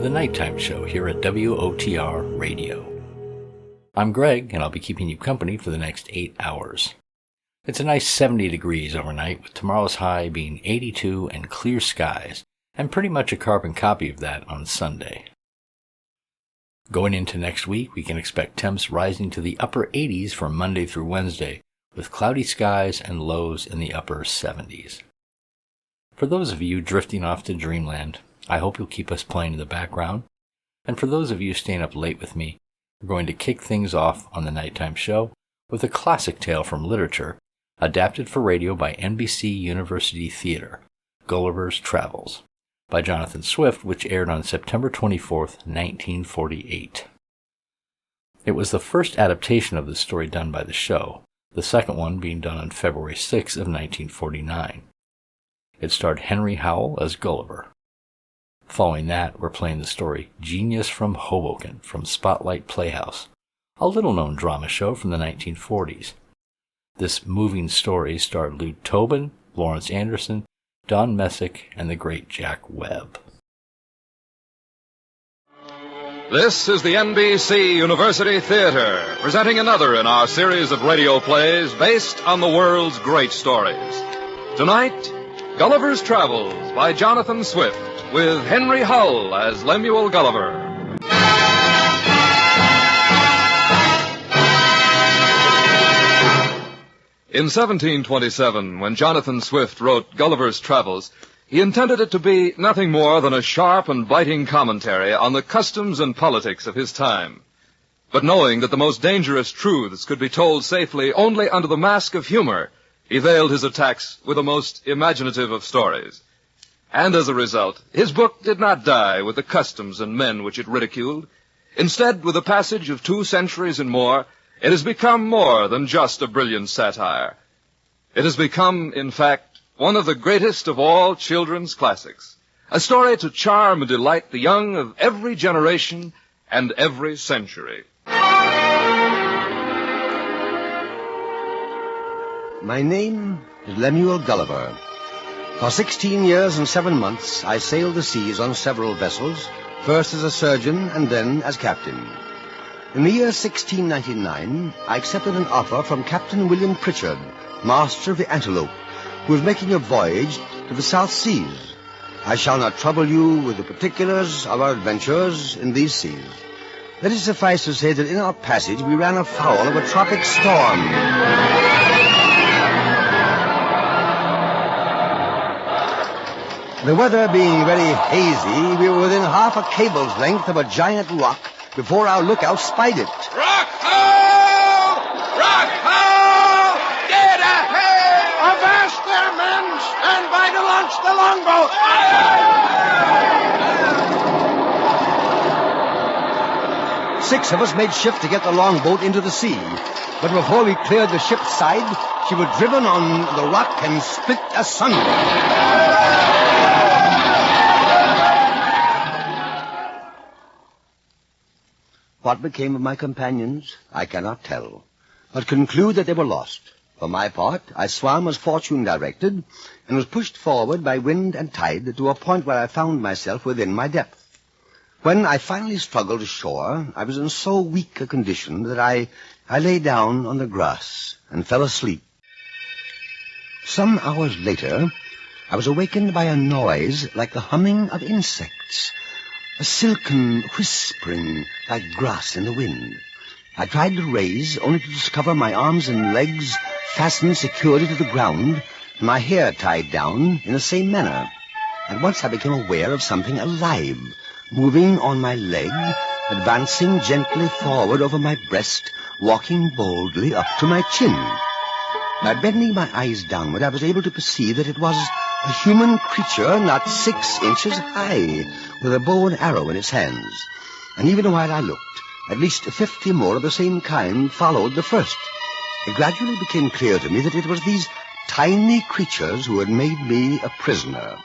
the Nighttime Show here at WOTR Radio. I'm Greg, and I'll be keeping you company for the next 8 hours. It's a nice 70 degrees overnight, with tomorrow's high being 82 and clear skies, and pretty much a carbon copy of that on Sunday. Going into next week, we can expect temps rising to the upper 80s from Monday through Wednesday, with cloudy skies and lows in the upper 70s. For those of you drifting off to dreamland, I hope you'll keep us playing in the background. And for those of you staying up late with me, we're going to kick things off on the Nighttime Show with a classic tale from literature, adapted for radio by NBC University Theater, Gulliver's Travels, by Jonathan Swift, which aired on September 24th, 1948. It was the first adaptation of the story done by the show, the second one being done on February 6th of 1949. It starred Henry Howell as Gulliver. Following that, we're playing the story Genius from Hoboken from Spotlight Playhouse, a little-known drama show from the 1940s. This moving story starred Lou Tobin, Lawrence Anderson, Don Messick, and the great Jack Webb. This is the NBC University Theater, presenting another in our series of radio plays based on the world's great stories. Tonight, Gulliver's Travels by Jonathan Swift, with Henry Howell as Lemuel Gulliver. In 1727, when Jonathan Swift wrote Gulliver's Travels, he intended it to be nothing more than a sharp and biting commentary on the customs and politics of his time. But knowing that the most dangerous truths could be told safely only under the mask of humor, he veiled his attacks with the most imaginative of stories. And as a result, his book did not die with the customs and men which it ridiculed. Instead, with the passage of 2 centuries and more, it has become more than just a brilliant satire. It has become, in fact, one of the greatest of all children's classics, a story to charm and delight the young of every generation and every century. My name is Lemuel Gulliver. For 16 years and 7 months, I sailed the seas on several vessels, first as a surgeon and then as captain. In the year 1699, I accepted an offer from Captain William Pritchard, master of the Antelope, who was making a voyage to the South Seas. I shall not trouble you with the particulars of our adventures in these seas. Let it suffice to say that in our passage we ran afoul of a tropic storm. The weather being very hazy, we were within half a cable's length of a giant rock before our lookout spied it. Rock ho! Rock ho! Dead ahead! Avast there, men! Stand by to launch the longboat! Six of us made shift to get the longboat into the sea. But before we cleared the ship's side, she was driven on the rock and split asunder. What became of my companions, I cannot tell, but conclude that they were lost. For my part, I swam as fortune directed, and was pushed forward by wind and tide to a point where I found myself within my depth. When I finally struggled ashore, I was in so weak a condition that I lay down on the grass and fell asleep. Some hours later, I was awakened by a noise like the humming of insects, a silken whispering like grass in the wind. I tried to raise, only to discover my arms and legs fastened securely to the ground, and my hair tied down in the same manner. At once I became aware of something alive, moving on my leg, advancing gently forward over my breast, walking boldly up to my chin. By bending my eyes downward, I was able to perceive that it was a human creature not 6 inches high, with a bow and arrow in its hands. And even while I looked, at least 50 more of the same kind followed the first. It gradually became clear to me that it was these tiny creatures who had made me a prisoner,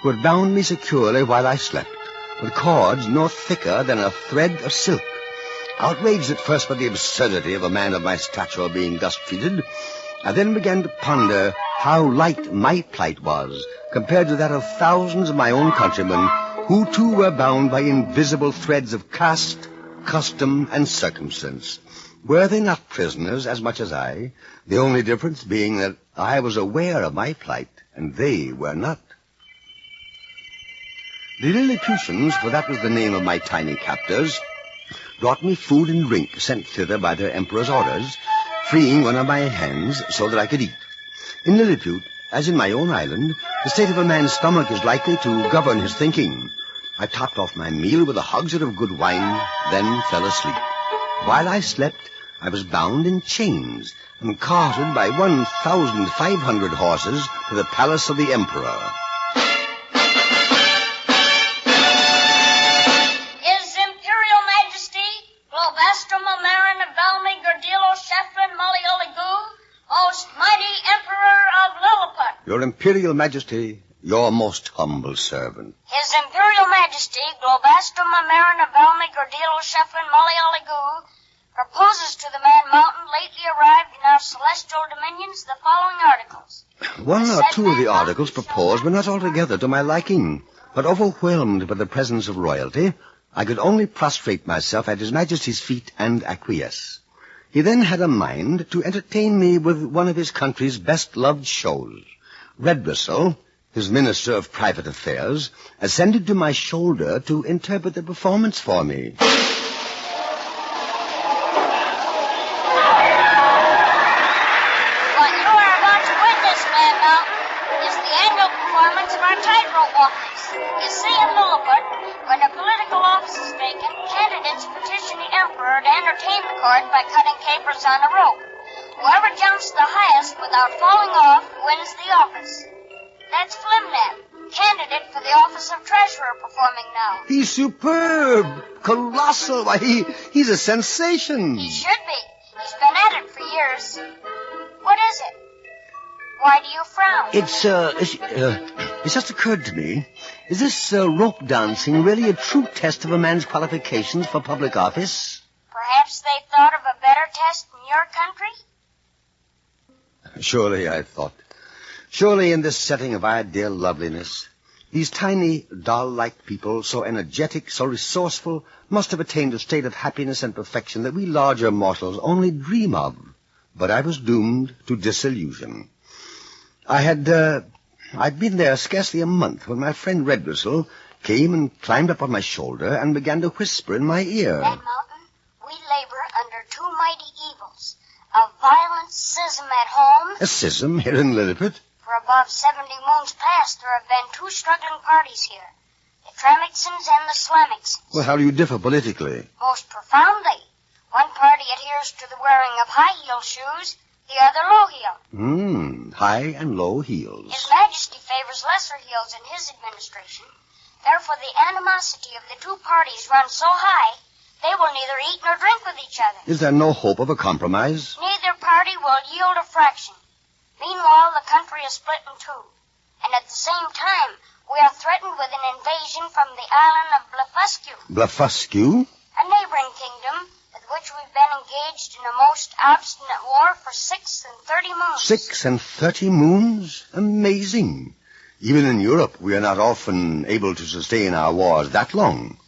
who had bound me securely while I slept, with cords no thicker than a thread of silk. Outraged at first by the absurdity of a man of my stature being thus treated, I then began to ponder how light my plight was compared to that of thousands of my own countrymen who too were bound by invisible threads of caste, custom, and circumstance. Were they not prisoners as much as I, the only difference being that I was aware of my plight, and they were not? The Lilliputians, for that was the name of my tiny captors, brought me food and drink sent thither by their emperor's orders, freeing one of my hands so that I could eat. In Lilliput, as in my own island, the state of a man's stomach is likely to govern his thinking. I topped off my meal with a hogshead of good wine, then fell asleep. While I slept, I was bound in chains and carted by 1,500 horses to the palace of the emperor. His Imperial Majesty, Globastrum Amarin Valmi Gordilo Sheflin Malioligu, most mighty Emperor of Lilliput. Your Imperial Majesty, your most humble servant. His Imperial Majesty, Globastrum Amarin Valmi Gordilo Sheflin Malioligu, proposes to the Man Mountain lately arrived in our celestial dominions the following articles. One or two of the articles proposed were not altogether to my liking, but overwhelmed by the presence of royalty, I could only prostrate myself at His Majesty's feet and acquiesce. He then had a mind to entertain me with one of his country's best-loved shows. Redbristle, his Minister of Private Affairs, ascended to my shoulder to interpret the performance for me. You see, in Lilliput, when a political office is vacant, candidates petition the emperor to entertain the court by cutting capers on a rope. Whoever jumps the highest without falling off wins the office. That's Flimnap, candidate for the office of treasurer, performing now. He's superb, colossal. Why, he's a sensation. He should be. He's been at it for years. What is it? Why do you frown? It's just occurred to me, is this rope dancing really a true test of a man's qualifications for public office? Perhaps they thought of a better test in your country? Surely, I thought. Surely in this setting of ideal loveliness, these tiny, doll-like people, so energetic, so resourceful, must have attained a state of happiness and perfection that we larger mortals only dream of. But I was doomed to disillusion. I'd been there scarcely a month when my friend Redbristle came and climbed up on my shoulder and began to whisper in my ear. That mountain, we labor under two mighty evils. A violent schism at home. A schism here in Lilliput? For above 70 moons past, there have been two struggling parties here. The Tremixons and the Slamicsons. Well, how do you differ politically? Most profoundly. One party adheres to the wearing of high-heel shoes, the other low-heel. High and low heels. His Majesty favors lesser heels in his administration. Therefore, the animosity of the two parties runs so high, they will neither eat nor drink with each other. Is there no hope of a compromise? Neither party will yield a fraction. Meanwhile, the country is split in two. And at the same time, we are threatened with an invasion from the island of Blefuscu. Blefuscu? A neighboring kingdom with which we've been engaged in a most obstinate war for 6 and 30 moons. 6 and 30 moons? Amazing. Even in Europe, we are not often able to sustain our wars that long.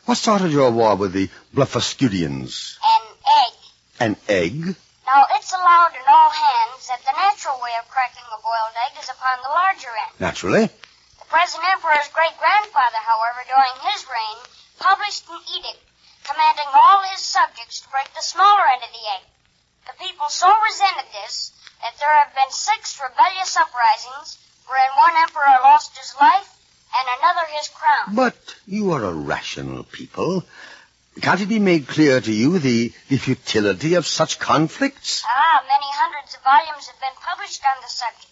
What started your war with the Blefuscudians? An egg. An egg? Now, it's allowed in all hands that the natural way of cracking a boiled egg is upon the larger end. Naturally. The present emperor's great-grandfather, however, during his reign, published an edict commanding all his subjects to break the smaller end of the egg. The people so resented this that there have been 6 rebellious uprisings wherein one emperor lost his life and another his crown. But you are a rational people. Can't it be made clear to you the futility of such conflicts? Many hundreds of volumes have been published on the subject.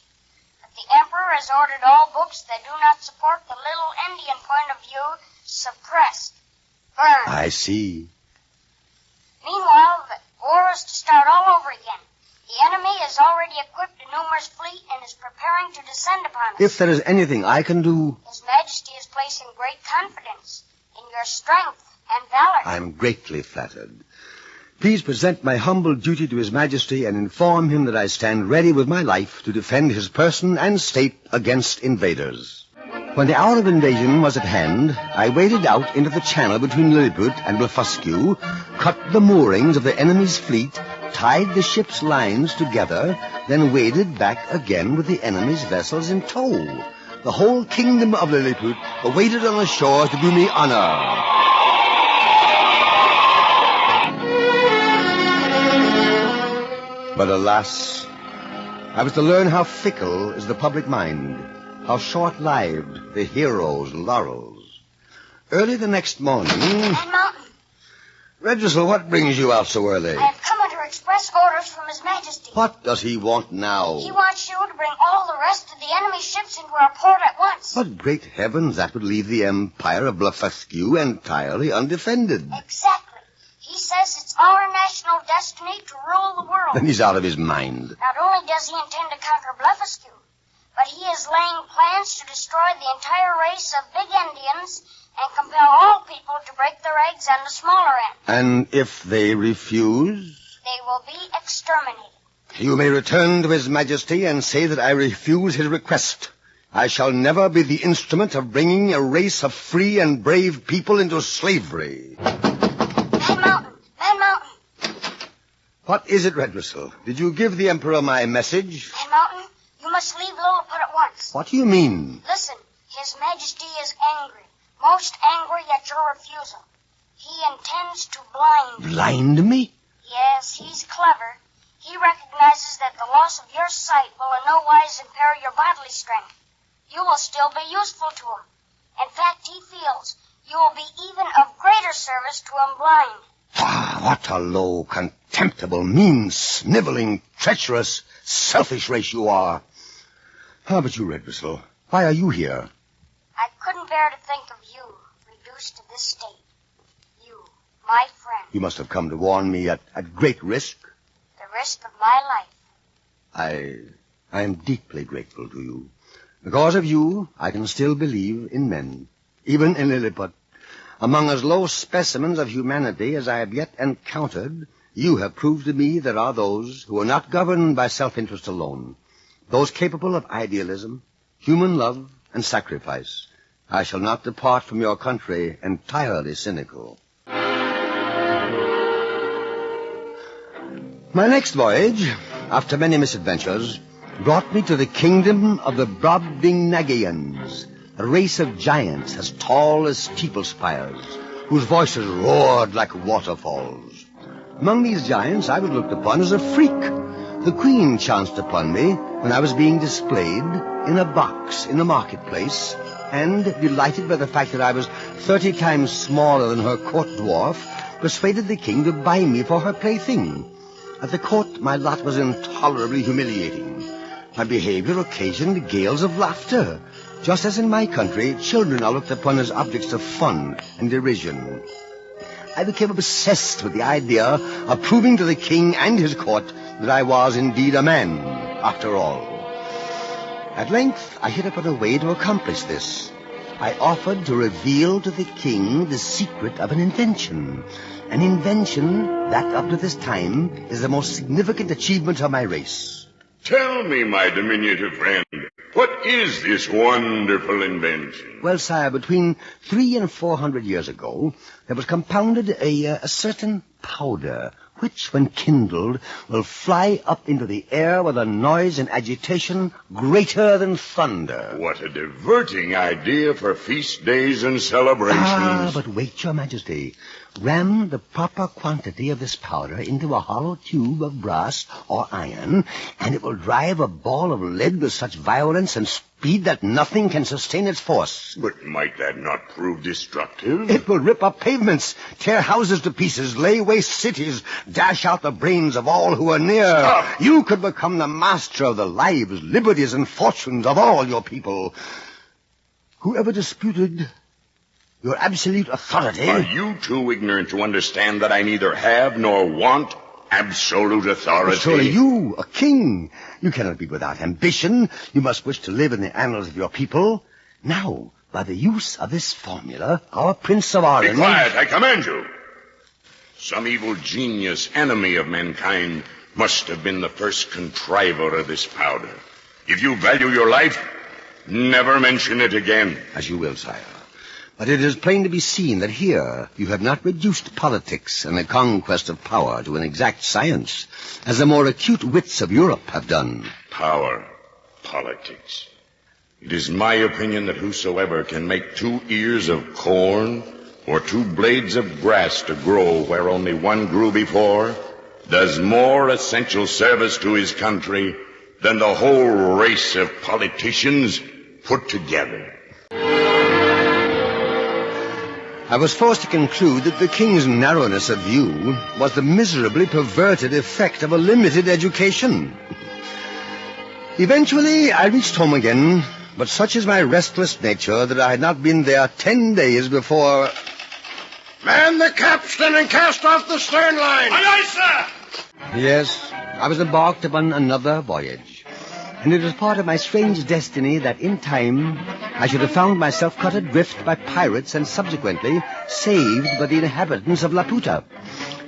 But the emperor has ordered all books that do not support the little Indian point of view suppressed. Burned. I see. Meanwhile, the war is to start all over again. The enemy has already equipped a numerous fleet and is preparing to descend upon us. If there is anything I can do... His Majesty is placing great confidence in your strength and valor. I am greatly flattered. Please present my humble duty to His Majesty and inform him that I stand ready with my life to defend his person and state against invaders. When the hour of invasion was at hand, I waded out into the channel between Lilliput and Blefuscu, cut the moorings of the enemy's fleet, tied the ship's lines together, then waded back again with the enemy's vessels in tow. The whole kingdom of Lilliput waited on the shore to do me honor. But alas, I was to learn how fickle is the public mind, how short-lived the hero's laurels. Early the next morning... And Mountain. Redressel, what brings you out so early? I have come under express orders from His Majesty. What does he want now? He wants you to bring all the rest of the enemy ships into our port at once. But great heavens, that would leave the empire of Blefuscu entirely undefended. Exactly. He says it's our national destiny to rule the world. Then he's out of his mind. Not only does he intend to conquer Blefuscu, but he is laying plans to destroy the entire race of big Indians and compel all people to break their eggs on the smaller end. And if they refuse? They will be exterminated. You may return to His Majesty and say that I refuse his request. I shall never be the instrument of bringing a race of free and brave people into slavery. Man Mountain. What is it, Redressel? Did you give the Emperor my message? Man Mountain, you must leave Lilliput at once. What do you mean? Listen, His Majesty is angry. Most angry at your refusal. He intends to blind you. Blind me? Yes, he's clever. He recognizes that the loss of your sight will in no wise impair your bodily strength. You will still be useful to him. In fact, he feels you will be even of greater service to him blind. Ah, what a low, contemptible, mean, sniveling, treacherous, selfish race you are. How about you, Redressel? Why are you here? I couldn't bear to think of you reduced to this state. You, my friend. You must have come to warn me at great risk. The risk of my life. I am deeply grateful to you. Because of you, I can still believe in men, even in Lilliput. Among as low specimens of humanity as I have yet encountered, you have proved to me there are those who are not governed by self-interest alone, those capable of idealism, human love, and sacrifice. I shall not depart from your country entirely cynical. My next voyage, after many misadventures, brought me to the kingdom of the Brobdingnagians, a race of giants as tall as steeple spires, whose voices roared like waterfalls. Among these giants I was looked upon as a freak. The queen chanced upon me when I was being displayed in a box in the marketplace, and, delighted by the fact that I was 30 times smaller than her court dwarf, persuaded the king to buy me for her plaything. At the court, my lot was intolerably humiliating. My behavior occasioned gales of laughter. Just as in my country, children are looked upon as objects of fun and derision. I became obsessed with the idea of proving to the king and his court that I was indeed a man, after all. At length, I hit upon a way to accomplish this. I offered to reveal to the king the secret of an invention that, up to this time, is the most significant achievement of my race. Tell me, my diminutive friend, what is this wonderful invention? Well, sire, between 300 and 400 years ago, there was compounded a certain powder, which, when kindled, will fly up into the air with a noise and agitation greater than thunder. What a diverting idea for feast days and celebrations. Ah, but wait, your majesty. Ram the proper quantity of this powder into a hollow tube of brass or iron, and it will drive a ball of lead with such violence and speed that nothing can sustain its force. But might that not prove destructive? It will rip up pavements, tear houses to pieces, lay waste cities, dash out the brains of all who are near. Stop. You could become the master of the lives, liberties, and fortunes of all your people. Whoever disputed your absolute authority... Are you too ignorant to understand that I neither have nor want absolute authority? But surely you, a king, you cannot be without ambition. You must wish to live in the annals of your people. Now, by the use of this formula, our Prince of Orange... Be quiet, I command you. Some evil genius, enemy of mankind, must have been the first contriver of this powder. If you value your life, Never mention it again. As you will, sire. But it is plain to be seen that here you have not reduced politics and the conquest of power to an exact science, as the more acute wits of Europe have done. Power. Politics. It is my opinion that whosoever can make 2 ears of corn or 2 blades of grass to grow where only one grew before does more essential service to his country than the whole race of politicians put together. I was forced to conclude that the king's narrowness of view was the miserably perverted effect of a limited education. Eventually, I reached home again, but such is my restless nature that I had not been there 10 days before... Man the capstan and cast off the stern line. Aye, aye, sir. Yes, I was embarked upon another voyage. And it was part of my strange destiny that in time I should have found myself cut adrift by pirates and subsequently saved by the inhabitants of Laputa.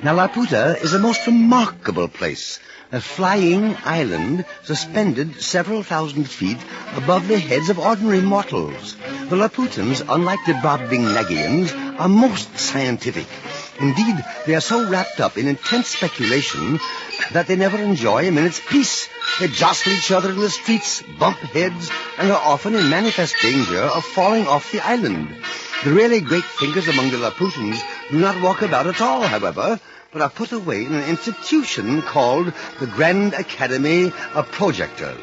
Now, Laputa is a most remarkable place, a flying island suspended several thousand feet above the heads of ordinary mortals. The Laputans, unlike the Brobdingnagians, are most scientific. Indeed, they are so wrapped up in intense speculation that they never enjoy a minute's peace. They jostle each other in the streets, bump heads, and are often in manifest danger of falling off the island. The really great thinkers among the Laputans do not walk about at all, however, but are put away in an institution called the Grand Academy of Projectors.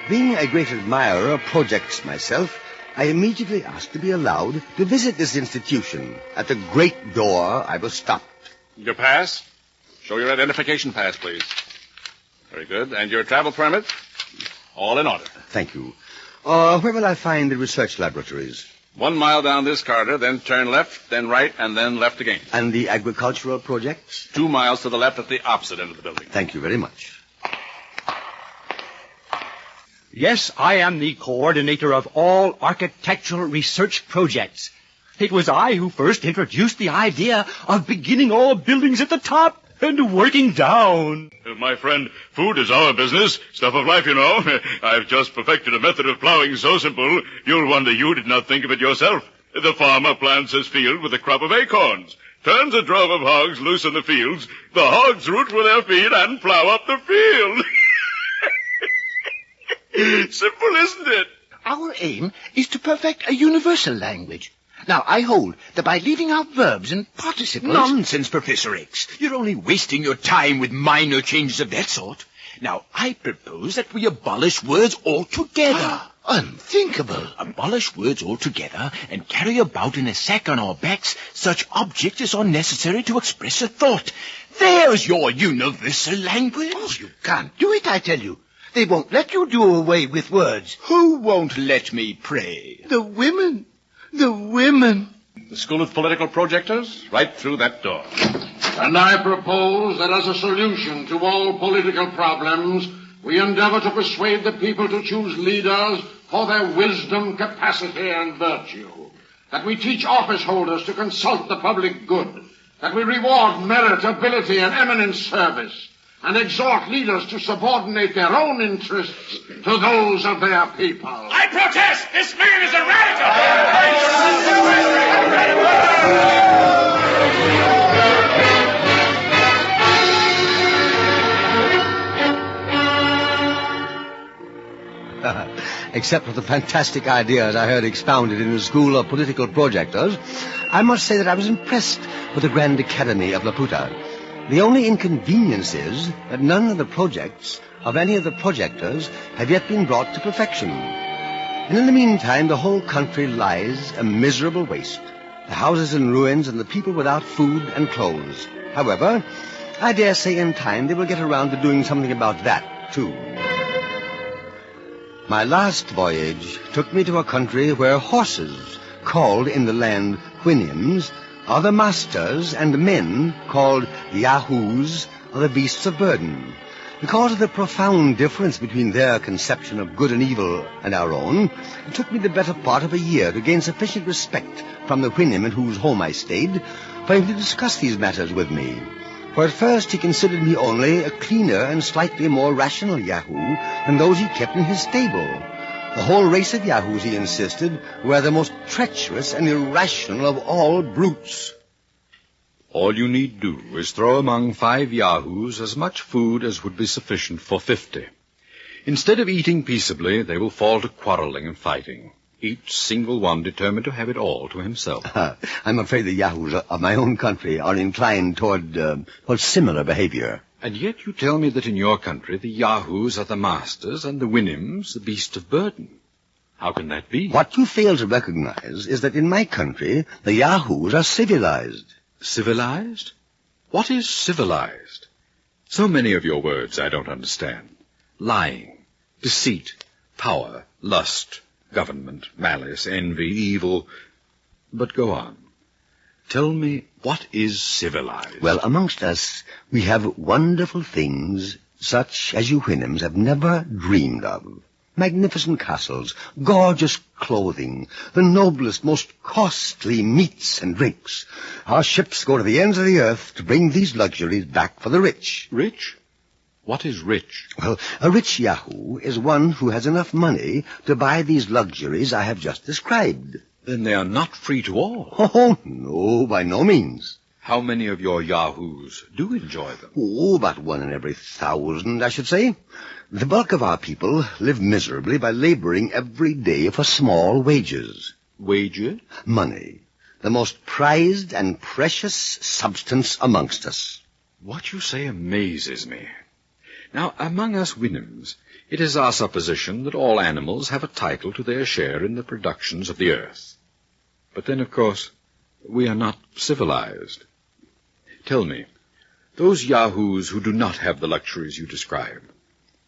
Being a great admirer of projects myself, I immediately asked to be allowed to visit this institution. At the great door, I was stopped. Your pass? Show your identification pass, please. Very good. And your travel permit? All in order. Thank you. Where will I find the research laboratories? 1 mile down this corridor, then turn left, then right, and then left again. And the agricultural projects? 2 miles to the left at the opposite end of the building. Thank you very much. Yes, I am the coordinator of all architectural research projects. It was I who first introduced the idea of beginning all buildings at the top and working down. My friend, food is our business. Stuff of life, you know. I've just perfected a method of plowing so simple, you'll wonder you did not think of it yourself. The farmer plants his field with a crop of acorns, turns a drove of hogs loose in the fields. The hogs root with their feet and plow up the field. Simple, isn't it? Our aim is to perfect a universal language. Now, I hold that by leaving out verbs and participles... Nonsense, Professor X. You're only wasting your time with minor changes of that sort. Now, I propose that we abolish words altogether. Unthinkable. Abolish words altogether and carry about in a sack on our backs such objects as are necessary to express a thought. There's your universal language. Oh, you can't do it, I tell you. They won't let you do away with words. Who won't let me pray? The women. The women. The School of Political Projectors, right through that door. And I propose that as a solution to all political problems, we endeavor to persuade the people to choose leaders for their wisdom, capacity, and virtue. That we teach office holders to consult the public good. That we reward merit, ability, and eminent service. And exhort leaders to subordinate their own interests to those of their people. I protest! This man is a radical! Except for the fantastic ideas I heard expounded in the School of Political Projectors, I must say that I was impressed with the Grand Academy of Laputa. The only inconvenience is that none of the projects of any of the projectors have yet been brought to perfection. And in the meantime, the whole country lies a miserable waste, the houses in ruins and the people without food and clothes. However, I dare say in time they will get around to doing something about that, too. My last voyage took me to a country where horses, called in the land Whinians, are the masters, and men, called Yahoos, are the beasts of burden. Because of the profound difference between their conception of good and evil and our own, it took me the better part of a year to gain sufficient respect from the Whinim in whose home I stayed for him to discuss these matters with me. For at first he considered me only a cleaner and slightly more rational Yahoo than those he kept in his stable. The whole race of Yahoos, he insisted, were the most treacherous and irrational of all brutes. All you need do is throw among 5 Yahoos as much food as would be sufficient for 50. Instead of eating peaceably, they will fall to quarreling and fighting, each single one determined to have it all to himself. I'm afraid the Yahoos of my own country are inclined toward similar behavior. And yet you tell me that in your country the Yahoos are the masters and the Winnims the beast of burden. How can that be? What you fail to recognize is that in my country the Yahoos are civilized. Civilized? What is civilized? So many of your words I don't understand. Lying, deceit, power, lust, government, malice, envy, evil. But go on. Tell me, what is civilized? Well, amongst us, we have wonderful things such as you Winnims have never dreamed of. Magnificent castles, gorgeous clothing, the noblest, most costly meats and drinks. Our ships go to the ends of the earth to bring these luxuries back for the rich. Rich? What is rich? Well, a rich Yahoo is one who has enough money to buy these luxuries I have just described. Then they are not free to all. Oh, no, by no means. How many of your Yahoos do enjoy them? Oh, about 1 in every 1,000, I should say. The bulk of our people live miserably by laboring every day for small wages. Wages? Money. The most prized and precious substance amongst us. What you say amazes me. Now, among us Winnims, it is our supposition that all animals have a title to their share in the productions of the earth. But then, of course, we are not civilized. Tell me, those Yahoos who do not have the luxuries you describe,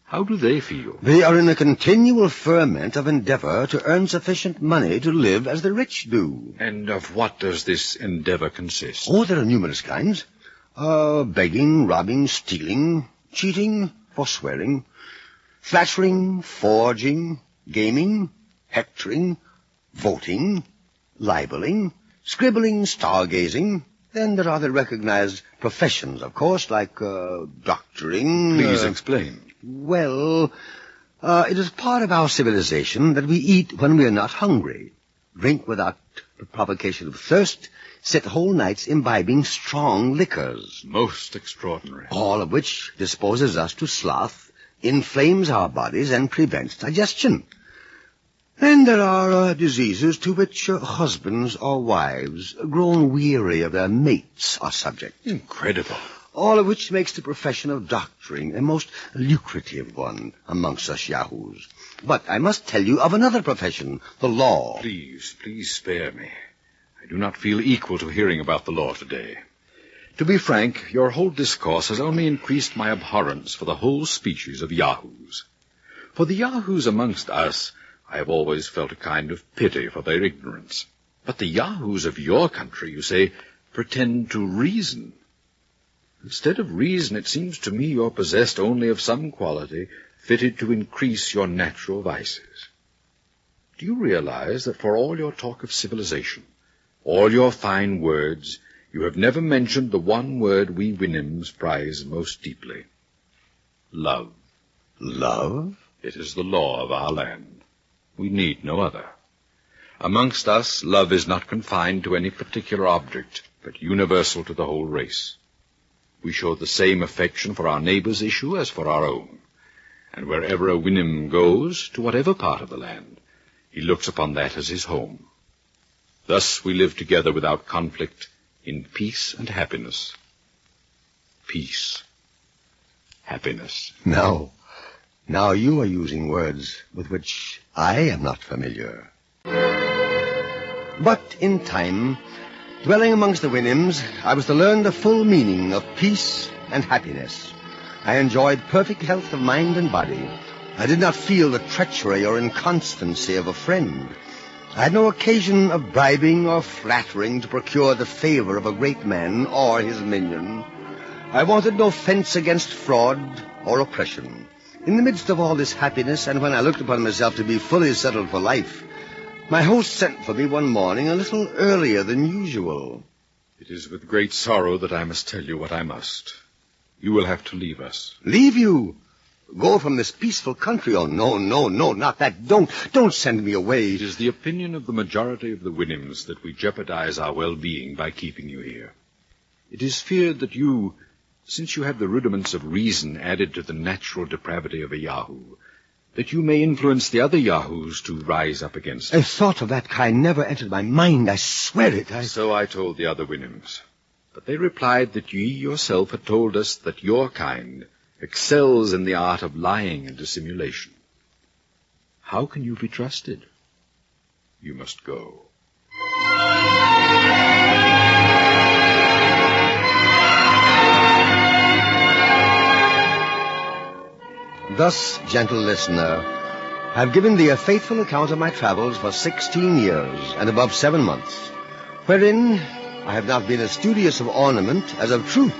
how do they feel? They are in a continual ferment of endeavor to earn sufficient money to live as the rich do. And of what does this endeavor consist? Oh, there are numerous kinds. Begging, robbing, stealing, cheating, forswearing, flattering, forging, gaming, hectoring, voting, libeling, scribbling, stargazing. Then there are the recognized professions, of course, like doctoring. Please explain. Well, it is part of our civilization that we eat when we are not hungry, drink without the provocation of thirst, sit whole nights imbibing strong liquors. Most extraordinary. All of which disposes us to sloth, inflames our bodies, and prevents digestion. Then there are diseases to which husbands or wives, grown weary of their mates, are subject. Incredible. All of which makes the profession of doctoring a most lucrative one amongst us Yahoos. But I must tell you of another profession, the law. Please spare me. I do not feel equal to hearing about the law today. To be frank, your whole discourse has only increased my abhorrence for the whole species of Yahoos. For the Yahoos amongst us, I have always felt a kind of pity for their ignorance. But the Yahoos of your country, you say, pretend to reason. Instead of reason, it seems to me you're possessed only of some quality fitted to increase your natural vices. Do you realize that for all your talk of civilization, all your fine words, you have never mentioned the one word we Winnims prize most deeply? Love. Love? It is the law of our land. We need no other. Amongst us, love is not confined to any particular object, but universal to the whole race. We show the same affection for our neighbor's issue as for our own. And wherever a Winnim goes, to whatever part of the land, he looks upon that as his home. Thus we live together without conflict, in peace and happiness. Peace. Happiness. Now you are using words with which I am not familiar. But in time, dwelling amongst the Winnims, I was to learn the full meaning of peace and happiness. I enjoyed perfect health of mind and body. I did not feel the treachery or inconstancy of a friend. I had no occasion of bribing or flattering to procure the favor of a great man or his minion. I wanted no fence against fraud or oppression. In the midst of all this happiness, and when I looked upon myself to be fully settled for life, my host sent for me one morning a little earlier than usual. It is with great sorrow that I must tell you what I must. You will have to leave us. Leave you? Go from this peaceful country? Oh, no, not that. Don't send me away. It is the opinion of the majority of the Winhams that we jeopardize our well-being by keeping you here. It is feared that you, since you have the rudiments of reason added to the natural depravity of a Yahoo, that you may influence the other Yahoos to rise up against A us. thought of that kind never entered my mind. I swear it. So I told the other Winhams. But they replied that ye yourself had told us that your kind excels in the art of lying and dissimulation. How can you be trusted? You must go. Thus, gentle listener, I have given thee a faithful account of my travels for 16 years and above 7 months, wherein I have not been as studious of ornament as of truth.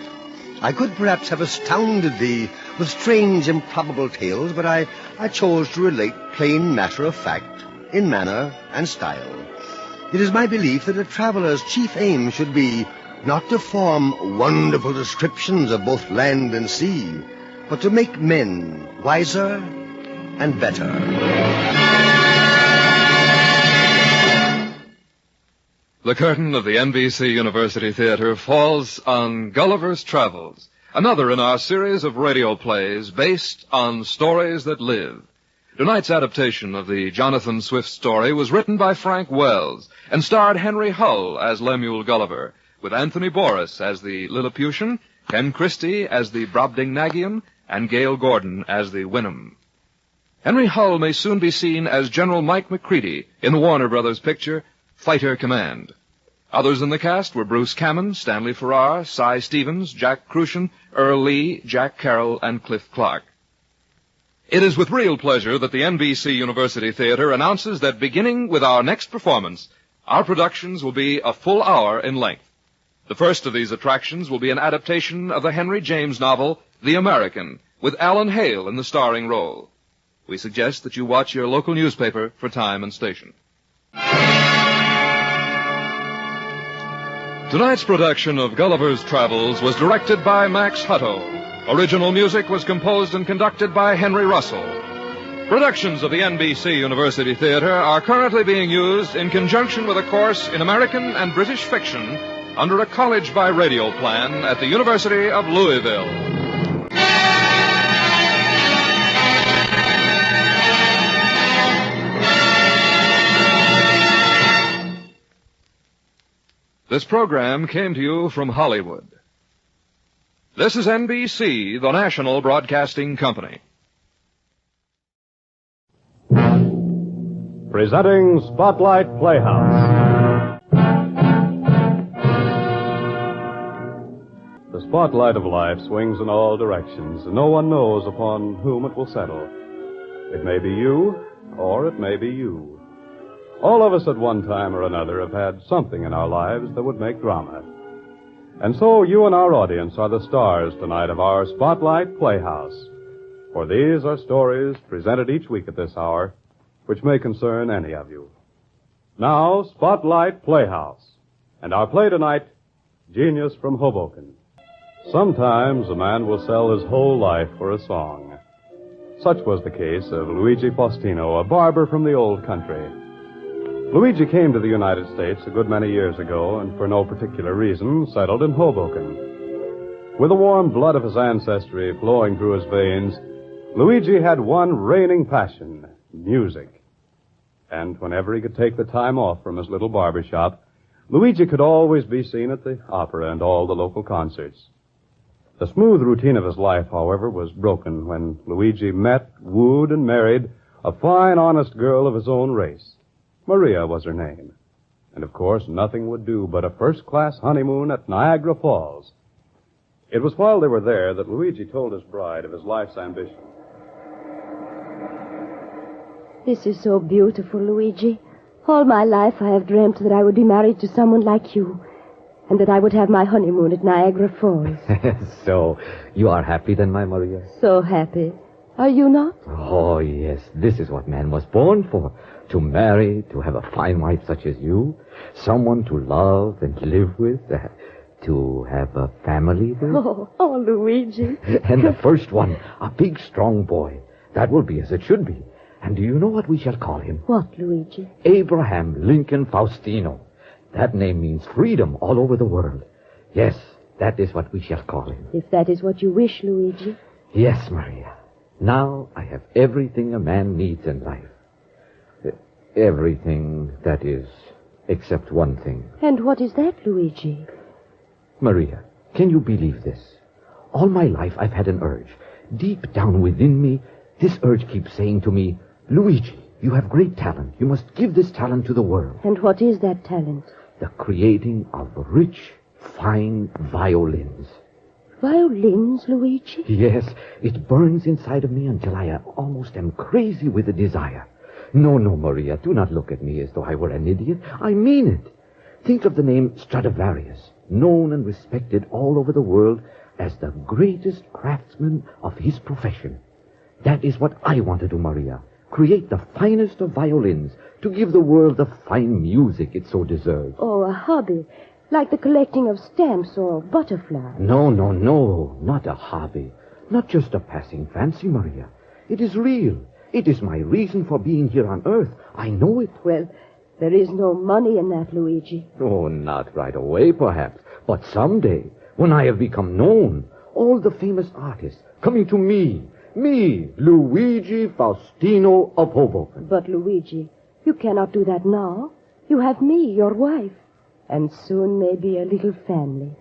I could perhaps have astounded thee with strange, improbable tales, but I chose to relate plain matter of fact in manner and style. It is my belief that a traveler's chief aim should be not to form wonderful descriptions of both land and sea, but to make men wiser and better. The curtain of the NBC University Theater falls on Gulliver's Travels, another in our series of radio plays based on stories that live. Tonight's adaptation of the Jonathan Swift story was written by Frank Wells and starred Henry Hull as Lemuel Gulliver, with Anthony Boris as the Lilliputian, Ken Christie as the Brobdingnagian, and Gail Gordon as the Winham. Henry Hull may soon be seen as General Mike McCready in the Warner Brothers picture Fighter Command. Others in the cast were Bruce Cammon, Stanley Farrar, Cy Stevens, Jack Crucian, Earl Lee, Jack Carroll, and Cliff Clark. It is with real pleasure that the NBC University Theater announces that beginning with our next performance, our productions will be a full hour in length. The first of these attractions will be an adaptation of the Henry James novel, The American, with Alan Hale in the starring role. We suggest that you watch your local newspaper for time and station. Tonight's production of Gulliver's Travels was directed by Max Hutto. Original music was composed and conducted by Henry Russell. Productions of the NBC University Theater are currently being used in conjunction with a course in American and British fiction under a college by radio plan at the University of Louisville. This program came to you from Hollywood. This is NBC, the national broadcasting company. Presenting Spotlight Playhouse. The spotlight of life swings in all directions, and no one knows upon whom it will settle. It may be you, or it may be you. All of us at one time or another have had something in our lives that would make drama. And so you and our audience are the stars tonight of our Spotlight Playhouse. For these are stories presented each week at this hour, which may concern any of you. Now, Spotlight Playhouse. And our play tonight, Genius from Hoboken. Sometimes a man will sell his whole life for a song. Such was the case of Luigi Faustino, a barber from the old country. Luigi came to the United States a good many years ago, and for no particular reason, settled in Hoboken. With the warm blood of his ancestry flowing through his veins, Luigi had one reigning passion, music. And whenever he could take the time off from his little barber shop, Luigi could always be seen at the opera and all the local concerts. The smooth routine of his life, however, was broken when Luigi met, wooed, and married a fine, honest girl of his own race. Maria was her name. And, of course, nothing would do but a first-class honeymoon at Niagara Falls. It was while they were there that Luigi told his bride of his life's ambition. This is so beautiful, Luigi. All my life I have dreamt that I would be married to someone like you, and that I would have my honeymoon at Niagara Falls. So, you are happy then, my Maria? So happy. Are you not? Oh, yes. This is what man was born for. To marry, to have a fine wife such as you. Someone to love and live with. To have a family then? Oh, Luigi. And the first one, a big, strong boy. That will be as it should be. And do you know what we shall call him? What, Luigi? Abraham Lincoln Faustino. That name means freedom all over the world. Yes, that is what we shall call him. If that is what you wish, Luigi. Yes, Maria. Now I have everything a man needs in life. Everything, that is, except one thing. And what is that, Luigi? Maria, can you believe this? All my life I've had an urge. Deep down within me, this urge keeps saying to me, Luigi, you have great talent. You must give this talent to the world. And what is that talent? The creating of rich, fine violins. Violins, Luigi? Yes, it burns inside of me until I almost am crazy with the desire. No, Maria, do not look at me as though I were an idiot. I mean it. Think of the name Stradivarius, known and respected all over the world as the greatest craftsman of his profession. That is what I want to do, Maria. Create the finest of violins to give the world the fine music it so deserves. Oh, a hobby, like the collecting of stamps or butterflies. No, not a hobby. Not just a passing fancy, Maria. It is real. It is my reason for being here on Earth. I know it. Well, there is no money in that, Luigi. Oh, not right away, perhaps. But someday, when I have become known, all the famous artists coming to me, Luigi Faustino of Hoboken. But, Luigi, you cannot do that now. You have me, your wife, and soon maybe a little family.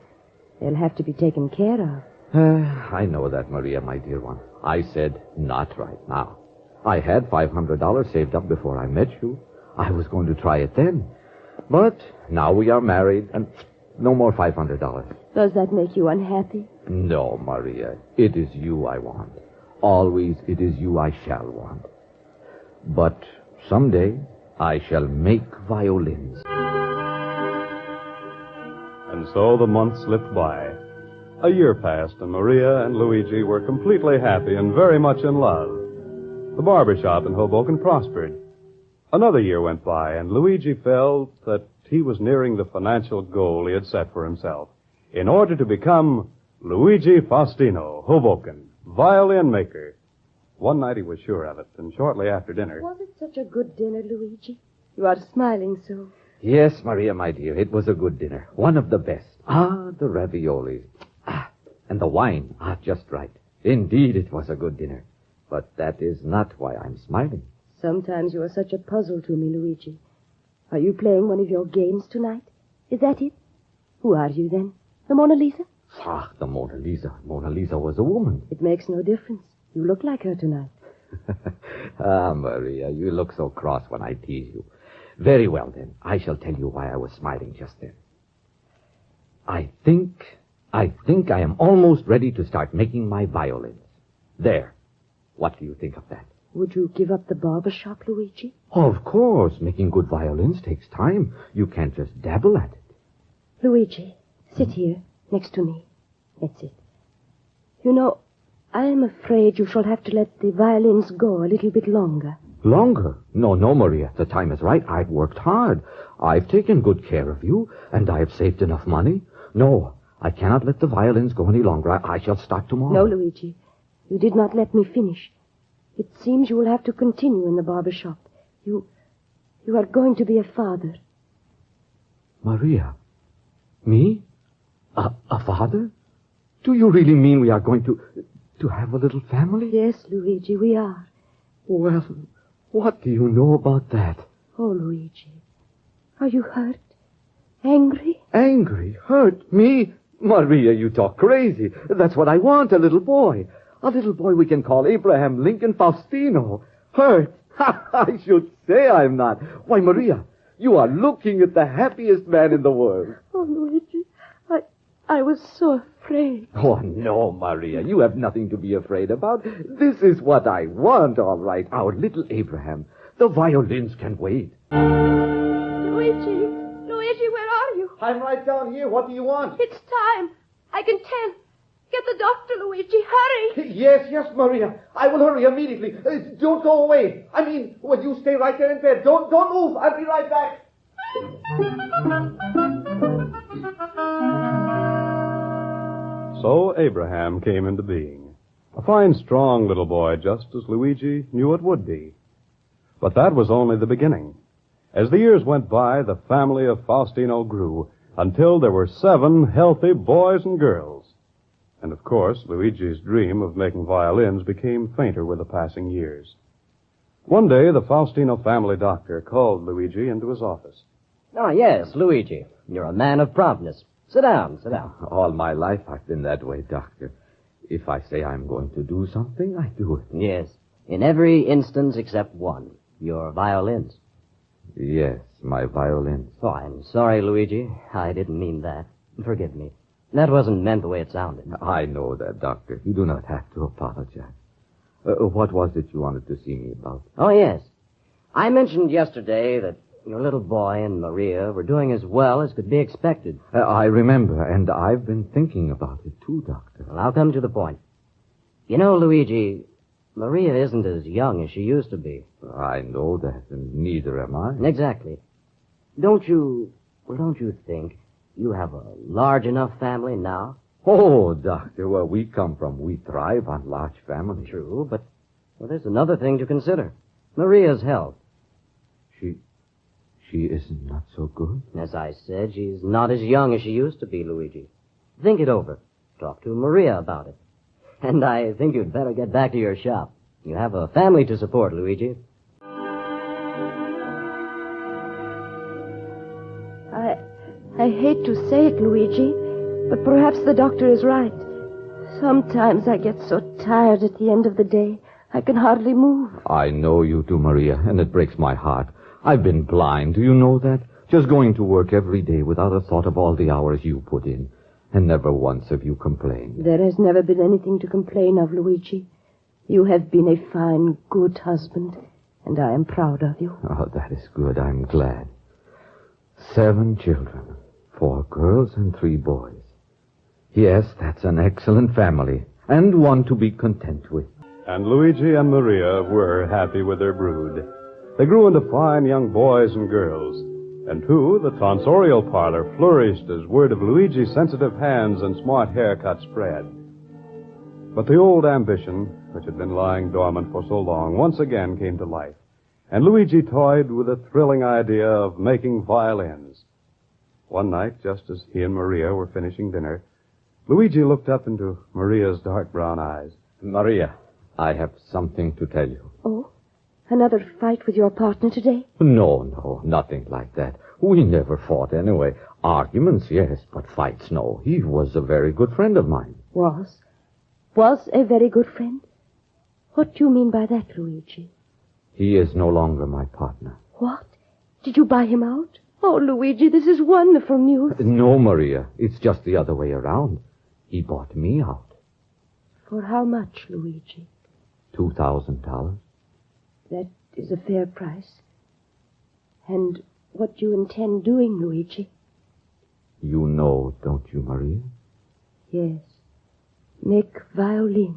They'll have to be taken care of. I know that, Maria, my dear one. I said not right now. I had $500 saved up before I met you. I was going to try it then. But now we are married, and no more $500. Does that make you unhappy? No, Maria. It is you I want. Always it is you I shall want. But someday I shall make violins. And so the months slipped by. A year passed, and Maria and Luigi were completely happy and very much in love. The barber shop in Hoboken prospered. Another year went by, and Luigi felt that he was nearing the financial goal he had set for himself. In order to become Luigi Faustino, Hoboken, violin maker. One night he was sure of it, and shortly after dinner... Was it such a good dinner, Luigi? You are smiling so. Yes, Maria, my dear, it was a good dinner. One of the best. The raviolis. And the wine. Just right. Indeed, it was a good dinner. But that is not why I'm smiling. Sometimes you are such a puzzle to me, Luigi. Are you playing one of your games tonight? Is that it? Who are you, then? The Mona Lisa? The Mona Lisa. Mona Lisa was a woman. It makes no difference. You look like her tonight. Maria, you look so cross when I tease you. Very well, then. I shall tell you why I was smiling just then. I think I am almost ready to start making my violins. There. What do you think of that? Would you give up the barber shop, Luigi? Of course. Making good violins takes time. You can't just dabble at it. Luigi, sit here, next to me. That's it. You know, I am afraid you shall have to let the violins go a little bit longer. Longer? No, Maria. The time is right. I've worked hard. I've taken good care of you, and I've saved enough money. No, I cannot let the violins go any longer. I shall start tomorrow. No, Luigi. You did not let me finish. It seems you will have to continue in the barber shop. You are going to be a father. Maria? Me? A father? Do you really mean we are going to have a little family? Yes, Luigi, we are. Well, what do you know about that? Oh, Luigi, are you hurt? Angry? Angry? Hurt? Me? Maria, you talk crazy. That's what I want, a little boy. A little boy we can call Abraham Lincoln Faustino. Hurt? I should say I'm not. Why, Maria, you are looking at the happiest man in the world. Oh, Luigi, I was so afraid. Oh, no, Maria, you have nothing to be afraid about. This is what I want, all right. Our little Abraham. The violins can wait. Luigi, where are you? I'm right down here. What do you want? It's time. I can tell. Get the doctor, Luigi. Hurry. Yes, Maria. I will hurry immediately. Don't go away. I mean, will you stay right there in bed? Don't move. I'll be right back. So Abraham came into being. A fine, strong little boy, just as Luigi knew it would be. But that was only the beginning. As the years went by, the family of Faustino grew until there were 7 healthy boys and girls. And of course, Luigi's dream of making violins became fainter with the passing years. One day, the Faustino family doctor called Luigi into his office. Ah, yes, Luigi. You're a man of promptness. Sit down, sit down. All my life I've been that way, Doctor. If I say I'm going to do something, I do it. Yes, in every instance except one. Your violins. Yes, my violins. Oh, I'm sorry, Luigi. I didn't mean that. Forgive me. That wasn't meant the way it sounded. I know that, Doctor. You do not have to apologize. What was it you wanted to see me about? Oh, yes. I mentioned yesterday that your little boy and Maria were doing as well as could be expected. I remember, and I've been thinking about it too, Doctor. Well, I'll come to the point. You know, Luigi, Maria isn't as young as she used to be. I know that, and neither am I. Exactly. Don't you think you have a large enough family now? Oh, Doctor, where we thrive on large families. True, but there's another thing to consider. Maria's health. She is not so good? As I said, she's not as young as she used to be, Luigi. Think it over. Talk to Maria about it. And I think you'd better get back to your shop. You have a family to support, Luigi. I hate to say it, Luigi, but perhaps the doctor is right. Sometimes I get so tired at the end of the day, I can hardly move. I know you do, Maria, and it breaks my heart. I've been blind, do you know that? Just going to work every day without a thought of all the hours you put in. And never once have you complained. There has never been anything to complain of, Luigi. You have been a fine, good husband, and I am proud of you. Oh, that is good. I'm glad. 7 children, 4 girls and 3 boys. Yes, that's an excellent family, and one to be content with. And Luigi and Maria were happy with their brood. They grew into fine young boys and girls. And, too, the tonsorial parlor flourished as word of Luigi's sensitive hands and smart haircut spread. But the old ambition, which had been lying dormant for so long, once again came to life. And Luigi toyed with the thrilling idea of making violins. One night, just as he and Maria were finishing dinner, Luigi looked up into Maria's dark brown eyes. Maria, I have something to tell you. Oh? Another fight with your partner today? No, nothing like that. We never fought anyway. Arguments, yes, but fights, no. He was a very good friend of mine. Was a very good friend? What do you mean by that, Luigi? He is no longer my partner. What? Did you buy him out? Oh, Luigi, this is wonderful news. No, Maria, it's just the other way around. He bought me out. For how much, Luigi? $2,000. That is a fair price. And what do you intend doing, Luigi? You know, don't you, Maria? Yes. Make violins.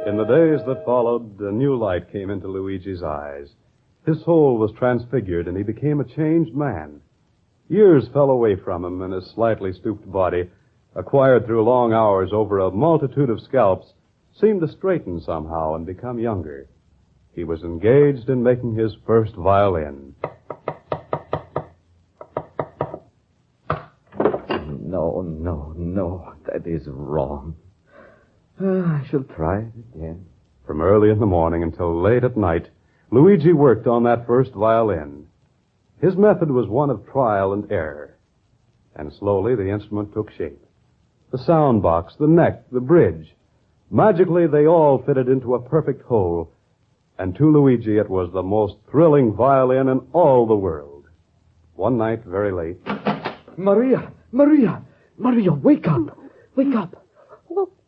In the days that followed, a new light came into Luigi's eyes. His soul was transfigured, and he became a changed man. Years fell away from him, and his slightly stooped body, acquired through long hours over a multitude of scalps, seemed to straighten somehow and become younger. He was engaged in making his first violin. No, that is wrong. I shall try it again. From early in the morning until late at night, Luigi worked on that first violin. His method was one of trial and error. And slowly the instrument took shape. The sound box, the neck, the bridge. Magically, they all fitted into a perfect whole. And to Luigi, it was the most thrilling violin in all the world. One night, very late. Maria, wake up. Wake up.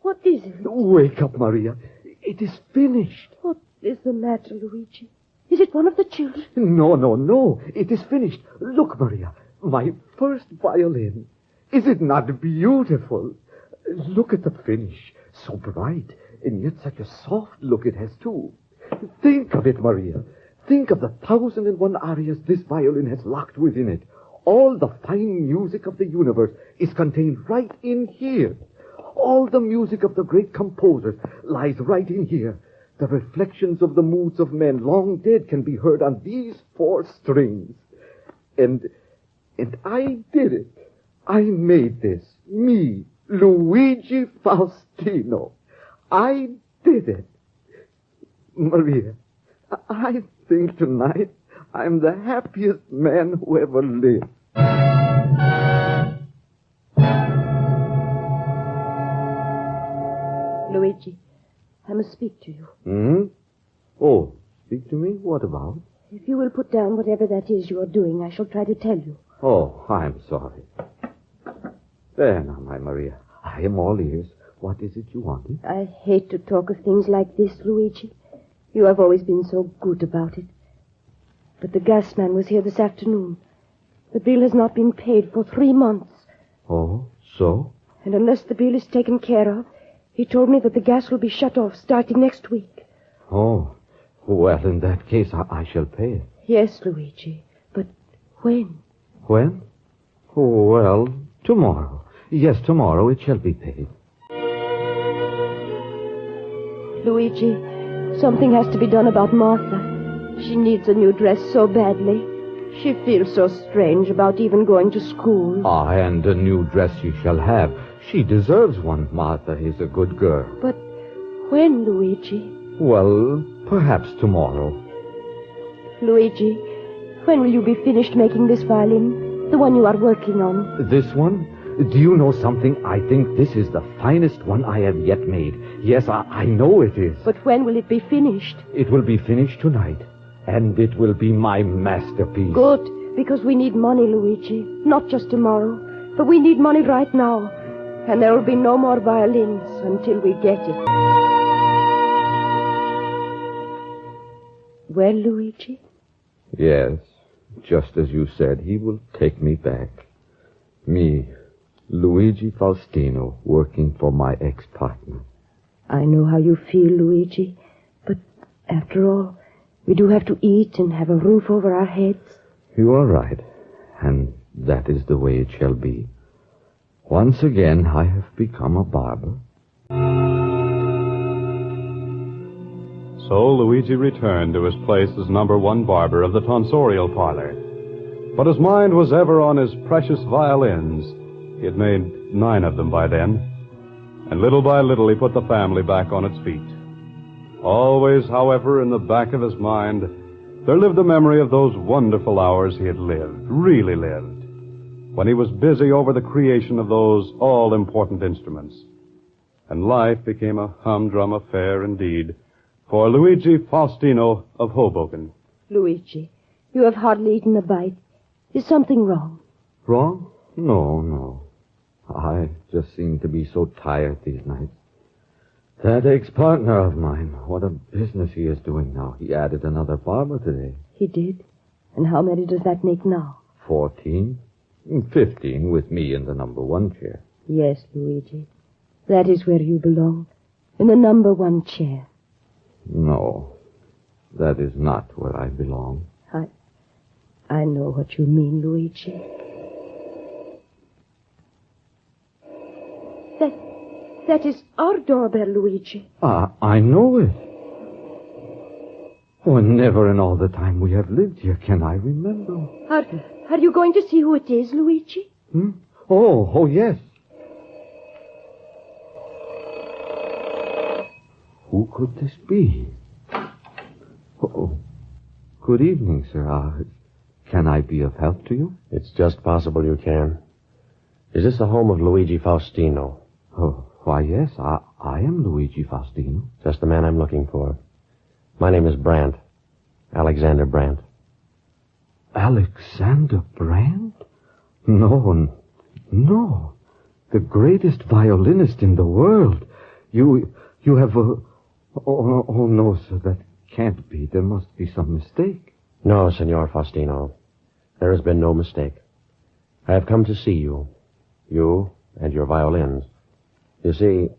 What is it? Wake up, Maria. It is finished. What is the matter, Luigi? Is it one of the children? No. It is finished. Look, Maria. My first violin. Is it not beautiful? Look at the finish. So bright, and yet such a soft look it has, too. Think of it, Maria. Think of the 1,001 arias this violin has locked within it. All the fine music of the universe is contained right in here. All the music of the great composers lies right in here. The reflections of the moods of men long dead can be heard on these 4 strings. And I did it. I made this. Me, Luigi Faustino. I did it. Maria, I think tonight I'm the happiest man who ever lived. Luigi, I must speak to you. Hmm? Oh, speak to me? What about? If you will put down whatever that is you are doing, I shall try to tell you. Oh, I'm sorry. There now, my Maria. I am all ears. What is it you wanted? I hate to talk of things like this, Luigi. You have always been so good about it. But the gas man was here this afternoon. The bill has not been paid for 3 months. Oh, so? And unless the bill is taken care of, he told me that the gas will be shut off starting next week. Oh, well, in that case, I shall pay it. Yes, Luigi. But when? When? Oh, well, tomorrow. Yes, tomorrow it shall be paid. Luigi, something has to be done about Martha. She needs a new dress so badly. She feels so strange about even going to school. Ah, and a new dress she shall have. She deserves one. Martha is a good girl. But when, Luigi? Well, perhaps tomorrow. Luigi, when will you be finished making this violin? The one you are working on. This one? Do you know something? I think this is the finest one I have yet made. Yes, I know it is. But when will it be finished? It will be finished tonight. And it will be my masterpiece. Good, because we need money, Luigi. Not just tomorrow, but we need money right now. And there will be no more violins until we get it. Well, Luigi? Yes, just as you said, he will take me back. Me, Luigi Faustino, working for my ex-partner. I know how you feel, Luigi, but after all, we do have to eat and have a roof over our heads. You are right, and that is the way it shall be. Once again, I have become a barber. So Luigi returned to his place as number 1 barber of the tonsorial parlor. But his mind was ever on his precious violins. He had made 9 of them by then. And little by little he put the family back on its feet. Always, however, in the back of his mind, there lived the memory of those wonderful hours he had lived, really lived, when he was busy over the creation of those all-important instruments. And life became a humdrum affair indeed for Luigi Faustino of Hoboken. Luigi, you have hardly eaten a bite. Is something wrong? Wrong? No. I just seem to be so tired these nights. That ex-partner of mine, what a business he is doing now. He added another barber today. He did? And how many does that make now? 14. 15 with me in the number 1 chair. Yes, Luigi. That is where you belong. In the number 1 chair. No, that is not where I belong. I know what you mean, Luigi. That is our doorbell, Luigi. I know it. Oh, never in all the time we have lived here can I remember. Are you going to see who it is, Luigi? Oh, yes. Who could this be? Oh, good evening, sir. Can I be of help to you? It's just possible you can. Is this the home of Luigi Faustino? Oh, why, yes. I am Luigi Faustino. Just the man I'm looking for. My name is Brandt. Alexander Brandt. Alexander Brandt? No. The greatest violinist in the world. You have a... Oh, no, sir, that can't be. There must be some mistake. No, Signor Faustino. There has been no mistake. I have come to see you. You and your violins. You see,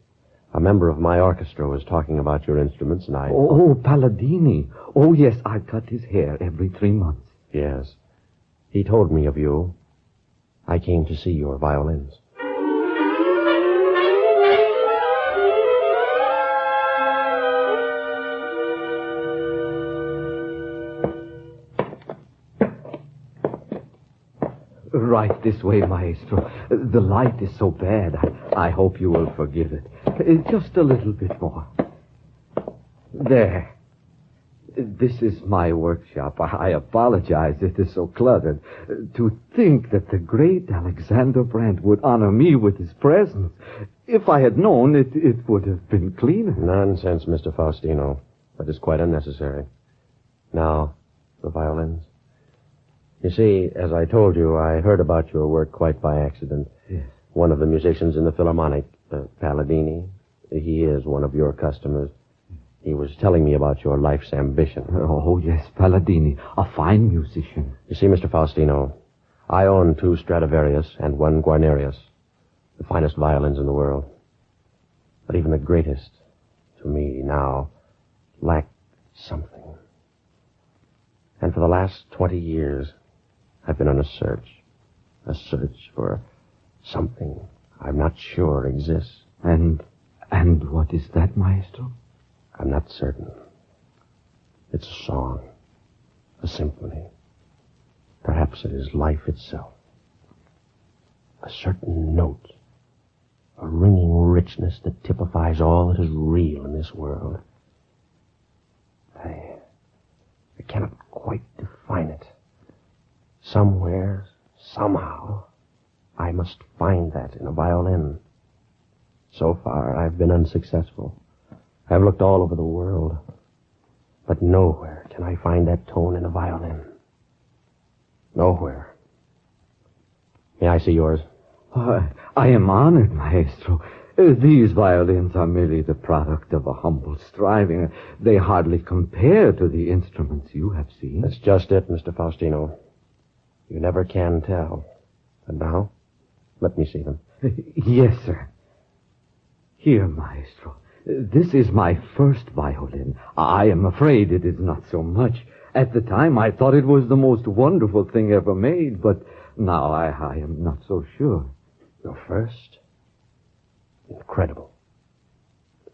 a member of my orchestra was talking about your instruments, and I... Oh, Palladini. Oh, yes, I cut his hair every 3 months. Yes. He told me of you, I came to see your violins. Right this way, Maestro. The light is so bad. I hope you will forgive it. Just a little bit more. There. This is my workshop. I apologize. It is so cluttered. To think that the great Alexander Brandt would honor me with his presence. If I had known, it would have been cleaner. Nonsense, Mr. Faustino. That is quite unnecessary. Now, the violins. You see, as I told you, I heard about your work quite by accident. Yes. One of the musicians in the Philharmonic, Palladini, he is one of your customers. He was telling me about your life's ambition. Oh, yes, Palladini, a fine musician. You see, Mr. Faustino, I own 2 Stradivarius and 1 Guarnerius, the finest violins in the world. But even the greatest, to me now, lacked something. And for the last 20 years, I've been on a search for something I'm not sure exists. And what is that, Maestro? I'm not certain. It's a song, a symphony. Perhaps it is life itself. A certain note, a ringing richness that typifies all that is real in this world. I cannot quite define it. Somewhere, somehow, I must find that in a violin. So far, I've been unsuccessful. I've looked all over the world, but nowhere can I find that tone in a violin. Nowhere. May I see yours? I am honored, Maestro. These violins are merely the product of a humble striving. They hardly compare to the instruments you have seen. That's just it, Mr. Faustino. You never can tell. And now, let me see them. Yes, sir. Here, Maestro. This is my first violin. I am afraid it is not so much. At the time, I thought it was the most wonderful thing ever made, but now I am not so sure. Your first? Incredible.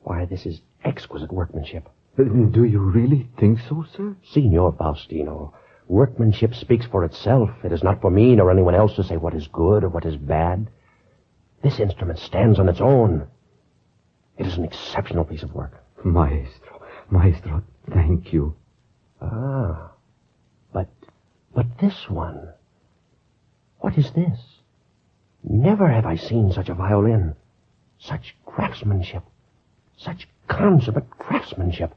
Why, this is exquisite workmanship. Do you really think so, sir? Signor Faustino, workmanship speaks for itself. It is not for me nor anyone else to say what is good or what is bad. This instrument stands on its own. It is an exceptional piece of work. Maestro, thank you. But this one, what is this? Never have I seen such a violin. Such craftsmanship. Such consummate craftsmanship.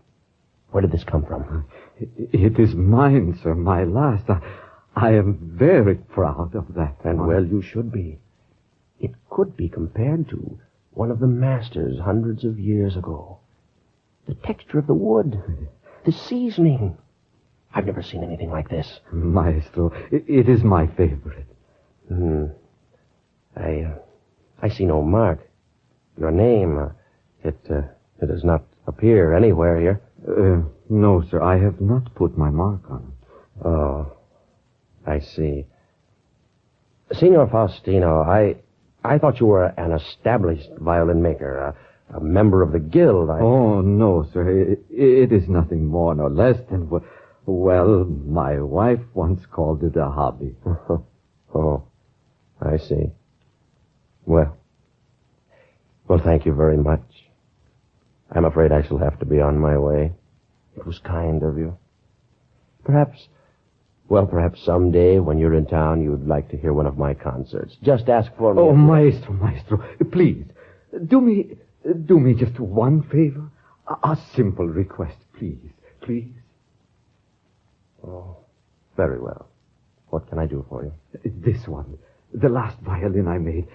Where did this come from? It is mine, sir, my last. I am very proud of that. And well, you should be. It could be compared to one of the masters hundreds of years ago. The texture of the wood, the seasoning. I've never seen anything like this. Maestro, it is my favorite. I see no mark. Your name, it does not appear anywhere here. No, sir, I have not put my mark on it. Oh, I see. Signor Faustino, I thought you were an established violin maker, a member of the guild. Oh, no, sir. It is nothing more nor less than, well, my wife once called it a hobby. Oh, I see. Well, thank you very much. I'm afraid I shall have to be on my way. It was kind of you. Perhaps someday when you're in town you'd like to hear one of my concerts. Just ask for me. Oh, Maestro, please, do me just one favor. A simple request, please. Oh, very well. What can I do for you? This one, the last violin I made.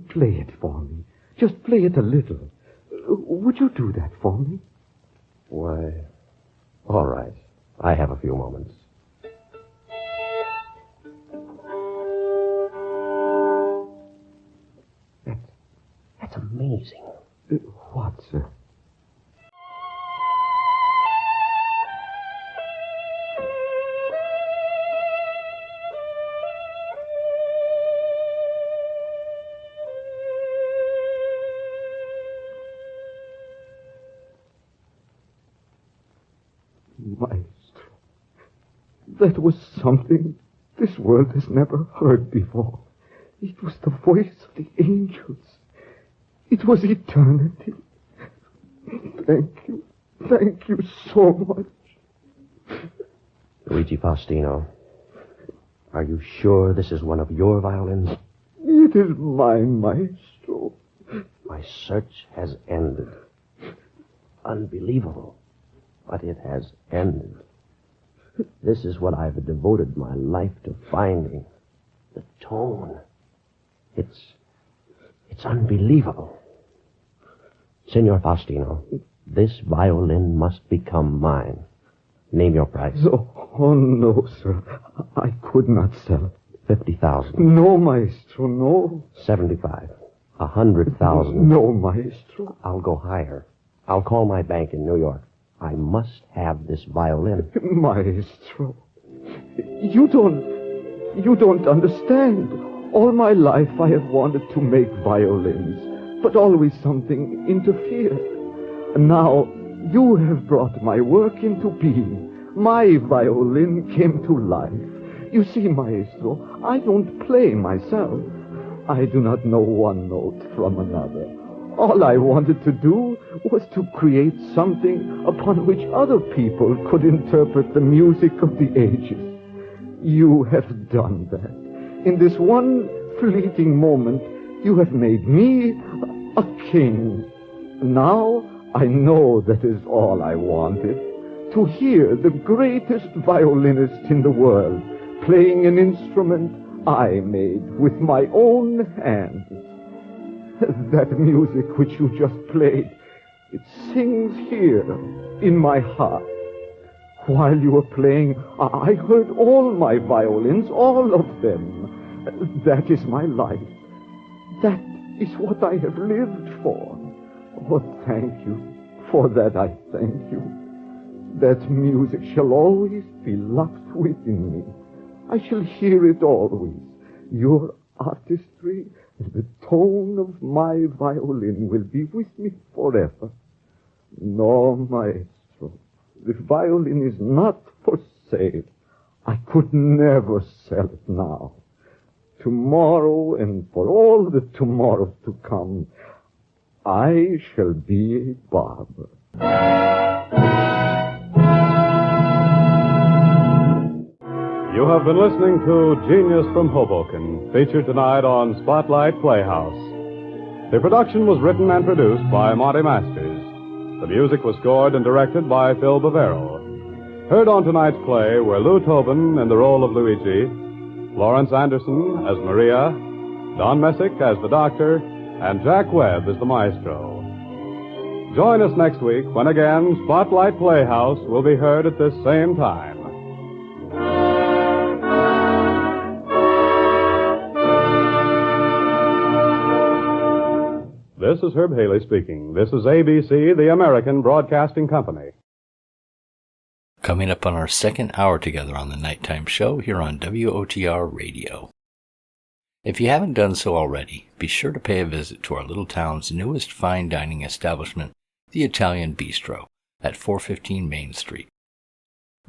Play it for me. Just play it a little. Would you do that for me? Why, all right. I have a few moments. That's amazing. What, sir? That was something this world has never heard before. It was the voice of the angels. It was eternity. Thank you so much. Luigi Faustino, are you sure this is one of your violins? It is my maestro. My search has ended. Unbelievable, but it has ended. This is what I've devoted my life to finding. The tone. It's unbelievable. Senor Faustino, this violin must become mine. Name your price. Oh, no, sir. I could not sell it. 50,000. No, maestro, no. 75. 100,000. No, maestro. I'll go higher. I'll call my bank in New York. I must have this violin. Maestro, you don't understand. All my life I have wanted to make violins, but always something interfered. Now you have brought my work into being. My violin came to life. You see, maestro, I don't play myself. I do not know one note from another. All I wanted to do was to create something upon which other people could interpret the music of the ages. You have done that. In this one fleeting moment, you have made me a king. Now I know that is all I wanted. To hear the greatest violinist in the world playing an instrument I made with my own hands. That music which you just played, it sings here in my heart. While you were playing, I heard all my violins, all of them. That is my life. That is what I have lived for. Oh, thank you. For that I thank you. That music shall always be locked within me. I shall hear it always. Your artistry and the tone of my violin will be with me forever. No, maestro, the violin is not for sale. I could never sell it now. Tomorrow and for all the tomorrows to come, I shall be a barber. You have been listening to Genius from Hoboken, featured tonight on Spotlight Playhouse. The production was written and produced by Monty Masters. The music was scored and directed by Phil Bavero. Heard on tonight's play were Lou Tobin in the role of Luigi, Florence Anderson as Maria, Don Messick as the Doctor, and Jack Webb as the Maestro. Join us next week when again Spotlight Playhouse will be heard at this same time. This is Herb Haley speaking. This is ABC, the American Broadcasting Company. Coming up on our second hour together on the nighttime show here on WOTR Radio. If you haven't done so already, be sure to pay a visit to our little town's newest fine dining establishment, the Italian Bistro, at 415 Main Street.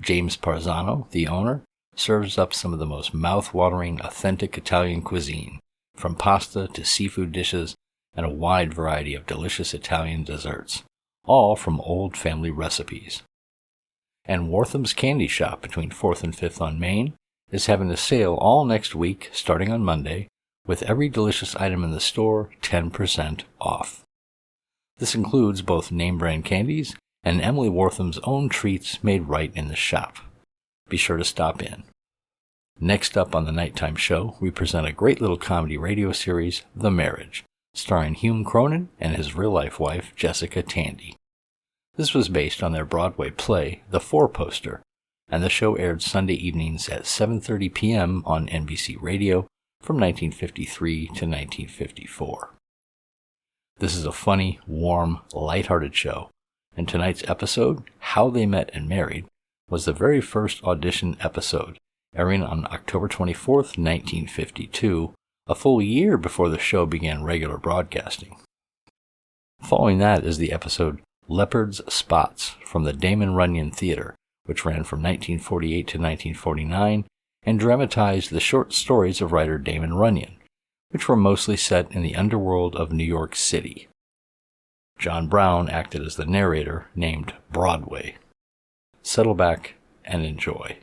James Parzano, the owner, serves up some of the most mouth-watering, authentic Italian cuisine, from pasta to seafood dishes and a wide variety of delicious Italian desserts, all from old family recipes. And Wortham's Candy Shop between 4th and 5th on Main is having a sale all next week, starting on Monday, with every delicious item in the store 10% off. This includes both name-brand candies and Emily Wortham's own treats made right in the shop. Be sure to stop in. Next up on the nighttime show, we present a great little comedy radio series, The Marriage, starring Hume Cronin and his real-life wife, Jessica Tandy. This was based on their Broadway play, The Four-Poster, and the show aired Sunday evenings at 7:30 p.m. on NBC Radio from 1953 to 1954. This is a funny, warm, light-hearted show, and tonight's episode, How They Met and Married, was the very first audition episode, airing on October 24th, 1952, a full year before the show began regular broadcasting. Following that is the episode Leopard's Spots from the Damon Runyon Theater, which ran from 1948 to 1949 and dramatized the short stories of writer Damon Runyon, which were mostly set in the underworld of New York City. John Brown acted as the narrator, named Broadway. Settle back and enjoy.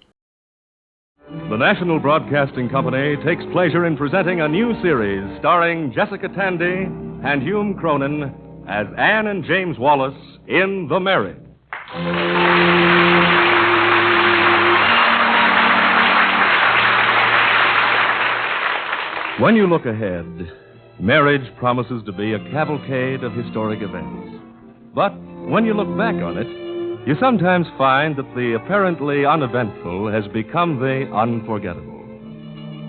The National Broadcasting Company takes pleasure in presenting a new series starring Jessica Tandy and Hume Cronin as Anne and James Wallace in The Marriage. When you look ahead, marriage promises to be a cavalcade of historic events. But when you look back on it, you sometimes find that the apparently uneventful has become the unforgettable.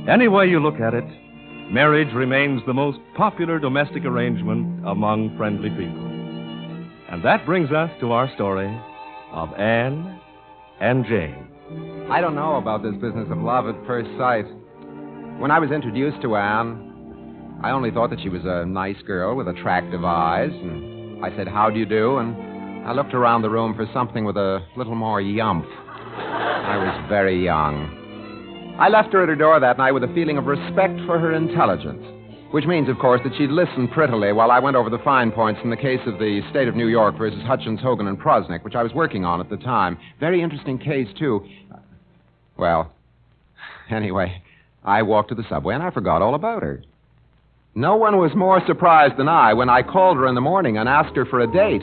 Any way you look at it, marriage remains the most popular domestic arrangement among friendly people. And that brings us to our story of Anne and Jane. I don't know about this business of love at first sight. When I was introduced to Anne, I only thought that she was a nice girl with attractive eyes, and I said, "How do you do?" and I looked around the room for something with a little more yumph. I was very young. I left her at her door that night with a feeling of respect for her intelligence, which means, of course, that she'd listened prettily while I went over the fine points in the case of the State of New York versus Hutchins, Hogan, and Prosnick, which I was working on at the time. Very interesting case, too. Well, anyway, I walked to the subway and I forgot all about her. No one was more surprised than I when I called her in the morning and asked her for a date.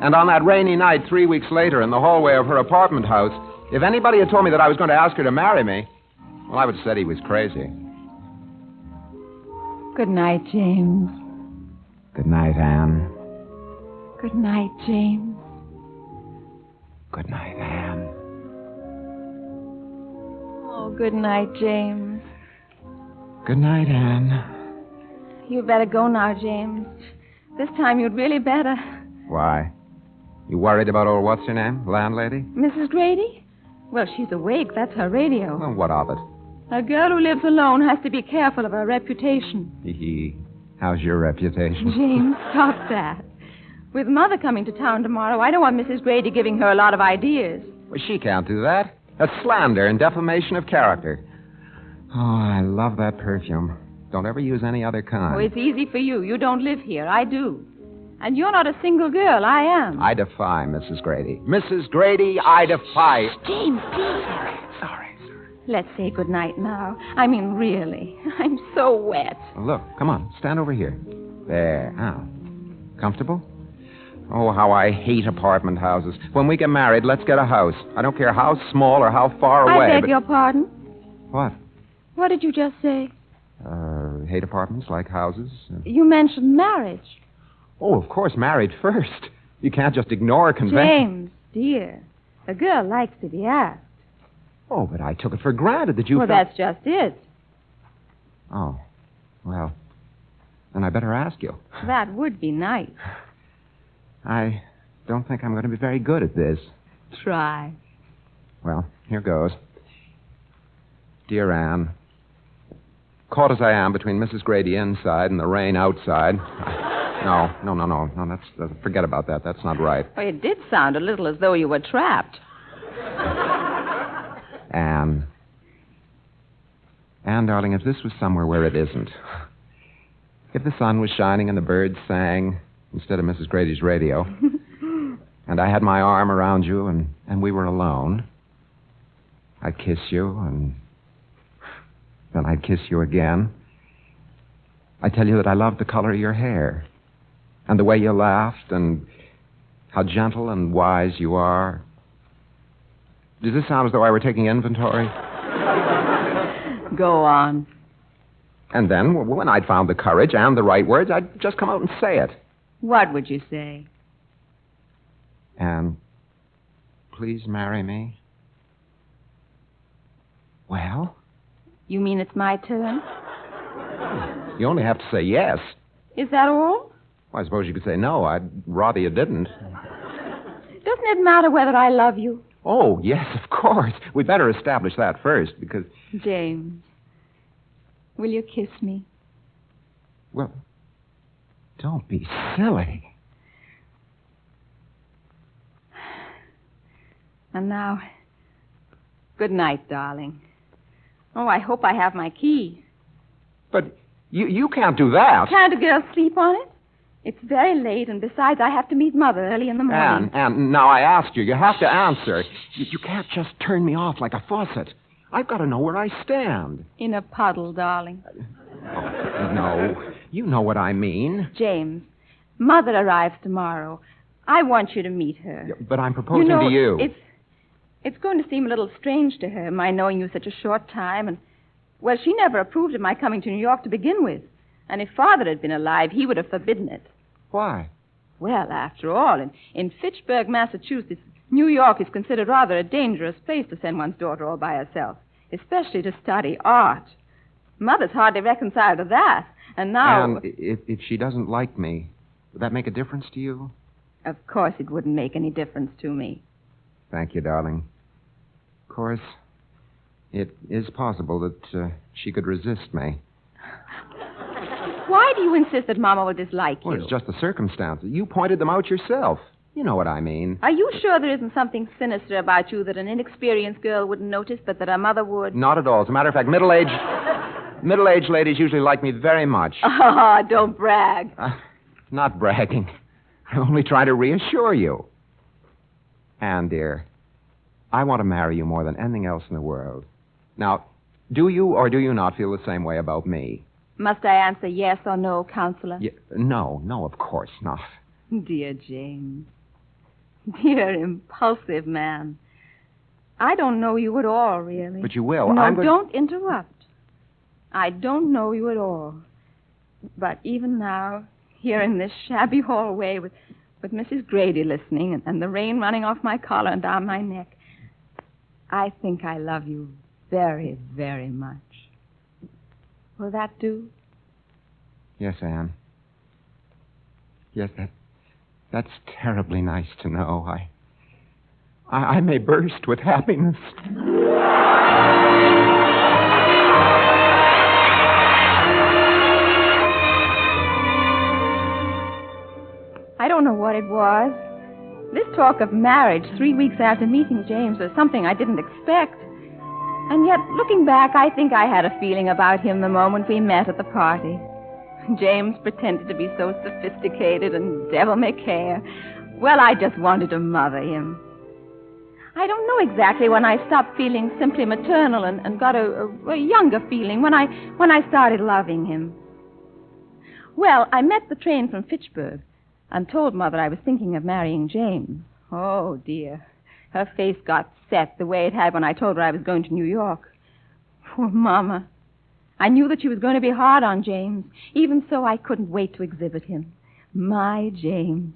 And on that rainy night 3 weeks later in the hallway of her apartment house, if anybody had told me that I was going to ask her to marry me, well, I would have said he was crazy. Good night, James. Good night, Anne. Good night, James. Good night, Anne. Oh, good night, James. Good night, Anne. You'd better go now, James. This time you'd really better. Why? You worried about old what's-her-name, landlady? Mrs. Grady? Well, she's awake. That's her radio. Well, what of it? A girl who lives alone has to be careful of her reputation. Hee. How's your reputation? James, stop that. With Mother coming to town tomorrow, I don't want Mrs. Grady giving her a lot of ideas. Well, she can't do that. That's slander and defamation of character. Oh, I love that perfume. Don't ever use any other kind. Oh, it's easy for you. You don't live here. I do. And you're not a single girl. I am. I defy Mrs. Grady. Mrs. Grady, I defy... James, please. Sorry. Let's say goodnight now. I mean, really. I'm so wet. Look, come on. Stand over here. There. Now. Comfortable? Oh, how I hate apartment houses. When we get married, let's get a house. I don't care how small or how far away. I beg your pardon? What? What did you just say? Hate apartments like houses? You mentioned marriage. Oh, of course, married first. You can't just ignore convention. James, dear, a girl likes to be asked. Oh, but I took it for granted that you... Well, that's just it. Oh, well, then I better ask you. That would be nice. I don't think I'm going to be very good at this. Try. Well, here goes. Dear Anne, caught as I am between Mrs. Grady inside and the rain outside... No, forget about that. That's not right. Well, it did sound a little as though you were trapped. Anne, darling, if this was somewhere where it isn't, if the sun was shining and the birds sang instead of Mrs. Grady's radio, and I had my arm around you and we were alone, I'd kiss you and then I'd kiss you again. I'd tell you that I loved the color of your hair. And the way you laughed, and how gentle and wise you are. Does this sound as though I were taking inventory? Go on. And then, when I'd found the courage and the right words, I'd just come out and say it. What would you say? Anne, please marry me. Well? You mean it's my turn? You only have to say yes. Is that all? Well, I suppose you could say no. I'd rather you didn't. Doesn't it matter whether I love you? Oh, yes, of course. We'd better establish that first, because... James, will you kiss me? Well, don't be silly. And now, good night, darling. Oh, I hope I have my key. But you can't do that. Can't a girl sleep on it? It's very late, and besides, I have to meet Mother early in the morning. Anne, now I asked you. You have to answer. You can't just turn me off like a faucet. I've got to know where I stand. In a puddle, darling. No, you know what I mean. James, Mother arrives tomorrow. I want you to meet her. But I'm proposing to you. It's going to seem a little strange to her, my knowing you such a short time, and, well, she never approved of my coming to New York to begin with. And if Father had been alive, he would have forbidden it. Why? Well, after all, in Fitchburg, Massachusetts, New York is considered rather a dangerous place to send one's daughter all by herself, especially to study art. Mother's hardly reconciled to that, and now... And if she doesn't like me, would that make a difference to you? Of course it wouldn't make any difference to me. Thank you, darling. Of course, it is possible that she could resist me. Why do you insist that Mama will dislike you? Well, it's just the circumstances. You pointed them out yourself. You know what I mean. Are you sure there isn't something sinister about you that an inexperienced girl wouldn't notice, but that her mother would? Not at all. As a matter of fact, middle-aged ladies usually like me very much. Ah, don't brag. Not bragging. I only try to reassure you. Anne, dear, I want to marry you more than anything else in the world. Now, do you or do you not feel the same way about me? Must I answer yes or no, Counselor? No, of course not. Dear James. Dear impulsive man. I don't know you at all, really. But you will. No, don't interrupt. I don't know you at all. But even now, here in this shabby hallway with Mrs. Grady listening and the rain running off my collar and down my neck, I think I love you very, very much. Will that do? Yes, Anne. Yes, that's terribly nice to know. I may burst with happiness. I don't know what it was. This talk of marriage 3 weeks after meeting James was something I didn't expect. And yet, looking back, I think I had a feeling about him the moment we met at the party. James pretended to be so sophisticated and devil-may-care. Well, I just wanted to mother him. I don't know exactly when I stopped feeling simply maternal and got a younger feeling, when I started loving him. Well, I met the train from Fitchburg and told Mother I was thinking of marrying James. Oh, dear. Her face got set the way it had when I told her I was going to New York. Poor Mama. I knew that she was going to be hard on James. Even so, I couldn't wait to exhibit him. My James.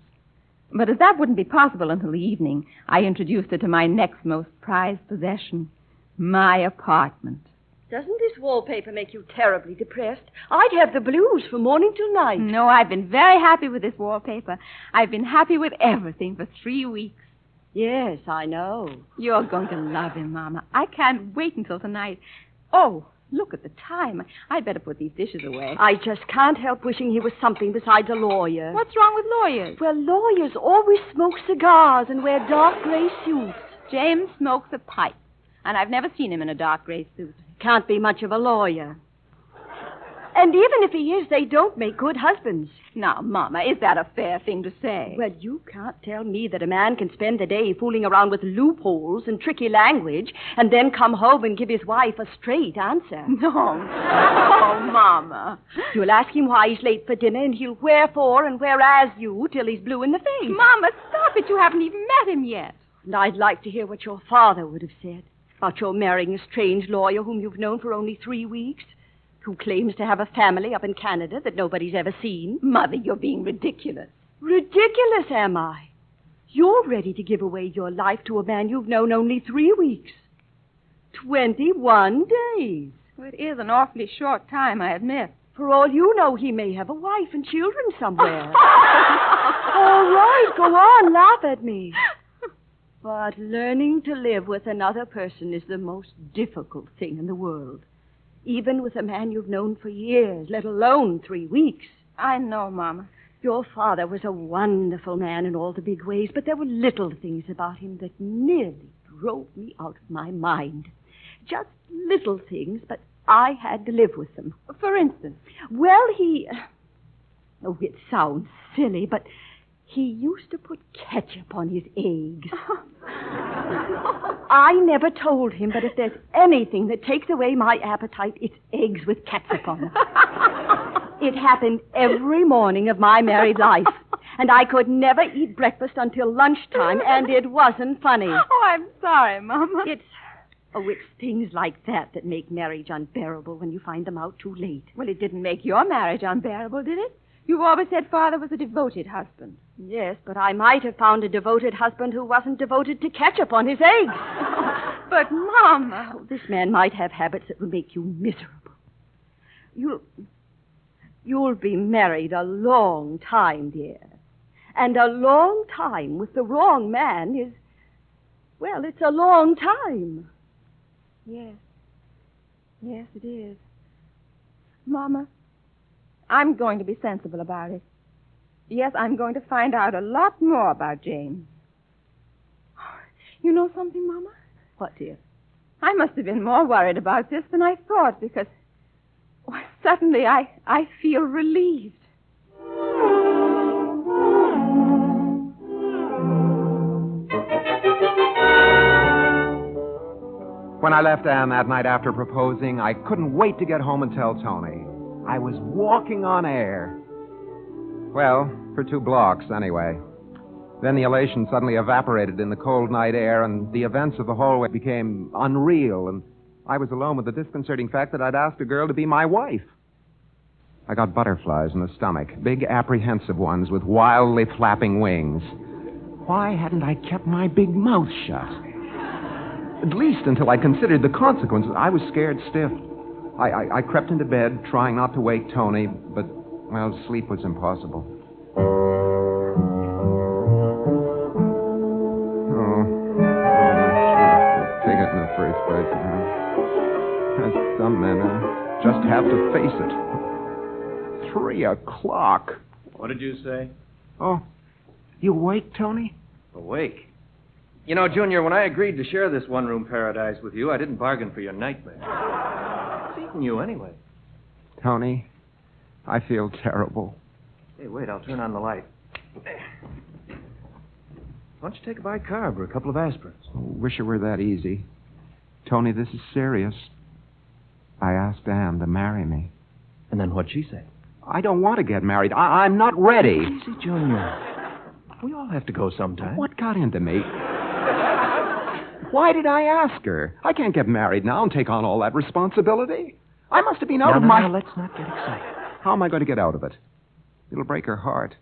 But as that wouldn't be possible until the evening, I introduced her to my next most prized possession, my apartment. Doesn't this wallpaper make you terribly depressed? I'd have the blues from morning till night. No, I've been very happy with this wallpaper. I've been happy with everything for 3 weeks. Yes, I know. You're going to love him, Mama. I can't wait until tonight. Oh, look at the time. I'd better put these dishes away. I just can't help wishing he was something besides a lawyer. What's wrong with lawyers? Well, lawyers always smoke cigars and wear dark gray suits. James smokes a pipe, and I've never seen him in a dark gray suit. Can't be much of a lawyer. And even if he is, they don't make good husbands. Now, Mama, is that a fair thing to say? Well, you can't tell me that a man can spend a day fooling around with loopholes and tricky language and then come home and give his wife a straight answer. No. Oh, Mama. You'll ask him why he's late for dinner, and he'll wherefore and whereas you till he's blue in the face. Mama, stop it. You haven't even met him yet. And I'd like to hear what your father would have said about your marrying a strange lawyer whom you've known for only 3 weeks, who claims to have a family up in Canada that nobody's ever seen. Mother, you're being ridiculous. Ridiculous, am I? You're ready to give away your life to a man you've known only 3 weeks. 21 days. Well, it is an awfully short time, I admit. For all you know, he may have a wife and children somewhere. All right, go on, laugh at me. But learning to live with another person is the most difficult thing in the world. Even with a man you've known for years, let alone 3 weeks. I know, Mama. Your father was a wonderful man in all the big ways, but there were little things about him that nearly drove me out of my mind. Just little things, but I had to live with them. For instance? Well, Oh, it sounds silly, but he used to put ketchup on his eggs. I never told him, but if there's anything that takes away my appetite, it's eggs with ketchup on them. It happened every morning of my married life. And I could never eat breakfast until lunchtime, and it wasn't funny. Oh, I'm sorry, Mama. It's things like that that make marriage unbearable when you find them out too late. Well, it didn't make your marriage unbearable, did it? You always said Father was a devoted husband. Yes, but I might have found a devoted husband who wasn't devoted to ketchup on his eggs. But, Mama... Oh, this man might have habits that will make you miserable. You'll be married a long time, dear. And a long time with the wrong man is... Well, it's a long time. Yes. Yes, it is. Mama, I'm going to be sensible about it. Yes, I'm going to find out a lot more about James. You know something, Mama? What, dear? I must have been more worried about this than I thought because suddenly I feel relieved. When I left Anne that night after proposing, I couldn't wait to get home and tell Tony. I was walking on air. Well, for 2 blocks, anyway. Then the elation suddenly evaporated in the cold night air, and the events of the hallway became unreal, and I was alone with the disconcerting fact that I'd asked a girl to be my wife. I got butterflies in the stomach, big apprehensive ones with wildly flapping wings. Why hadn't I kept my big mouth shut? At least until I considered the consequences. I was scared stiff. I crept into bed, trying not to wake Tony, but, well, sleep was impossible. Oh. Take it in the first place. As some men just have to face it. 3 o'clock. What did you say? Oh, you awake, Tony? Awake? You know, Junior, when I agreed to share this one-room paradise with you, I didn't bargain for your nightmare. It's eating you anyway. Tony, I feel terrible. Hey, wait, I'll turn on the light. Why don't you take a bicarb or a couple of aspirins? Oh, wish it were that easy. Tony, this is serious. I asked Anne to marry me. And then what'd she say? I don't want to get married. I'm not ready. Easy, Junior. We all have to go sometime. What got into me? Why did I ask her? I can't get married now and take on all that responsibility. I must have been out of my... Now, let's not get excited. How am I going to get out of it? It'll break her heart.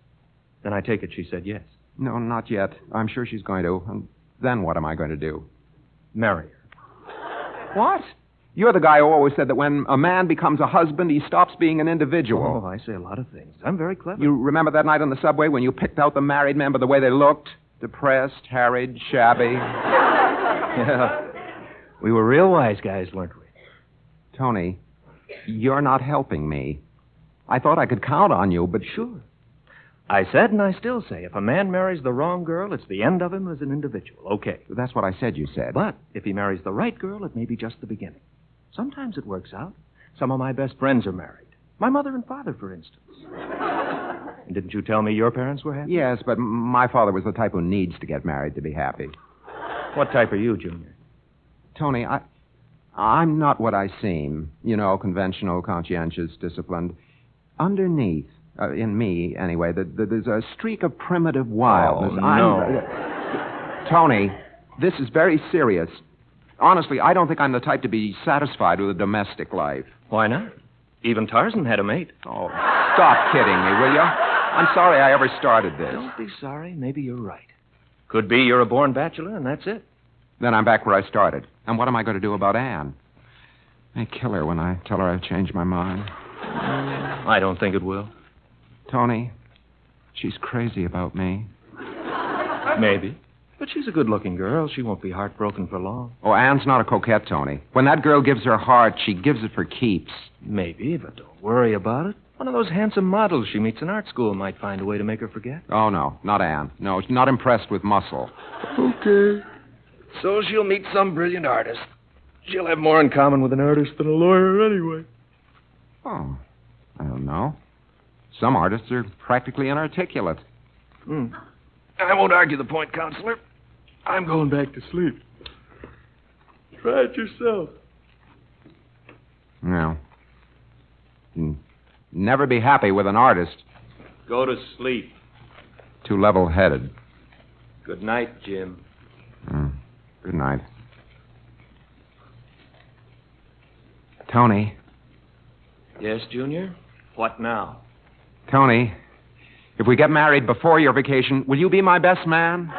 Then I take it she said yes. No, not yet. I'm sure she's going to. And then what am I going to do? Marry her. What? You're the guy who always said that when a man becomes a husband, he stops being an individual. Oh, I say a lot of things. I'm very clever. You remember that night on the subway when you picked out the married men by the way they looked? Depressed, harried, shabby. Yeah. We were real wise guys, weren't we? Tony, you're not helping me. I thought I could count on you, but... Sure. I said, and I still say, if a man marries the wrong girl, it's the end of him as an individual. Okay. That's what I said you said. But if he marries the right girl, it may be just the beginning. Sometimes it works out. Some of my best friends are married. My mother and father, for instance. And didn't you tell me your parents were happy? Yes, but my father was the type who needs to get married to be happy. What type are you, Junior? Tony, I'm not what I seem. You know, conventional, conscientious, disciplined. Underneath, in me, anyway, there's a streak of primitive wildness. Oh, no. Tony, this is very serious. Honestly, I don't think I'm the type to be satisfied with a domestic life. Why not? Even Tarzan had a mate. Oh, stop kidding me, will you? I'm sorry I ever started this. Don't be sorry. Maybe you're right. Could be you're a born bachelor, and that's it. Then I'm back where I started. And what am I going to do about Anne? I kill her when I tell her I've changed my mind. I don't think it will. Tony, she's crazy about me. Maybe. But she's a good-looking girl. She won't be heartbroken for long. Oh, Anne's not a coquette, Tony. When that girl gives her heart, she gives it for keeps. Maybe, but don't worry about it. One of those handsome models she meets in art school might find a way to make her forget. Oh, no, not Anne. No, she's not impressed with muscle. Okay. So she'll meet some brilliant artist. She'll have more in common with an artist than a lawyer anyway. Oh, I don't know. Some artists are practically inarticulate. I won't argue the point, Counselor. I'm going back to sleep. Try it yourself. No. Never be happy with an artist. Go to sleep. Too level-headed. Good night, Jim. Good night. Tony. Yes, Junior? What now? Tony, if we get married before your vacation, will you be my best man?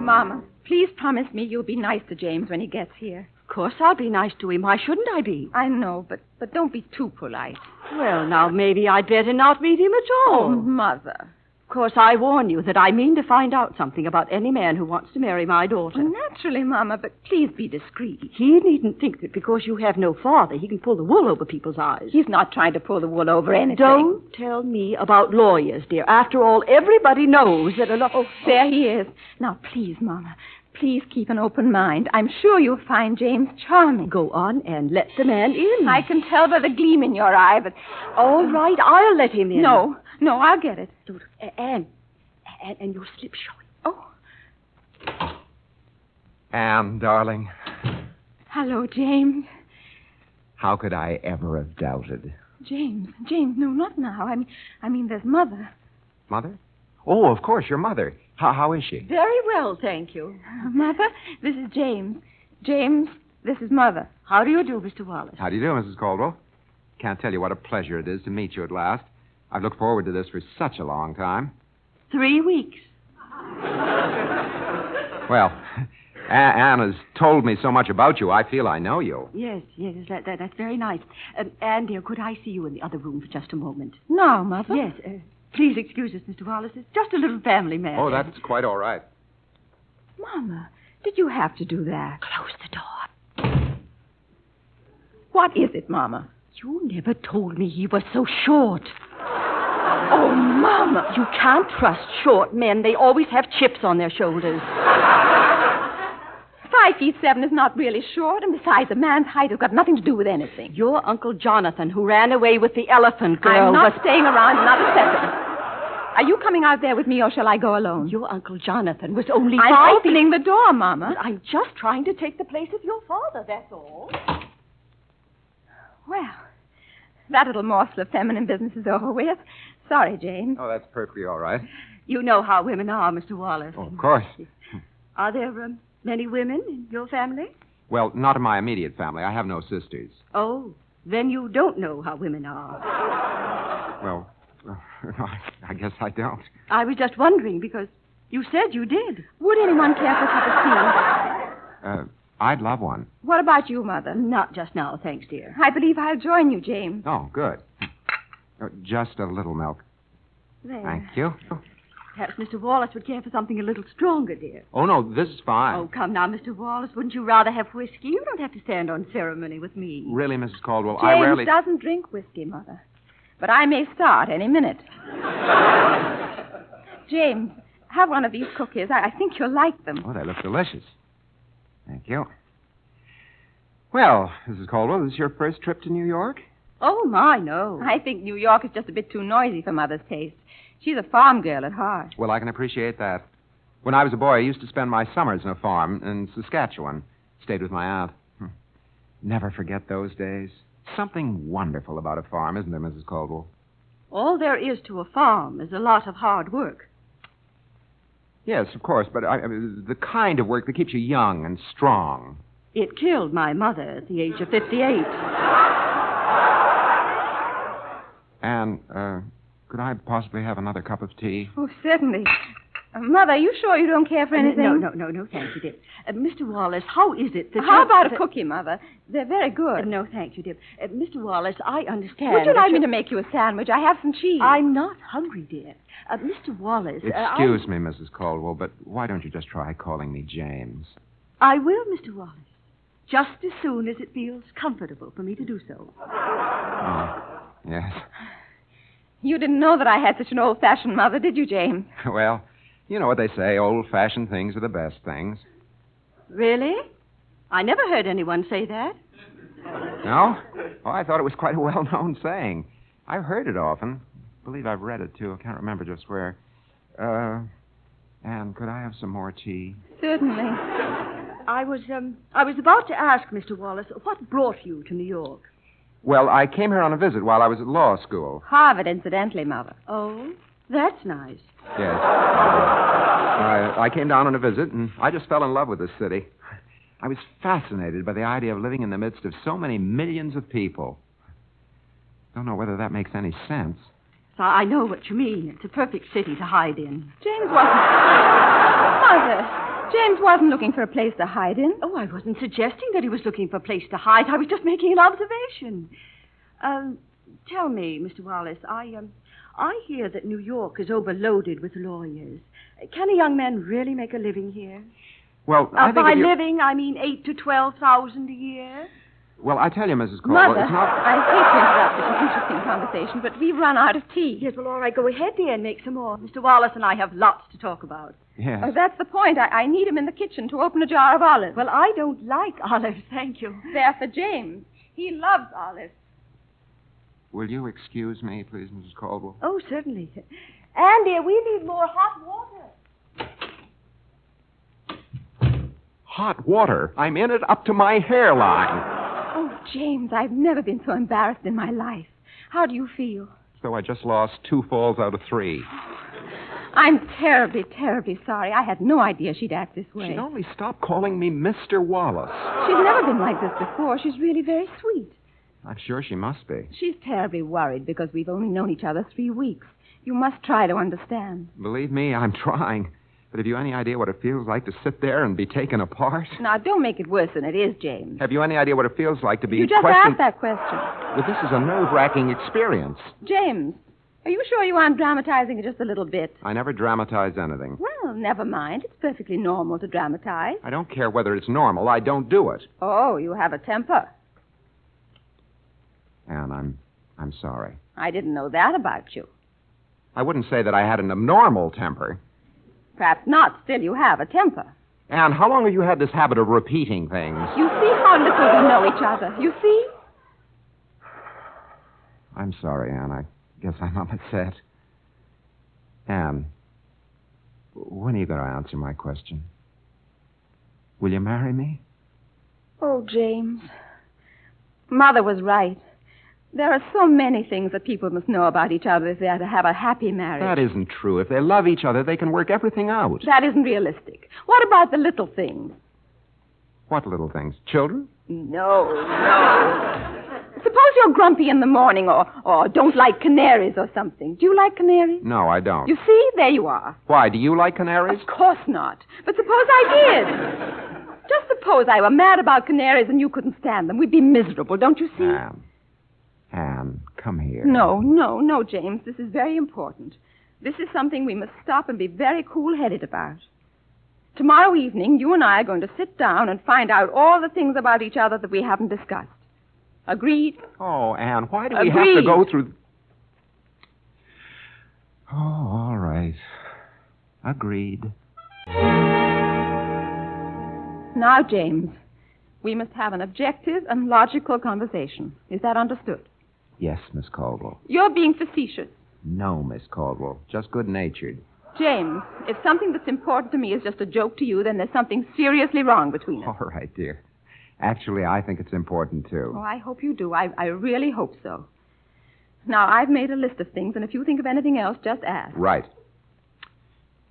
Mama, please promise me you'll be nice to James when he gets here. Of course I'll be nice to him. Why shouldn't I be? I know, but don't be too polite. Well, now, maybe I'd better not meet him at all. Oh, Mother. Of course, I warn you that I mean to find out something about any man who wants to marry my daughter. Naturally, Mama, but please be discreet. He needn't think that because you have no father, he can pull the wool over people's eyes. He's not trying to pull the wool over anything. Don't tell me about lawyers, dear. After all, everybody knows that a lot... Oh, there he is. Now, please, Mama, please keep an open mind. I'm sure you'll find James charming. Go on and let the man in. I can tell by the gleam in your eye, but... All right, I'll let him in. No, I'll get it. And your slip showing. Oh. Anne, darling. Hello, James. How could I ever have doubted? James, no, not now. I mean, there's Mother. Mother? Oh, of course, your mother. How is she? Very well, thank you. Mother, this is James. James, this is Mother. How do you do, Mr. Wallace? How do you do, Mrs. Caldwell? Can't tell you what a pleasure it is to meet you at last. I've looked forward to this for such a long time. 3 weeks. Well, Anne has told me so much about you, I feel I know you. Yes, that's very nice. Anne, dear, could I see you in the other room for just a moment? No, Mother. Yes, please excuse us, Mr. Wallace. It's just a little family matter. Oh, that's quite all right. Mama, did you have to do that? Close the door. What is it, Mama? You never told me he was so short. Oh, Mama. You can't trust short men. They always have chips on their shoulders. 5'7" is not really short, and besides, a man's height has got nothing to do with anything. Your Uncle Jonathan, who ran away with the elephant girl... I'm not staying around another second. Are you coming out there with me, or shall I go alone? Your Uncle Jonathan was only I'm opening the door, Mama. I'm just trying to take the place of your father, that's all. Well, that little morsel of feminine business is over with. Sorry, Jane. Oh, that's perfectly all right. You know how women are, Mr. Wallace. Oh, of course. Are there many women in your family? Well, not in my immediate family. I have no sisters. Oh, then you don't know how women are. Well, I guess I don't. I was just wondering because you said you did. Would anyone care for a cup of tea? I'd love one. What about you, Mother? Not just now, thanks, dear. I believe I'll join you, James. Oh, good. Just a little milk. There. Thank you. Perhaps Mr. Wallace would care for something a little stronger, dear. Oh, no, this is fine. Oh, come now, Mr. Wallace. Wouldn't you rather have whiskey? You don't have to stand on ceremony with me. Really, Mrs. Caldwell, James I rarely... doesn't drink whiskey, Mother. But I may start any minute. James, have one of these cookies. I think you'll like them. Oh, they look delicious. Thank you. Well, Mrs. Caldwell, this is your first trip to New York? Oh, my, no. I think New York is just a bit too noisy for Mother's taste. She's a farm girl at heart. Well, I can appreciate that. When I was a boy, I used to spend my summers in a farm in Saskatchewan. Stayed with my aunt. Never forget those days. Something wonderful about a farm, isn't there, Mrs. Caldwell? All there is to a farm is a lot of hard work. Yes, of course, but the kind of work that keeps you young and strong. It killed my mother at the age of 58. And, could I possibly have another cup of tea? Oh, certainly. Mother, are you sure you don't care for anything? No, thank you, dear. Mr. Wallace, how is it that How about a cookie, Mother? They're very good. No, thank you, dear. Mr. Wallace, I understand... Would you like me to make you a sandwich? I have some cheese. I'm not hungry, dear. Mr. Wallace... Excuse me, Mrs. Caldwell, but why don't you just try calling me James? I will, Mr. Wallace. just as soon as it feels comfortable for me to do so. Oh, yes. You didn't know that I had such an old-fashioned mother, did you, James? Well, you know what they say, old-fashioned things are the best things. Really? I never heard anyone say that. No? Oh, I thought it was quite a well-known saying. I've heard it often. I believe I've read it, too. I can't remember just where. Anne, could I have some more tea? Certainly. I was about to ask, Mr. Wallace, what brought you to New York? Well, I came here on a visit while I was at law school. Harvard, incidentally, Mother. Oh, that's nice. Yes. I came down on a visit, and I just fell in love with the city. I was fascinated by the idea of living in the midst of so many millions of people. Don't know whether that makes any sense. So I know what you mean. It's a perfect city to hide in. James wasn't... Mother, James wasn't looking for a place to hide in. Oh, I wasn't suggesting that he was looking for a place to hide. I was just making an observation. Tell me, Mr. Wallace, I hear that New York is overloaded with lawyers. Can a young man really make a living here? Well, I think by living, I mean 8,000 to 12,000 a year. Well, I tell you, Mrs. Caldwell, Mother, it's not... I hate to interrupt such an interesting conversation, but we've run out of tea. Yes, well, all right, go ahead, dear, and make some more. Mr. Wallace and I have lots to talk about. Yes. Oh, that's the point. I need him in the kitchen to open a jar of olives. Well, I don't like olives, thank you. They're for James. He loves olives. Will you excuse me, please, Mrs. Caldwell? Oh, certainly. Andy, we need more hot water. Hot water? I'm in it up to my hairline. Oh, James, I've never been so embarrassed in my life. How do you feel? So I just lost 2 falls out of 3. I'm terribly, terribly sorry. I had no idea she'd act this way. She'd only stop calling me Mr. Wallace. She's never been like this before. She's really very sweet. I'm sure she must be. She's terribly worried because we've only known each other 3 weeks. You must try to understand. Believe me, I'm trying. But have you any idea what it feels like to sit there and be taken apart? Now, don't make it worse than it is, James. Have you any idea what it feels like to be You just questioned? asked that question. Well, this is a nerve-wracking experience. James, are you sure you aren't dramatizing it just a little bit? I never dramatize anything. Well, never mind. It's perfectly normal to dramatize. I don't care whether it's normal. I don't do it. Oh, you have a temper. Anne, I'm sorry. I didn't know that about you. I wouldn't say that I had an abnormal temper. Perhaps not. Still, you have a temper. Anne, how long have you had this habit of repeating things? You see how little we know each other. You see? I'm sorry, Anne. I guess I'm upset. Anne, when are you going to answer my question? Will you marry me? Oh, James. Mother was right. There are so many things that people must know about each other if they are to have a happy marriage. That isn't true. If they love each other, they can work everything out. That isn't realistic. What about the little things? What little things? Children? No. Suppose you're grumpy in the morning or don't like canaries or something. Do you like canaries? No, I don't. You see? There you are. Why, do you like canaries? Of course not. But suppose I did. Just suppose I were mad about canaries and you couldn't stand them. We'd be miserable, don't you see? Anne, come here. No, James. This is very important. This is something we must stop and be very cool-headed about. Tomorrow evening, you and I are going to sit down and find out all the things about each other that we haven't discussed. Agreed? Oh, Anne, why do we have to go through... Oh, all right. Agreed. Now, James, we must have an objective and logical conversation. Is that understood? Yes, Miss Caldwell. You're being facetious. No, Miss Caldwell. Just good-natured. James, if something that's important to me is just a joke to you, then there's something seriously wrong between us. All right, dear. Actually, I think it's important, too. Oh, I hope you do. I really hope so. Now, I've made a list of things, and if you think of anything else, just ask. Right.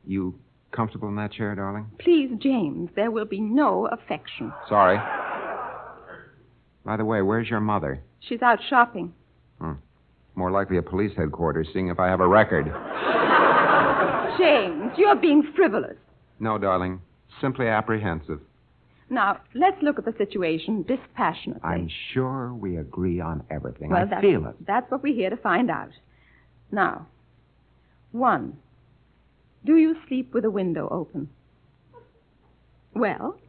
You comfortable in that chair, darling? Please, James, there will be no affection. Sorry. By the way, where's your mother? She's out shopping. More likely a police headquarters, seeing if I have a record. James, you're being frivolous. No, darling. Simply apprehensive. Now, let's look at the situation dispassionately. I'm sure we agree on everything. Well, I feel it. That's what we're here to find out. Now, 1, do you sleep with a window open? Well?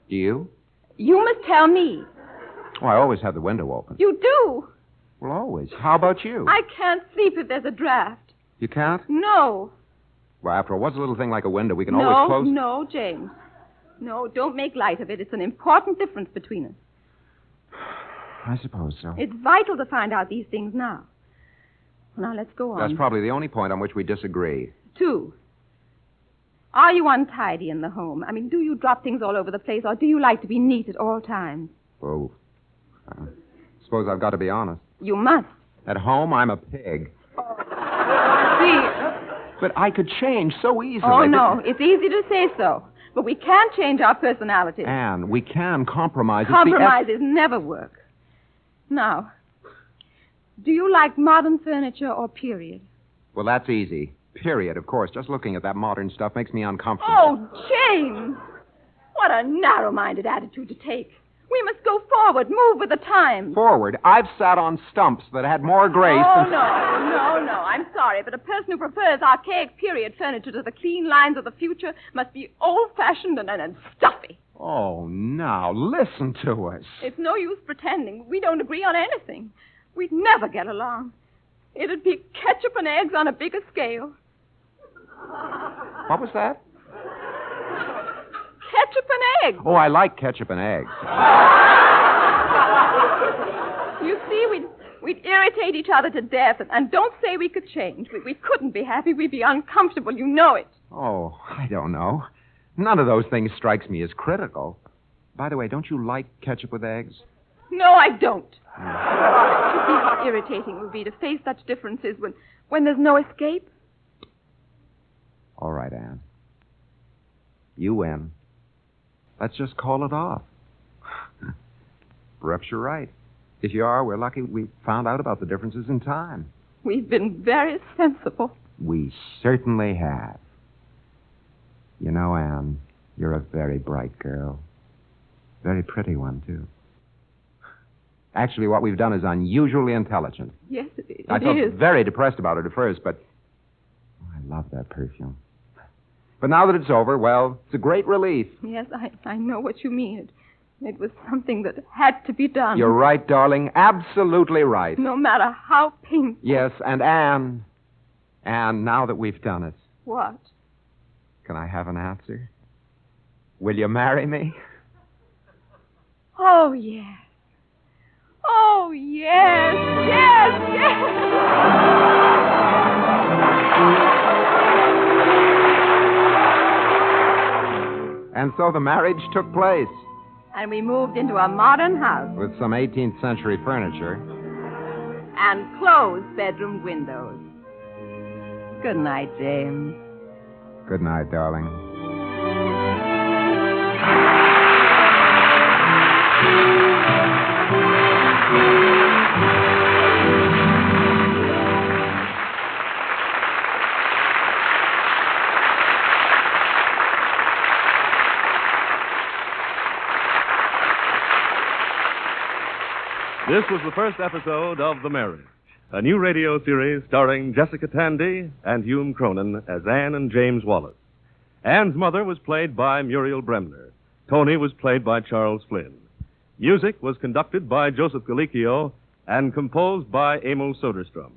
Do you? You must tell me. Oh, I always have the window open. You do? Well, always. How about you? I can't sleep if there's a draft. You can't? No. Well, after all, what's a little thing like a window? We can always close... No, James. No, don't make light of it. It's an important difference between us. I suppose so. It's vital to find out these things now. Now, let's go on. That's probably the only point on which we disagree. 2. Are you untidy in the home? I mean, do you drop things all over the place, or do you like to be neat at all times? Oh. Suppose I've got to be honest. You must. At home, I'm a pig. See... But I could change so easily. Oh, no. It's easy to say so. But we can't change our personalities. Anne, we can compromise. Compromises never work. Now, do you like modern furniture or period? Well, that's easy. Period, of course. Just looking at that modern stuff makes me uncomfortable. Oh, James! What a narrow-minded attitude to take. We must go forward, move with the times. Forward? I've sat on stumps that had more grace than... No. I'm sorry, but a person who prefers archaic period furniture to the clean lines of the future must be old-fashioned and stuffy. Oh, now, listen to us. It's no use pretending. We don't agree on anything. We'd never get along. It'd be ketchup and eggs on a bigger scale. What was that? Ketchup and eggs. Oh, I like ketchup and eggs. You see, we'd irritate each other to death, and don't say we could change. We couldn't be happy. We'd be uncomfortable. You know it. Oh, I don't know. None of those things strikes me as critical. By the way, don't you like ketchup with eggs? No, I don't. You see how irritating it would be to face such differences when there's no escape? All right, Anne. You win. Let's just call it off. Perhaps you're right. If you are, we're lucky we found out about the differences in time. We've been very sensible. We certainly have. You know, Anne, you're a very bright girl. Very pretty one, too. Actually, what we've done is unusually intelligent. Yes, it is. I felt very depressed about it at first, but I love that perfume. But now that it's over, well, it's a great relief. Yes, I know what you mean. It was something that had to be done. You're right, darling. Absolutely right. No matter how painful. Yes, and Anne, now that we've done it. What? Can I have an answer? Will you marry me? Oh, yes. Oh, yes, yes. And so the marriage took place. And we moved into a modern house. With some 18th century furniture. And closed bedroom windows. Good night, James. Good night, darling. This was the first episode of The Marriage, a new radio series starring Jessica Tandy and Hume Cronin as Anne and James Wallace. Anne's mother was played by Muriel Bremner. Tony was played by Charles Flynn. Music was conducted by Joseph Galicchio and composed by Emil Soderstrom.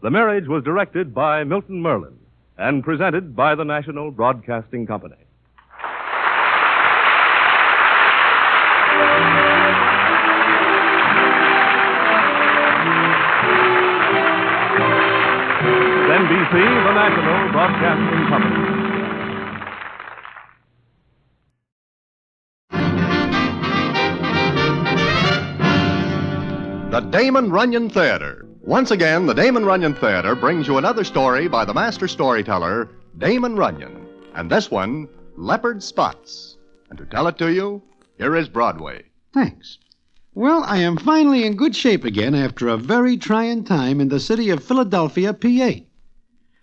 The Marriage was directed by Milton Merlin and presented by the National Broadcasting Company. NBC, the National Broadcasting Company. The Damon Runyon Theater. Once again, the Damon Runyon Theater brings you another story by the master storyteller, Damon Runyon. And this one, Leopard Spots. And to tell it to you, here is Broadway. Thanks. Well, I am finally in good shape again after a very trying time in the city of Philadelphia, PA.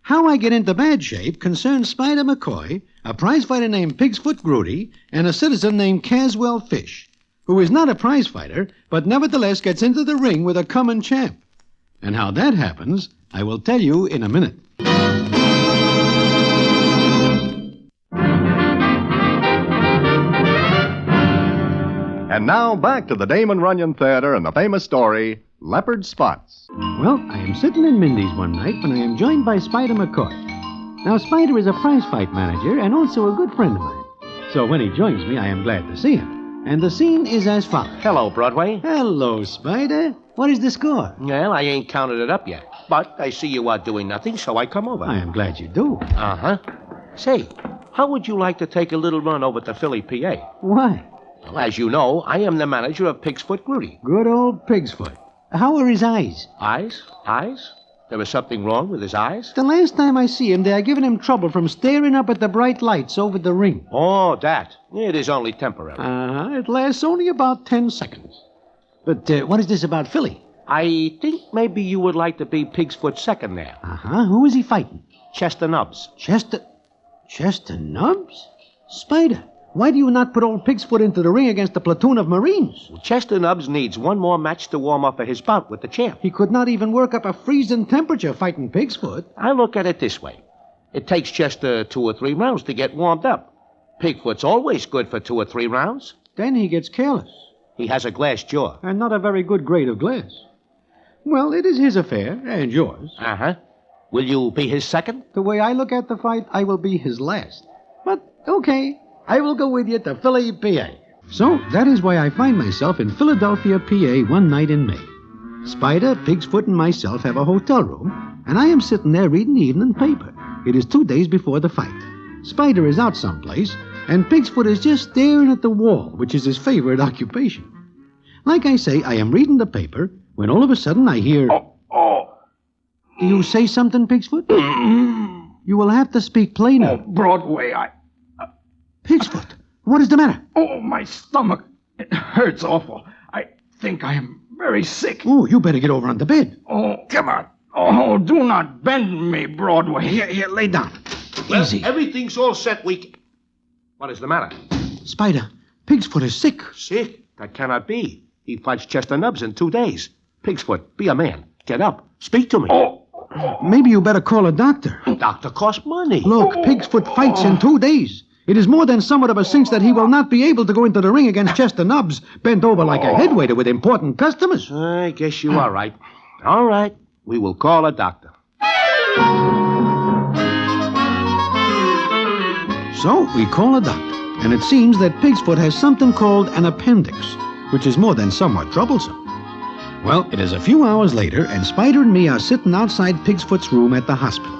How I get into bad shape concerns Spider McCoy, a prizefighter named Pigsfoot Grudy, and a citizen named Caswell Fish, who is not a prizefighter, but nevertheless gets into the ring with a common champ. And how that happens, I will tell you in a minute. And now back to the Damon Runyon Theater and the famous story, Leopard Spots. Well, I am sitting in Mindy's one night when I am joined by Spider McCoy. Now, Spider is a prize fight manager and also a good friend of mine. So when he joins me, I am glad to see him. And the scene is as follows. Hello, Broadway. Hello, Spider. What is the score? Well, I ain't counted it up yet. But I see you are doing nothing, so I come over. I am glad you do. Uh-huh. Say, how would you like to take a little run over to Philly, PA? Why? Well, as you know, I am the manager of Pig's Foot Grudy. Good old Pig's Foot. How are his eyes? Eyes? Eyes? There was something wrong with his eyes? The last time I see him, they are giving him trouble from staring up at the bright lights over the ring. Oh, that. It is only temporary. It lasts only about 10 seconds. But what is this about Philly? I think maybe you would like to be Pig's Foot second there. Who is he fighting? Chester Nubbs. Chester Nubbs? Spider, why do you not put old Pig's Foot into the ring against a platoon of Marines? Chester Nubbs needs one more match to warm up for his bout with the champ. He could not even work up a freezing temperature fighting Pig's Foot. I look at it this way. It takes Chester 2 or 3 rounds to get warmed up. Pigfoot's always good for 2 or 3 rounds. Then he gets careless. He has a glass jaw. And not a very good grade of glass. Well, it is his affair, and yours. Uh-huh. Will you be his second? The way I look at the fight, I will be his last. But, okay, I will go with you to Philly, PA. So, that is why I find myself in Philadelphia, PA, one night in May. Spider, Pig's Foot, and myself have a hotel room, and I am sitting there reading the evening paper. It is 2 days before the fight. Spider is out someplace, and Pig's Foot is just staring at the wall, which is his favorite occupation. Like I say, I am reading the paper, when all of a sudden I hear... Do you say something, Pig's Foot? You will have to speak plainer. Broadway, Pig's Foot, what is the matter? Oh, my stomach. It hurts awful. I think I am very sick. Oh, you better get over on the bed. Oh, come on. Oh, do not bend me, Broadway. Here, lay down. Easy. Well, everything's all set. What is the matter? Spider, Pig's Foot is sick. Sick? That cannot be. He fights Chester Nubbs in 2 days. Pig's Foot, be a man. Get up. Speak to me. Maybe you better call a doctor. Doctor costs money. Look, Pig's Foot fights in 2 days. It is more than somewhat of a cinch that he will not be able to go into the ring against Chester Nubbs, bent over like a headwaiter with important customers. I guess you are right. All right. We will call a doctor. So we call a doctor, and it seems that Pig's Foot has something called an appendix, which is more than somewhat troublesome. Well, it is a few hours later, and Spider and me are sitting outside Pig's Foot's room at the hospital.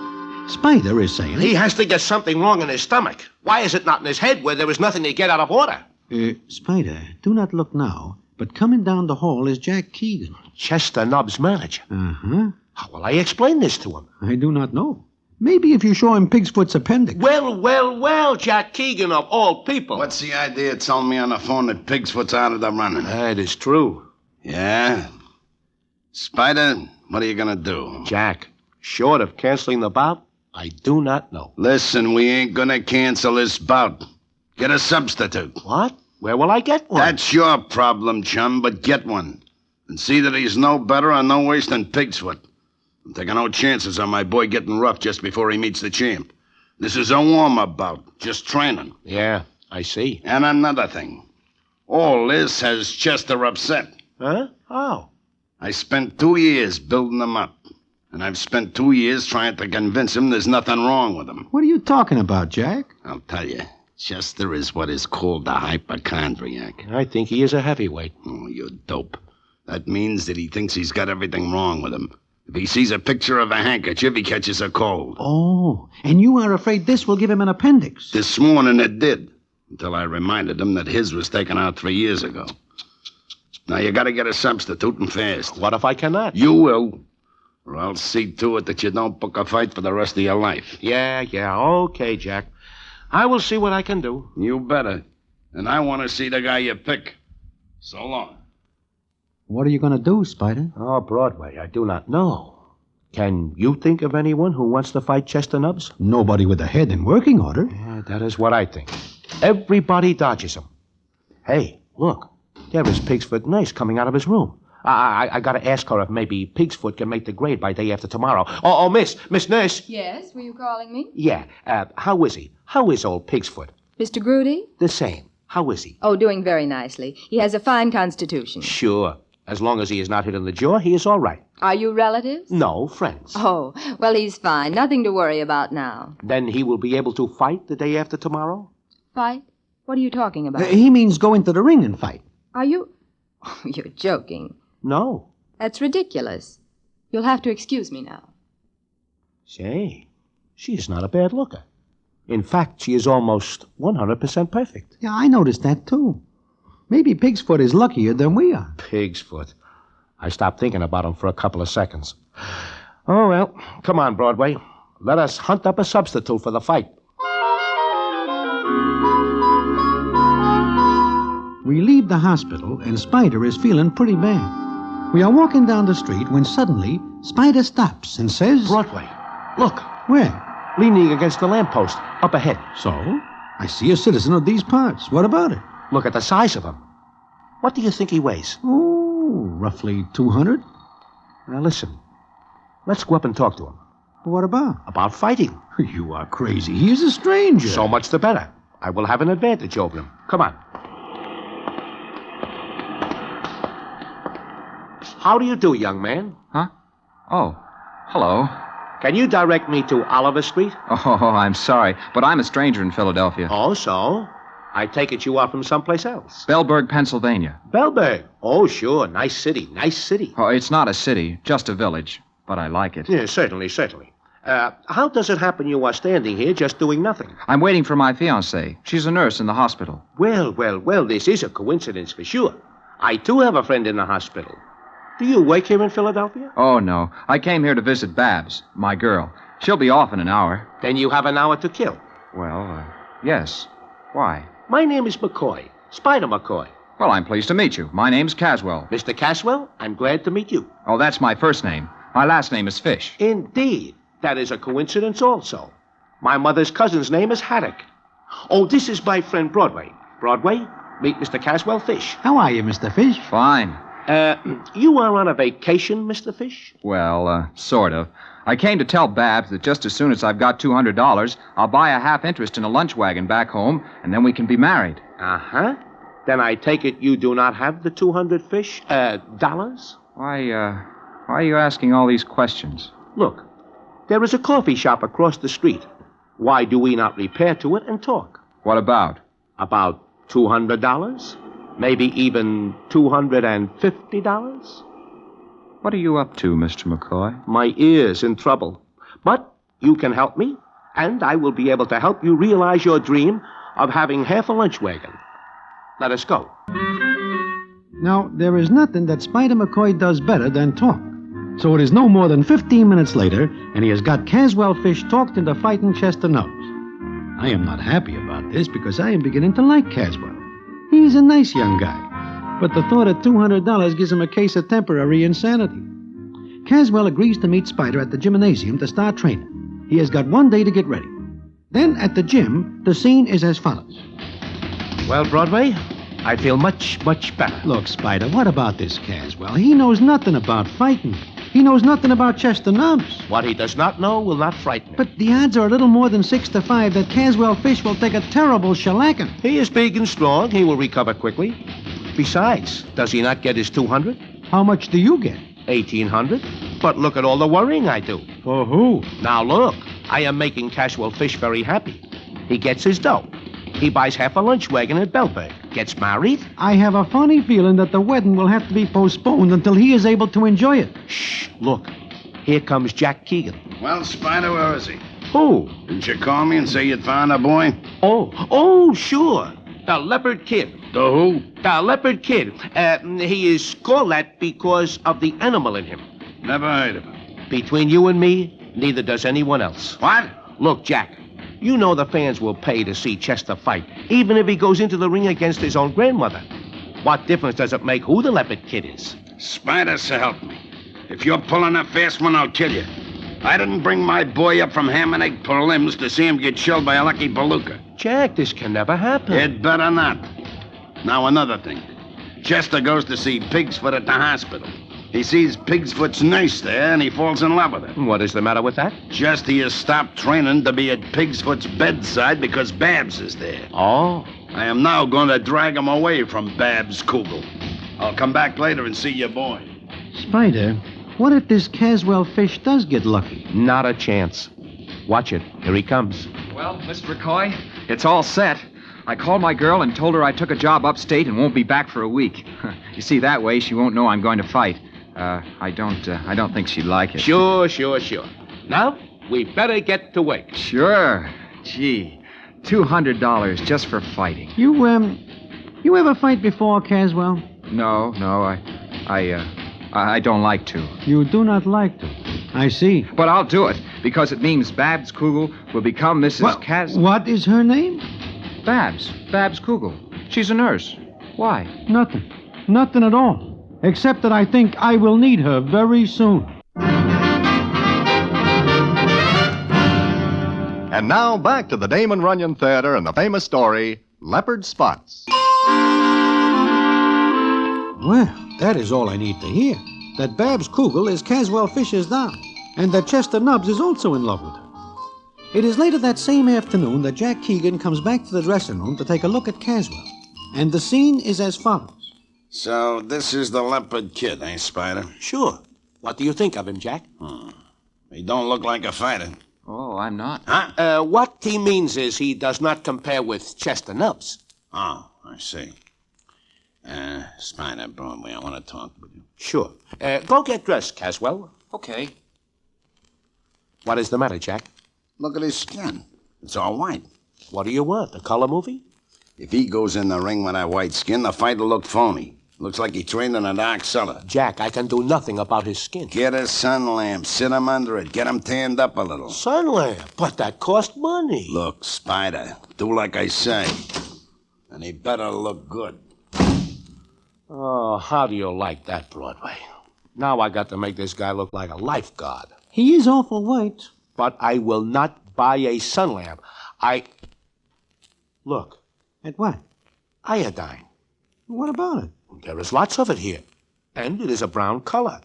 Spider is saying... He has to get something wrong in his stomach. Why is it not in his head where there is nothing to get out of order? Spider, do not look now, but coming down the hall is Jack Keegan. Chester Nubbs' manager. Uh-huh. How will I explain this to him? I do not know. Maybe if you show him Pig's Foot's appendix. Well, Jack Keegan of all people. What's the idea of telling me on the phone that Pig's Foot's out of the running? That is true. Yeah? Spider, what are you going to do? Jack, short of canceling the bout, I do not know. Listen, we ain't going to cancel this bout. Get a substitute. What? Where will I get one? That's your problem, chum, but get one. And see that he's no better or no worse than Pig's Foot. I'm taking no chances on my boy getting rough just before he meets the champ. This is a warm-up bout, just training. Yeah, I see. And another thing. All this has Chester upset. Huh? How? I spent 2 years building him up. And I've spent 2 years trying to convince him there's nothing wrong with him. What are you talking about, Jack? I'll tell you. Chester is what is called a hypochondriac. I think he is a heavyweight. Oh, you dope. That means that he thinks he's got everything wrong with him. If he sees a picture of a handkerchief, he catches a cold. Oh, and you are afraid this will give him an appendix. This morning it did, until I reminded him that his was taken out 3 years ago. Now you gotta get a substitute and fast. What if I cannot? You will. Or I'll see to it that you don't book a fight for the rest of your life. Yeah, okay, Jack. I will see what I can do. You better. And I want to see the guy you pick. So long. What are you going to do, Spider? Oh, Broadway, I do not know. Can you think of anyone who wants to fight Chester Nubbs? Nobody with a head in working order. Yeah, that is what I think. Everybody dodges him. Hey, look. There is Pig's Foot Nurse coming out of his room. I got to ask her if maybe Pig's Foot can make the grade by day after tomorrow. Oh, Miss Nurse. Yes, were you calling me? Yeah, how is he? How is old Pig's Foot? Mr. Grudy? The same. How is he? Oh, doing very nicely. He has a fine constitution. Sure. As long as he is not hit in the jaw, he is all right. Are you relatives? No, friends. Oh, well, he's fine. Nothing to worry about now. Then he will be able to fight the day after tomorrow? Fight? What are you talking about? He means go into the ring and fight. Are you... Oh, you're joking. No. That's ridiculous. You'll have to excuse me now. Say, she is not a bad looker. In fact, she is almost 100% perfect. Yeah, I noticed that, too. Maybe Pig's Foot is luckier than we are. Pig's Foot. I stopped thinking about him for a couple of seconds. Oh, well, come on, Broadway. Let us hunt up a substitute for the fight. We leave the hospital, and Spider is feeling pretty bad. We are walking down the street when suddenly Spider stops and says... Broadway, look. Where? Leaning against the lamppost, up ahead. So? I see a citizen of these parts. What about it? Look at the size of him. What do you think he weighs? Oh, roughly 200. Now listen. Let's go up and talk to him. What about? About fighting. You are crazy. He is a stranger. So much the better. I will have an advantage over him. Come on. How do you do, young man? Huh? Oh, hello. Can you direct me to Oliver Street? Oh, I'm sorry, but I'm a stranger in Philadelphia. Oh, so? I take it you are from someplace else. Bellburg, Pennsylvania. Bellburg? Oh, sure. Nice city. Nice city. Oh, it's not a city, just a village, but I like it. Yeah, certainly. How does it happen you are standing here just doing nothing? I'm waiting for my fiancée. She's a nurse in the hospital. Well, this is a coincidence for sure. I, too, have a friend in the hospital. Do you work here in Philadelphia? Oh, no. I came here to visit Babs, my girl. She'll be off in an hour. Then you have an hour to kill. Well, yes. Why? My name is McCoy. Spider McCoy. Well, I'm pleased to meet you. My name's Caswell. Mr. Caswell, I'm glad to meet you. Oh, that's my first name. My last name is Fish. Indeed. That is a coincidence also. My mother's cousin's name is Haddock. Oh, this is my friend Broadway. Broadway, meet Mr. Caswell Fish. How are you, Mr. Fish? Fine. You are on a vacation, Mr. Fish? Well, sort of. I came to tell Babs that just as soon as I've got $200, I'll buy a half interest in a lunch wagon back home, and then we can be married. Uh-huh. Then I take it you do not have the 200 fish, dollars? Why are you asking all these questions? Look, there is a coffee shop across the street. Why do we not repair to it and talk? What about? About $200? Maybe even $250? What are you up to, Mr. McCoy? My ear's in trouble. But you can help me, and I will be able to help you realize your dream of having half a lunch wagon. Let us go. Now, there is nothing that Spider McCoy does better than talk. So it is no more than 15 minutes later, and he has got Caswell Fish talked into fighting chest to nose. I am not happy about this because I am beginning to like Caswell. He's a nice young guy, but the thought of $200 gives him a case of temporary insanity. Caswell agrees to meet Spider at the gymnasium to start training. He has got 1 day to get ready. Then at the gym, the scene is as follows. Well, Broadway, I feel much, much better. Look, Spider, what about this Caswell? He knows nothing about fighting. He knows nothing about chest and nubs. What he does not know will not frighten him. But the odds are a little more than 6 to 5 that Caswell Fish will take a terrible shellacking. He is big and strong. He will recover quickly. Besides, does he not get his 200? How much do you get? 1,800. But look at all the worrying I do. For who? Now look, I am making Caswell Fish very happy. He gets his dough. He buys half a lunch wagon at Bellburg. Gets married. I have a funny feeling that the wedding will have to be postponed until he is able to enjoy it. Shh, look. Here comes Jack Keegan. Well, Spider, where is he? Who? Didn't you call me and say you'd found a boy? Oh, sure. The Leopard Kid. The who? The Leopard Kid. He is called that because of the animal in him. Never heard of him. Between you and me, neither does anyone else. What? Look, Jack, you know the fans will pay to see Chester fight, even if he goes into the ring against his own grandmother. What difference does it make who the Leopard Kid is? Spider, so help me. If you're pulling a fast one, I'll kill you. I didn't bring my boy up from ham and egg prelims to see him get shelled by a lucky palooka. Jack, this can never happen. It better not. Now, another thing. Chester goes to see Pig's Foot at the hospital. He sees Pig's Foot's nurse there, and he falls in love with her. What is the matter with that? Just he has stopped training to be at Pig's Foot's bedside because Babs is there. Oh. I am now going to drag him away from Babs Kugel. I'll come back later and see your boy. Spider, what if this Caswell fish does get lucky? Not a chance. Watch it. Here he comes. Well, Mr. McCoy, it's all set. I called my girl and told her I took a job upstate and won't be back for a week. You see, that way she won't know I'm going to fight. I don't think she'd like it. Sure. Now, we better get to work. Sure. Gee, $200 just for fighting. You ever fight before, Caswell? No, I don't like to. You do not like to. I see. But I'll do it, because it means Babs Kugel will become Mrs. Cas... What is her name? Babs Kugel. She's a nurse. Why? Nothing at all. Except that I think I will need her very soon. And now back to the Damon Runyon Theater and the famous story, Leopard Spots. Well, that is all I need to hear. That Babs Kugel is Caswell Fisher's doll, and that Chester Nubbs is also in love with her. It is later that same afternoon that Jack Keegan comes back to the dressing room to take a look at Caswell, and the scene is as follows. So this is the Leopard Kid, eh, Spider? Sure. What do you think of him, Jack? He don't look like a fighter. Oh, I'm not. Huh? What he means is he does not compare with Chester Nubbs. Oh, I see. Spider, Broadway, I want to talk with you. Sure. Go get dressed, Caswell. Okay. What is the matter, Jack? Look at his skin. It's all white. What do you want, a color movie? If he goes in the ring with that white skin, the fight will look phony. Looks like he trained in a dark cellar. Jack, I can do nothing about his skin. Get a sun lamp, sit him under it, get him tanned up a little. Sun lamp? But that costs money. Look, Spider, do like I say. And he better look good. Oh, how do you like that, Broadway? Now I got to make this guy look like a lifeguard. He is awful white. But I will not buy a sun lamp. Look. At what? Iodine. What about it? There is lots of it here. And it is a brown color.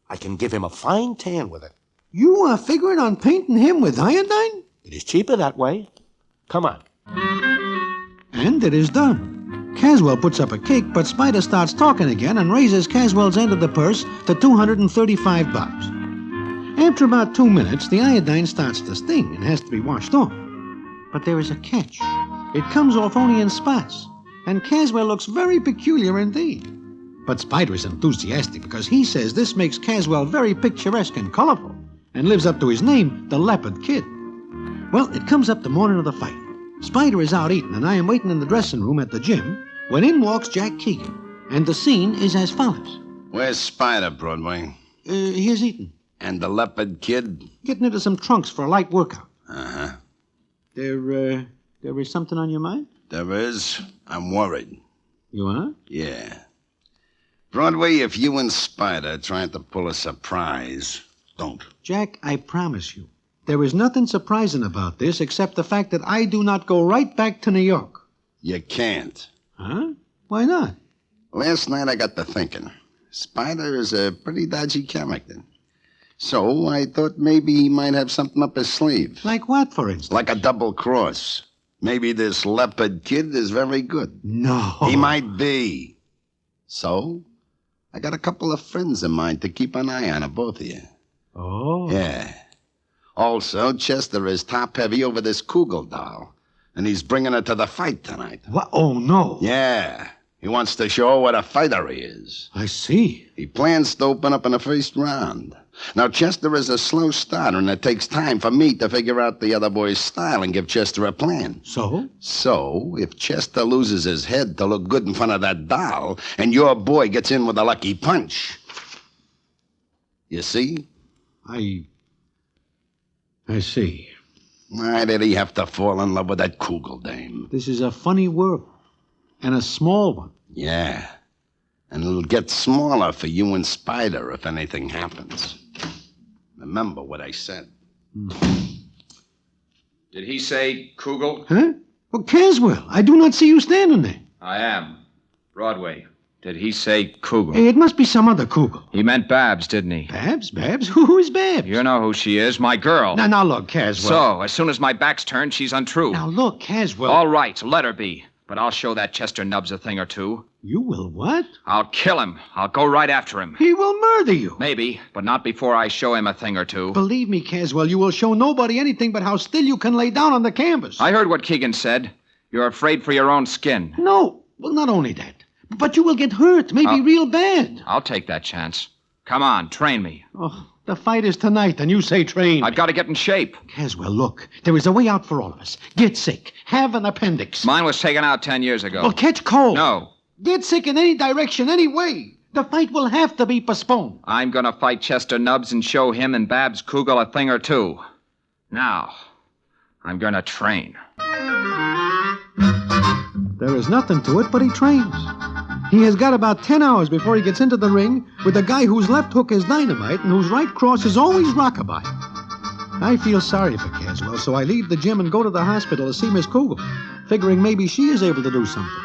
I can give him a fine tan with it. You are figuring on painting him with iodine? It is cheaper that way. Come on. And it is done. Caswell puts up a cake, but Spider starts talking again and raises Caswell's end of the purse to $235. After about 2 minutes, the iodine starts to sting and has to be washed off. But there is a catch. It comes off only in spots, and Caswell looks very peculiar indeed. But Spider is enthusiastic because he says this makes Caswell very picturesque and colorful and lives up to his name, the Leopard Kid. Well, it comes up the morning of the fight. Spider is out eating, and I am waiting in the dressing room at the gym when in walks Jack Keegan, and the scene is as follows. Where's Spider, Broadway? Here's eating. And the Leopard Kid? Getting into some trunks for a light workout. Uh-huh. There is something on your mind? There is. I'm worried. You are? Yeah. Broadway, if you and Spider are trying to pull a surprise, don't. Jack, I promise you, there is nothing surprising about this except the fact that I do not go right back to New York. You can't. Huh? Why not? Last night I got to thinking. Spider is a pretty dodgy character. So I thought maybe he might have something up his sleeve. Like what, for instance? Like a double cross. Maybe this Leopard Kid is very good. No. He might be. So, I got a couple of friends of mine to keep an eye on both of you. Oh. Yeah. Also, Chester is top-heavy over this Kugel doll, and he's bringing her to the fight tonight. What? Oh, no. Yeah. He wants to show what a fighter he is. I see. He plans to open up in the first round. Now, Chester is a slow starter, and it takes time for me to figure out the other boy's style and give Chester a plan. So? So, if Chester loses his head to look good in front of that doll, and your boy gets in with a lucky punch, you see? I see. Why did he have to fall in love with that Kugel dame? This is a funny world. And a small one. Yeah. And it'll get smaller for you and Spider if anything happens. Remember what I said. Did he say Kugel? Huh? Well, Caswell, I do not see you standing there. I am. Broadway. Did he say Kugel? It must be some other Kugel. He meant Babs, didn't he? Babs? Babs? Who is Babs? You know who she is, my girl. Now, look, Caswell. So, as soon as my back's turned, she's untrue. Now, look, Caswell. All right, let her be. But I'll show that Chester Nubbs a thing or two. You will what? I'll kill him. I'll go right after him. He will murder you. Maybe, but not before I show him a thing or two. Believe me, Caswell, you will show nobody anything but how still you can lay down on the canvas. I heard what Keegan said. You're afraid for your own skin. No. Well, not only that, but you will get hurt, maybe real bad. I'll take that chance. Come on, train me. Oh, the fight is tonight, and you say train. I've got to get in shape. Caswell, look, there is a way out for all of us. Get sick. Have an appendix. Mine was taken out 10 years ago. Well, catch cold. No. Get sick in any direction, any way. The fight will have to be postponed. I'm going to fight Chester Nubbs and show him and Babs Kugel a thing or two. Now, I'm going to train. There is nothing to it, but he trains. He has got about 10 hours before he gets into the ring with a guy whose left hook is dynamite and whose right cross is always rockabye. I feel sorry for Caswell, so I leave the gym and go to the hospital to see Miss Kugel, figuring maybe she is able to do something.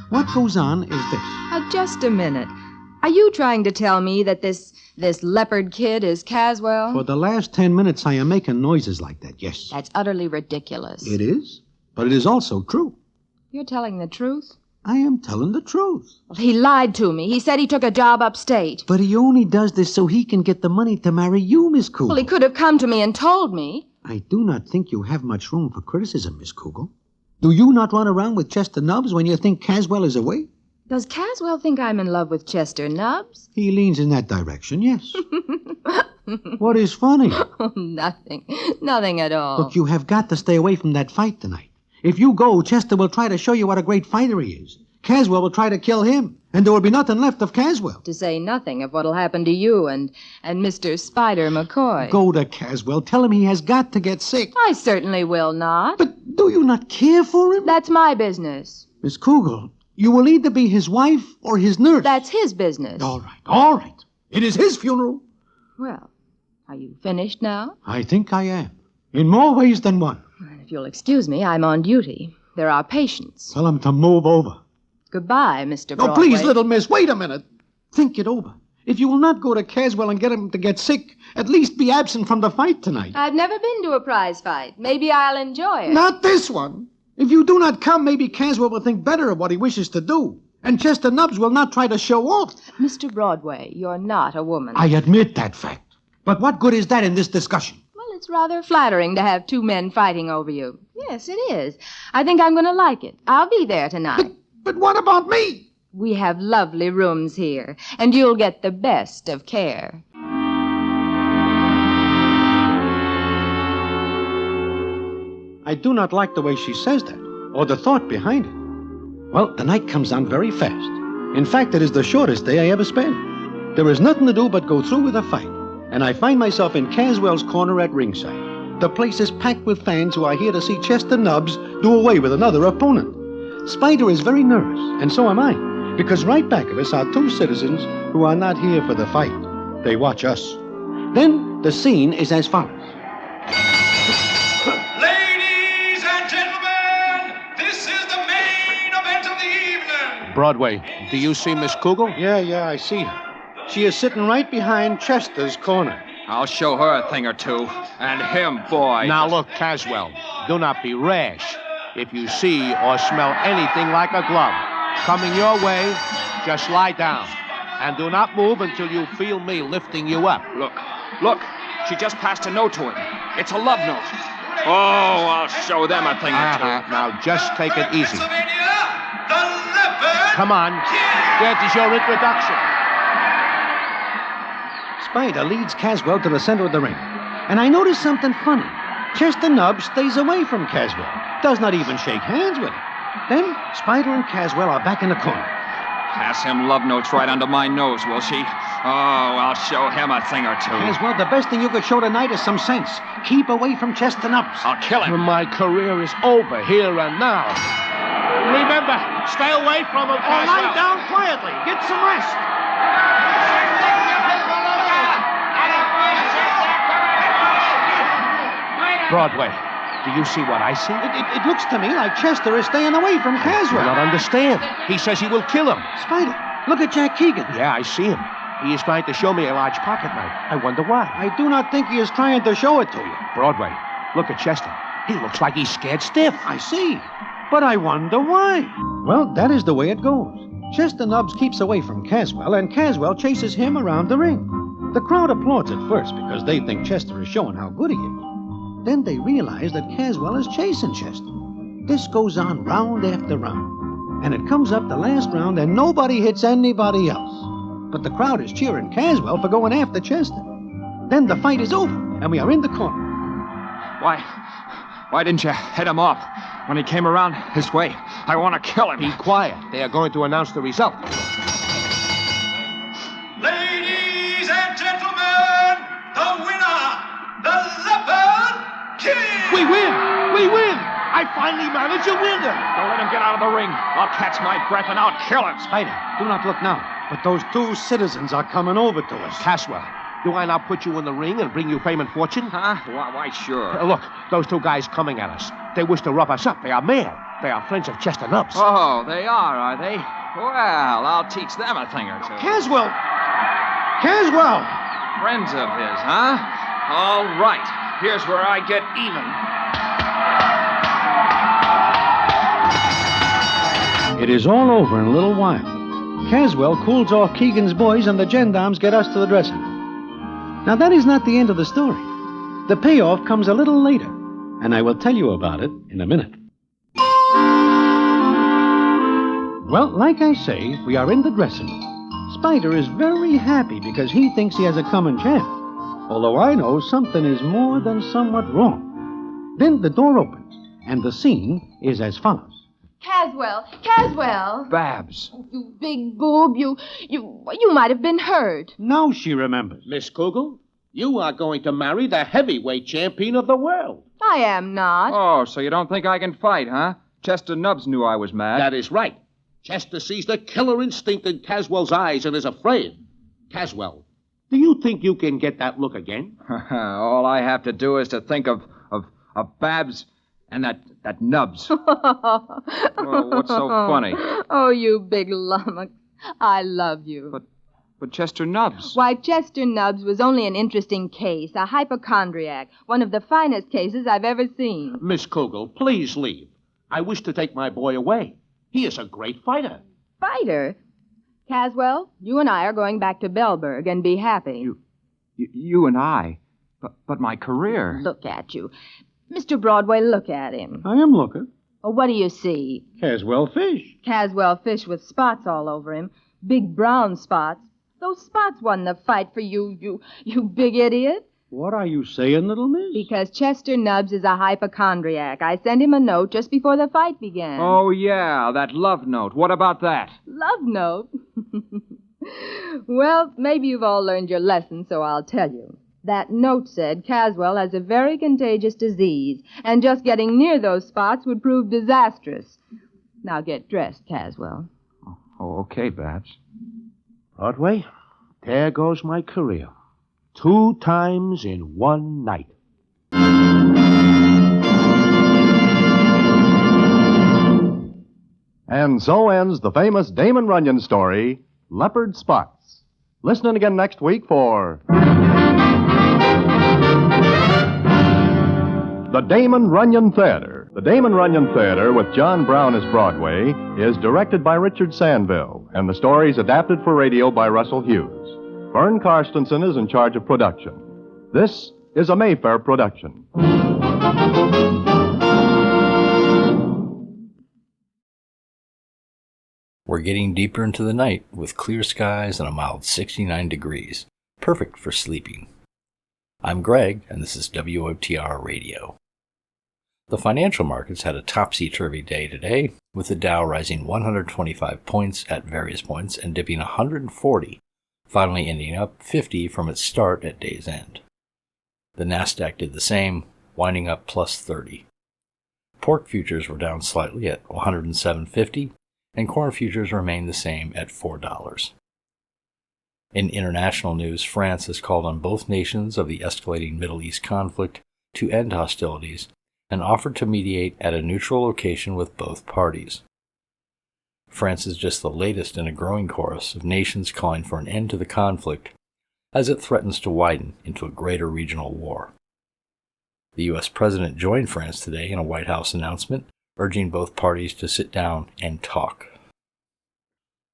What goes on is this. Just a minute. Are you trying to tell me that this Leopard kid is Caswell? For the last 10 minutes, I am making noises like that, yes. That's utterly ridiculous. It is, but it is also true. You're telling the truth? I am telling the truth. Well, he lied to me. He said he took a job upstate. But he only does this so he can get the money to marry you, Miss Kugel. Well, he could have come to me and told me. I do not think you have much room for criticism, Miss Kugel. Do you not run around with Chester Nubbs when you think Caswell is away? Does Caswell think I'm in love with Chester Nubbs? He leans in that direction, yes. What is funny? Oh, nothing. Nothing at all. Look, you have got to stay away from that fight tonight. If you go, Chester will try to show you what a great fighter he is. Caswell will try to kill him, and there will be nothing left of Caswell. To say nothing of what'll happen to you and Mr. Spider McCoy. Go to Caswell. Tell him he has got to get sick. I certainly will not. But do you not care for him? That's my business. Miss Kugel, you will either be his wife or his nurse. That's his business. All right. It is his funeral. Well, are you finished now? I think I am. In more ways than one. If you'll excuse me, I'm on duty. There are patients. Tell him to move over. Goodbye, Mr. Broadway. Oh, please, little miss, wait a minute. Think it over. If you will not go to Caswell and get him to get sick, at least be absent from the fight tonight. I've never been to a prize fight. Maybe I'll enjoy it. Not this one. If you do not come, maybe Caswell will think better of what he wishes to do. And Chester Nubbs will not try to show off. Mr. Broadway, you're not a woman. I admit that fact. But what good is that in this discussion? Well, it's rather flattering to have two men fighting over you. Yes, it is. I think I'm going to like it. I'll be there tonight. But what about me? We have lovely rooms here, and you'll get the best of care. I do not like the way she says that, or the thought behind it. Well, the night comes on very fast. In fact, it is the shortest day I ever spent. There is nothing to do but go through with a fight, and I find myself in Caswell's corner at ringside. The place is packed with fans who are here to see Chester Nubbs do away with another opponent. Spider is very nervous, and so am I, because right back of us are two citizens who are not here for the fight. They watch us. Then the scene is as follows. Ladies and gentlemen, this is the main event of the evening. Broadway, do you see Miss Kugel? Yeah, I see her. She is sitting right behind Chester's corner. I'll show her a thing or two. And him, boy. Now look, Caswell, do not be rash. If you see or smell anything like a glove coming your way, just lie down. And do not move until you feel me lifting you up. Look, she just passed a note to him. It's a love note. Oh, I'll show them a thing or two. Now just take it easy. Come on, that is your introduction. Spider leads Caswell to the center of the ring. And I notice something funny. Chester Nubbs stays away from Caswell. Does not even shake hands with him. Then Spider and Caswell are back in the corner. Pass him love notes right under my nose, will she? Oh, I'll show him a thing or two. Caswell, the best thing you could show tonight is some sense. Keep away from Chester Nubbs. I'll kill him. My career is over here and now. Remember, stay away from him, Caswell. Lie down quietly. Get some rest. Broadway, do you see what I see? It looks to me like Chester is staying away from Caswell. I do not understand. He says he will kill him. Spider, look at Jack Keegan. Yeah, I see him. He is trying to show me a large pocket knife. I wonder why. I do not think he is trying to show it to you. Broadway, look at Chester. He looks like he's scared stiff. I see. But I wonder why. Well, that is the way it goes. Chester Nubbs keeps away from Caswell, and Caswell chases him around the ring. The crowd applauds at first because they think Chester is showing how good he is. Then they realize that Caswell is chasing Chester. This goes on round after round. And it comes up the last round, and nobody hits anybody else. But the crowd is cheering Caswell for going after Chester. Then the fight is over, and we are in the corner. Why didn't you head him off when he came around this way? I want to kill him. Be quiet. They are going to announce the result. Ladies and gentlemen, the winner, the Leopard King! We win! We win! I finally managed to win him! Don't let him get out of the ring. I'll catch my breath and I'll kill him. Spider, do not look now. But those two citizens are coming over to us. Caswell, do I not put you in the ring and bring you fame and fortune? Huh? Why, sure. Look, those two guys coming at us. They wish to rough us up. They are mad. They are friends of Chester Nubbs. Oh, they are they? Well, I'll teach them a thing or two. Caswell! Caswell! Friends of his, huh? All right. Here's where I get even. It is all over in a little while. Caswell cools off Keegan's boys, and the gendarmes get us to the dressing room. Now, that is not the end of the story. The payoff comes a little later, and I will tell you about it in a minute. Well, like I say, we are in the dressing room. Spider is very happy because he thinks he has a coming champ, although I know something is more than somewhat wrong. Then the door opens, and the scene is as follows. Caswell! Babs. You big boob, you might have been hurt. Now she remembers. Miss Kugel, you are going to marry the heavyweight champion of the world. I am not. Oh, so you don't think I can fight, huh? Chester Nubbs knew I was mad. That is right. Chester sees the killer instinct in Caswell's eyes and is afraid. Caswell, do you think you can get that look again? All I have to do is to think of Babs and that Nubbs. Well, what's so funny? Oh, you big lummox. I love you. But Chester Nubbs. Why, Chester Nubbs was only an interesting case, a hypochondriac, one of the finest cases I've ever seen. Miss Kugel, please leave. I wish to take my boy away. He is a great fighter. Fighter? Caswell, you and I are going back to Bellburg and be happy. You and I? But my career. Look at you. Mr. Broadway, look at him. I am looking. Oh, what do you see? Caswell fish. Caswell fish with spots all over him. Big brown spots. Those spots won the fight for you big idiot. What are you saying, little miss? Because Chester Nubbs is a hypochondriac. I sent him a note just before the fight began. Oh, yeah, that love note. What about that? Love note? Well, maybe you've all learned your lesson, so I'll tell you. That note said Caswell has a very contagious disease, and just getting near those spots would prove disastrous. Now get dressed, Caswell. Oh, okay, Babs. Broadway, there goes my career. 2 times in one night. And so ends the famous Damon Runyon story, Leopard Spots. Listen in again next week for The Damon Runyon Theater. The Damon Runyon Theater, with John Brown as Broadway, is directed by Richard Sandville, and the story is adapted for radio by Russell Hughes. Vern Karstensen is in charge of production. This is a Mayfair production. We're getting deeper into the night with clear skies and a mild 69 degrees, perfect for sleeping. I'm Greg, and this is WOTR Radio. The financial markets had a topsy-turvy day today, with the Dow rising 125 points at various points and dipping 140, finally ending up 50 from its start at day's end. The Nasdaq did the same, winding up plus 30. Pork futures were down slightly at 107.50, and corn futures remained the same at $4. In international news, France has called on both nations of the escalating Middle East conflict to end hostilities and offered to mediate at a neutral location with both parties. France is just the latest in a growing chorus of nations calling for an end to the conflict as it threatens to widen into a greater regional war. The U.S. President joined France today in a White House announcement urging both parties to sit down and talk.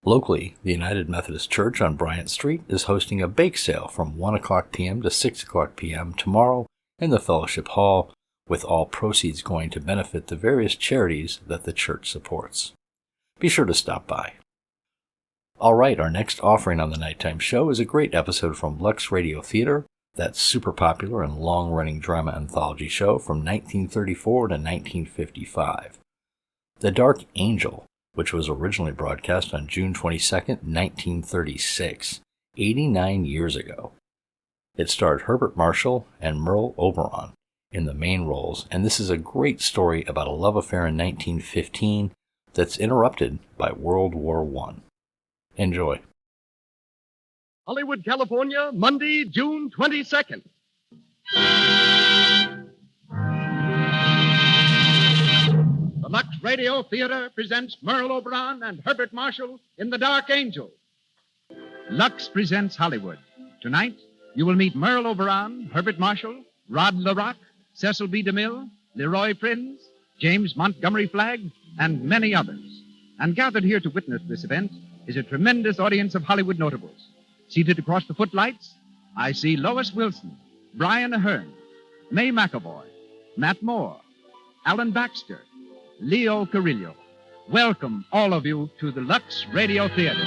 Locally, the United Methodist Church on Bryant Street is hosting a bake sale from 1 o'clock p.m. to 6 o'clock p.m. tomorrow in the Fellowship Hall, with all proceeds going to benefit the various charities that the church supports. Be sure to stop by. All right, our next offering on the Nighttime Show is a great episode from Lux Radio Theater, that super popular and long-running drama anthology show from 1934 to 1955. The Dark Angel, which was originally broadcast on June 22, 1936, 89 years ago. It starred Herbert Marshall and Merle Oberon in the main roles, and this is a great story about a love affair in 1915 that's interrupted by World War I. Enjoy. Hollywood, California, Monday, June 22nd. The Lux Radio Theater presents Merle Oberon and Herbert Marshall in The Dark Angel. Lux presents Hollywood. Tonight, you will meet Merle Oberon, Herbert Marshall, Rod LaRock, Cecil B. DeMille, Leroy Prinz, James Montgomery Flagg, and many others. And gathered here to witness this event is a tremendous audience of Hollywood notables. Seated across the footlights, I see Lois Wilson, Brian Ahern, May McAvoy, Matt Moore, Alan Baxter, Leo Carrillo. Welcome, all of you, to the Lux Radio Theater.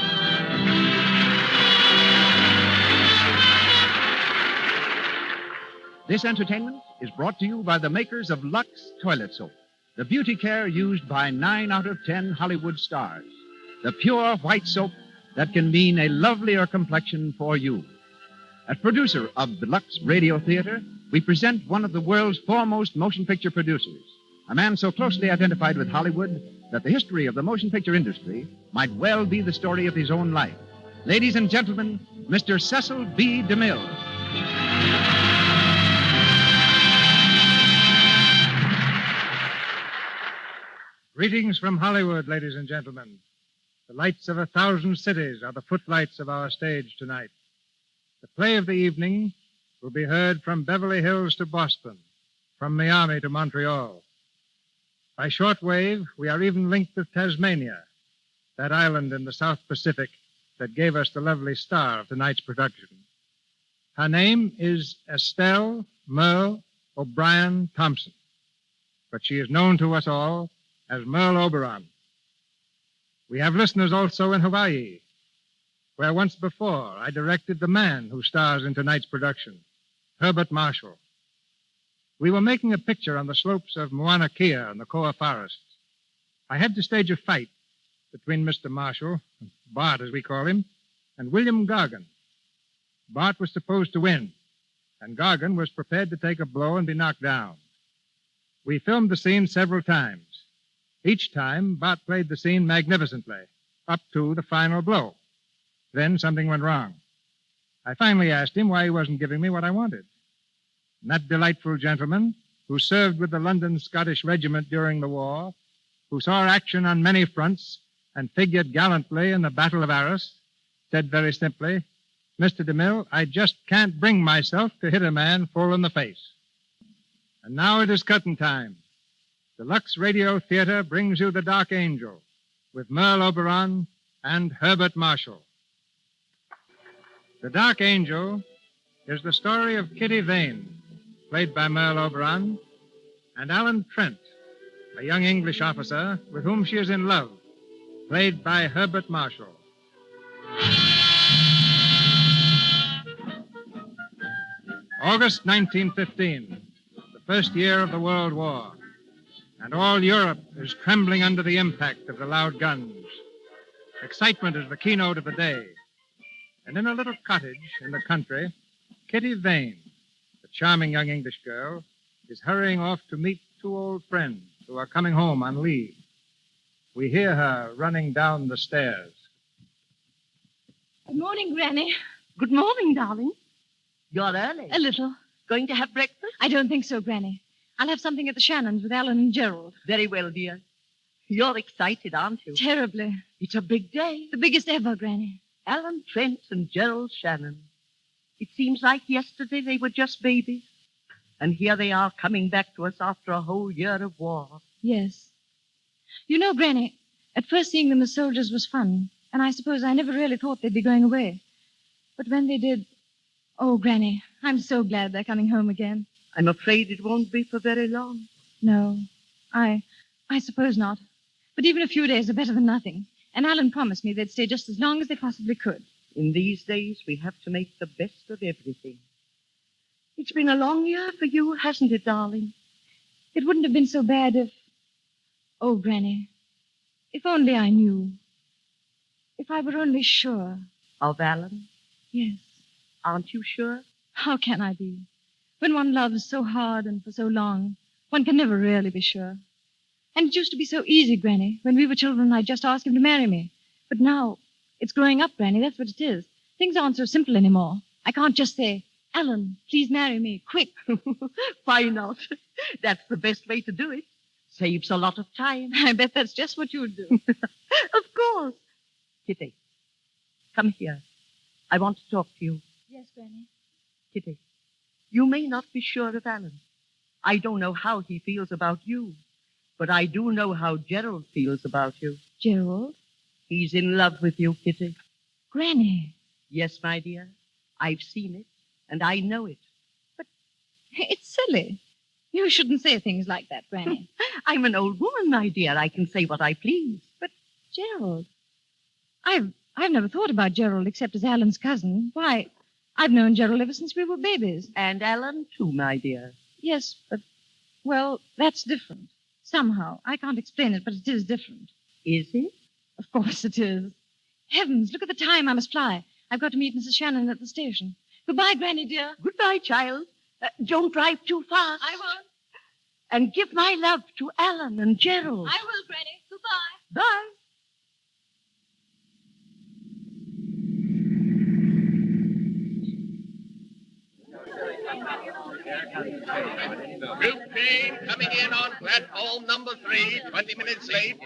This entertainment is brought to you by the makers of Lux Toilet Soap, the beauty care used by 9 out of 10 Hollywood stars. The pure white soap that can mean a lovelier complexion for you. As producer of the Lux Radio Theater, we present one of the world's foremost motion picture producers, a man so closely identified with Hollywood that the history of the motion picture industry might well be the story of his own life. Ladies and gentlemen, Mr. Cecil B. DeMille. Greetings from Hollywood, ladies and gentlemen. The lights of 1,000 cities are the footlights of our stage tonight. The play of the evening will be heard from Beverly Hills to Boston, from Miami to Montreal. By shortwave, we are even linked with Tasmania, that island in the South Pacific that gave us the lovely star of tonight's production. Her name is Estelle Merle O'Brien Thompson, but she is known to us all as Merle Oberon. We have listeners also in Hawaii, where once before I directed the man who stars in tonight's production, Herbert Marshall. We were making a picture on the slopes of Mauna Kea in the Koa Forest. I had to stage a fight between Mr. Marshall, Bart as we call him, and William Gargan. Bart was supposed to win, and Gargan was prepared to take a blow and be knocked down. We filmed the scene several times. Each time, Bart played the scene magnificently, up to the final blow. Then something went wrong. I finally asked him why he wasn't giving me what I wanted. And that delightful gentleman, who served with the London Scottish Regiment during the war, who saw action on many fronts and figured gallantly in the Battle of Arras, said very simply, "Mr. DeMille, I just can't bring myself to hit a man full in the face." And now it is curtain time. The Lux Radio Theater brings you The Dark Angel with Merle Oberon and Herbert Marshall. The Dark Angel is the story of Kitty Vane, played by Merle Oberon, and Alan Trent, a young English officer with whom she is in love, played by Herbert Marshall. August 1915, the first year of the World War. And all Europe is trembling under the impact of the loud guns. Excitement is the keynote of the day. And in a little cottage in the country, Kitty Vane, the charming young English girl, is hurrying off to meet 2 old friends who are coming home on leave. We hear her running down the stairs. Good morning, Granny. Good morning, darling. You're early. A little. Going to have breakfast? I don't think so, Granny. I'll have something at the Shannons with Alan and Gerald. Very well, dear. You're excited, aren't you? Terribly. It's a big day. The biggest ever, Granny. Alan Trent and Gerald Shannon. It seems like yesterday they were just babies. And here they are coming back to us after a whole year of war. Yes. You know, Granny, at first seeing them as soldiers was fun, and I suppose I never really thought they'd be going away. But when they did... Oh, Granny, I'm so glad they're coming home again. I'm afraid it won't be for very long. No, I suppose not. But even a few days are better than nothing. And Alan promised me they'd stay just as long as they possibly could. In these days, we have to make the best of everything. It's been a long year for you, hasn't it, darling? It wouldn't have been so bad if... Oh, Granny, if only I knew. If I were only sure. Of Alan? Yes. Aren't you sure? How can I be? When one loves so hard and for so long, one can never really be sure. And it used to be so easy, Granny. When we were children, I'd just ask him to marry me. But now, it's growing up, Granny. That's what it is. Things aren't so simple anymore. I can't just say, Alan, please marry me, quick. Why not? That's the best way to do it. Saves a lot of time. I bet that's just what you would do. Of course. Kitty, come here. I want to talk to you. Yes, Granny. Kitty, you may not be sure of Alan. I don't know how he feels about you, but I do know how Gerald feels about you. Gerald? He's in love with you, Kitty. Granny. Yes, my dear. I've seen it, and I know it. But it's silly. You shouldn't say things like that, Granny. I'm an old woman, my dear. I can say what I please. But Gerald, I've never thought about Gerald except as Alan's cousin. Why, I've known Gerald ever since we were babies. And Alan, too, my dear. Yes, but, well, that's different. Somehow. I can't explain it, but it is different. Is it? Of course it is. Heavens, look at the time. I must fly. I've got to meet Mrs. Shannon at the station. Goodbye, Granny, dear. Goodbye, child. Don't drive too fast. I won't. And give my love to Alan and Gerald. I will, Granny. Goodbye. Bye. Troop train coming in on platform number 3, 20 minutes late.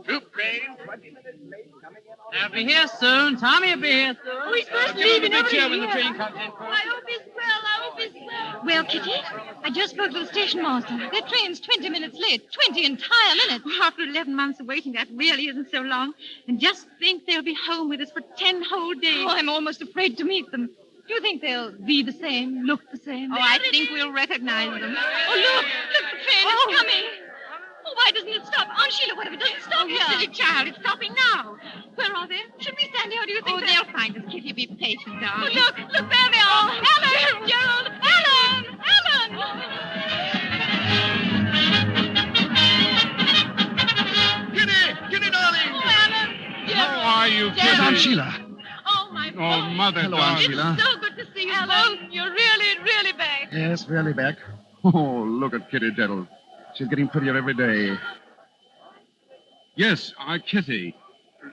Troop train, 20 minutes late, coming in on... I'll be here soon. Tommy will be here soon. Oh, he's supposed to Give leave him in a over big chair when here. the train comes in. I hope he's well. I hope he's well. Well, Kitty, I just spoke to the station master. Their train's 20 minutes late. 20 entire minutes. Oh, after 11 months of waiting, that really isn't so long. And just think they'll be home with us for 10 whole days. Oh, I'm almost afraid to meet them. Do you think they'll be the same, look the same? Oh, I think we'll recognize them. Oh, look, the train is coming. Oh, why doesn't it stop? Aunt Sheila, what if it doesn't stop? Oh, you silly child, it's stopping now. Where are they? Should we stand here, or do you think Oh, they'll find us, Kitty. Be patient, Oh, darling. look, there they are. Alan, Gerald, Alan, Kitty, darling! Oh, Alan, Gerald. How are you, Gerald. Aunt Sheila? Oh, my Oh, boy. Mother, Hello, Aunt It's Sheila. so good to see you, Alan. You're really back. Yes, really back. Oh, look at Kitty Gerald. She's getting prettier every day. Yes, our Kitty,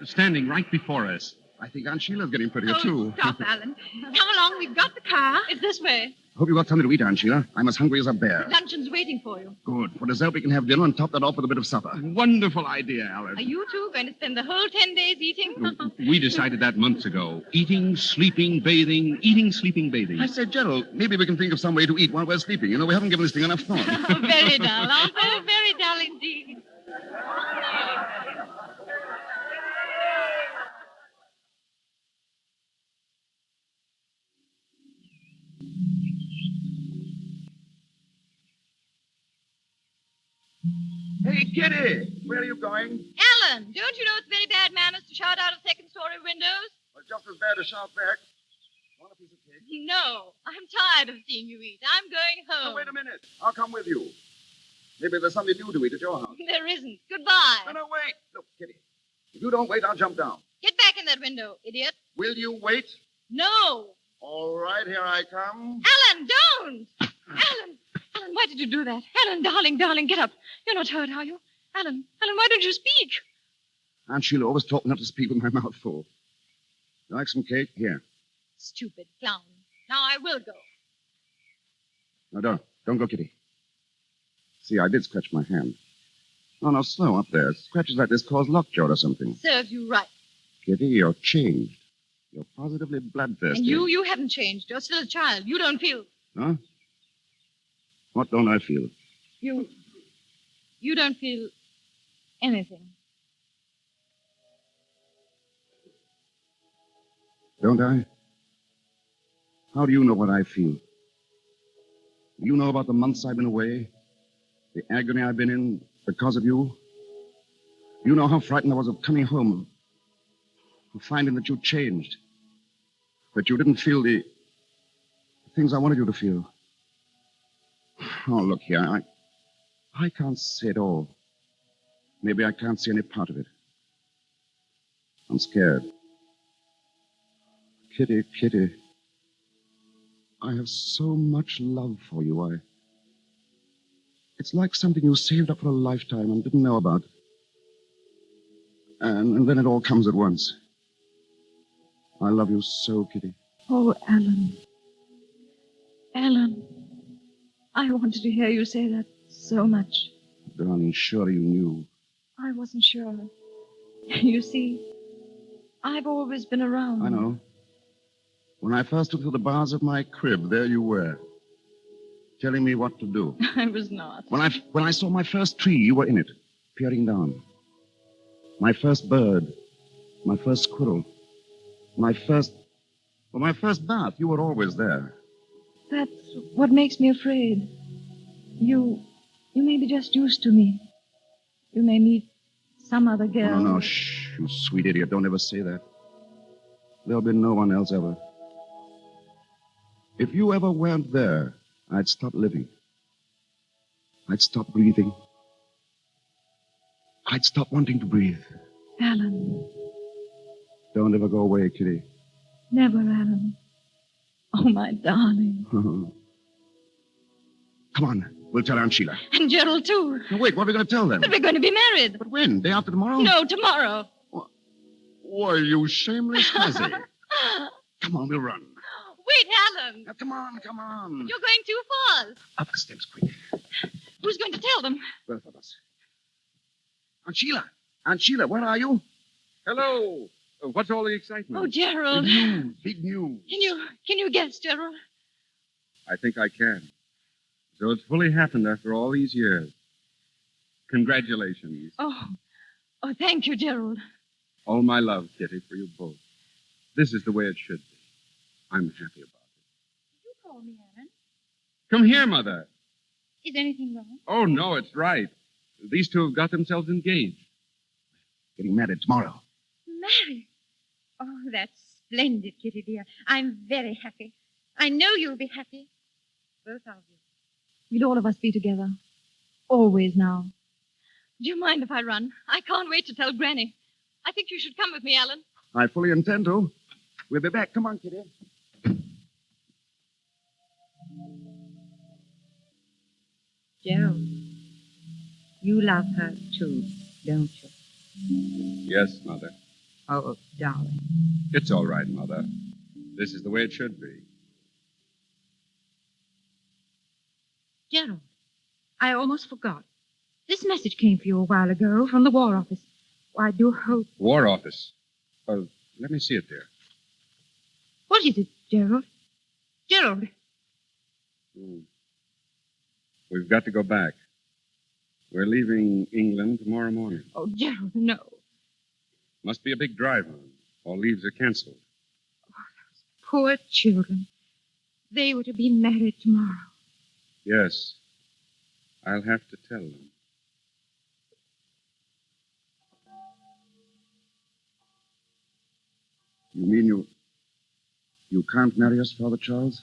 standing right before us. I think Aunt Sheila's getting prettier, Oh, too. stop, Alan. Come along, we've got the car. It's this way. Hope you got something to eat, Aunt Sheila. I'm as hungry as a bear. Luncheon's waiting for you. Good. For dessert, we can have dinner and top that off with a bit of supper. Wonderful idea, Alice. Are you two going to spend the whole 10 days eating? We decided that months ago. Eating, sleeping, bathing, eating, sleeping, bathing. I said, Gerald, maybe we can think of some way to eat while we're sleeping. You know, we haven't given this thing enough thought. Very dull, aren't they? Oh, very dull indeed. Hey, Kitty, where are you going? Alan, don't you know it's very bad manners to shout out of second-story windows? Well, just as bad as shout back. Want a piece of cake? No, I'm tired of seeing you eat. I'm going home. Oh, wait a minute. I'll come with you. Maybe there's something new to eat at your house. There isn't. Goodbye. No, wait. Look, Kitty. If you don't wait, I'll jump down. Get back in that window, idiot. Will you wait? No. All right, here I come. Alan, don't! Alan, why did you do that? Alan, darling, get up. You're not hurt, are you? Alan, why don't you speak? Aunt Sheila always taught me not to speak with my mouth full. You like some cake? Here. Stupid clown. Now I will go. No, don't go, Kitty. See, I did scratch my hand. No, slow up there. Scratches like this cause lockjaw or something. Serves you right. Kitty, you're changed. You're positively bloodthirsty. And you haven't changed. You're still a child. You don't feel... Huh? What don't I feel? You don't feel... Anything. Don't I? How do you know what I feel? Do you know about the months I've been away? The agony I've been in because of you? You know how frightened I was of coming home, of finding that you'd changed, that you didn't feel the things I wanted you to feel. Oh, look here, I can't say it all. Maybe I can't see any part of it. I'm scared. Kitty, Kitty, I have so much love for you. It's like something you saved up for a lifetime and didn't know about. And then it all comes at once. I love you so, Kitty. Oh, Alan. Alan. I wanted to hear you say that so much. Darling, surely you knew. I wasn't sure. You see, I've always been around. I know. When I first looked through the bars of my crib, there you were, telling me what to do. I was not. When I saw my first tree, you were in it, peering down. My first bird, my first squirrel, my first bath, you were always there. That's what makes me afraid. You may be just used to me. You may meet some other girl. No, shh, you sweet idiot. Don't ever say that. There'll be no one else ever. If you ever weren't there, I'd stop living. I'd stop breathing. I'd stop wanting to breathe. Alan. Don't ever go away, Kitty. Never, Alan. Oh, my darling. Come on, we'll tell Aunt Sheila. And Gerald, too. Now, wait, what are we going to tell them? That we're going to be married. But when? Day after tomorrow? No, tomorrow. Why, you shameless hussy. Come on, we'll run. Wait, Alan. Now, come on. You're going too fast. Up the steps, quick. Who's going to tell them? Both of us. Aunt Sheila, where are you? Hello. What's all the excitement? Oh, Gerald. Big news. Can you guess, Gerald? I think I can. So it's fully happened after all these years. Congratulations. Oh, thank you, Gerald. All my love, Kitty, for you both. This is the way it should be. I'm happy about it. You call me, Alan. Come here, Mother. Is anything wrong? Oh, no, it's right. These two have got themselves engaged. Getting married tomorrow. Married? Oh, that's splendid, Kitty, dear. I'm very happy. I know you'll be happy. Both of you. We'll all of us be together. Always now. Do you mind if I run? I can't wait to tell Granny. I think you should come with me, Alan. I fully intend to. We'll be back. Come on, Kitty. Gerald, you love her too, don't you? Yes, Mother. Oh, darling. It's all right, Mother. This is the way it should be. Gerald, I almost forgot. This message came for you a while ago from the War Office. I do hope... War Office. Oh, let me see it, dear. What is it, Gerald? Gerald. We've got to go back. We're leaving England tomorrow morning. Oh, Gerald, no. Must be a big drive on. All leaves are canceled. Poor children. They were to be married tomorrow. Yes. I'll have to tell them. You mean you can't marry us, Father Charles?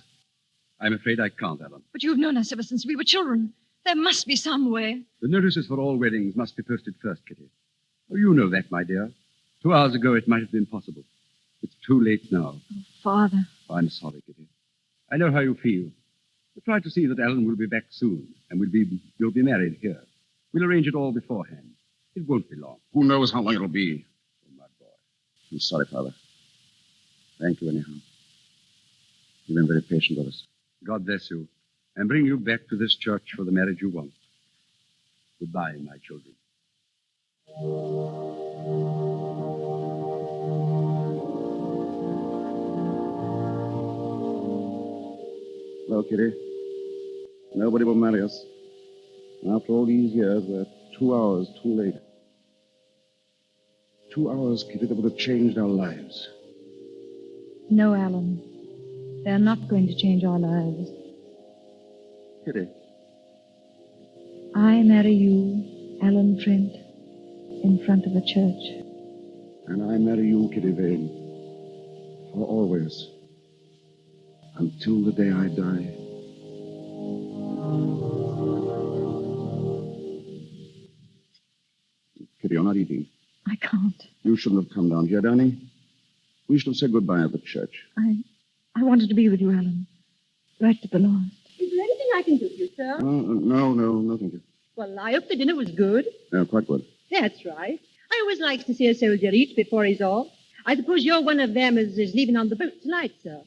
I'm afraid I can't, Alan. But you've known us ever since we were children. There must be some way. The notices for all weddings must be posted first, Kitty. Oh, you know that, my dear. 2 hours ago, it might have been possible. It's too late now. Oh, Father. Oh, I'm sorry, Kitty. I know how you feel. But try to see that Alan will be back soon, and you'll be married here. We'll arrange it all beforehand. It won't be long. Who knows how long it'll be? Oh, my boy. I'm sorry, Father. Thank you, anyhow. You've been very patient with us. God bless you, and bring you back to this church for the marriage you want. Goodbye, my children. Well, Kitty, nobody will marry us. After all these years, we're 2 hours too late. 2 hours, Kitty, that would have changed our lives. No, Alan. They're not going to change our lives. Kitty. I marry you, Alan Trent, in front of a church. And I marry you, Kitty Vane. For always. Until the day I die. Kitty, you're not eating. I can't. You shouldn't have come down here, darling. We should have said goodbye at the church. I wanted to be with you, Alan. Right to the last. Is there anything I can do for you, sir? No, thank you. Well, I hope the dinner was good. Quite good. That's right. I always likes to see a soldier eat before he's off. I suppose you're one of them as is leaving on the boat tonight, sir.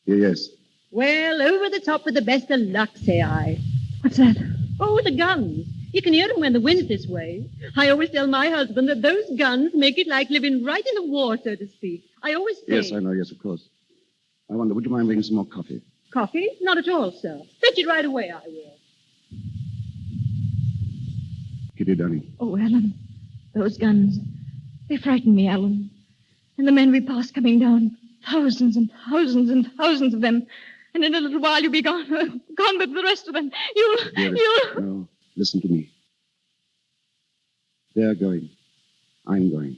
Yes. Well, over the top with the best of luck, say I. What's that? Oh, the guns. You can hear them when the wind's this way. I always tell my husband that those guns make it like living right in the war, so to speak. I always say... Yes, I know. Yes, of course. I wonder, would you mind bringing some more coffee? Coffee? Not at all, sir. Fetch it right away, I will. Kitty, darling. Oh, Alan. Those guns. They frighten me, Alan. And the men we pass coming down. Thousands and thousands and thousands of them. And in a little while you'll be gone. Gone with the rest of them. Dearest, no. Listen to me. They're going. I'm going.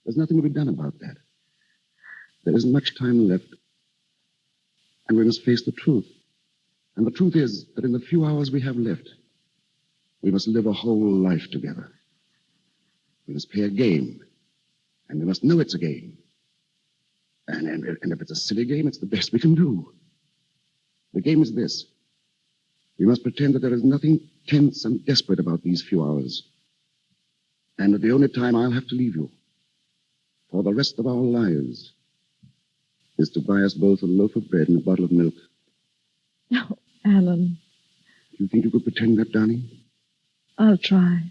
There's nothing to be done about that. There isn't much time left. And we must face the truth. And the truth is that in the few hours we have left, we must live a whole life together. We must play a game. And we must know it's a game. And if it's a silly game, it's the best we can do. The game is this. We must pretend that there is nothing tense and desperate about these few hours. And that the only time I'll have to leave you for the rest of our lives is to buy us both a loaf of bread and a bottle of milk. No, Alan. Do you think you could pretend that, darling? I'll try.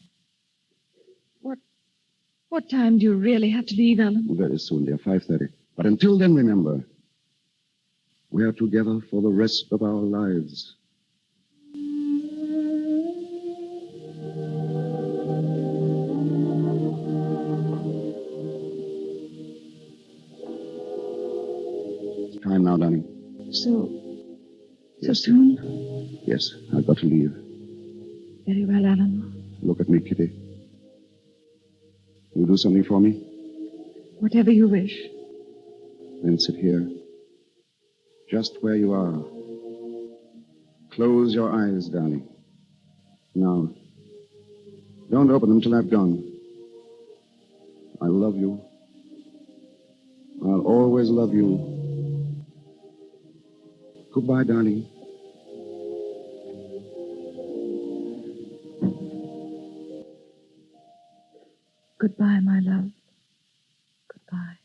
What time do you really have to leave, Alan? Very soon, dear, 5:30. But until then, remember, we are together for the rest of our lives. It's time now, darling. So soon? Yes, I've got to leave. Very well, Alan. Look at me, Kitty. Will you do something for me? Whatever you wish. Then sit here. Just where you are. Close your eyes, darling. Now, don't open them till I've gone. I love you. I'll always love you. Goodbye, darling. Goodbye, my love. Goodbye.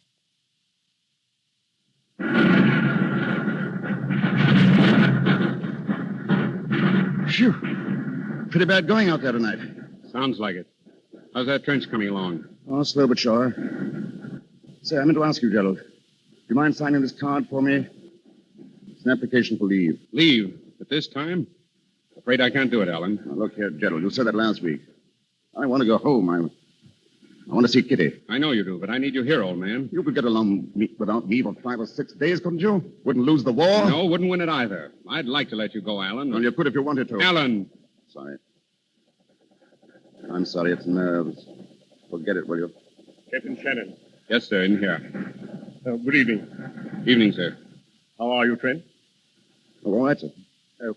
Phew. Pretty bad going out there tonight. Sounds like it. How's that trench coming along? Oh, slow but sure. Say, I meant to ask you, Gerald. Do you mind signing this card for me? It's an application for leave. Leave? At this time? Afraid I can't do it, Alan. Now, look here, Gerald. You said that last week. I want to go home. I want to see Kitty. I know you do, but I need you here, old man. You could get along without me for 5 or 6 days, couldn't you? Wouldn't lose the war? No, wouldn't win it either. I'd like to let you go, Alan. Well, you could if you wanted to. Alan! Sorry. I'm sorry, it's nerves. Forget it, will you? Captain Shannon. Yes, sir, in here. Good evening. Evening, sir. How are you, Trent? Oh, all right, sir.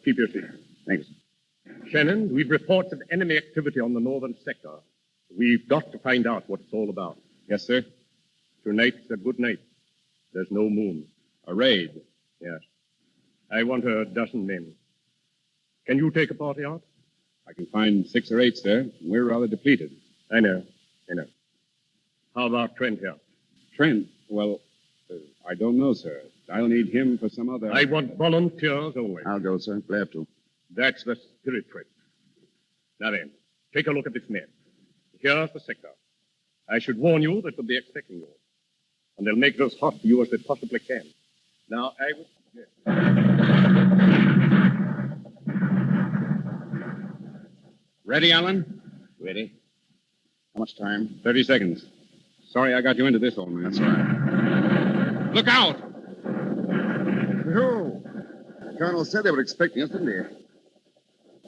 Keep your seat. Thanks. Shannon, we've reports of enemy activity on the northern sector. We've got to find out what it's all about. Yes, sir. Tonight's a good night. There's no moon. A raid? Yes. I want a dozen men. Can you take a party out? I can find 6 or 8, sir. We're rather depleted. I know. How about Trent here? Trent? Well, I don't know, sir. I'll need him for some other... I want volunteers only. I'll go, sir. Glad to. That's the spirit, Trent. Now then, take a look at this net. Here's the sector. I should warn you that they'll be expecting you. And they'll make it as hot for you as they possibly can. Now, I would... Ready, Alan? Ready. How much time? 30 seconds. Sorry I got you into this, old man. That's all right. Look out! Who? The Colonel said they were expecting us, didn't he?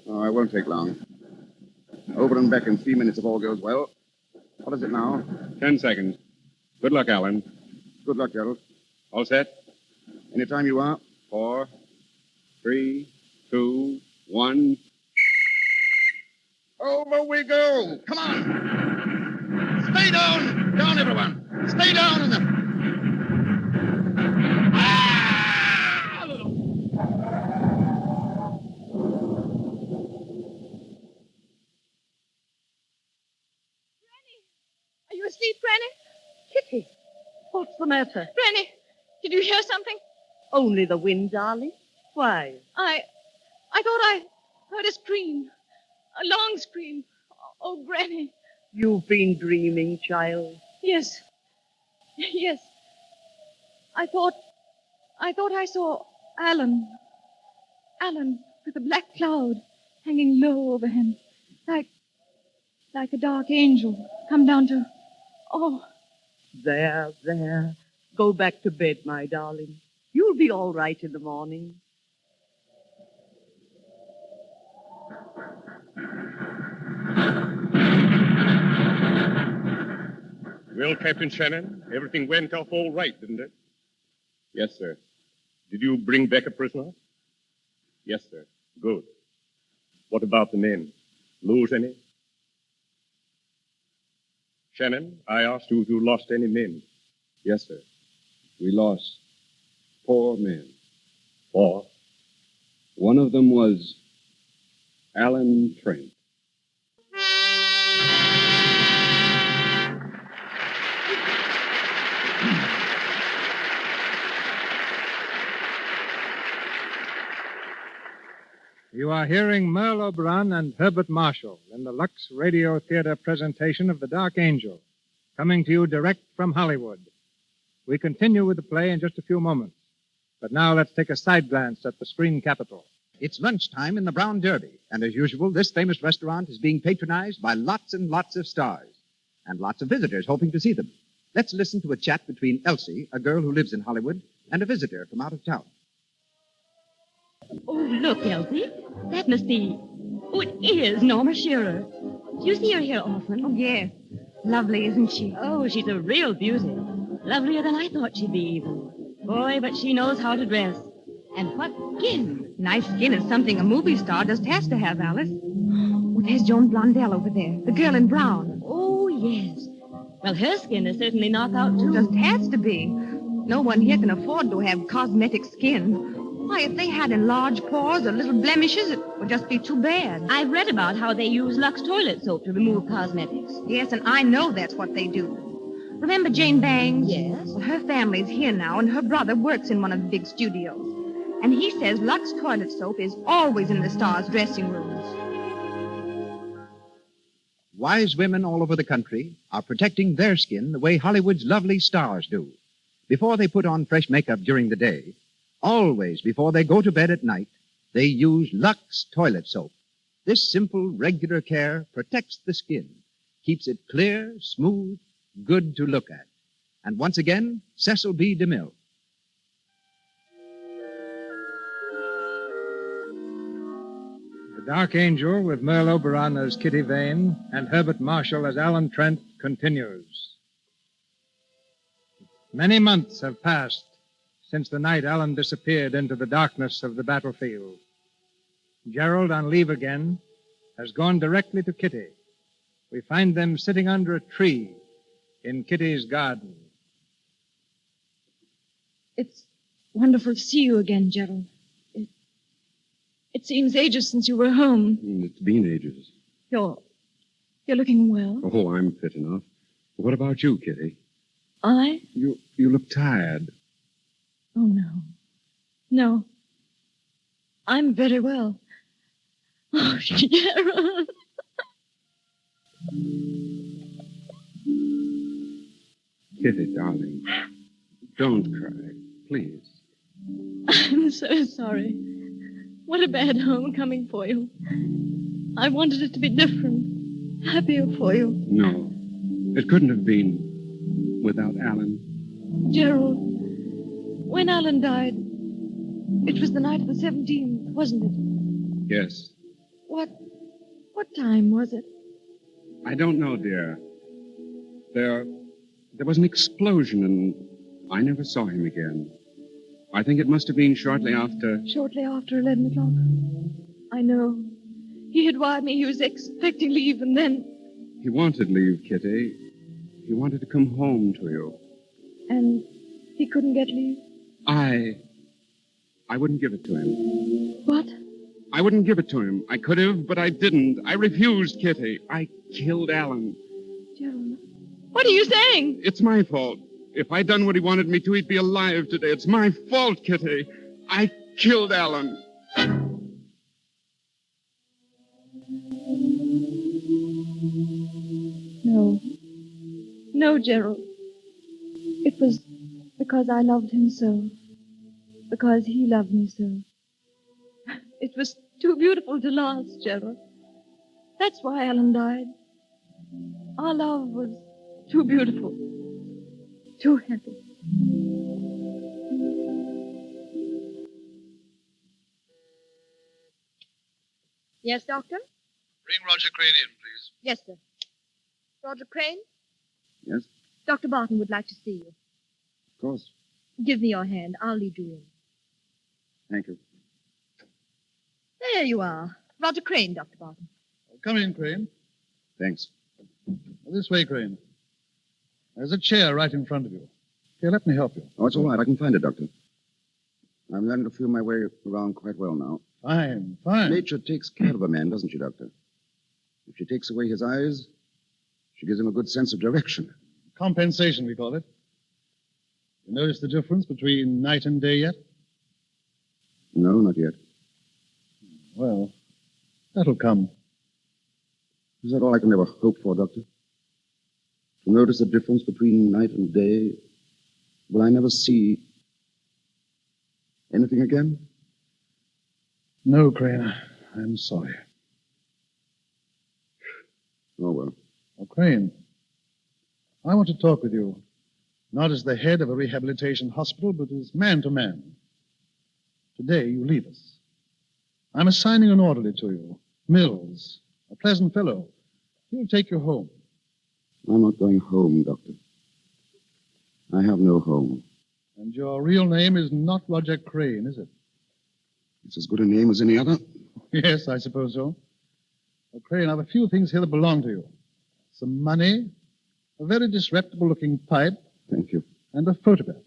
Oh, it won't take long. Over and back in 3 minutes if all goes well. What is it now? 10 seconds. Good luck, Alan. Good luck, Gerald. All set? Anytime you are. 4, 3, 2, 1. Over we go. Come on. Stay down. Down, everyone. Stay down in the... Are you asleep, Granny? Kitty, what's the matter? Granny, did you hear something? Only the wind, darling. Why? I thought I heard a scream. A long scream. Oh, Granny. You've been dreaming, child. Yes. Yes. I thought I saw Alan. Alan with a black cloud hanging low over him. Like a dark angel come down to... Oh. There. Go back to bed, my darling. You'll be all right in the morning. Well, Captain Shannon, everything went off all right, didn't it? Yes, sir. Did you bring back a prisoner? Yes, sir. Good. What about the men? Lose any? Shannon, I asked you if you lost any men. Yes, sir. We lost 4 men. 4? One of them was Alan Trent. You are hearing Merle Oberon and Herbert Marshall in the Lux Radio Theater presentation of The Dark Angel, coming to you direct from Hollywood. We continue with the play in just a few moments. But now let's take a side glance at the screen capital. It's lunchtime in the Brown Derby, and as usual, this famous restaurant is being patronized by lots and lots of stars, and lots of visitors hoping to see them. Let's listen to a chat between Elsie, a girl who lives in Hollywood, and a visitor from out of town. Oh, look, Elsie. That must be... Oh, it is Norma Shearer. Do you see her here often? Oh, yes. Lovely, isn't she? Oh, she's a real beauty. Lovelier than I thought she'd be, even. Boy, but she knows how to dress. And what skin. Nice skin is something a movie star just has to have, Alice. Oh, there's Joan Blondell over there, the girl in brown. Oh, yes. Well, her skin is certainly knockout, too. Just has to be. No one here can afford to have cosmetic skin. Why, if they had enlarged pores or little blemishes, it would just be too bad. I've read about how they use Lux toilet soap to remove cosmetics. Yes, and I know that's what they do. Remember Jane Bangs? Yes. Well, her family's here now, and her brother works in one of the big studios. And he says Lux toilet soap is always in the stars' dressing rooms. Wise women all over the country are protecting their skin the way Hollywood's lovely stars do. Before they put on fresh makeup during the day, always before they go to bed at night, they use Lux toilet soap. This simple, regular care protects the skin, keeps it clear, smooth, good to look at. And once again, Cecil B. DeMille. The Dark Angel, with Merle Oberon as Kitty Vane and Herbert Marshall as Alan Trent, continues. Many months have passed since the night Alan disappeared into the darkness of the battlefield. Gerald, on leave again, has gone directly to Kitty. We find them sitting under a tree in Kitty's garden. It's wonderful to see you again, Gerald. It seems ages since you were home. It's been ages. You're looking well. Oh, I'm fit enough. What about you, Kitty? I? You look tired. Oh, no. No. I'm very well. Oh, Gerald. Kitty, darling, don't cry, please. I'm so sorry. What a bad homecoming for you. I wanted it to be different, happier for you. No, it couldn't have been. without Alan. Gerald, when Alan died, it was the night of the 17th, wasn't it? Yes. What time was it? I don't know, dear. There was an explosion, and I never saw him again. I think it must have been shortly after... Shortly after 11 o'clock. I know. He had wired me he was expecting leave, and then... He wanted leave, Kitty. He wanted to come home to you. And he couldn't get leave? I wouldn't give it to him. What? I wouldn't give it to him. I could have, but I didn't. I refused, Kitty. I killed Alan. Gerald, what are you saying? It's my fault. If I'd done what he wanted me to, he'd be alive today. It's my fault, Kitty. I killed Alan. No. No, Gerald. It was because I loved him so. Because he loved me so. It was too beautiful to last, Gerald. That's why Alan died. Our love was too beautiful. Too happy. Yes, Doctor? Bring Roger Crane in, please. Yes, sir. Roger Crane? Yes? Dr. Barton would like to see you. Of course. Give me your hand. I'll lead you in. Thank you. There you are. Roger Crane, Dr. Barton. Come in, Crane. Thanks. This way, Crane. There's a chair right in front of you. Here, let me help you. Oh, it's all right. I can find it, Doctor. I'm learning to feel my way around quite well now. Fine, fine. Nature takes care of a man, doesn't she, Doctor? If she takes away his eyes, she gives him a good sense of direction. Compensation, we call it. You notice the difference between night and day yet? No, not yet. Well, that'll come. Is that all I can ever hope for, Doctor? To notice the difference between night and day? Will I never see anything again? No, Crane. I'm sorry. Oh, well. Oh, Crane, I want to talk with you, not as the head of a rehabilitation hospital, but as man to man. Today, you leave us. I'm assigning an orderly to you, Mills, a pleasant fellow. He'll take you home. I'm not going home, Doctor. I have no home. And your real name is not Roger Crane, is it? It's as good a name as any other. Yes, I suppose so. Well, Crane, I have a few things here that belong to you. Some money, a very disreputable-looking pipe. Thank you. And a photograph.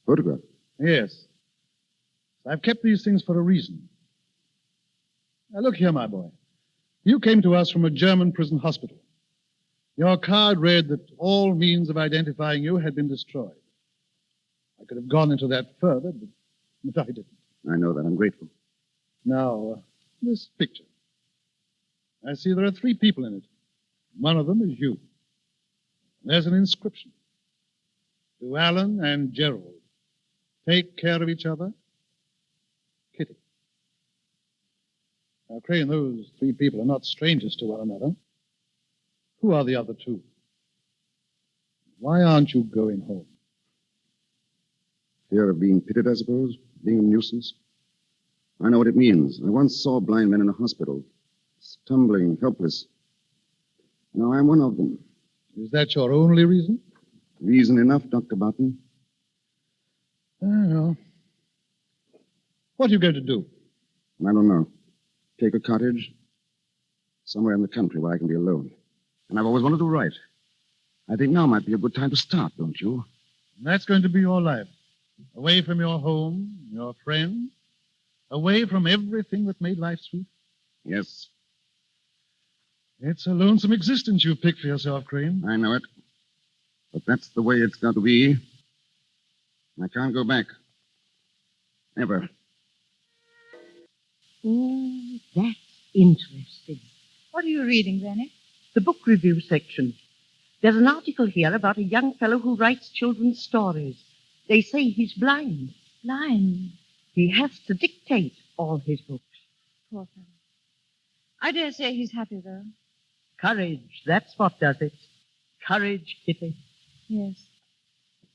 Photograph? Yes. I've kept these things for a reason. Now, look here, my boy. You came to us from a German prison hospital. Your card read that all means of identifying you had been destroyed. I could have gone into that further, but I didn't. I know that. I'm grateful. Now, this picture. I see there are 3 people in it. One of them is you. There's an inscription. To Alan and Gerald. Take care of each other. Kitty. Now, Crane, those 3 people are not strangers to one another. Who are the other 2? Why aren't you going home? Fear of being pitted, I suppose? Being a nuisance? I know what it means. I once saw blind men in a hospital, stumbling, helpless. Now I'm one of them. Is that your only reason? Reason enough, Dr. Barton. Well, what are you going to do? I don't know. Take a cottage somewhere in the country where I can be alone. And I've always wanted to write. I think now might be a good time to start, don't you? And that's going to be your life. Away from your home, your friends, away from everything that made life sweet. Yes. It's a lonesome existence you've picked for yourself, Crane. I know it. But that's the way it's got to be. I can't go back. Never. Oh, that's interesting. What are you reading, Granny? The book review section. There's an article here about a young fellow who writes children's stories. They say he's blind. Blind? He has to dictate all his books. Poor fellow. I dare say he's happy, though. Courage, that's what does it. Courage, Kitty. Yes.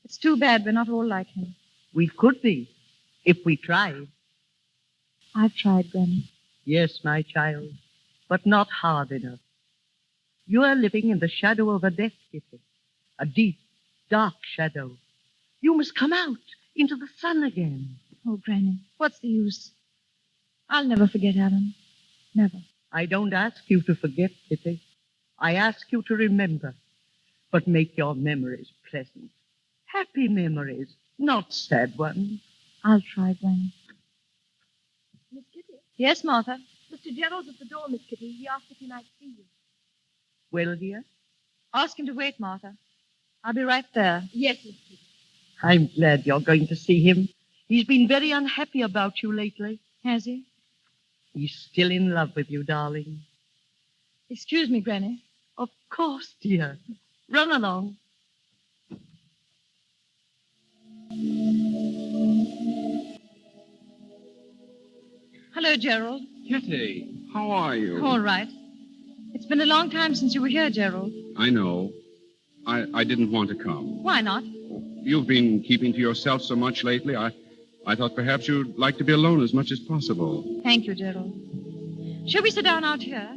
It's too bad we're not all like him. We could be, if we tried. I've tried, Granny. Yes, my child, but not hard enough. You are living in the shadow of a death, Kitty. A deep, dark shadow. You must come out into the sun again. Oh, Granny, what's the use? I'll never forget Alan. Never. I don't ask you to forget, Kitty. I ask you to remember. But make your memories pleasant. Happy memories, not sad ones. I'll try, Granny. Miss Kitty? Yes, Martha? Mr. Gerald's at the door, Miss Kitty. He asked if he might see you. Well, dear? Ask him to wait, Martha. I'll be right there. Yes, Miss Kitty. I'm glad you're going to see him. He's been very unhappy about you lately. Has he? He's still in love with you, darling. Excuse me, Granny. Of course, dear. Run along. Hello, Gerald. Kitty, how are you? All right. It's been a long time since you were here, Gerald. I know. I didn't want to come. Why not? You've been keeping to yourself so much lately. I thought perhaps you'd like to be alone as much as possible. Thank you, Gerald. Shall we sit down out here?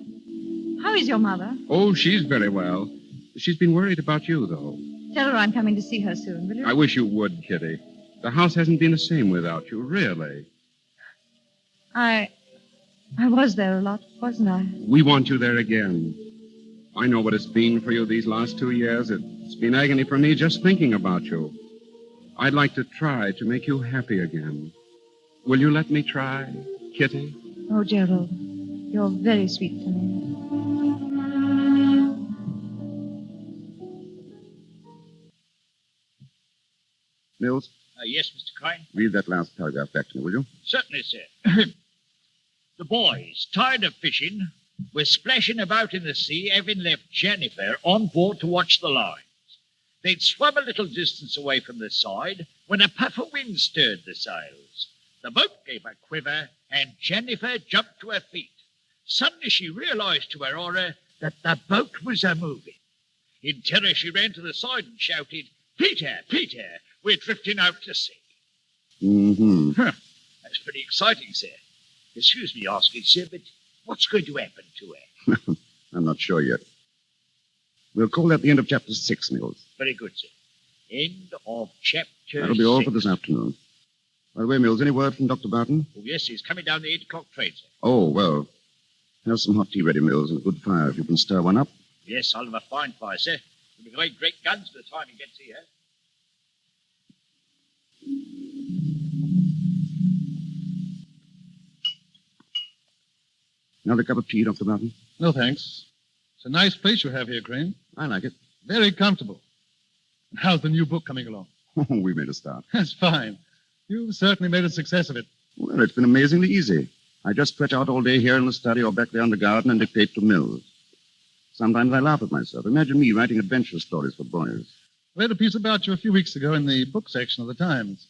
How is your mother? Oh, she's very well. She's been worried about you, though. Tell her I'm coming to see her soon, will you? I wish you would, Kitty. The house hasn't been the same without you, really. I was there a lot, wasn't I? We want you there again. I know what it's been for you these last 2 years. It's been agony for me just thinking about you. I'd like to try to make you happy again. Will you let me try, Kitty? Oh, Gerald, you're very sweet to me. Mills, Yes, Mr. Crane? read that last paragraph back to me, will you? Certainly, sir. The boys, tired of fishing, were splashing about in the sea, having left Jennifer on board to watch the lines. They'd swum a little distance away from the side when a puff of wind stirred the sails. The boat gave a quiver, and Jennifer jumped to her feet. Suddenly she realized to her horror that the boat was a-moving. In terror, she ran to the side and shouted, "Peter, Peter, we're drifting out to sea." Mm-hmm. That's pretty exciting, sir. Excuse me asking, sir, but what's going to happen to her? I'm not sure yet. We'll call that the end of chapter 6, Mills. Very good, sir. End of chapter That'll be all 6. for this afternoon. By the way, Mills, any word from Dr. Barton? Oh, yes, he's coming down the 8 o'clock train, sir. Oh, well. Have some hot tea ready, Mills, and a good fire if you can stir one up. Yes, I'll have a fine fire, sir. We'll be going great guns by the time he gets here. Another cup of tea, Dr. Barton? No, thanks. It's a nice place you have here, Crane. I like it. Very comfortable. And how's the new book coming along? Oh, we made a start. That's fine. You've certainly made a success of it. Well, it's been amazingly easy. I just stretch out all day here in the study or back there in the garden and dictate to Mills. Sometimes I laugh at myself. Imagine me writing adventure stories for boys. Read a piece about you a few weeks ago in the book section of the Times.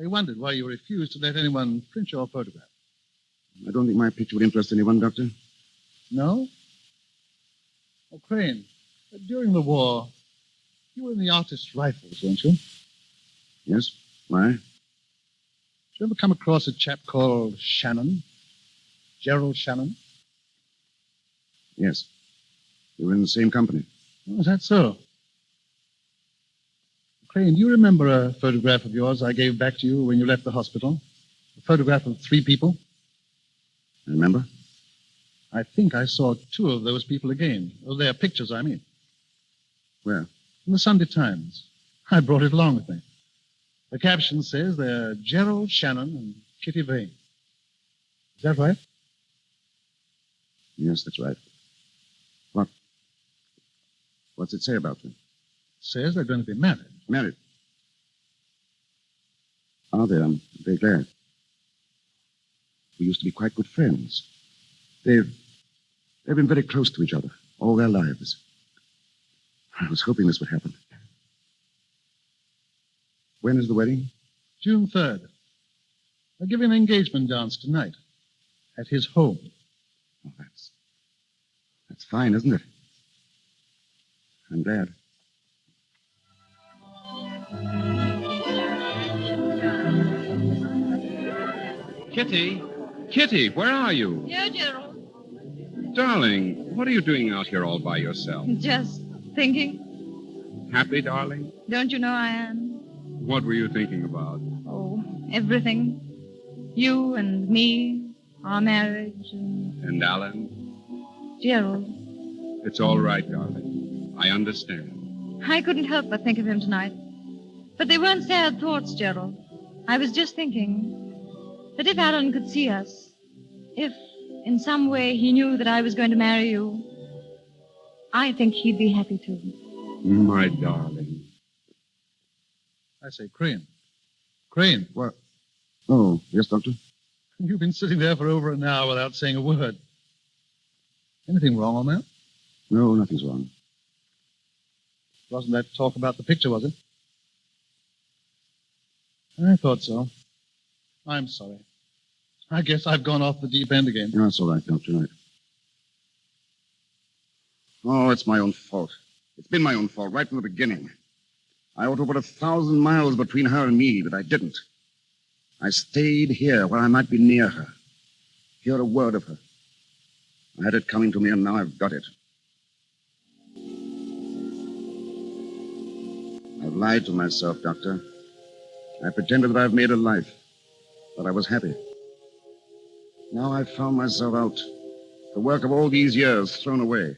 I wondered why you refused to let anyone print your photograph. I don't think my picture would interest anyone, Doctor. No? Oh, Crane, during the war, you were in the artist's rifles, weren't you? Yes? Why? Did you ever come across a chap called Shannon? Gerald Shannon? Yes. We were in the same company. Oh, is that so? Crane, do you remember a photograph of yours I gave back to you when you left the hospital? A photograph of 3 people? I remember. I think I saw 2 of those people again. Oh, their pictures, I mean. Where? In the Sunday Times. I brought it along with me. The caption says they're Gerald Shannon and Kitty Vane. Is that right? Yes, that's right. What's it say about them? It says they're going to be married. Married? Are they? I'm very glad. We used to be quite good friends. They've been very close to each other all their lives. I was hoping this would happen. When is the wedding? June 3rd. They're giving an engagement dance tonight at his home. Oh, that's fine, isn't it? I'm glad. Kitty? Kitty, where are you? Here, Gerald. Darling, what are you doing out here all by yourself? Just thinking. Happy, darling? Don't you know I am? What were you thinking about? Oh, everything. You and me, our marriage, and And Alan? Gerald. It's all right, darling. I understand. I couldn't help but think of him tonight. But they weren't sad thoughts, Gerald. I was just thinking that if Alan could see us, if in some way he knew that I was going to marry you, I think he'd be happy too. My darling. I say, Crane. Crane. What? Oh, yes, Doctor? You've been sitting there for over an hour without saying a word. Anything wrong on that? No, nothing's wrong. Wasn't that talk about the picture, was it? I thought so. I'm sorry. I guess I've gone off the deep end again. No, that's all right, Doctor. Right. Oh, it's my own fault. It's been my own fault right from the beginning. I ought to put 1,000 miles between her and me, but I didn't. I stayed here where I might be near her, hear a word of her. I had it coming to me, and now I've got it. I've lied to myself, Doctor. I pretended that I've made a life, that I was happy. Now I've found myself out. The work of all these years thrown away.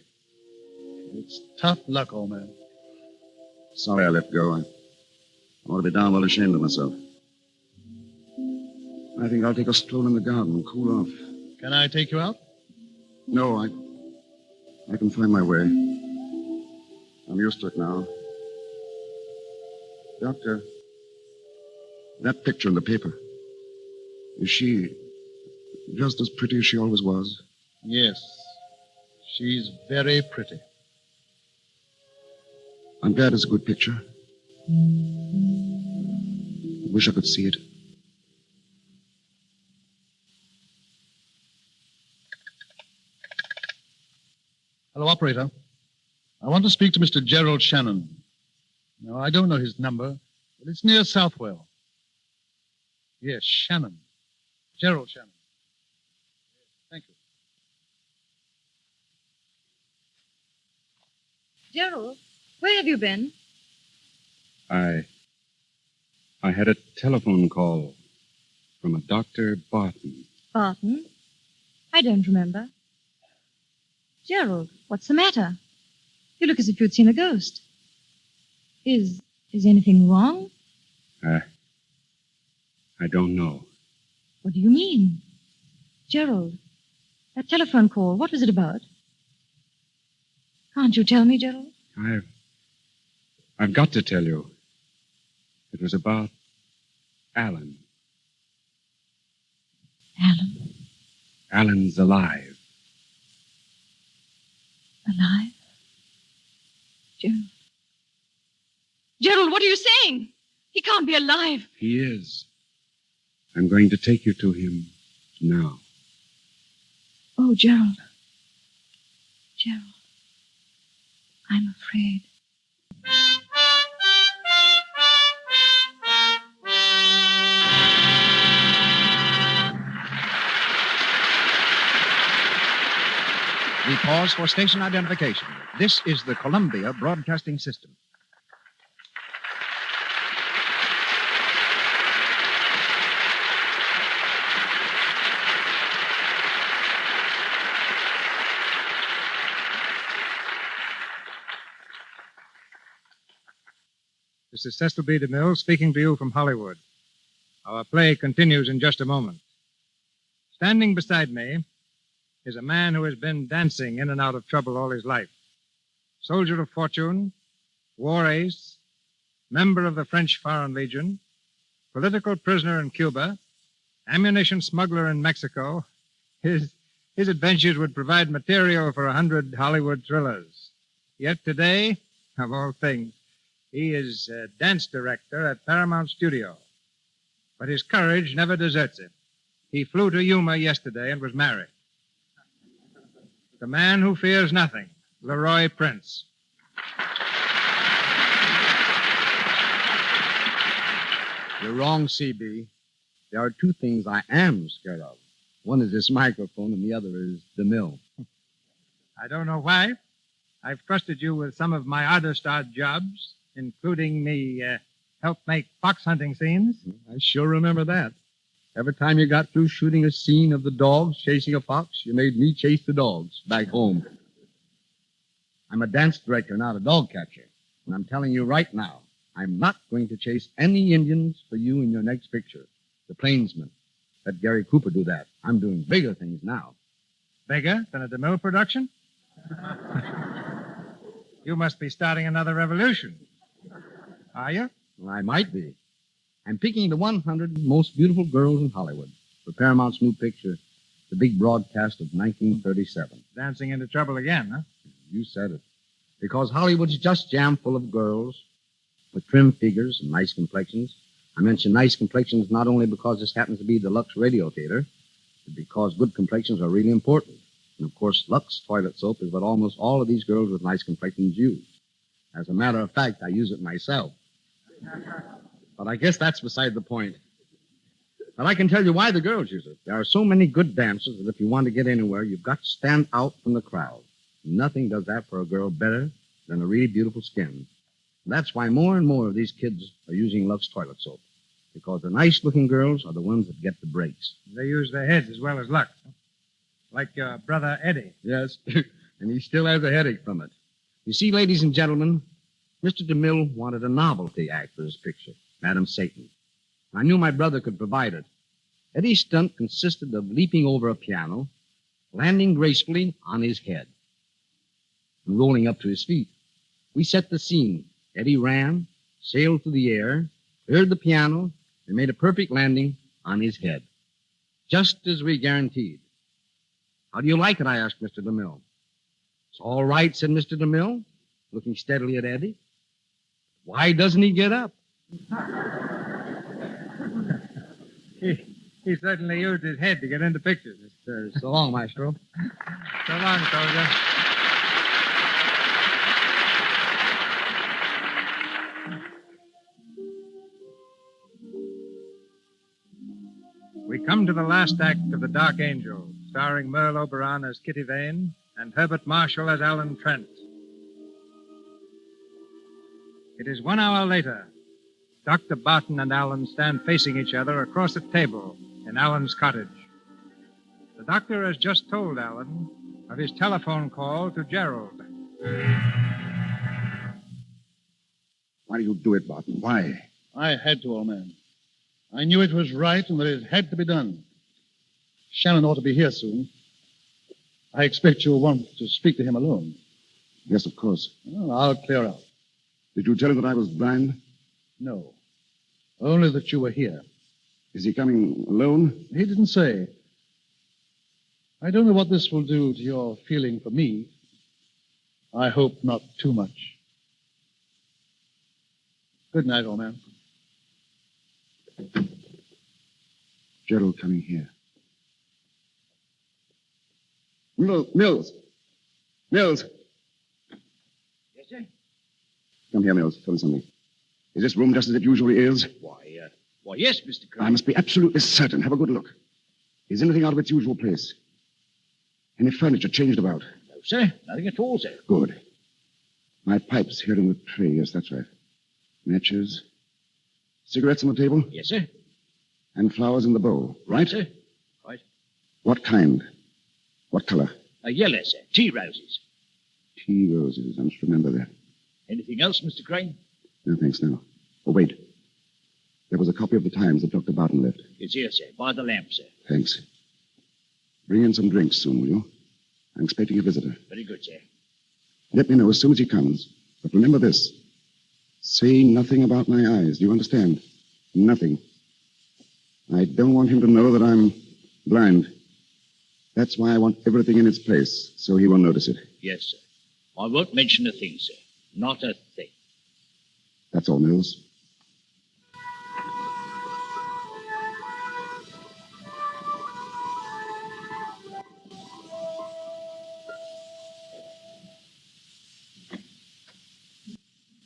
It's tough luck, old man. Sorry I let go. I ought to be darn well ashamed of myself. I think I'll take a stroll in the garden and cool off. Can I take you out? No, I can find my way. I'm used to it now. Doctor, that picture in the paper, is she just as pretty as she always was? Yes. She's very pretty. I'm glad it's a good picture. I wish I could see it. Hello, operator. I want to speak to Mr. Gerald Shannon. No, I don't know his number, but it's near Southwell. Yes, Shannon. Gerald Shannon. Thank you. Gerald, where have you been? I had a telephone call from a Dr. Barton. Barton? I don't remember. Gerald, what's the matter? You look as if you'd seen a ghost. Is anything wrong? I don't know. What do you mean? Gerald, that telephone call, what was it about? Can't you tell me, Gerald? I've got to tell you. It was about Alan. Alan? Alan's alive. Alive? Gerald. Gerald, what are you saying? He can't be alive. He is. I'm going to take you to him now. Oh, Gerald. Gerald. I'm afraid. We pause for station identification. This is the Columbia Broadcasting System. This is Cecil B. DeMille speaking to you from Hollywood. Our play continues in just a moment. Standing beside me is a man who has been dancing in and out of trouble all his life. Soldier of fortune, war ace, member of the French Foreign Legion, political prisoner in Cuba, ammunition smuggler in Mexico. His adventures would provide material for 100 Hollywood thrillers. Yet today, of all things, he is a dance director at Paramount Studio. But his courage never deserts him. He flew to Yuma yesterday and was married. The man who fears nothing, Leroy Prince. You're wrong, CB. there are two things I am scared of. One is this microphone, and the other is the mill. I don't know why. I've trusted you with some of my oddest odd jobs, including me help make fox hunting scenes. I sure remember that. Every time you got through shooting a scene of the dogs chasing a fox, you made me chase the dogs back home. I'm a dance director, not a dog catcher. And I'm telling you right now, I'm not going to chase any Indians for you in your next picture. The Plainsman. Let Gary Cooper do that. I'm doing bigger things now. Bigger than a DeMille production? You must be starting another revolution. Are you? Well, I might be. I'm picking the 100 most beautiful girls in Hollywood for Paramount's new picture, the big broadcast of 1937. Dancing into trouble again, huh? You said it. Because Hollywood's just jam full of girls with trim figures and nice complexions. I mention nice complexions not only because this happens to be the Lux Radio Theater, but because good complexions are really important. And, of course, Lux toilet soap is what almost all of these girls with nice complexions use. As a matter of fact, I use it myself. But I guess that's beside the point. But I can tell you why the girls use it. There are so many good dancers that if you want to get anywhere, you've got to stand out from the crowd. Nothing does that for a girl better than a really beautiful skin. That's why more and more of these kids are using Lux toilet soap. Because the nice-looking girls are the ones that get the breaks. They use their heads as well as Lux. Huh? Like your brother Eddie. Yes, and he still has a headache from it. You see, ladies and gentlemen, Mr. DeMille wanted a novelty act for his picture, Madam Satan. I knew my brother could provide it. Eddie's stunt consisted of leaping over a piano, landing gracefully on his head, and rolling up to his feet. We set the scene. Eddie ran, sailed through the air, cleared the piano, and made a perfect landing on his head. Just as we guaranteed. How do you like it? I asked Mr. DeMille. It's all right, said Mr. DeMille, looking steadily at Eddie. Why doesn't he get up? He certainly used his head to get into pictures. So long, Maestro. So long, soldier. We come to the last act of The Dark Angel, starring Merle Oberon as Kitty Vane and Herbert Marshall as Alan Trent. It is 1 hour later. Dr. Barton and Alan stand facing each other across a table in Alan's cottage. The doctor has just told Alan of his telephone call to Gerald. Why do you do it, Barton? Why? I had to, old man. I knew it was right and that it had to be done. Shannon ought to be here soon. I expect you'll want to speak to him alone. Yes, of course. Well, I'll clear out. Did you tell him that I was blind? No. Only that you were here. Is he coming alone? He didn't say. I don't know what this will do to your feeling for me. I hope not too much. Good night, old man. Gerald coming here. Mills. Mills. Yes, sir? Come here, Mills. Tell me something. Is this room just as it usually is? Why, yes, Mr. Crane. I must be absolutely certain. Have a good look. Is anything out of its usual place? Any furniture changed about? No, sir. Nothing at all, sir. Good. My pipe's here in the tray. Yes, that's right. Matches. Cigarettes on the table? Yes, sir. And flowers in the bowl, right? Sir. Right. What kind? What color? Yellow, sir. Tea roses. Tea roses. I must remember that. Anything else, Mr. Crane? No, thanks, no. Oh, wait. There was a copy of the Times that Dr. Barton left. It's here, sir. By the lamp, sir. Thanks. Bring in some drinks soon, will you? I'm expecting a visitor. Very good, sir. Let me know as soon as he comes. But remember this. Say nothing about my eyes. Do you understand? Nothing. I don't want him to know that I'm blind. That's why I want everything in its place, so he won't notice it. Yes, sir. I won't mention a thing, sir. Not a thing. That's all, Mills.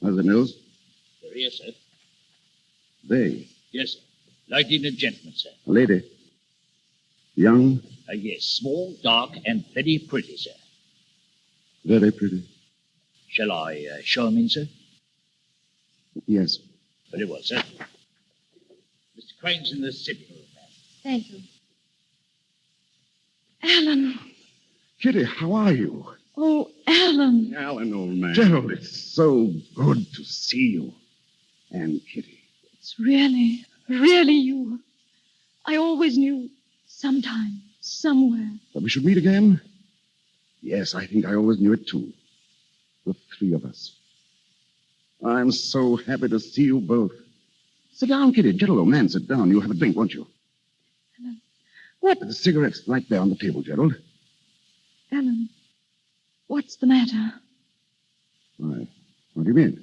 How's it, Mills? They're here, sir. They? Yes, sir. Like in a gentleman, sir. A lady. Young, Yes, small, dark, and very pretty, sir. very pretty. Shall I show him in, sir? Yes. Very well, sir. Mr. Crane's in the sitting room, ma'am. Thank you. Alan. Kitty, how are you? Oh, Alan. Alan, old man. Gerald, it's so good to see you. And Kitty. It's really, really you. I always knew sometime, somewhere. That we should meet again? Yes, I think I always knew it too. The three of us. I'm so happy to see you both. Sit down, Kitty. Gerald, old man, sit down. You'll have a drink, won't you? Alan, what? The cigarette's right there on the table, Gerald. Alan, what's the matter? Why? What do you mean?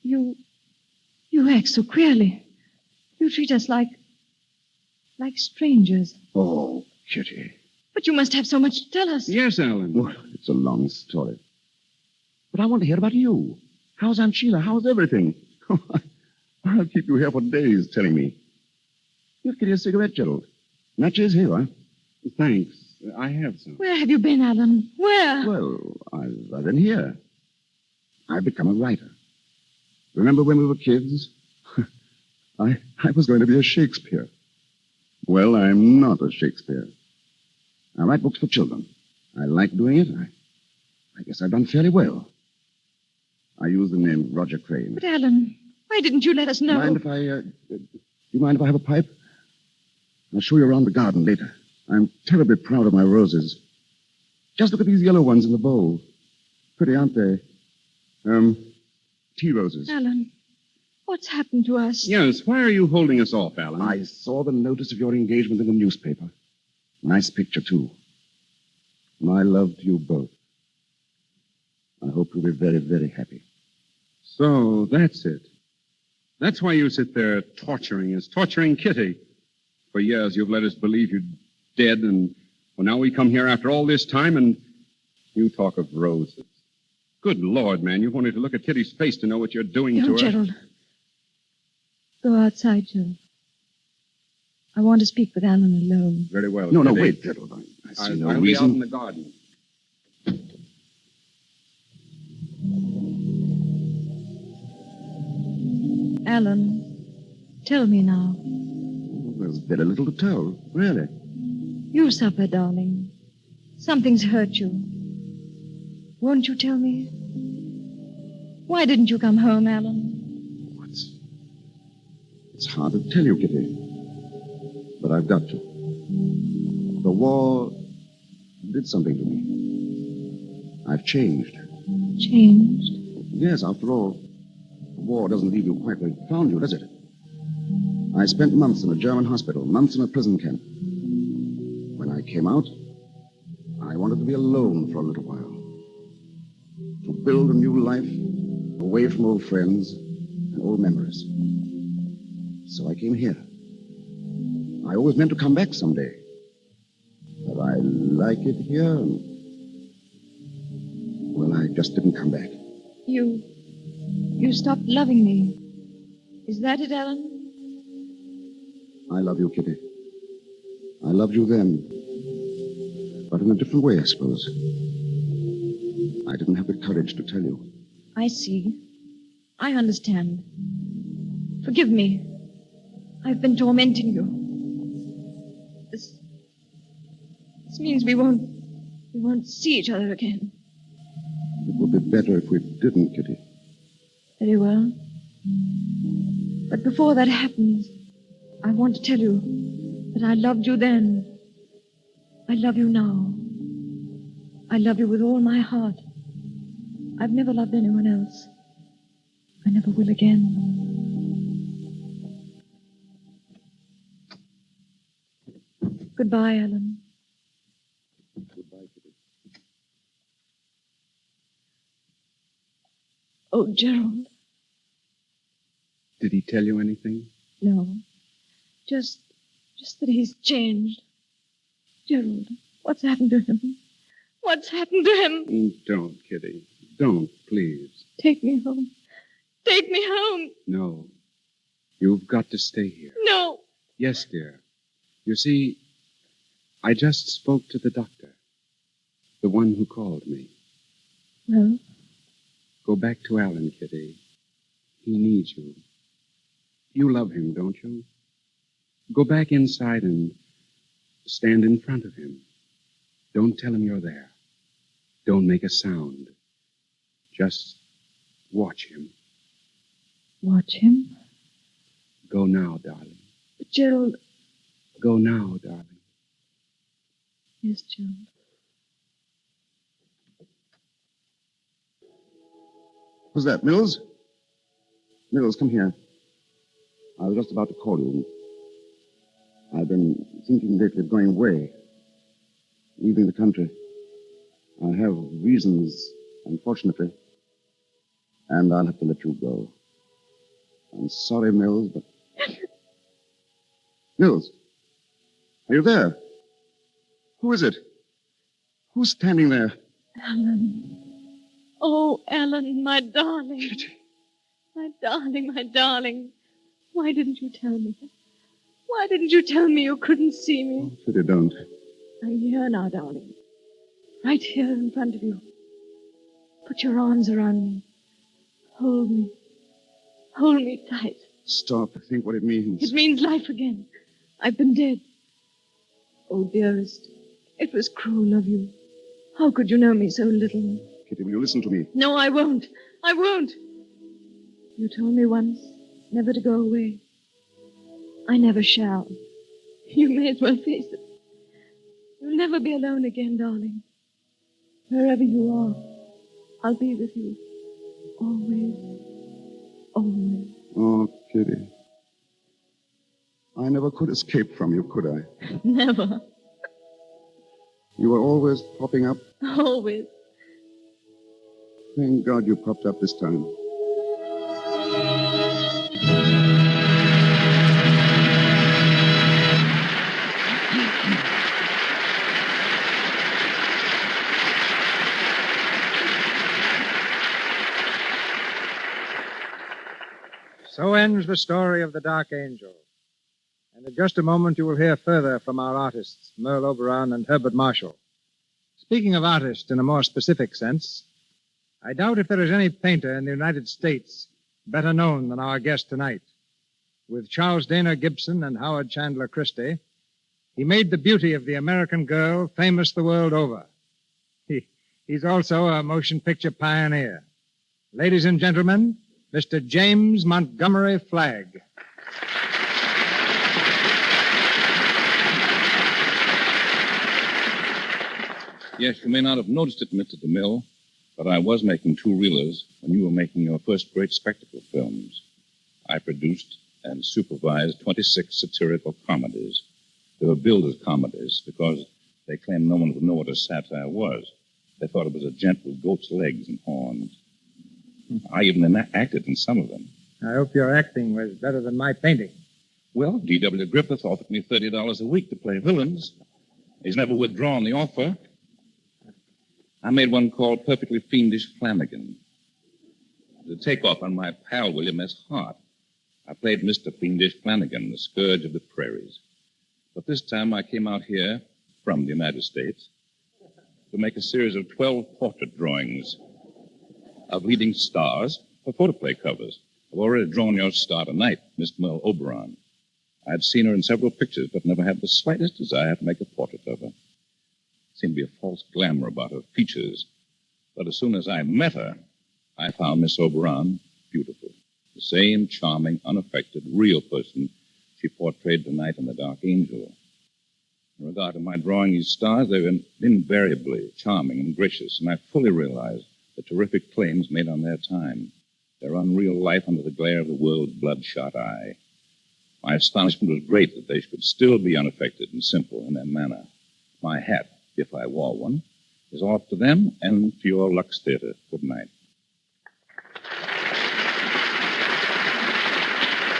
You act so queerly. You treat us like strangers. Oh, Kitty. But you must have so much to tell us. Yes, Alan. Well, it's a long story. But I want to hear about you. How's Aunt Sheila? How's everything? I'll keep you here for days telling me. Give Kitty a cigarette, Gerald. Matches here, huh? Thanks. I have some. Where have you been, Alan? Where? Well, I've been here. I've become a writer. Remember when we were kids? I was going to be a Shakespeare. Well, I'm not a Shakespeare. I write books for children. I like doing it. I guess I've done fairly well. I use the name Roger Crane. But, Alan, why didn't you let us know? Do you mind if I have a pipe? I'll show you around the garden later. I'm terribly proud of my roses. Just look at these yellow ones in the bowl. Pretty, aren't they? Tea roses. Alan, what's happened to us? Yes, why are you holding us off, Alan? I saw the notice of your engagement in the newspaper. Nice picture, too. And I loved you both. I hope you'll be very, very happy. So, that's it. That's why you sit there torturing us, torturing Kitty. For years, you've let us believe you're dead, and well, now we come here after all this time, and you talk of roses. Good Lord, man, you've only to look at Kitty's face to know what you're doing to her. Gerald. Go outside, Gerald. I want to speak with Alan alone. Very well. No, Kitty. wait, Gerald. I see no I'll reason. be out in the garden. Alan, tell me now. There's very little to tell, really. You suffer, darling. Something's hurt you. Won't you tell me? Why didn't you come home, Alan? It's hard to tell you, Kitty. But I've got to. The war did something to me. I've changed. Changed? Yes, after all, the war doesn't leave you quite where it found you, does it? I spent months in a German hospital, months in a prison camp. When I came out, I wanted to be alone for a little while. To build a new life away from old friends and old memories. So I came here. I always meant to come back someday. But I like it here. Well, I just didn't come back. You stopped loving me. Is that it, Alan? I love you, Kitty. I loved you then. But in a different way, I suppose. I didn't have the courage to tell you. I see. I understand. Forgive me. I've been tormenting you. This means we won't see each other again. It would be better if we didn't, Kitty. Very well. But before that happens, I want to tell you that I loved you then. I love you now. I love you with all my heart. I've never loved anyone else. I never will again. Goodbye, Alan. Goodbye, Kitty. Oh, Gerald. Did he tell you anything? No. Just that he's changed. Gerald, what's happened to him? What's happened to him? Don't, Kitty. Don't, please. Take me home. Take me home. No. You've got to stay here. No. Yes, dear. You see, I just spoke to the doctor, the one who called me. Well? Go back to Alan, Kitty. He needs you. You love him, don't you? Go back inside and stand in front of him. Don't tell him you're there. Don't make a sound. Just watch him. Watch him? Go now, darling. But Gerald... Go now, darling. Yes, Gerald. Who's that, Mills? Mills, come here. I was just about to call you. I've been thinking lately of going away, leaving the country. I have reasons, unfortunately, and I'll have to let you go. I'm sorry, Mills, but... Mills, are you there? Who is it? Who's standing there? Alan. Oh, Alan, my darling. Kitty. My darling, my darling. Why didn't you tell me? Why didn't you tell me you couldn't see me? Kitty, don't. I'm here now, darling. Right here in front of you. Put your arms around me. Hold me. Hold me tight. Stop. Think what it means. It means life again. I've been dead. Oh, dearest, it was cruel of you. How could you know me so little? Kitty, will you listen to me? No, I won't. I won't. You told me once never to go away. I never shall. You may as well face it. You'll never be alone again, darling. Wherever you are, I'll be with you. Always. Always. Oh, Kitty. I never could escape from you, could I? Never. You were always popping up. Always. Thank God you popped up this time. So ends the story of the Dark Angel. And in just a moment you will hear further from our artists, Merle Oberon and Herbert Marshall. Speaking of artists in a more specific sense, I doubt if there is any painter in the United States better known than our guest tonight. With Charles Dana Gibson and Howard Chandler Christie, he made the beauty of the American girl famous the world over. He's also a motion picture pioneer. Ladies and gentlemen, Mr. James Montgomery Flagg. Yes, you may not have noticed it, Mr. DeMille, but I was making two-reelers when you were making your first great spectacle films. I produced and supervised 26 satirical comedies. They were billed as comedies because they claimed no one would know what a satire was. They thought it was a gent with goat's legs and horns. I even acted in some of them. I hope your acting was better than my painting. Well, D.W. Griffith offered me $30 a week to play villains. He's never withdrawn the offer. I made one called Perfectly Fiendish Flanagan. The takeoff on my pal William S. Hart. I played Mr. Fiendish Flanagan, the scourge of the prairies. But this time I came out here from the United States to make a series of 12 portrait drawings of leading stars for photoplay covers. I've already drawn your star tonight, Miss Merle Oberon. I'd seen her in several pictures, but never had the slightest desire to make a portrait of her. Seemed to be a false glamour about her features. But as soon as I met her, I found Miss Oberon beautiful. The same charming, unaffected, real person she portrayed tonight in The Dark Angel. In regard to my drawing these stars, they've been invariably charming and gracious, and I fully realize the terrific claims made on their time, their unreal life under the glare of the world's bloodshot eye. My astonishment was great that they should still be unaffected and simple in their manner. My hat, if I wore one, is off to them and to your Lux Theater. Good night.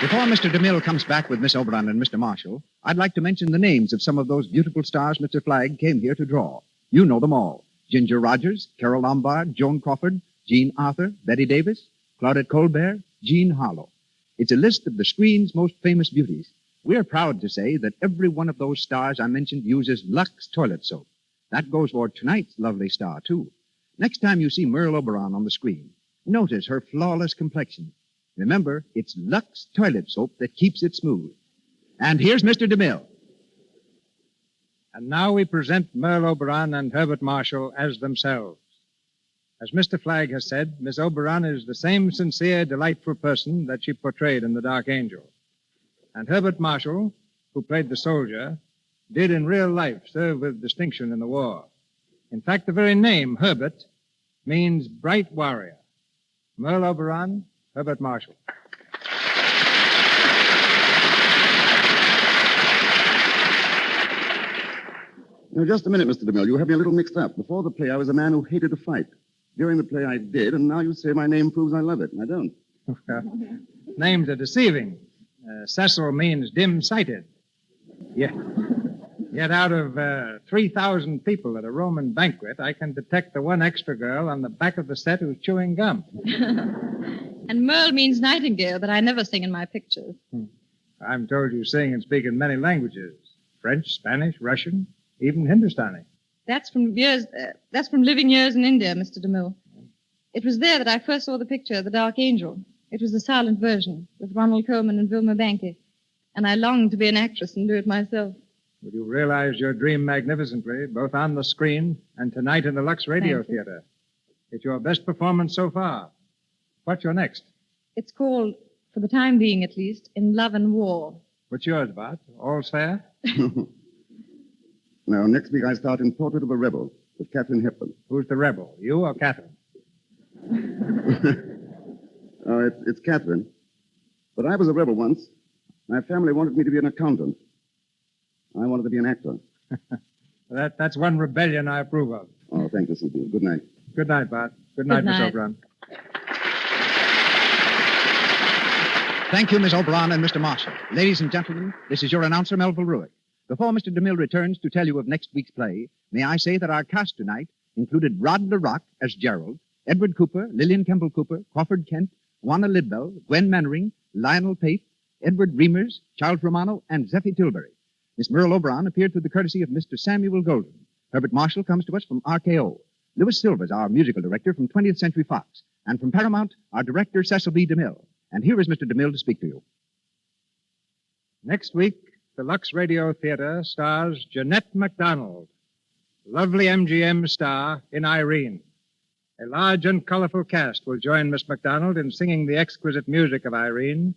Before Mr. DeMille comes back with Miss Oberon and Mr. Marshall, I'd like to mention the names of some of those beautiful stars Mr. Flagg came here to draw. You know them all. Ginger Rogers, Carol Lombard, Joan Crawford, Jean Arthur, Betty Davis, Claudette Colbert, Jean Harlow. It's a list of the screen's most famous beauties. We're proud to say that every one of those stars I mentioned uses Lux toilet soap. That goes for tonight's lovely star, too. Next time you see Merle Oberon on the screen, notice her flawless complexion. Remember, it's Lux toilet soap that keeps it smooth. And here's Mr. DeMille. And now we present Merle Oberon and Herbert Marshall as themselves. As Mr. Flagg has said, Miss Oberon is the same sincere, delightful person that she portrayed in The Dark Angel. And Herbert Marshall, who played the soldier, did in real life serve with distinction in the war. In fact, the very name, Herbert, means bright warrior. Merle Oberon, Herbert Marshall. Now, just a minute, Mr. DeMille. You have me a little mixed up. Before the play, I was a man who hated to fight. During the play, I did, and now you say my name proves I love it, and I don't. Names are deceiving. Cecil means dim-sighted. Yet out of 3,000 people at a Roman banquet, I can detect the one extra girl on the back of the set who's chewing gum. And Merle means nightingale, but I never sing in my pictures. I'm told you sing and speak in many languages. French, Spanish, Russian, even Hindustani. That's from living years in India, Mr. DeMille. It was there that I first saw the picture of The Dark Angel. It was the silent version with Ronald Colman and Vilma Banky. And I longed to be an actress and do it myself. Well, you realized your dream magnificently, both on the screen and tonight in the Lux Radio Theater. It's your best performance so far. What's your next? It's called, for the time being at least, In Love and War. What's yours, Bart? All's fair? Now, next week I start in Portrait of a Rebel with Katharine Hepburn. Who's the rebel, you or Catherine? Oh, it's Katharine. But I was a rebel once. My family wanted me to be an accountant. I wanted to be an actor. That's one rebellion I approve of. Oh, thank you, C.B. Good night. Good night, Bart. Good night, Miss Oberon. Thank you, Miss Oberon and Mr. Marshall. Ladies and gentlemen, this is your announcer, Melville Ruick. Before Mr. DeMille returns to tell you of next week's play, may I say that our cast tonight included Rod LaRock as Gerald, Edward Cooper, Lillian Kemble Cooper, Crawford Kent, Juana Lidbell, Gwen Mannering, Lionel Pate, Edward Reimers, Charles Romano, and Zeffie Tilbury. Miss Merle Oberon appeared through the courtesy of Mr. Samuel Golden. Herbert Marshall comes to us from RKO. Louis Silvers, our musical director from 20th Century Fox. And from Paramount, our director, Cecil B. DeMille. And here is Mr. DeMille to speak to you. Next week, the Lux Radio Theater stars Jeanette MacDonald, lovely MGM star in Irene. A large and colorful cast will join Miss MacDonald in singing the exquisite music of Irene,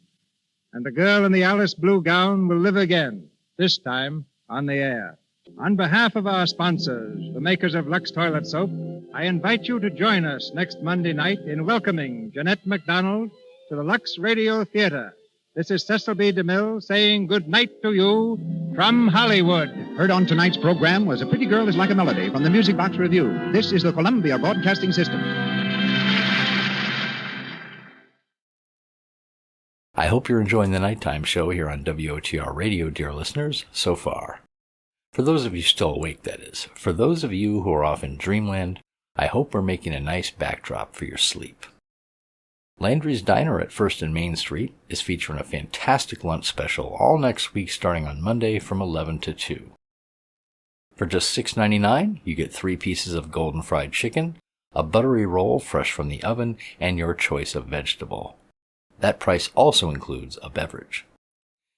and the girl in the Alice blue gown will live again, this time on the air. On behalf of our sponsors, the makers of Lux Toilet Soap, I invite you to join us next Monday night in welcoming Jeanette MacDonald to the Lux Radio Theater. This is Cecil B. DeMille saying good night to you from Hollywood. Heard on tonight's program was A Pretty Girl is Like a Melody from the Music Box Review. This is the Columbia Broadcasting System. I hope you're enjoying the nighttime show here on WOTR Radio, dear listeners, so far. For those of you still awake, that is. For those of you who are off in dreamland, I hope we're making a nice backdrop for your sleep. Landry's Diner at 1st and Main Street is featuring a fantastic lunch special all next week starting on Monday from 11 to 2. For just $6.99, you get 3 pieces of golden fried chicken, a buttery roll fresh from the oven, and your choice of vegetable. That price also includes a beverage.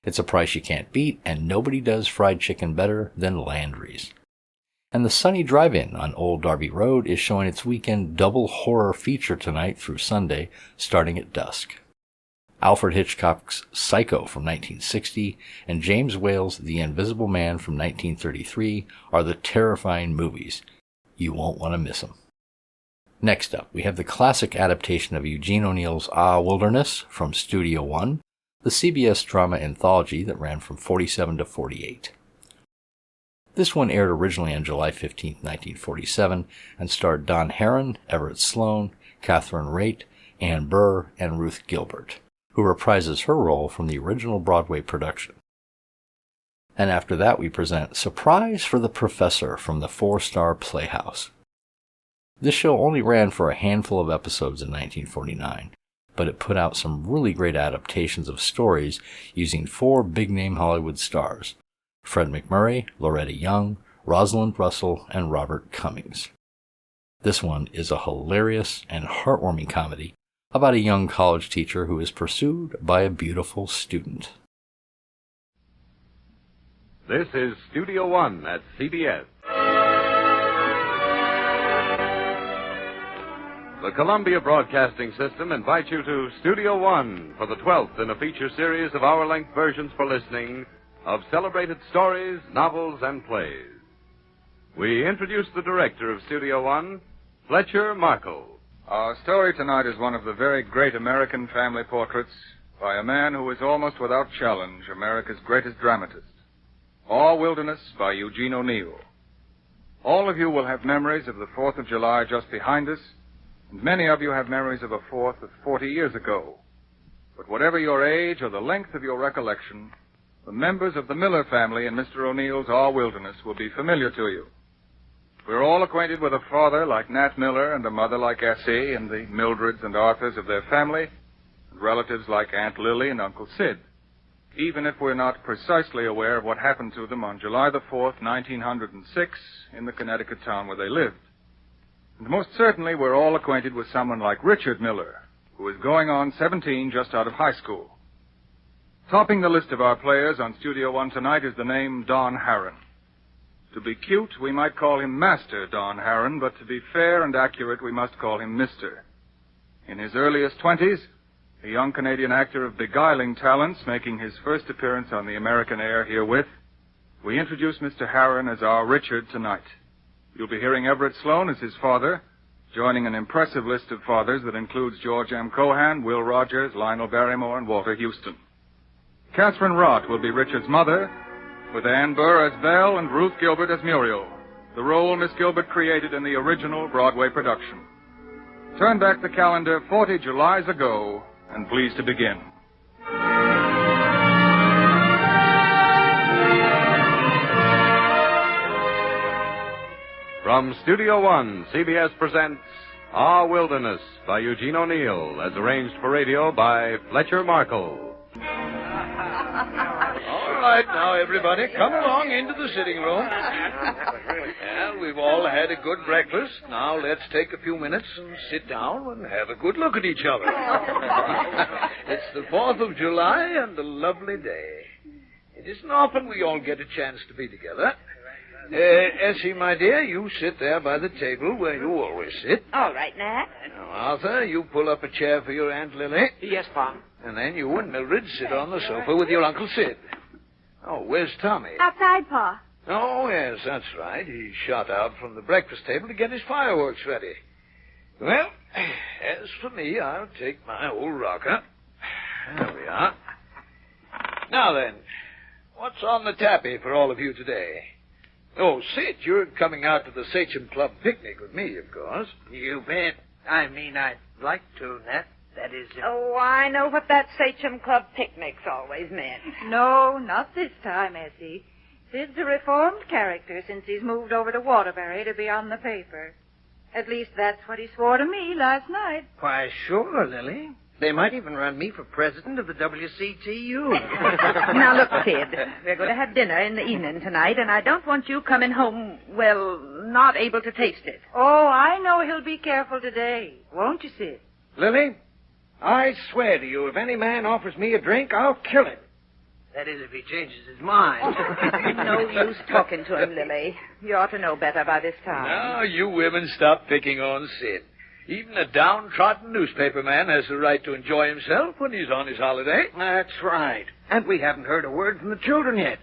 It's a price you can't beat, and nobody does fried chicken better than Landry's. And the Sunny Drive-In on Old Darby Road is showing its weekend double horror feature tonight through Sunday, starting at dusk. Alfred Hitchcock's Psycho from 1960 and James Whale's The Invisible Man from 1933 are the terrifying movies. You won't want to miss them. Next up, we have the classic adaptation of Eugene O'Neill's Ah, Wilderness from Studio One, the CBS drama anthology that ran from 47 to 48. This one aired originally on July 15, 1947, and starred Don Herron, Everett Sloane, Catherine Raitt, Ann Burr, and Ruth Gilbert, who reprises her role from the original Broadway production. And after that we present Surprise for the Professor from the 4-star Playhouse. This show only ran for a handful of episodes in 1949, but it put out some really great adaptations of stories using 4 big-name Hollywood stars: Fred MacMurray, Loretta Young, Rosalind Russell, and Robert Cummings. This one is a hilarious and heartwarming comedy about a young college teacher who is pursued by a beautiful student. This is Studio One at CBS. The Columbia Broadcasting System invites you to Studio One for the 12th in a feature series of hour-length versions for listening of celebrated stories, novels, and plays. We introduce the director of Studio One, Fletcher Markle. Our story tonight is one of the very great American family portraits by a man who is almost without challenge America's greatest dramatist. All Wilderness by Eugene O'Neill. All of you will have memories of the 4th of July just behind us, and many of you have memories of a 4th of 40 years ago. But whatever your age or the length of your recollection, the members of the Miller family in Mr. O'Neill's All Wilderness will be familiar to you. We're all acquainted with a father like Nat Miller and a mother like Essie and the Mildreds and Arthurs of their family, and relatives like Aunt Lily and Uncle Sid, even if we're not precisely aware of what happened to them on July the 4th, 1906, in the Connecticut town where they lived. And most certainly we're all acquainted with someone like Richard Miller, who is going on 17 just out of high school. Topping the list of our players on Studio One tonight is the name Don Harron. To be cute, we might call him Master Don Harron, but to be fair and accurate, we must call him Mr. In his earliest 20s, a young Canadian actor of beguiling talents making his first appearance on the American air herewith, we introduce Mr. Harron as our Richard tonight. You'll be hearing Everett Sloane as his father, joining an impressive list of fathers that includes George M. Cohan, Will Rogers, Lionel Barrymore, and Walter Houston. Catherine Rott will be Richard's mother, with Ann Burr as Belle and Ruth Gilbert as Muriel, the role Miss Gilbert created in the original Broadway production. Turn back the calendar 40 Julys ago, and please to begin. From Studio One, CBS presents Our Wilderness by Eugene O'Neill, as arranged for radio by Fletcher Markle. All right, now, everybody, come along into the sitting room. Well, we've all had a good breakfast. Now, let's take a few minutes and sit down and have a good look at each other. It's the 4th of July and a lovely day. It isn't often we all get a chance to be together. Essie, my dear, you sit there by the table where you always sit. All right, Nat. Now, Arthur, you pull up a chair for your Aunt Lily. Yes, Pa. And then you and Mildred sit on the sofa with your Uncle Sid. Oh, where's Tommy? Outside, Pa. Oh, yes, that's right. He shot out from the breakfast table to get his fireworks ready. Well, as for me, I'll take my old rocker. There we are. Now then, what's on the tappy for all of you today? Oh, Sid, you're coming out to the Sachem Club picnic with me, of course. You bet. I mean, I'd like to, Nat. That is... Oh, I know what that Sachem Club picnic's always meant. No, not this time, Essie. Sid's a reformed character since he's moved over to Waterbury to be on the paper. At least that's what he swore to me last night. Why, sure, Lily. They might even run me for president of the WCTU. Now, look, Sid, we're going to have dinner in the evening tonight, and I don't want you coming home, well, not able to taste it. Oh, I know he'll be careful today. Won't you, Sid? Lily, I swear to you, if any man offers me a drink, I'll kill him. That is, if he changes his mind. No use talking to him, Lily. You ought to know better by this time. Now, you women stop picking on Sid. Even a downtrodden newspaper man has the right to enjoy himself when he's on his holiday. That's right. And we haven't heard a word from the children yet.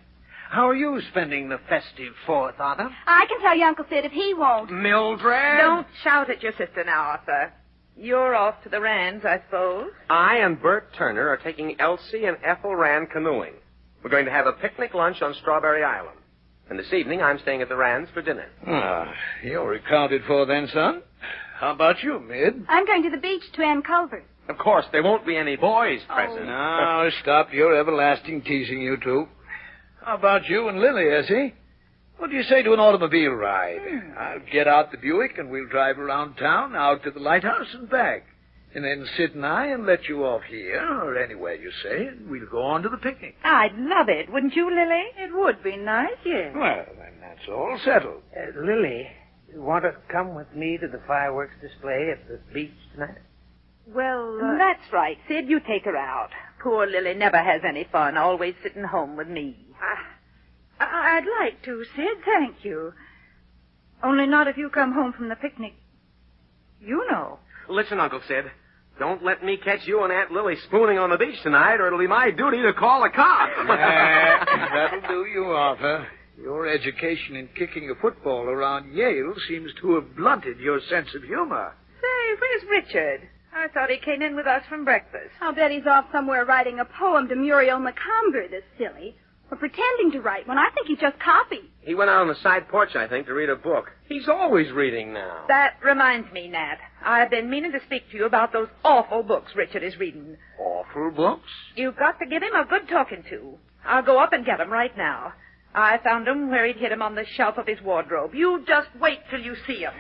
How are you spending the festive 4th, Arthur? I can tell you, Uncle Sid, if he won't. Mildred? Don't shout at your sister now, Arthur. You're off to the Rands, I suppose. I and Bert Turner are taking Elsie and Ethel Rand canoeing. We're going to have a picnic lunch on Strawberry Island. And this evening, I'm staying at the Rands for dinner. Ah, you're accounted for then, son. How about you, Mid? I'm going to the beach to Ann Culver's. Of course, there won't be any boys present. Now, stop your everlasting teasing, you two. How about you and Lily, Essie? What do you say to an automobile ride? I'll get out the Buick and we'll drive around town, out to the lighthouse and back. And then Sid and I'll let you off here, or anywhere you say, and we'll go on to the picnic. I'd love it, wouldn't you, Lily? It would be nice, yes. Well, then that's all settled. Lily, you want to come with me to the fireworks display at the beach tonight? Well, that's right. Sid, you take her out. Poor Lily never has any fun, always sitting home with me. I'd like to, Sid, thank you. Only not if you come home from the picnic. You know. Listen, Uncle Sid. Don't let me catch you and Aunt Lily spooning on the beach tonight, or it'll be my duty to call the cops. That'll do you, Arthur. Your education in kicking a football around Yale seems to have blunted your sense of humor. Say, where's Richard? I thought he came in with us from breakfast. I'll bet he's off somewhere writing a poem to Muriel McCobb, this silly. Or pretending to write one. I think he just copied. He went out on the side porch, I think, to read a book. He's always reading now. That reminds me, Nat. I've been meaning to speak to you about those awful books Richard is reading. Awful books? You've got to give him a good talking to. I'll go up and get 'em right now. I found 'em where he'd hid 'em on the shelf of his wardrobe. You just wait till you see 'em.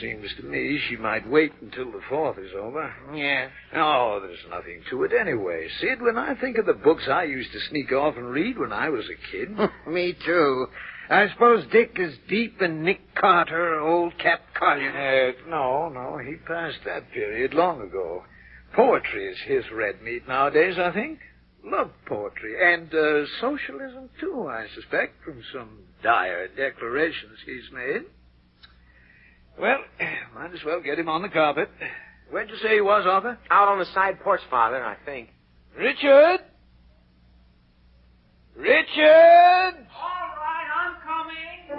Seems to me she might wait until the 4th is over. Yeah. Oh, there's nothing to it anyway. Sid, when I think of the books I used to sneak off and read when I was a kid. Me too. I suppose Dick is deep in Nick Carter or old Cap Collier. No, he passed that period long ago. Poetry is his red meat nowadays, I think. Love poetry. And socialism, too, I suspect, from some dire declarations he's made. Well, might as well get him on the carpet. Where'd you say he was, Arthur? Out on the side porch, Father, I think. Richard? Richard! All right, I'm coming.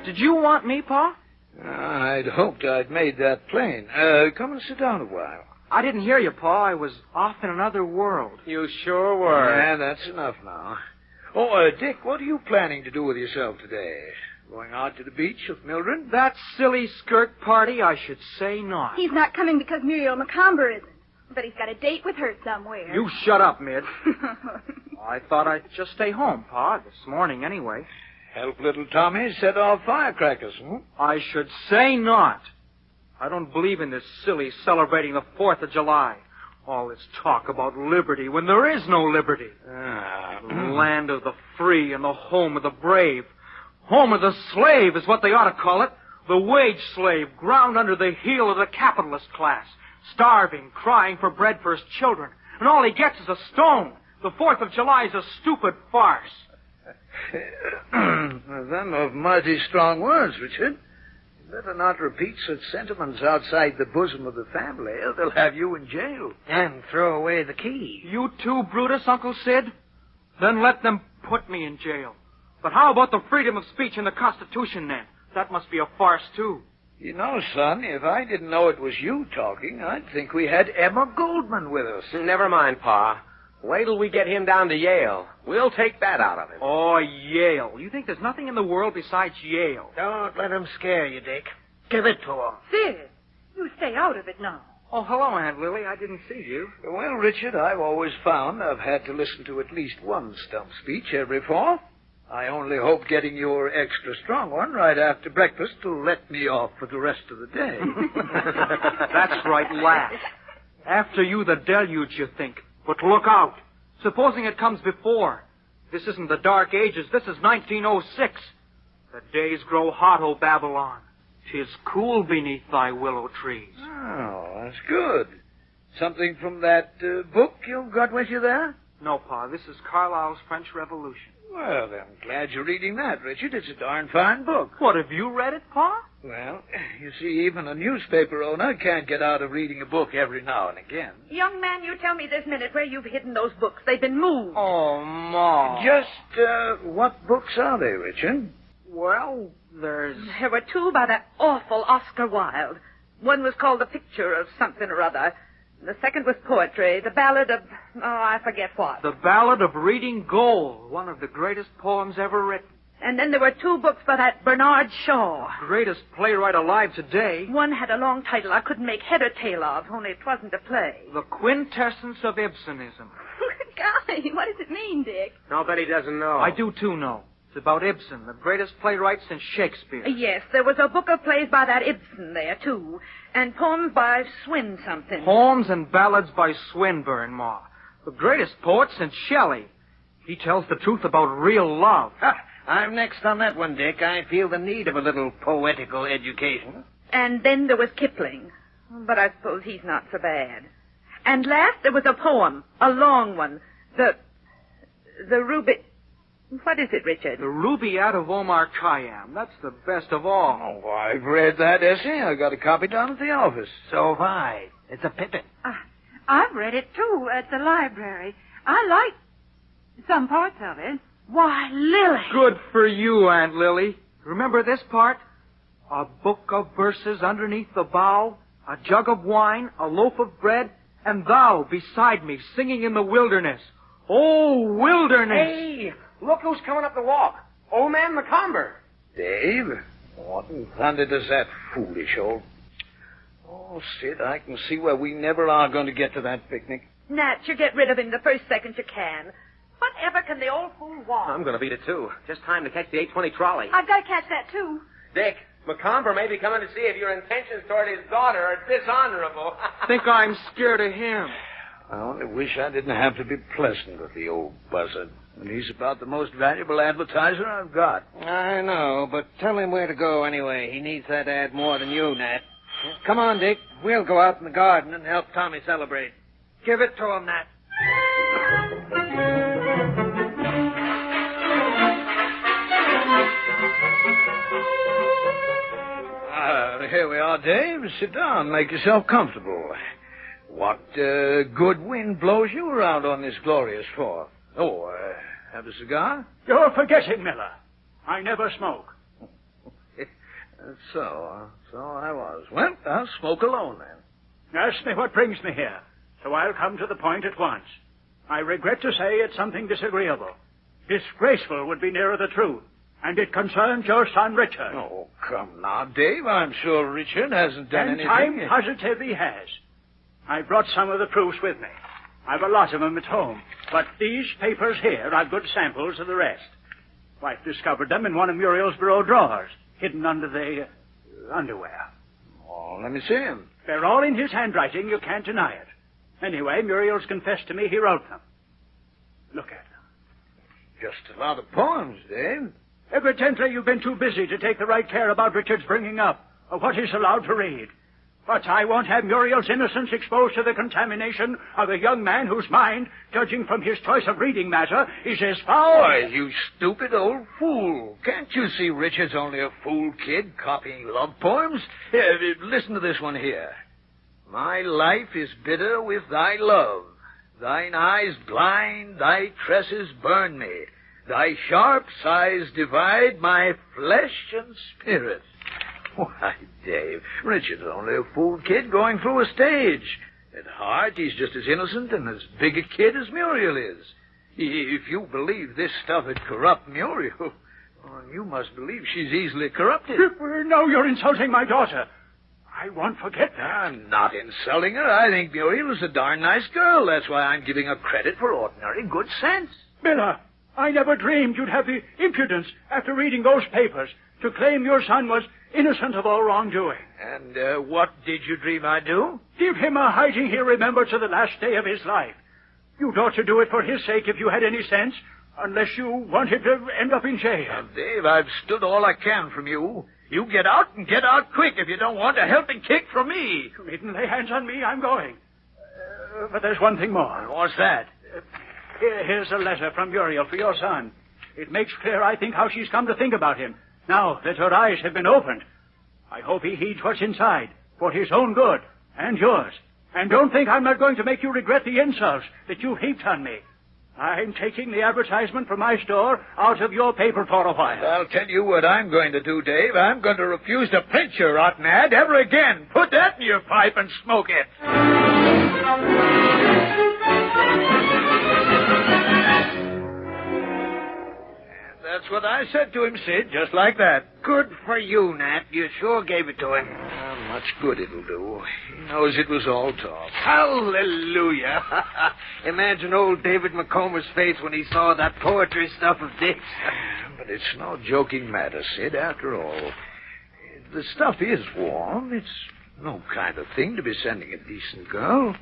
Did you want me, Pa? I'd hoped I'd made that plain. Come and sit down a while. I didn't hear you, Pa. I was off in another world. You sure were. Yeah, that's enough now. Oh, Dick, what are you planning to do with yourself today? Going out to the beach with Mildred? That silly skirt party, I should say not. He's not coming because Muriel McCobb isn't. But he's got a date with her somewhere. You shut up, Mid. I thought I'd just stay home, Pa, this morning anyway. Help little Tommy set off firecrackers, hmm? I should say not. I don't believe in this silly celebrating the 4th of July. All this talk about liberty when there is no liberty. The land of the free and the home of the brave. Home of the slave is what they ought to call it. The wage slave ground under the heel of the capitalist class. Starving, crying for bread for his children. And all he gets is a stone. The 4th of July is a stupid farce. Them are mighty strong words, Richard. Better not repeat such sentiments outside the bosom of the family. They'll have you in jail. And throw away the key. You too, Brutus, Uncle Sid? Then let them put me in jail. But how about the freedom of speech in the Constitution, then? That must be a farce, too. You know, son, if I didn't know it was you talking, I'd think we had Emma Goldman with us. Never mind, Pa. Wait till we get him down to Yale. We'll take that out of him. Oh, Yale. You think there's nothing in the world besides Yale? Don't let him scare you, Dick. Give it to him. Sid, you stay out of it now. Oh, hello, Aunt Lily. I didn't see you. Well, Richard, I've always found I've had to listen to at least one stump speech every 4th. I only hope getting your extra strong one right after breakfast will let me off for the rest of the day. That's right, laugh. After you, the deluge, you think. But look out. Supposing it comes before. This isn't the Dark Ages. This is 1906. The days grow hot, O Babylon. 'Tis cool beneath thy willow trees. Oh, that's good. Something from that book you've got with you there? No, Pa. This is Carlyle's French Revolution. Well, I'm glad you're reading that, Richard. It's a darn fine book. What, have you read it, Pa? Well, you see, even a newspaper owner can't get out of reading a book every now and again. Young man, you tell me this minute where you've hidden those books. They've been moved. Oh, Ma. Just, what books are they, Richard? Well, There were 2 by that awful Oscar Wilde. One was called The Picture of Something or Other. The second was poetry, the ballad of, I forget what. The Ballad of Reading Gold, one of the greatest poems ever written. And then there were 2 books by that Bernard Shaw. Greatest playwright alive today. One had a long title I couldn't make head or tail of, only it wasn't a play. The Quintessence of Ibsenism. Golly, what does it mean, Dick? I'll bet he doesn't know. I do, too, know. It's about Ibsen, the greatest playwright since Shakespeare. Yes, there was a book of plays by that Ibsen there, too. And poems by Swin something. Poems and ballads by Swinburne, Ma. The greatest poet since Shelley. He tells the truth about real love. I'm next on that one, Dick. I feel the need of a little poetical education. And then there was Kipling. But I suppose he's not so bad. And last there was a poem, a long one. The Ruby... What is it, Richard? The Rubaiyat of Omar Khayyam. That's the best of all. Oh, I've read that essay. I got a copy down at the office. So have I. It's a pippin. I've read it, too, at the library. I like some parts of it. Why, Lily. Good for you, Aunt Lily. Remember this part? A book of verses underneath the bough, a jug of wine, a loaf of bread, and thou beside me singing in the wilderness. Oh, wilderness! Hey, look who's coming up the walk. Old man McCobb. Dave? What in thunder does that foolish old... Oh, Sid, I can see where we never are going to get to that picnic. Nat, you get rid of him the first second you can. Whatever can the old fool want? I'm going to beat it, too. Just time to catch the 8:20 trolley. I've got to catch that, too. Dick, McCobb may be coming to see if your intentions toward his daughter are dishonorable. Think I'm scared of him. I only wish I didn't have to be pleasant with the old buzzard. And he's about the most valuable advertiser I've got. I know, but tell him where to go anyway. He needs that ad more than you, Nat. Come on, Dick. We'll go out in the garden and help Tommy celebrate. Give it to him, Nat. Here we are, Dave. Sit down. Make yourself comfortable. What good wind blows you around on this glorious floor? Oh, have a cigar? You're forgetting, Miller. I never smoke. So I was. Well, I'll smoke alone, then. Ask me what brings me here, so I'll come to the point at once. I regret to say it's something disagreeable. Disgraceful would be nearer the truth, and it concerns your son, Richard. Oh, come now, Dave. I'm sure Richard hasn't done anything. And I'm positive he has. I brought some of the proofs with me. I've a lot of them at home, but these papers here are good samples of the rest. Wife discovered them in one of Muriel's bureau drawers, hidden under the underwear. Oh, let me see them. They're all in his handwriting. You can't deny it. Anyway, Muriel's confessed to me he wrote them. Look at them. Just a lot of poems, Dave. Evidently, you've been too busy to take the right care about Richard's bringing up, or what he's allowed to read. But I won't have Muriel's innocence exposed to the contamination of a young man whose mind, judging from his choice of reading matter, is as foul... Why, you stupid old fool. Can't you see Richard's only a fool kid copying love poems? Here, listen to this one here. My life is bitter with thy love. Thine eyes blind, thy tresses burn me. Thy sharp sighs divide my flesh and spirit. Why, Dave, Richard's only a fool kid going through a stage. At heart, he's just as innocent and as big a kid as Muriel is. If you believe this stuff would corrupt Muriel, well, you must believe she's easily corrupted. No, you're insulting my daughter. I won't forget that. I'm not insulting her. I think Muriel is a darn nice girl. That's why I'm giving her credit for ordinary good sense. Miller, I never dreamed you'd have the impudence, after reading those papers, to claim your son was innocent of all wrongdoing. And what did you dream I'd do? Give him a hiding he'll remember to the last day of his life. You'd ought to do it for his sake if you had any sense, unless you wanted to end up in jail. Now, Dave, I've stood all I can from you. You get out and get out quick if you don't want a helping kick from me. You needn't lay hands on me. I'm going. But there's one thing more. What's that? Here's a letter from Muriel for your son. It makes clear, I think, how she's come to think about him, now that her eyes have been opened. I hope he heeds what's inside, for his own good and yours. And don't think I'm not going to make you regret the insults that you've heaped on me. I'm taking the advertisement from my store out of your paper for a while. I'll tell you what I'm going to do, Dave. I'm going to refuse to print your rotten ad ever again. Put that in your pipe and smoke it. That's what I said to him, Sid, just like that. Good for you, Nat. You sure gave it to him. much good it'll do. He knows it was all talk. Hallelujah! Imagine old David McComb's face when he saw that poetry stuff of Dick's. But it's no joking matter, Sid, after all. The stuff is warm. It's no kind of thing to be sending a decent girl.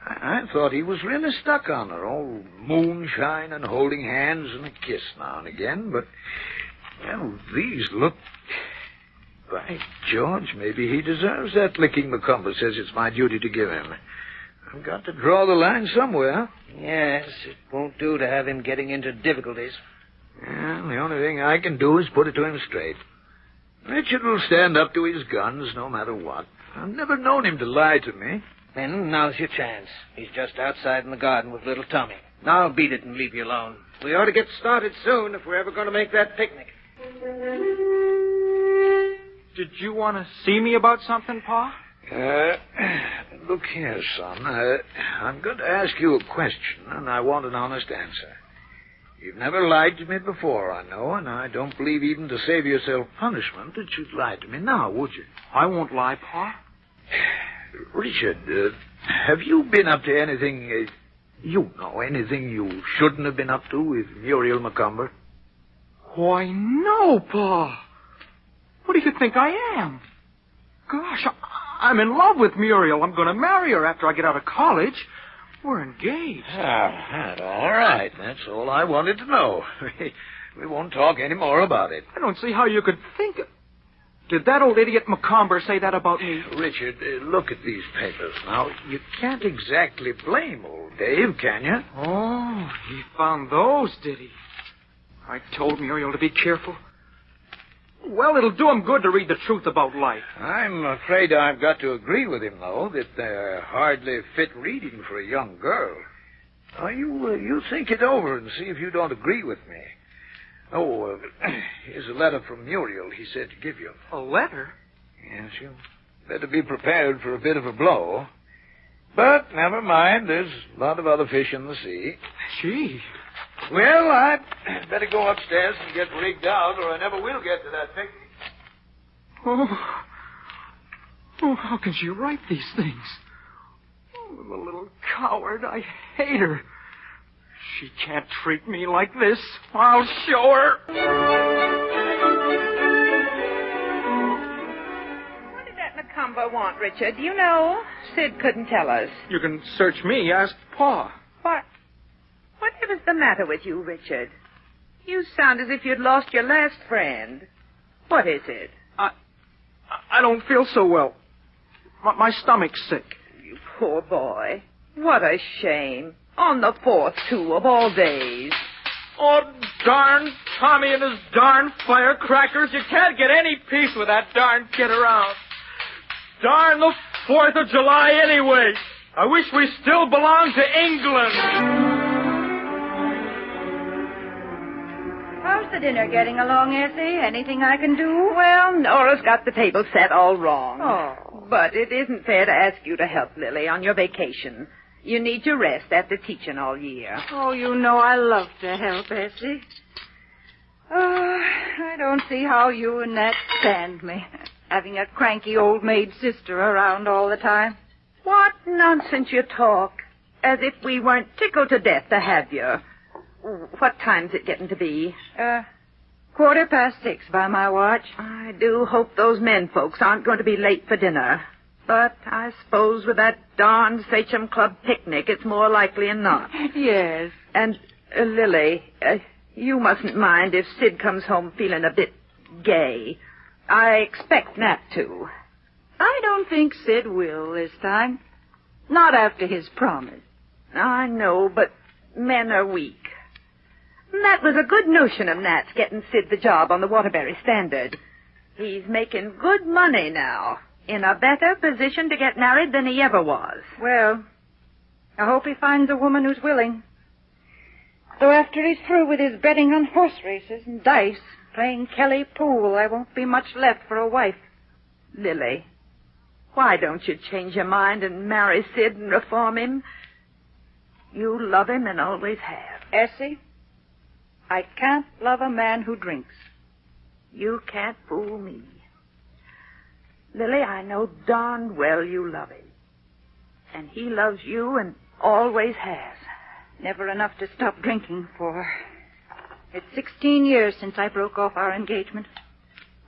I thought he was really stuck on her, all moonshine and holding hands and a kiss now and again, but, well, these look... By George, maybe he deserves that licking McCobb says it's my duty to give him. I've got to draw the line somewhere. Yes, it won't do to have him getting into difficulties. Yeah, the only thing I can do is put it to him straight. Richard will stand up to his guns no matter what. I've never known him to lie to me. Then now's your chance. He's just outside in the garden with little Tommy. Now beat it and leave you alone. We ought to get started soon if we're ever going to make that picnic. Did you want to see me about something, Pa? Look here, son. I'm going to ask you a question, and I want an honest answer. You've never lied to me before, I know, and I don't believe even to save yourself punishment that you'd lie to me now, would you? I won't lie, Pa. Richard, have you been up to anything, anything you shouldn't have been up to with Muriel McCobb? Why, no, Pa. What do you think I am? Gosh, I'm in love with Muriel. I'm going to marry her after I get out of college. We're engaged. All right. That's all I wanted to know. We won't talk any more about it. I don't see how you could think of... Did that old idiot McCobb say that about me? Richard, look at these papers now. You can't exactly blame old Dave, can you? Oh, he found those, did he? I told Muriel to be careful. Well, it'll do him good to read the truth about life. I'm afraid I've got to agree with him, though, that they're hardly fit reading for a young girl. Now, you think it over and see if you don't agree with me. Oh, here's a letter from Muriel he said to give you. A letter? Yes, you better be prepared for a bit of a blow. But never mind, there's a lot of other fish in the sea. Gee. Well, I'd better go upstairs and get rigged out, or I never will get to that picnic. Oh, how can she write these things? Oh, the little coward. I hate her. She can't treat me like this. I'll show her. What did that McCobb want, Richard? Do you know? Sid couldn't tell us. You can search me. Ask Pa. Whatever's the matter with you, Richard? You sound as if you'd lost your last friend. What is it? I don't feel so well. My stomach's sick. You poor boy. What a shame. On the 4th, too, of all days. Oh, darn Tommy and his darn firecrackers. You can't get any peace with that darn kid around. Darn the 4th of July anyway. I wish we still belonged to England. How's the dinner getting along, Essie? Anything I can do? Well, Nora's got the table set all wrong. Oh. But it isn't fair to ask you to help Lily on your vacation. You need to rest after teaching all year. Oh, you know I love to help, Essie. Oh, I don't see how you and Nat stand me, having a cranky old maid sister around all the time. What nonsense you talk. As if we weren't tickled to death to have you. What time's it getting to be? 6:15 by my watch. I do hope those men folks aren't going to be late for dinner. But I suppose with that darn Sachem Club picnic, it's more likely than not. Yes. And, Lily, you mustn't mind if Sid comes home feeling a bit gay. I expect Nat to. I don't think Sid will this time. Not after his promise. I know, but men are weak. And that was a good notion of Nat's getting Sid the job on the Waterbury Standard. He's making good money now. In a better position to get married than he ever was. Well, I hope he finds a woman who's willing. Though after he's through with his betting on horse races and dice, playing Kelly pool, there won't be much left for a wife. Lily, why don't you change your mind and marry Sid and reform him? You love him and always have. Essie, I can't love a man who drinks. You can't fool me. Lily, I know darn well you love him. And he loves you and always has. Never enough to stop drinking for. It's 16 years since I broke off our engagement.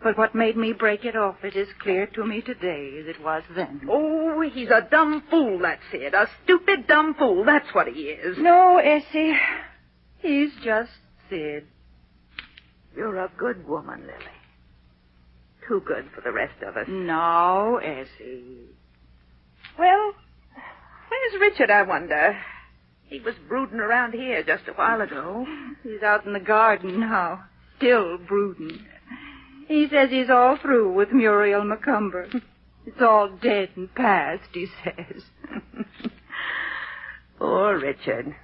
But what made me break it off is as clear to me today as it was then. Oh, he's a dumb fool, that's it. A stupid dumb fool, that's what he is. No, Essie. He's just Sid. You're a good woman, Lily. Too good for the rest of us. No, Essie. Well, where's Richard, I wonder? He was brooding around here just a while ago. He's out in the garden now, still brooding. He says he's all through with Muriel McCumber. It's all dead and past, he says. Poor Richard.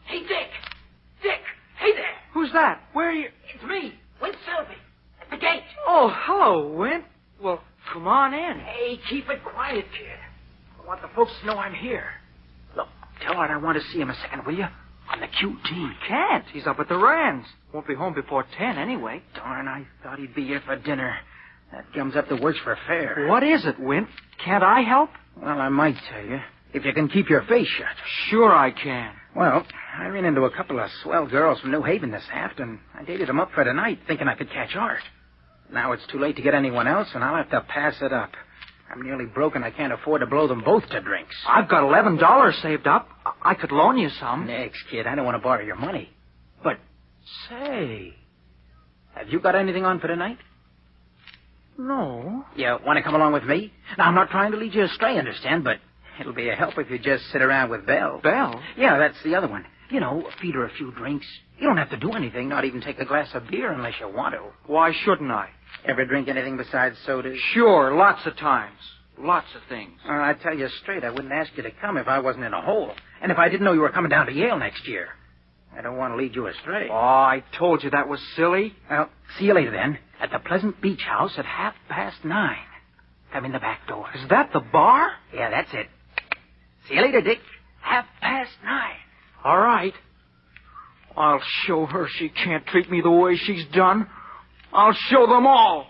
Hey, Dick! Dick! Hey there! Who's that? Where are you? It's me, Wint Selby, at the gate. Oh, hello, Wint. Well, come on in. Hey, keep it quiet, kid. I want the folks to know I'm here. Look, tell Art I want to see him a second, will you? On the QT. Can't. He's up at the Rands. Won't be home before 10 anyway. Darn, I thought he'd be here for dinner. That gums up the works for fare. What is it, Wint? Can't I help? Well, I might tell you, if you can keep your face shut. Sure I can. Well, I ran into a couple of swell girls from New Haven this aft, and I dated them up for tonight, thinking I could catch Art. Now it's too late to get anyone else, and I'll have to pass it up. I'm nearly broke, and I can't afford to blow them both to drinks. I've got $11 saved up. I could loan you some. Next, kid, I don't want to borrow your money. But, say, have you got anything on for tonight? No. You want to come along with me? Now, I'm not trying to lead you astray, understand, but it'll be a help if you just sit around with Belle. Belle? Yeah, that's the other one. You know, feed her a few drinks. You don't have to do anything, not even take a glass of beer unless you want to. Why shouldn't I? Ever drink anything besides sodas? Sure, lots of times. Lots of things. I tell you straight, I wouldn't ask you to come if I wasn't in a hole. And if I didn't know you were coming down to Yale next year. I don't want to lead you astray. Oh, I told you that was silly. Well, see you later then. At the Pleasant Beach House at 9:30. Come in the back door. Is that the bar? Yeah, that's it. See you later, Dick. 9:30. All right. I'll show her she can't treat me the way she's done. I'll show them all.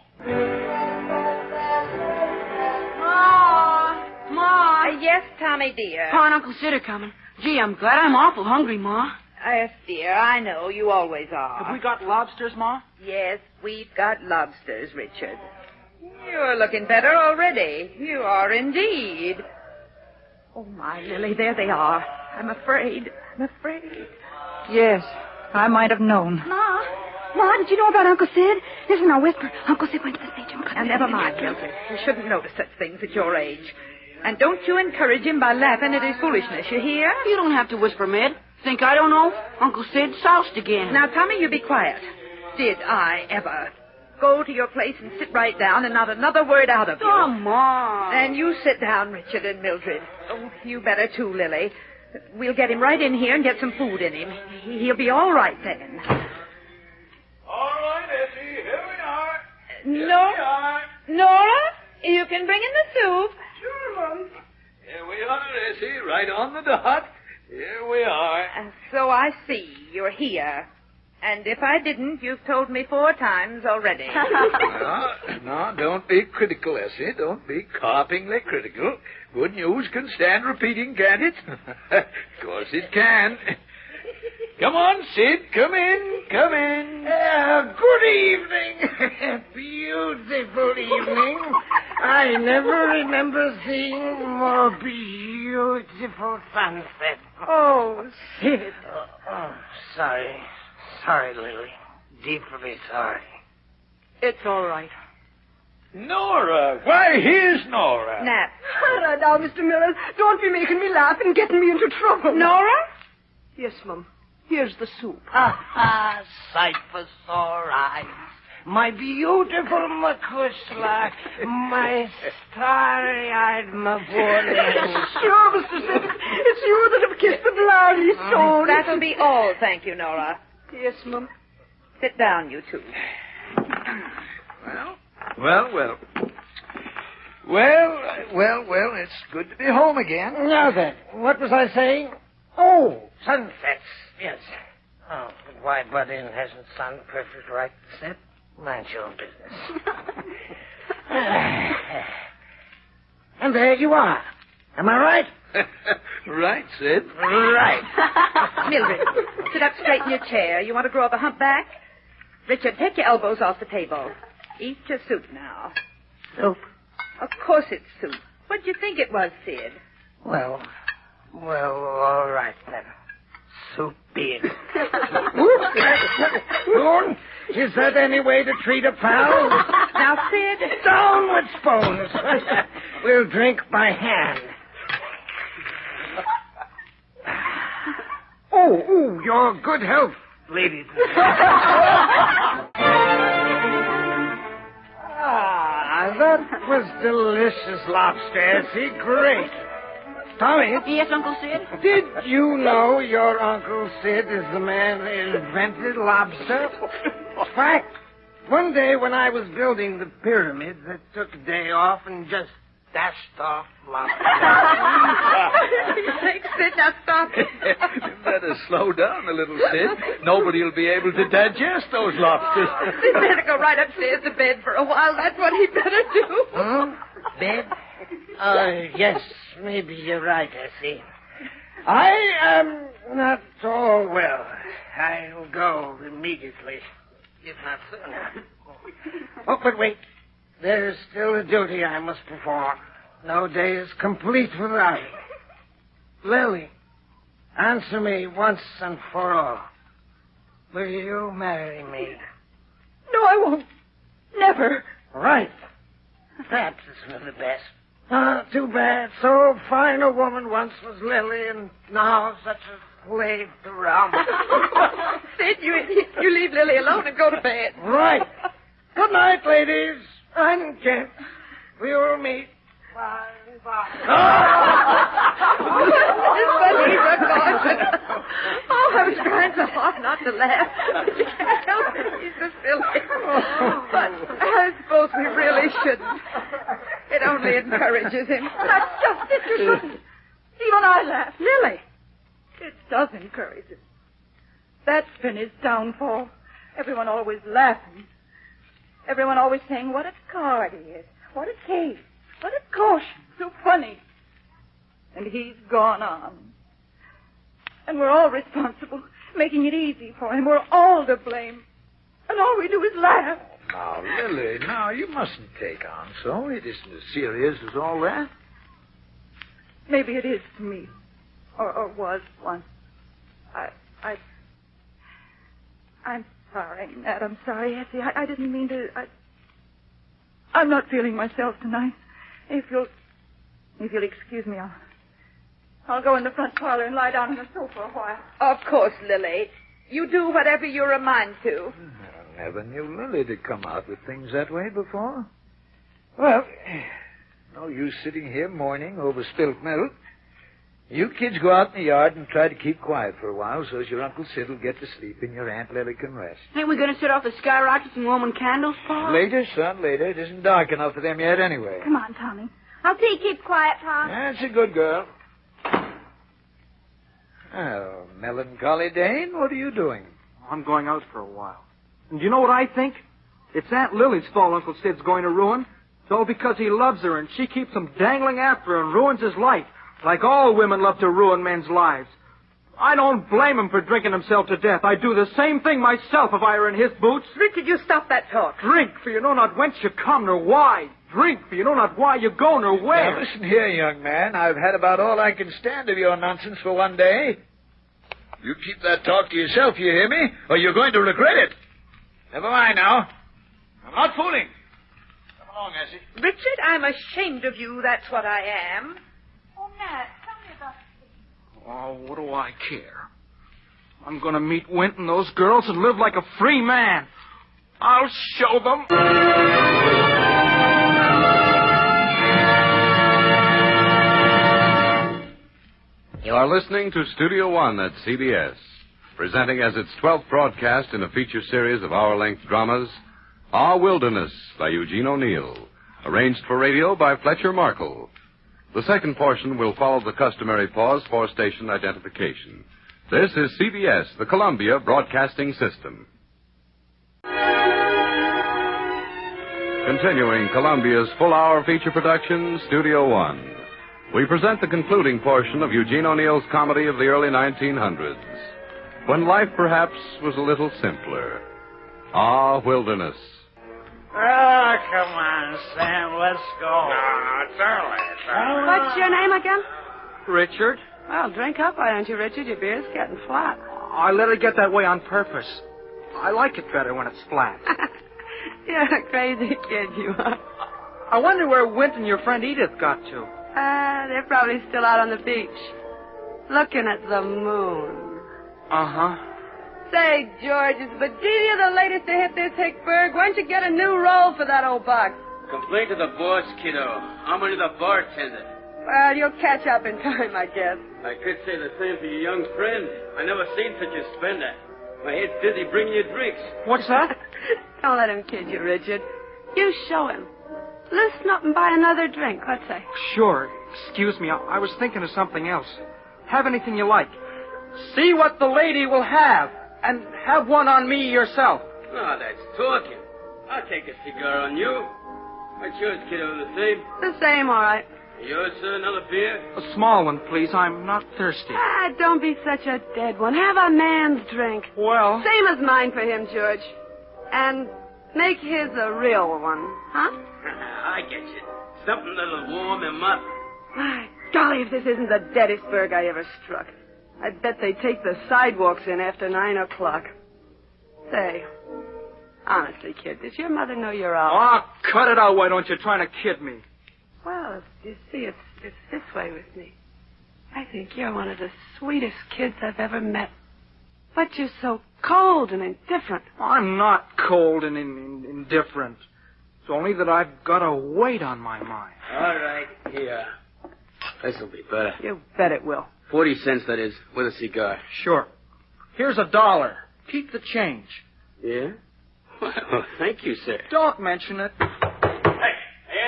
Ma! Yes, Tommy, dear. Pa and Uncle Sid are coming. Gee, I'm glad. I'm awful hungry, Ma. Yes, dear, I know. You always are. Have we got lobsters, Ma? Yes, we've got lobsters, Richard. You're looking better already. You are indeed. Oh, my, Lily, there they are. I'm afraid. Yes, I might have known. Ma, did you know about Uncle Sid? Listen, I'll whisper. Uncle Sid went to the St. John Club. Now, never mind, Mildred. You shouldn't notice such things at your age. And don't you encourage him by laughing at his foolishness, you hear? You don't have to whisper, Mid. Think I don't know? Uncle Sid soused again. Now, Tommy, you be quiet. Did I ever? Go to your place and sit right down and not another word out of you. Come on. And you sit down, Richard and Mildred. Oh, you better too, Lily. We'll get him right in here and get some food in him. He'll be all right then. All right, Essie, here we are. Nora, you can bring in the soup. Sure, Mom. Here we are, Essie, right on the dot. Here we are. So I see you're here. And if I didn't, you've told me 4 times already. No, don't be critical, Essie. Don't be carpingly critical. Good news can stand repeating, can't it? Of course it can. Come on, Sid. Come in. Good evening. Beautiful evening. I never remember seeing more beautiful sunset. Oh, Sid. Sorry. Sorry, Lily. Deeply sorry. It's all right. Nora. Why, here's Nora. Nat. Now, Mr. Miller, don't be making me laugh and getting me into trouble. Nora? Yes, Mum. Here's the soup. Sight for sore eyes. My beautiful Macushla, my starry-eyed Mavourneen. Sure, Mr. Sid, it's you that have kissed the blarney stone. That'll be all, thank you, Nora. Yes, Mum. Sit down, you two. Well, it's good to be home again. Now then, what was I saying? Oh, sunsets, yes. Oh, why butt in? Hasn't sounded perfect right, Sept? Mind your own business. And there you are. Am I right? Right, Sid. Right. Mildred, sit up straight in your chair. You want to grow up a humpback? Richard, take your elbows off the table. Eat your soup now. Soup? Of course it's soup. What'd you think it was, Sid? Well, all right then. Soup be it. Moon, is that any way to treat a pal? Now, Sid. Down with spoons. We'll drink by hand. Oh, your good health, ladies. That was delicious lobster. See, great. Tommy. Yes, Uncle Sid? Did you know your Uncle Sid is the man that invented lobster? In fact, one day when I was building the pyramids, I took a day off and just dashed off lobster. Thanks, Sid. Now stop it. You better slow down a little, Sid. Nobody will be able to digest those lobsters. Sid better go right upstairs to bed for a while. That's what he better do. Huh? Bed? Yes, maybe you're right, Essie. I am not all well. I'll go immediately, if not sooner. Oh, but wait. There's still a duty I must perform. No day is complete without it. Lily, answer me once and for all. Will you marry me? No, I won't. Never. Right. That is for the best. Too bad. So fine a woman once was Lily, and now such a slave to rum. Sid, you leave Lily alone and go to bed. Right. Good night, ladies and gents. We will meet by and by. Oh, I was trying so hard not to laugh. You can't help it. He's so silly. But I suppose we really shouldn't. It only encourages him. That's just it. You shouldn't. Even I laugh. Lily. It does encourage him. That's been his downfall. Everyone always laughing. Everyone always saying, what a card he is. What a case. What a caution. So funny. And he's gone on. And we're all responsible, making it easy for him. We're all to blame. And all we do is laugh. Now, Lily, now, you mustn't take on so. It isn't as serious as all that. Maybe it is to me. Or was once. I'm sorry, Nat. I'm sorry, Essie. I didn't mean to... I'm not feeling myself tonight. If you'll excuse me, I'll go in the front parlor and lie down on the sofa a while. Of course, Lily. You do whatever you're a mind to. I never knew Lily to come out with things that way before. Well, no use sitting here mourning over spilt milk. You kids go out in the yard and try to keep quiet for a while so as your Uncle Sid will get to sleep and your Aunt Lily can rest. Ain't we going to set off the skyrockets and Roman candles, Pa? Later, son, later. It isn't dark enough for them yet anyway. Come on, Tommy. I'll see you keep quiet, Pa. That's a good girl. Oh, melancholy Dane, what are you doing? I'm going out for a while. And do you know what I think? It's Aunt Lily's fault Uncle Sid's going to ruin. It's all because he loves her and she keeps him dangling after her and ruins his life. Like all women love to ruin men's lives. I don't blame him for drinking himself to death. I'd do the same thing myself if I were in his boots. Richard, you stop that talk. Drink, for you know not whence you come nor why. Drink, for you know not why you go nor where. Now, listen here, young man. I've had about all I can stand of your nonsense for one day. You keep that talk to yourself, you hear me? Or you're going to regret it. Never mind now. I'm not fooling. Come along, Essie. Richard, I'm ashamed of you. That's what I am. Oh, Nat, tell me about Oh, what do I care? I'm going to meet Wint and those girls and live like a free man. I'll show them. You're listening to Studio One at CBS, presenting as its 12th broadcast in a feature series of hour-length dramas, Our Wilderness by Eugene O'Neill, arranged for radio by Fletcher Markle. The second portion will follow the customary pause for station identification. This is CBS, the Columbia Broadcasting System. Continuing Columbia's full-hour feature production, Studio One, we present the concluding portion of Eugene O'Neill's comedy of the early 1900s, when life perhaps was a little simpler. Ah, Wilderness. Oh, come on, Sam, let's go. No, it's early. What's your name again? Richard? Well, drink up, why don't you, Richard? Your beer's getting flat. I let it get that way on purpose. I like it better when it's flat. You're a crazy kid, you are. I wonder where Wint and your friend Edith got to. They're probably still out on the beach, looking at the moon. Uh-huh. Say, George, is Bedelia the latest to hit this Hickburg? Why don't you get a new role for that old box? Complain to the boss, kiddo. I'm only the bartender. Well, you'll catch up in time, I guess. I could say the same for your young friend. I never seen such a spender. My head's dizzy bringing you drinks. What's that? Don't let him kid you, Richard. You show him. Listen up and buy another drink, let's say. Sure. Excuse me, I was thinking of something else. Have anything you like. See what the lady will have. And have one on me yourself. Oh, that's talking. I'll take a cigar on you. What's yours, kiddo? The same? The same, all right. Yours, sir? Another beer? A small one, please. I'm not thirsty. Don't be such a dead one. Have a man's drink. Well... Same as mine for him, George. And make his a real one, huh? I get you. Something a little warm and must. My golly, if this isn't the deadest burg I ever struck. I bet they take the sidewalks in after 9 o'clock. Say, honestly, kid, does your mother know you're out? Oh, cut it out, why don't you? Trying to kid me. Well, you see, it's this way with me. I think you're one of the sweetest kids I've ever met. But you're so cold and indifferent. I'm not cold and indifferent. It's only that I've got a weight on my mind. All right, here. This'll be better. You bet it will. 40 cents, that is, with a cigar. Sure. Here's $1. Keep the change. Yeah? Well, thank you, sir. Don't mention it. Hey,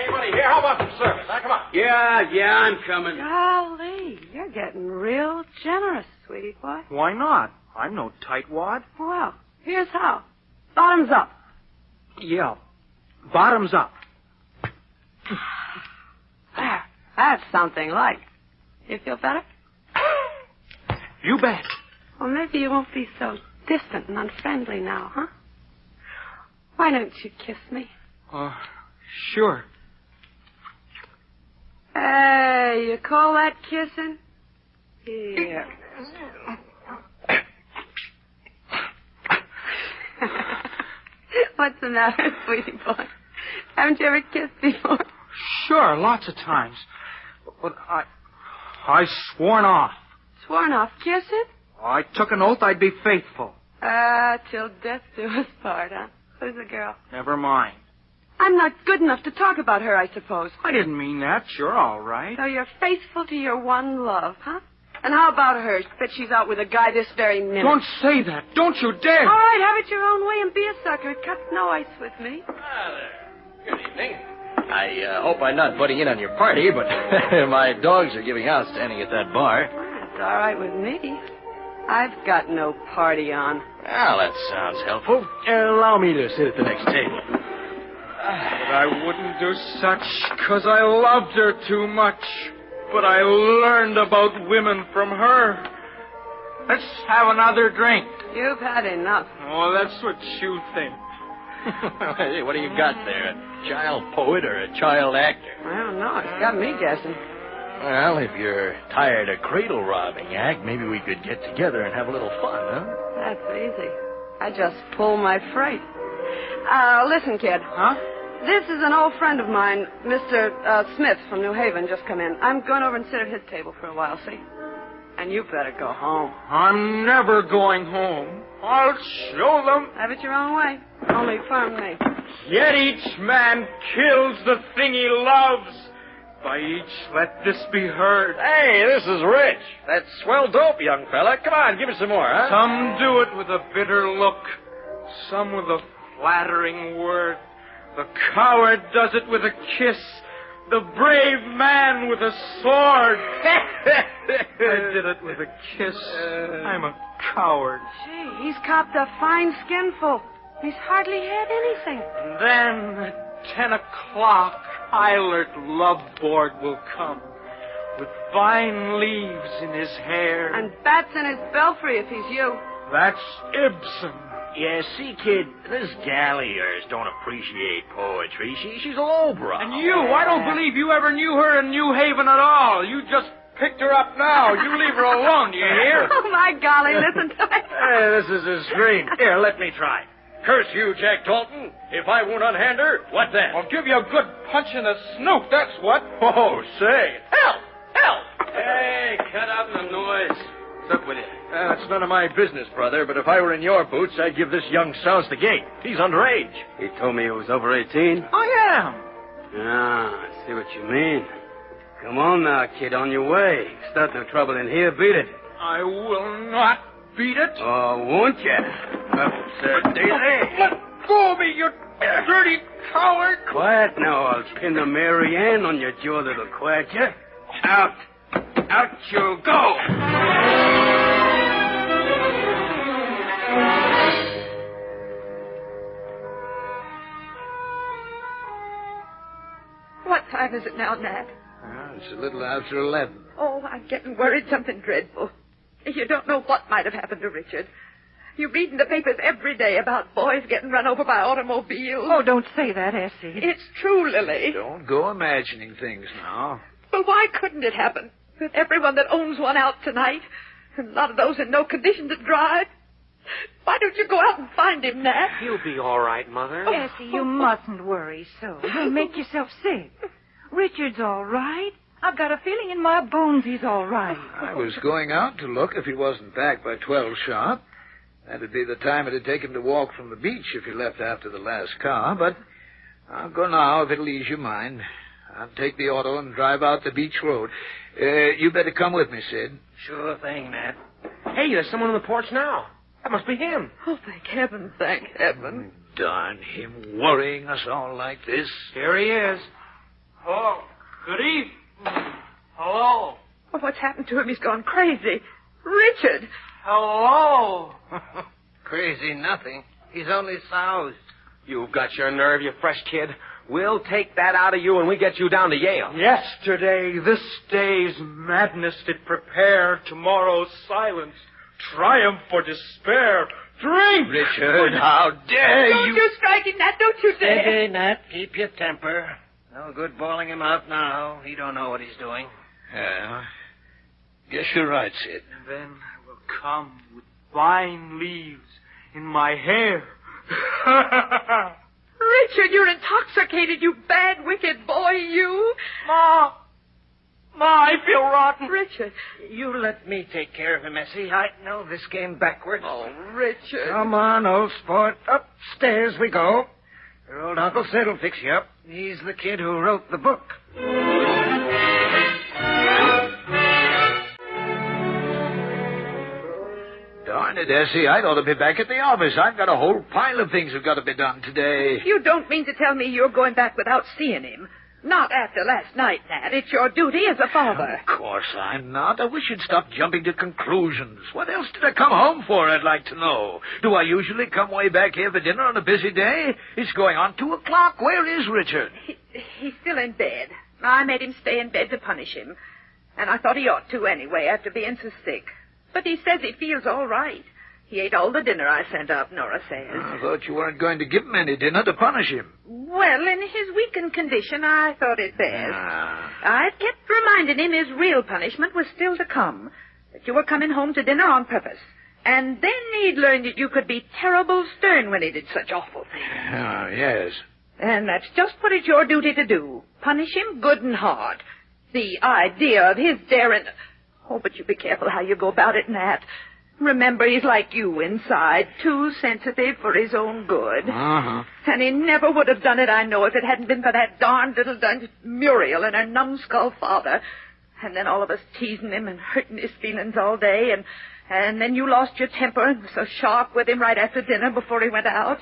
anybody here? How about some service? Now, come on. Yeah, I'm coming. Golly, you're getting real generous, sweetie boy. Why not? I'm no tightwad. Well, here's how. Bottoms up. Yeah, bottoms up. There, that's something like. You feel better? You bet. Well, maybe you won't be so distant and unfriendly now, huh? Why don't you kiss me? Sure. Hey, you call that kissing? Here. What's the matter, sweetie boy? Haven't you ever kissed before? Sure, lots of times. But I sworn off. Sworn off kissing? I took an oath I'd be faithful. Till death do us part, huh? Who's the girl? Never mind. I'm not good enough to talk about her, I suppose. I didn't mean that. You're all right. So you're faithful to your one love, huh? And how about her? Bet she's out with a guy this very minute. Don't say that. Don't you dare. All right, have it your own way and be a sucker. It cuts no ice with me. Good evening. I hope I'm not butting in on your party, but my dogs are giving out standing at that bar. It's all right with me. I've got no party on. Well, that sounds helpful. Allow me to sit at the next table. But I wouldn't do such, 'cause I loved her too much. But I learned about women from her. Let's have another drink. You've had enough. Oh, that's what you think. Hey, what do you got there? A child poet or a child actor? I don't know. It's got me guessing. Well, if you're tired of cradle robbing, Act, maybe we could get together and have a little fun, huh? That's easy. I just pull my freight. Listen, kid. Huh? This is an old friend of mine, Mr. Smith from New Haven, just come in. I'm going over and sit at his table for a while, see? And you better go home. I'm never going home. I'll show them. Have it your own way. Only firm me. Yet each man kills the thing he loves. By each, let this be heard. Hey, this is Rich. That's swell dope, young fella. Come on, give me some more, huh? Some do it with a bitter look. Some with a flattering word. The coward does it with a kiss. The brave man with a sword. I did it with a kiss. I'm a coward. Gee, he's copped a fine skinful. He's hardly had anything. And then at 10 o'clock, Eilert Loveboard will come with vine leaves in his hair. And bats in his belfry if he's you. That's Ibsen. Yeah, see, kid, this gal of yours don't appreciate poetry. She's a lowbrow. And you, I don't believe you ever knew her in New Haven at all. You just picked her up now. You leave her alone, do you hear? Oh, my golly, listen to it. Hey, this is a scream. Here, let me try. Curse you, Jack Dalton. If I won't unhand her, what then? I'll give you a good punch in the snoot, that's what. Oh, say. Help! Help! Hey, cut out the noise. What's up with you? It's none of my business, brother, but if I were in your boots, I'd give this young souse the gate. He's underage. He told me he was over 18. I am. Ah, I see what you mean. Come on now, kid, on your way. Start no trouble in here, beat it. I will not beat it. Oh, won't you? Up, sir, Daisy. Let go of me, you dirty coward. Quiet now, I'll pin the Mary Ann on your jaw that'll quiet you. Out. Out you go. What time is it now, Nat? It's a little after 11. Oh, I'm getting worried something dreadful. You don't know what might have happened to Richard. You read in the papers every day about boys getting run over by automobiles. Oh, don't say that, Essie. It's true, Lily. Don't go imagining things now. But why couldn't it happen? With everyone that owns one out tonight, and a lot of those in no condition to drive. Why don't you go out and find him, Nat? He'll be all right, Mother. Essie, you mustn't worry so. You'll make yourself sick. Richard's all right. I've got a feeling in my bones he's all right. I was going out to look if he wasn't back by 12 sharp. That'd be the time it'd take him to walk from the beach if he left after the last car, but I'll go now if it'll ease your mind. I'll take the auto and drive out the beach road. You better come with me, Sid. Sure thing, Nat. Hey, there's someone on the porch now. That must be him. Oh, thank heaven, thank heaven. Darn him, worrying us all like this. Here he is. Oh, good evening. Hello. Oh, what's happened to him? He's gone crazy. Richard. Hello. Crazy nothing. He's only soused. You've got your nerve, you fresh kid. We'll take that out of you when we get you down to Yale. Yesterday, this day's madness did prepare tomorrow's silence. Triumph for despair. Drink! Richard, how dare Don't you strike him, Nat. Don't you dare. Steady, Nat. Keep your temper. No good bawling him out now. He don't know what he's doing. Yeah. Guess you're right, Sid. And then I will come with vine leaves in my hair. Richard, you're intoxicated, you bad, wicked boy, you. Ma, I feel rotten. Richard. You let me take care of him, Essie. I know this game backwards. Oh, Richard. Come on, old sport. Upstairs we go. Your old Uncle Sid will fix you up. He's the kid who wrote the book. Darn it, Essie, I'd ought to be back at the office. I've got a whole pile of things that have got to be done today. You don't mean to tell me you're going back without seeing him? Not after last night, Nat. It's your duty as a father. Of course I'm not. I wish you'd stop jumping to conclusions. What else did I come home for, I'd like to know? Do I usually come way back here for dinner on a busy day? It's going on 2 o'clock. Where is Richard? He's still in bed. I made him stay in bed to punish him. And I thought he ought to anyway, after being so sick. But he says he feels all right. He ate all the dinner I sent up, Nora says. I thought you weren't going to give him any dinner to punish him. Well, in his weakened condition, I thought it best. I kept reminding him his real punishment was still to come. That you were coming home to dinner on purpose. And then he'd learn that you could be terrible stern when he did such awful things. Oh, yes. And that's just what it's your duty to do. Punish him good and hard. The idea of his daring... Oh, but you be careful how you go about it, Nat. Remember, he's like you inside, too sensitive for his own good. Uh-huh. And he never would have done it, I know, if it hadn't been for that darned little dunce Muriel and her numbskull father. And then all of us teasing him and hurting his feelings all day, and then you lost your temper and were so sharp with him right after dinner before he went out.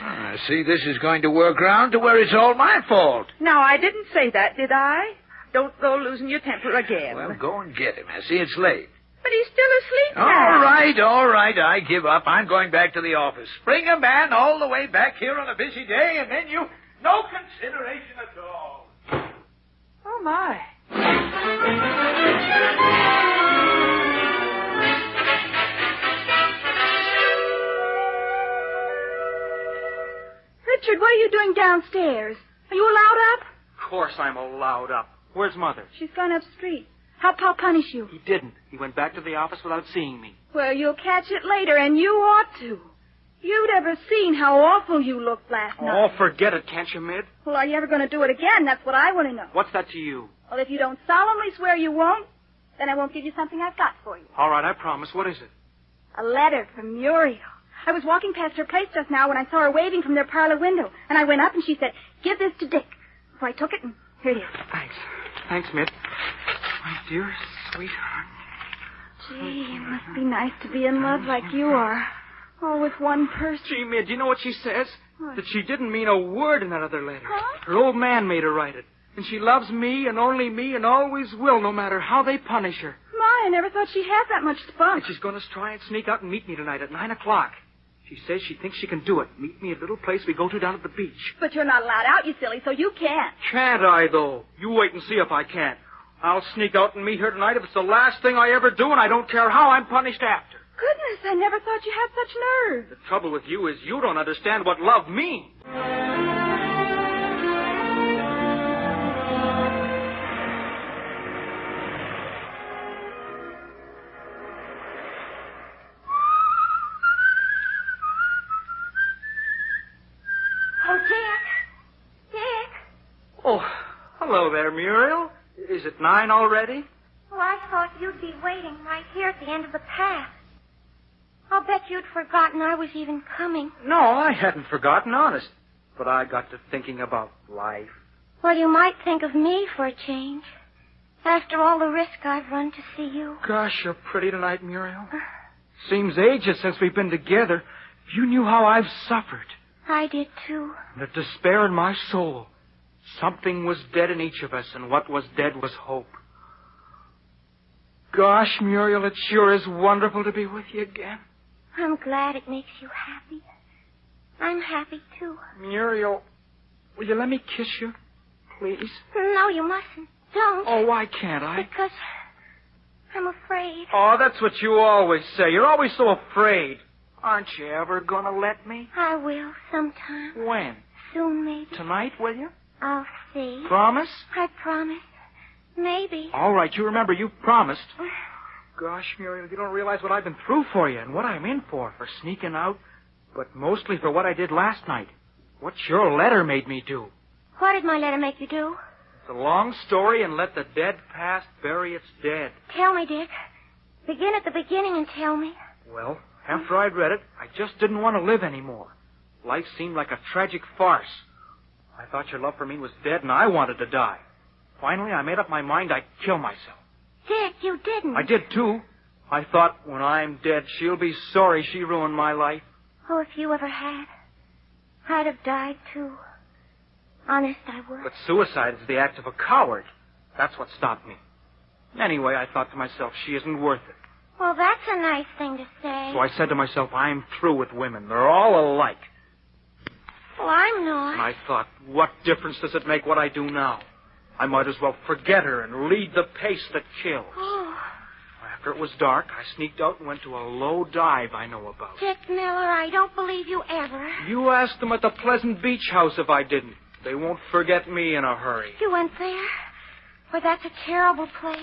See, this is going to work round to where it's all my fault. Now, I didn't say that, did I? Don't go losing your temper again. Well, go and get him, Essie. It's late. But he's still asleep now. All right. I give up. I'm going back to the office. Bring a man all the way back here on a busy day, and then you... No consideration at all. Oh, my. Richard, what are you doing downstairs? Are you allowed up? Of course I'm allowed up. Where's Mother? She's gone up street. How'd Pa punish you? He didn't. He went back to the office without seeing me. Well, you'll catch it later, and you ought to. You'd ever seen how awful you looked last night. Oh, forget it, can't you, Mid? Well, are you ever going to do it again? That's what I want to know. What's that to you? Well, if you don't solemnly swear you won't, then I won't give you something I've got for you. All right, I promise. What is it? A letter from Muriel. I was walking past her place just now when I saw her waving from their parlor window, and I went up and she said, "Give this to Dick." So I took it, and here it is. Thanks. Thanks, Mid. My dear sweetheart. Gee, it must be nice to be in love like you are. All with one person. Gee, Mid, you know what she says? What? That she didn't mean a word in that other letter. Huh? Her old man made her write it. And she loves me and only me and always will, no matter how they punish her. My, I never thought she had that much spunk. And she's going to try and sneak out and meet me tonight at 9 o'clock. She says she thinks she can do it. Meet me at a little place we go to down at the beach. But you're not allowed out, you silly, so you can't. Can't I, though? You wait and see if I can't. I'll sneak out and meet her tonight if it's the last thing I ever do, and I don't care how I'm punished after. Goodness, I never thought you had such nerve. The trouble with you is you don't understand what love means. Oh, Dick. Oh, hello there, Muriel. Is it 9 already? Oh, I thought you'd be waiting right here at the end of the path. I'll bet you'd forgotten I was even coming. No, I hadn't forgotten, honest. But I got to thinking about life. Well, you might think of me for a change. After all the risk I've run to see you. Gosh, you're pretty tonight, Muriel. Seems ages since we've been together. If you knew how I've suffered. I did, too. The despair in my soul. Something was dead in each of us, and what was dead was hope. Gosh, Muriel, it sure is wonderful to be with you again. I'm glad it makes you happy. I'm happy, too. Muriel, will you let me kiss you, please? No, you mustn't. Don't. Oh, why can't I? Because I'm afraid. Oh, that's what you always say. You're always so afraid. Aren't you ever going to let me? I will sometime. When? Soon, maybe. Tonight, will you? I'll see. Promise? I promise. Maybe. All right, you remember, you promised. Gosh, Muriel, you don't realize what I've been through for you and what I'm in for sneaking out, but mostly for what I did last night. What your letter made me do. What did my letter make you do? It's a long story, and let the dead past bury its dead. Tell me, Dick. Begin at the beginning and tell me. Well, after I'd read it, I just didn't want to live anymore. Life seemed like a tragic farce. I thought your love for me was dead, and I wanted to die. Finally, I made up my mind I'd kill myself. Dick, you didn't. I did, too. I thought, when I'm dead, she'll be sorry she ruined my life. Oh, if you ever had, I'd have died, too. Honest, I would. But suicide is the act of a coward. That's what stopped me. Anyway, I thought to myself, she isn't worth it. Well, that's a nice thing to say. So I said to myself, I'm through with women. They're all alike. Well, I'm not. And I thought, what difference does it make what I do now? I might as well forget her and lead the pace that kills. Oh. After it was dark, I sneaked out and went to a low dive I know about. Dick Miller, I don't believe you ever. You asked them at the Pleasant Beach House if I didn't. They won't forget me in a hurry. You went there? Well, that's a terrible place.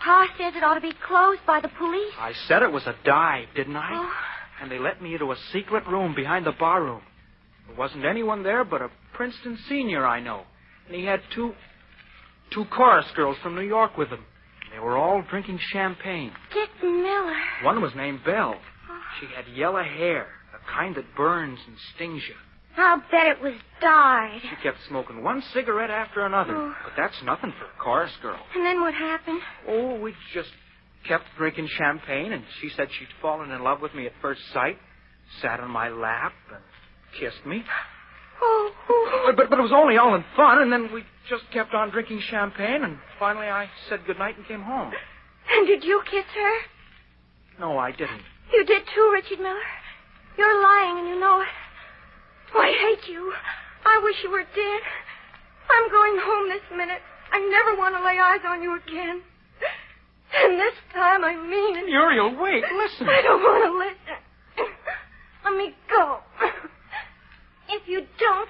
Pa says it ought to be closed by the police. I said it was a dive, didn't I? Oh. And they let me into a secret room behind the bar room. There wasn't anyone there but a Princeton senior I know. And he had two chorus girls from New York with him. They were all drinking champagne. Dick Miller. One was named Belle. She had yellow hair, the kind that burns and stings you. I'll bet it was dyed. She kept smoking one cigarette after another. Oh. But that's nothing for a chorus girl. And then what happened? Oh, we just kept drinking champagne, and she said she'd fallen in love with me at first sight, sat on my lap, and kissed me. Oh. But it was only all in fun, and then we just kept on drinking champagne, and finally I said goodnight and came home. And did you kiss her? No, I didn't. You did too, Richard Miller. You're lying, and you know it. Oh, I hate you. I wish you were dead. I'm going home this minute. I never want to lay eyes on you again. And this time I mean it. Muriel, wait, listen. I don't want to listen. Let me go. If you don't,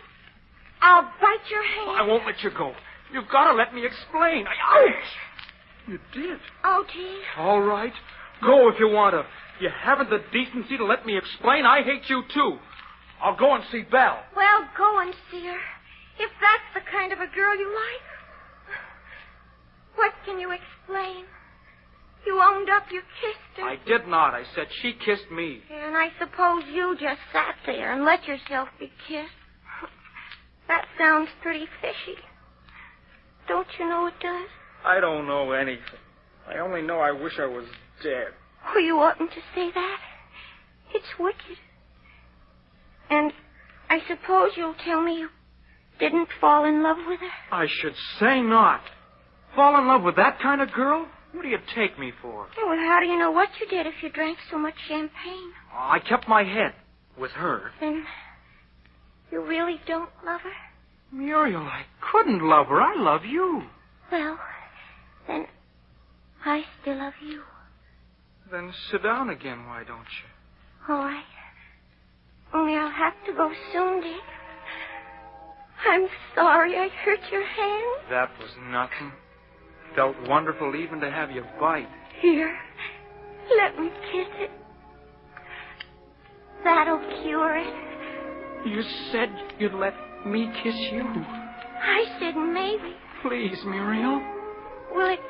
I'll bite your hand. I won't let you go. You've got to let me explain. Ouch! You did. Oh, gee. All right. Go if you want to. You haven't the decency to let me explain. I hate you, too. I'll go and see Belle. Well, go and see her. If that's the kind of a girl you like. What can you explain? You owned up you kissed her. I did not. I said she kissed me. And I suppose you just sat there and let yourself be kissed. That sounds pretty fishy. Don't you know it does? I don't know anything. I only know I wish I was dead. Oh, you oughtn't to say that. It's wicked. And I suppose you'll tell me you didn't fall in love with her? I should say not. Fall in love with that kind of girl? What do you take me for? Oh, well, how do you know what you did if you drank so much champagne? Oh, I kept my head with her. Then you really don't love her? Muriel, I couldn't love her. I love you. Well, then I still love you. Then sit down again, why don't you? All right. Only I'll have to go soon, Dick. I'm sorry I hurt your hand. That was nothing. Felt wonderful even to have you bite. Here, let me kiss it. That'll cure it. You said you'd let me kiss you. I said maybe. Please, Muriel. Will it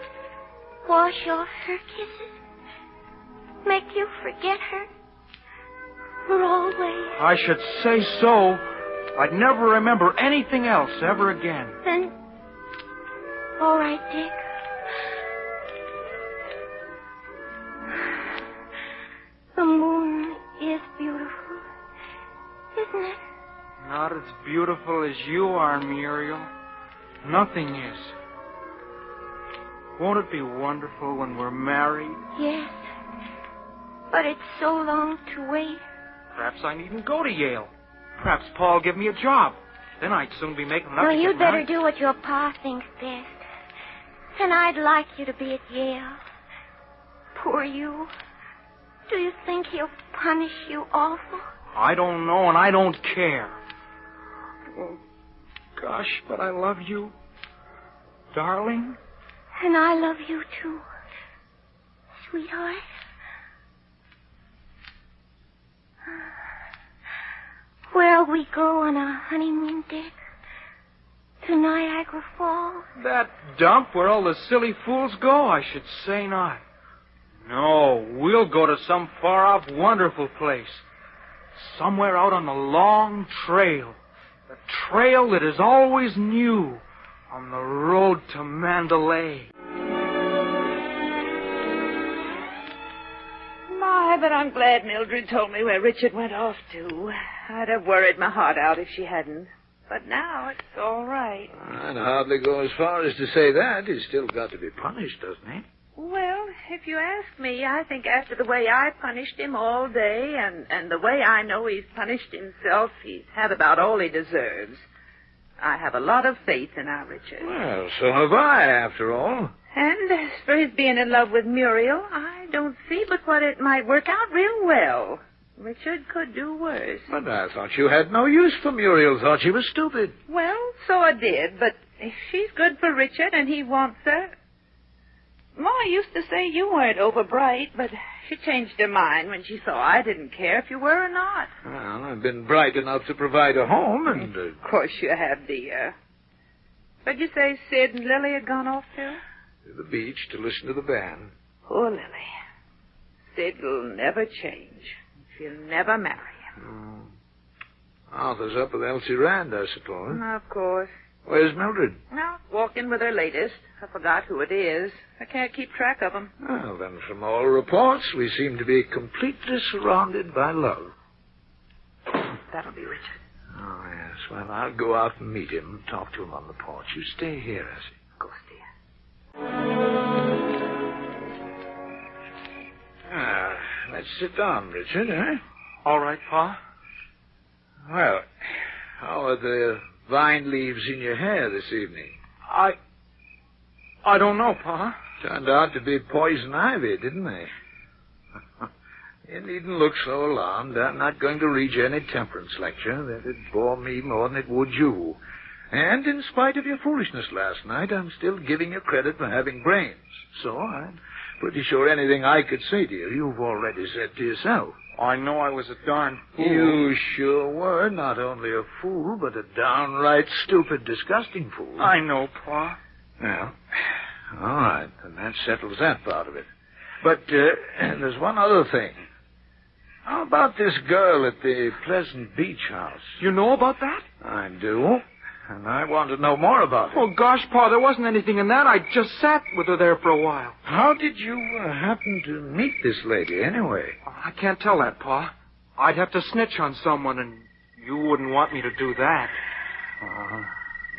wash off her kisses? Make you forget her? For always? I should say so. I'd never remember anything else ever again. Then, all right, Dick. The moon is beautiful, isn't it? Not as beautiful as you are, Muriel. Nothing is. Won't it be wonderful when we're married? Yes. But it's so long to wait. Perhaps I needn't go to Yale. Perhaps Paul'll give me a job. Then I'd soon be making enough Well, to you'd get better married. do what your pa thinks best. And I'd like you to be at Yale. Poor you. Do you think he'll punish you awful? I don't know, and I don't care. Oh, gosh, but I love you. Darling. And I love you, too. Sweetheart. Where'll we go on our honeymoon, Dick? To Niagara Falls? That dump where all the silly fools go? I should say not. No, we'll go to some far-off, wonderful place. Somewhere out on the long trail. The trail that is always new on the road to Mandalay. My, but I'm glad Mildred told me where Richard went off to. I'd have worried my heart out if she hadn't. But now it's all right. I'd hardly go as far as to say that. He's still got to be punished, doesn't he? Well, if you ask me, I think after the way I punished him all day and the way I know he's punished himself, he's had about all he deserves. I have a lot of faith in our Richard. Well, so have I, after all. And as for his being in love with Muriel, I don't see but what it might work out real well. Richard could do worse. But I thought you had no use for Muriel. Thought she was stupid. Well, so I did, but if she's good for Richard and he wants her... Ma used to say you weren't over bright, but she changed her mind when she saw I didn't care if you were or not. Well, I've been bright enough to provide a home, and... Of course you have, dear. But you say Sid and Lily had gone off, too? To the beach to listen to the band. Poor Lily. Sid will never change. She'll never marry him. Arthur's up with Elsie Rand, I suppose. Of course. Where's Mildred? No, walking with her latest. I forgot who it is. I can't keep track of them. Well, then, from all reports, we seem to be completely surrounded by love. That'll be Richard. Oh, yes. Well, I'll go out and meet him and talk to him on the porch. You stay here, Essie. Of course, dear. Let's sit down, Richard, eh? All right, Pa. Well, how are the vine leaves in your hair this evening? I don't know, Pa. Turned out to be poison ivy, didn't they? You needn't look so alarmed. I'm not going to read you any temperance lecture. That'd bore me more than it would you. And in spite of your foolishness last night, I'm still giving you credit for having brains. So I'm pretty sure anything I could say to you, you've already said to yourself. I know I was a darn fool. You sure were not only a fool, but a downright stupid, disgusting fool. I know, Pa. Well, all right, then that settles that part of it. But there's one other thing. How about this girl at the Pleasant Beach house? You know about that? I do, and I want to know more about it. Oh, gosh, Pa, there wasn't anything in that. I just sat with her there for a while. How did you happen to meet this lady, anyway? I can't tell that, Pa. I'd have to snitch on someone, and you wouldn't want me to do that.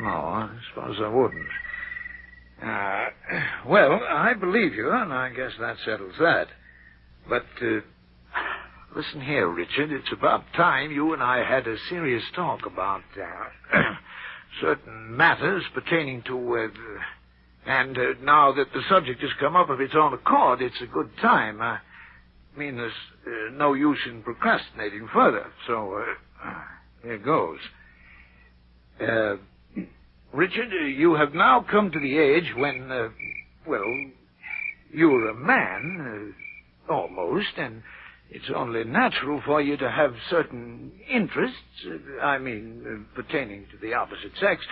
No, I suppose I wouldn't. Well, I believe you, and I guess that settles that. But, listen here, Richard. It's about time you and I had a serious talk about certain matters pertaining to... and now that the subject has come up of its own accord, it's a good time. I mean, there's no use in procrastinating further. So, here goes. Richard, you have now come to the age when, you're a man, almost, and it's only natural for you to have certain interests, pertaining to the opposite sex,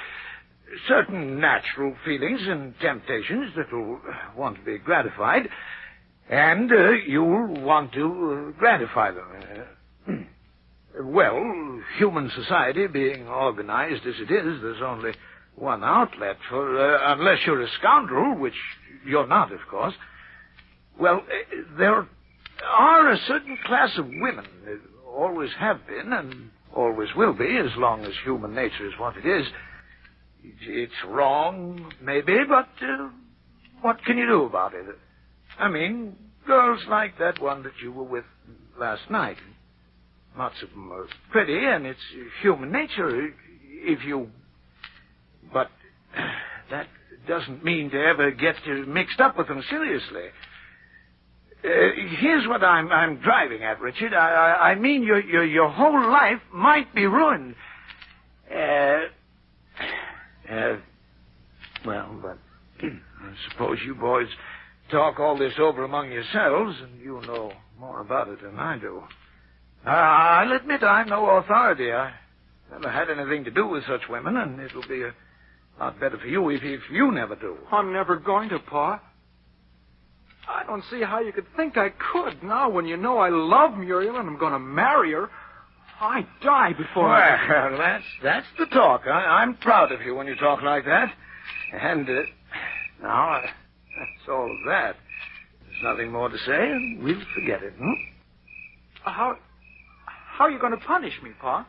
certain natural feelings and temptations that will want to be gratified, and you'll want to gratify them. Well, human society being organized as it is, there's only one outlet for, unless you're a scoundrel, which you're not, of course. Well, there are a certain class of women, always have been and always will be, as long as human nature is what it is. It's wrong, maybe, but what can you do about it? I mean, girls like that one that you were with last night. Lots of them are pretty, and it's human nature if you... But that doesn't mean to ever get mixed up with them seriously. Here's what I'm driving at, Richard. I mean your whole life might be ruined. But I suppose you boys talk all this over among yourselves, and you know more about it than I do. I'll admit I'm no authority. I never had anything to do with such women, and it'll be a lot better for you if you never do. I'm never going to, Pa. I don't see how you could think I could now when you know I love Muriel and I'm going to marry her. I'd die before Well, that's the talk. I'm proud of you when you talk like that. And now, that's all of that. There's nothing more to say, and we'll forget it, How are you going to punish me, Pa?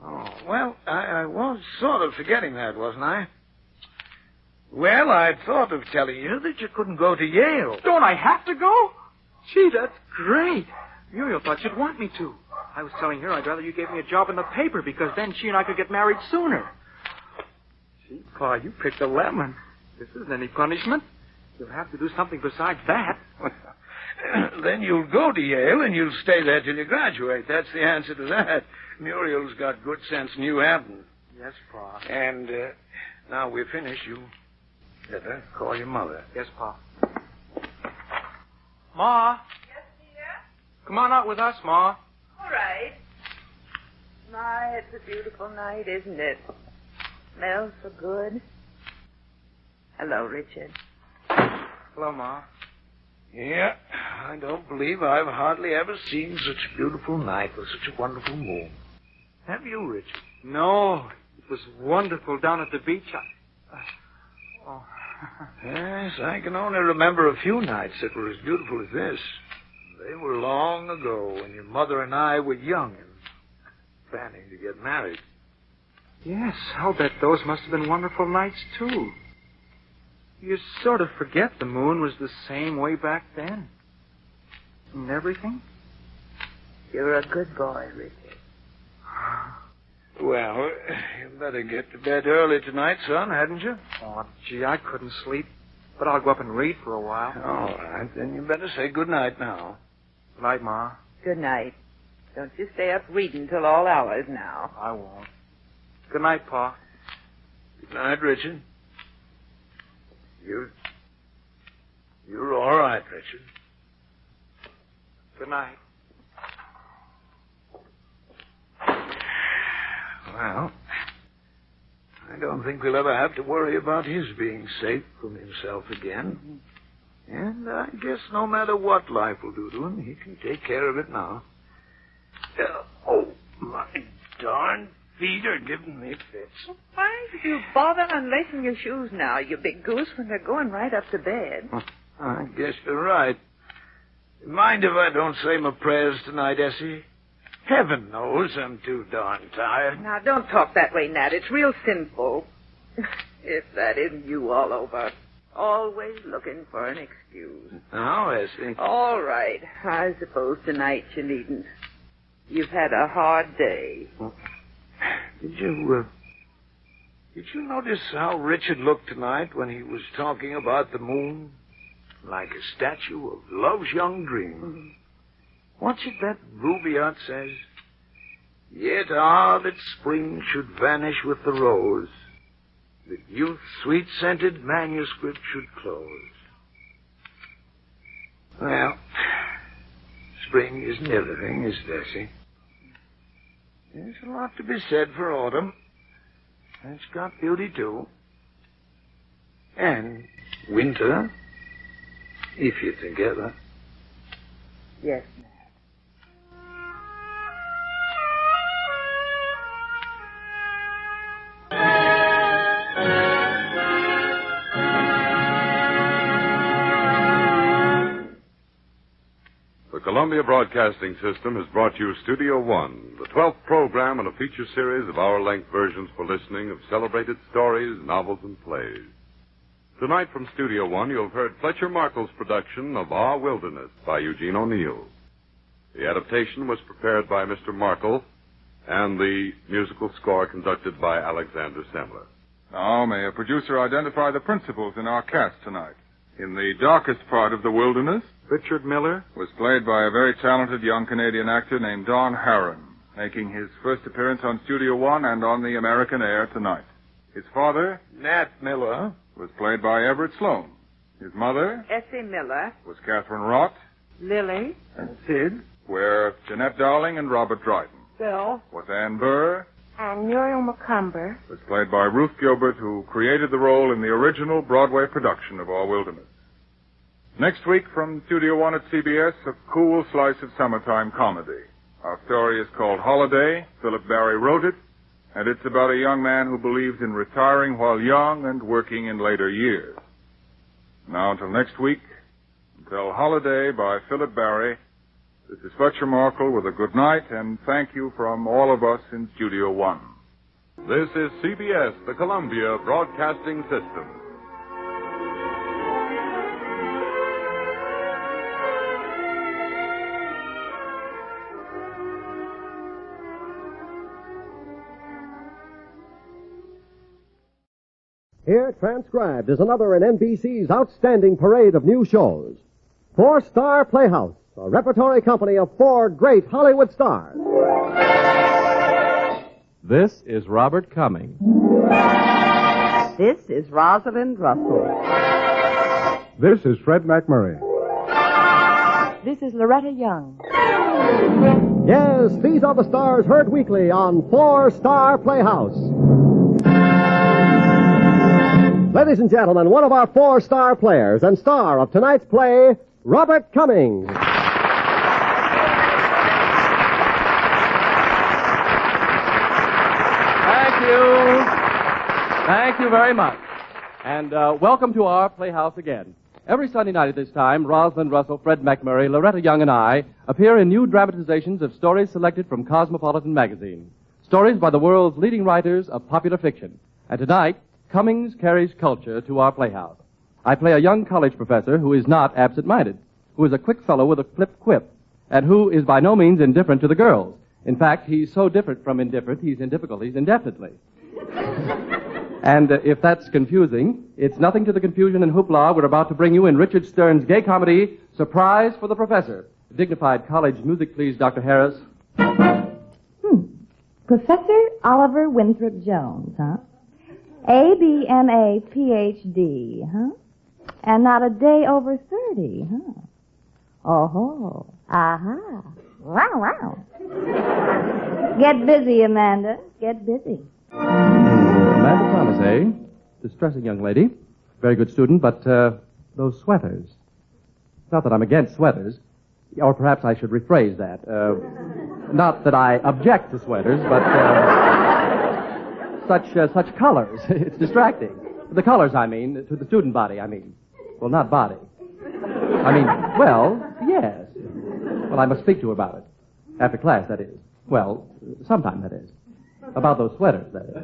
Oh, well, I was sort of forgetting that, wasn't I? Well, I'd thought of telling you that you couldn't go to Yale. Don't I have to go? Gee, that's great. Muriel thought you'd want me to. I was telling her I'd rather you gave me a job in the paper because then she and I could get married sooner. Gee, Pa, you picked a lemon. This isn't any punishment. You'll have to do something besides that. Then you'll go to Yale and you'll stay there till you graduate. That's the answer to that. Muriel's got good sense and you haven't. Yes, Pa. And now we're finished. You better call your mother. Yes, Pa. Ma. Yes, dear? Come on out with us, Ma. All right. My, it's a beautiful night, isn't it? Smells so good. Hello, Richard. Hello, Ma. Yeah, I don't believe I've hardly ever seen such a beautiful night with such a wonderful moon. Have you, Richard? No, it was wonderful down at the beach. Yes, I can only remember a few nights that were as beautiful as this. They were long ago when your mother and I were young and planning to get married. Yes, I'll bet those must have been wonderful nights, too. You sort of forget the moon was the same way back then. And everything. You're a good boy, Richard. Well, you better get to bed early tonight, son, hadn't you? Oh, gee, I couldn't sleep. But I'll go up and read for a while. All right, then you better say good night now. Good night, Ma. Good night. Don't you stay up reading till all hours now. I won't. Good night, Pa. Good night, Richard. You're all right, Richard. Good night. Well, I don't think we'll ever have to worry about his being safe from himself again. And I guess no matter what life will do to him, he can take care of it now. Oh, my darn feet are giving me fits. Why did you bother unlacing your shoes now, you big goose, when they're going right up to bed? I guess you're right. Mind if I don't say my prayers tonight, Essie? Heaven knows I'm too darn tired. Now, don't talk that way, Nat. It's real sinful. If that isn't you all over. Always looking for an excuse. Now, Essie. All right. I suppose tonight you needn't. You've had a hard day. Did you notice how Richard looked tonight when he was talking about the moon? Like a statue of love's young dream. Mm-hmm. What's it that Rubaiyat says? Yet that spring should vanish with the rose, that youth's sweet-scented manuscript should close. Well, spring isn't everything, is it, Essie? There's a lot to be said for autumn. It's got beauty, too. And winter, if you're together. Yes, The Columbia Broadcasting System has brought you Studio One, the 12th program in a feature series of hour-length versions for listening of celebrated stories, novels, and plays. Tonight from Studio One, you've heard Fletcher Markle's production of Our Wilderness by Eugene O'Neill. The adaptation was prepared by Mr. Markle, and the musical score conducted by Alexander Semler. Now, may a producer identify the principals in our cast tonight? In the darkest part of the wilderness, Richard Miller was played by a very talented young Canadian actor named Don Harron, making his first appearance on Studio One and on the American air tonight. His father, Nat Miller, was played by Everett Sloane. His mother, Essie Miller, was Catherine Rott. Lily, and Sid were Jeanette Dowling and Robert Dryden. Bill, Was Ann Burr, And Muriel McCumber. was played by Ruth Gilbert, who created the role in the original Broadway production of Our Wilderness. Next week from Studio One at CBS, a cool slice of summertime comedy. Our story is called Holiday. Philip Barry wrote it, and it's about a young man who believes in retiring while young and working in later years. Now, until next week, until Holiday by Philip Barry, this is Fletcher Markle with a good night and thank you from all of us in Studio One. This is CBS, the Columbia Broadcasting System. Here, transcribed, is another in NBC's outstanding parade of new shows. 4-Star Playhouse, a repertory company of 4 great Hollywood stars. This is Robert Cumming. This is Rosalind Russell. This is Fred McMurray. This is Loretta Young. Yes, these are the stars heard weekly on 4-Star Playhouse. Ladies and gentlemen, one of our 4-star players and star of tonight's play, Robert Cummings. Thank you. Thank you very much. And welcome to our Playhouse again. Every Sunday night at this time, Rosalind Russell, Fred McMurray, Loretta Young, and I appear in new dramatizations of stories selected from Cosmopolitan magazine. Stories by the world's leading writers of popular fiction. And tonight, Cummings carries culture to our playhouse. I play a young college professor who is not absent-minded, who is a quick fellow with a flip quip, and who is by no means indifferent to the girls. In fact, he's so different from indifferent, he's in difficulties indefinitely. And if that's confusing, it's nothing to the confusion and hoopla we're about to bring you in Richard Stern's gay comedy, Surprise for the Professor. Dignified college music, please, Dr. Harris. Professor Oliver Winthrop Jones, huh? A.B.M.A. Ph.D., huh? And not a day over 30, huh? Oh-ho. Aha. Wow, wow. Get busy, Amanda. Get busy. Amanda Thomas, eh? Distressing young lady. Very good student, but, those sweaters. Not that I'm against sweaters. Or perhaps I should rephrase that. Not that I object to sweaters, but, such colors. It's distracting. The colors, I mean. To the student body, I mean. Well, not body. I mean, well, yes. Well, I must speak to her about it. After class, that is. Well, sometime, that is. About those sweaters, that is.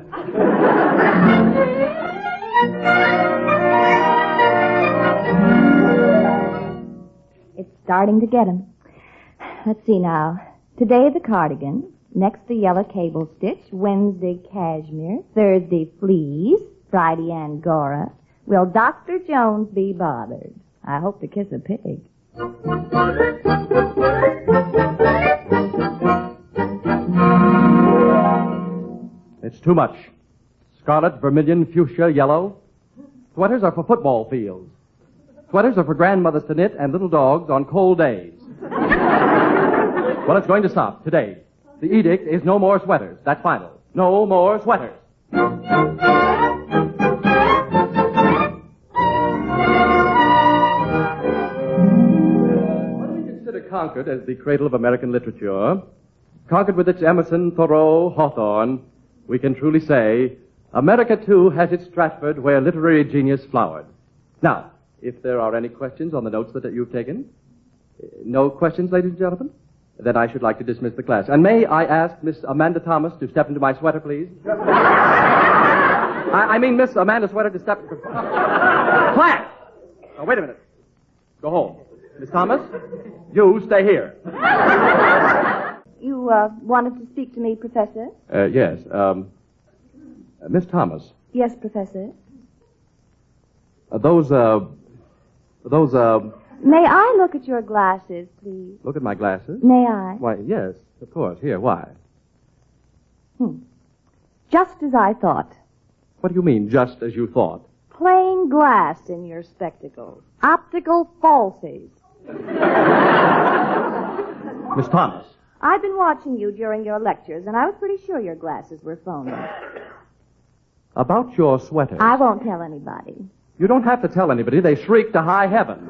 It's starting to get 'em. Let's see now. Today the cardigan, next the yellow cable stitch, Wednesday cashmere, Thursday fleece, Friday Angora. Will Dr. Jones be bothered? I hope to kiss a pig. It's too much. Scarlet, vermilion, fuchsia, yellow. Sweaters are for football fields. Sweaters are for grandmothers to knit and little dogs on cold days. Well, it's going to stop today. The edict is no more sweaters. That's final. No more sweaters. When we consider Concord as the cradle of American literature, Concord with its Emerson, Thoreau, Hawthorne, we can truly say, America, too, has its Stratford where literary genius flowered. Now, if there are any questions on the notes that you've taken? No questions, ladies and gentlemen? Then I should like to dismiss the class. And may I ask Miss Amanda Thomas to step into my sweater, please? I mean Miss Amanda Sweater to step into... Class! Oh, wait a minute. Go home. Miss Thomas, you stay here. You, wanted to speak to me, Professor? Yes. Miss Thomas. Yes, Professor. Those, May I look at your glasses, please? Look at my glasses? May I? Why, yes, of course. Here, why? Just as I thought. What do you mean, just as you thought? Plain glass in your spectacles. Optical falsies. Miss Thomas. I've been watching you during your lectures, and I was pretty sure your glasses were phony. About your sweaters. I won't tell anybody. You don't have to tell anybody. They shriek to high heaven.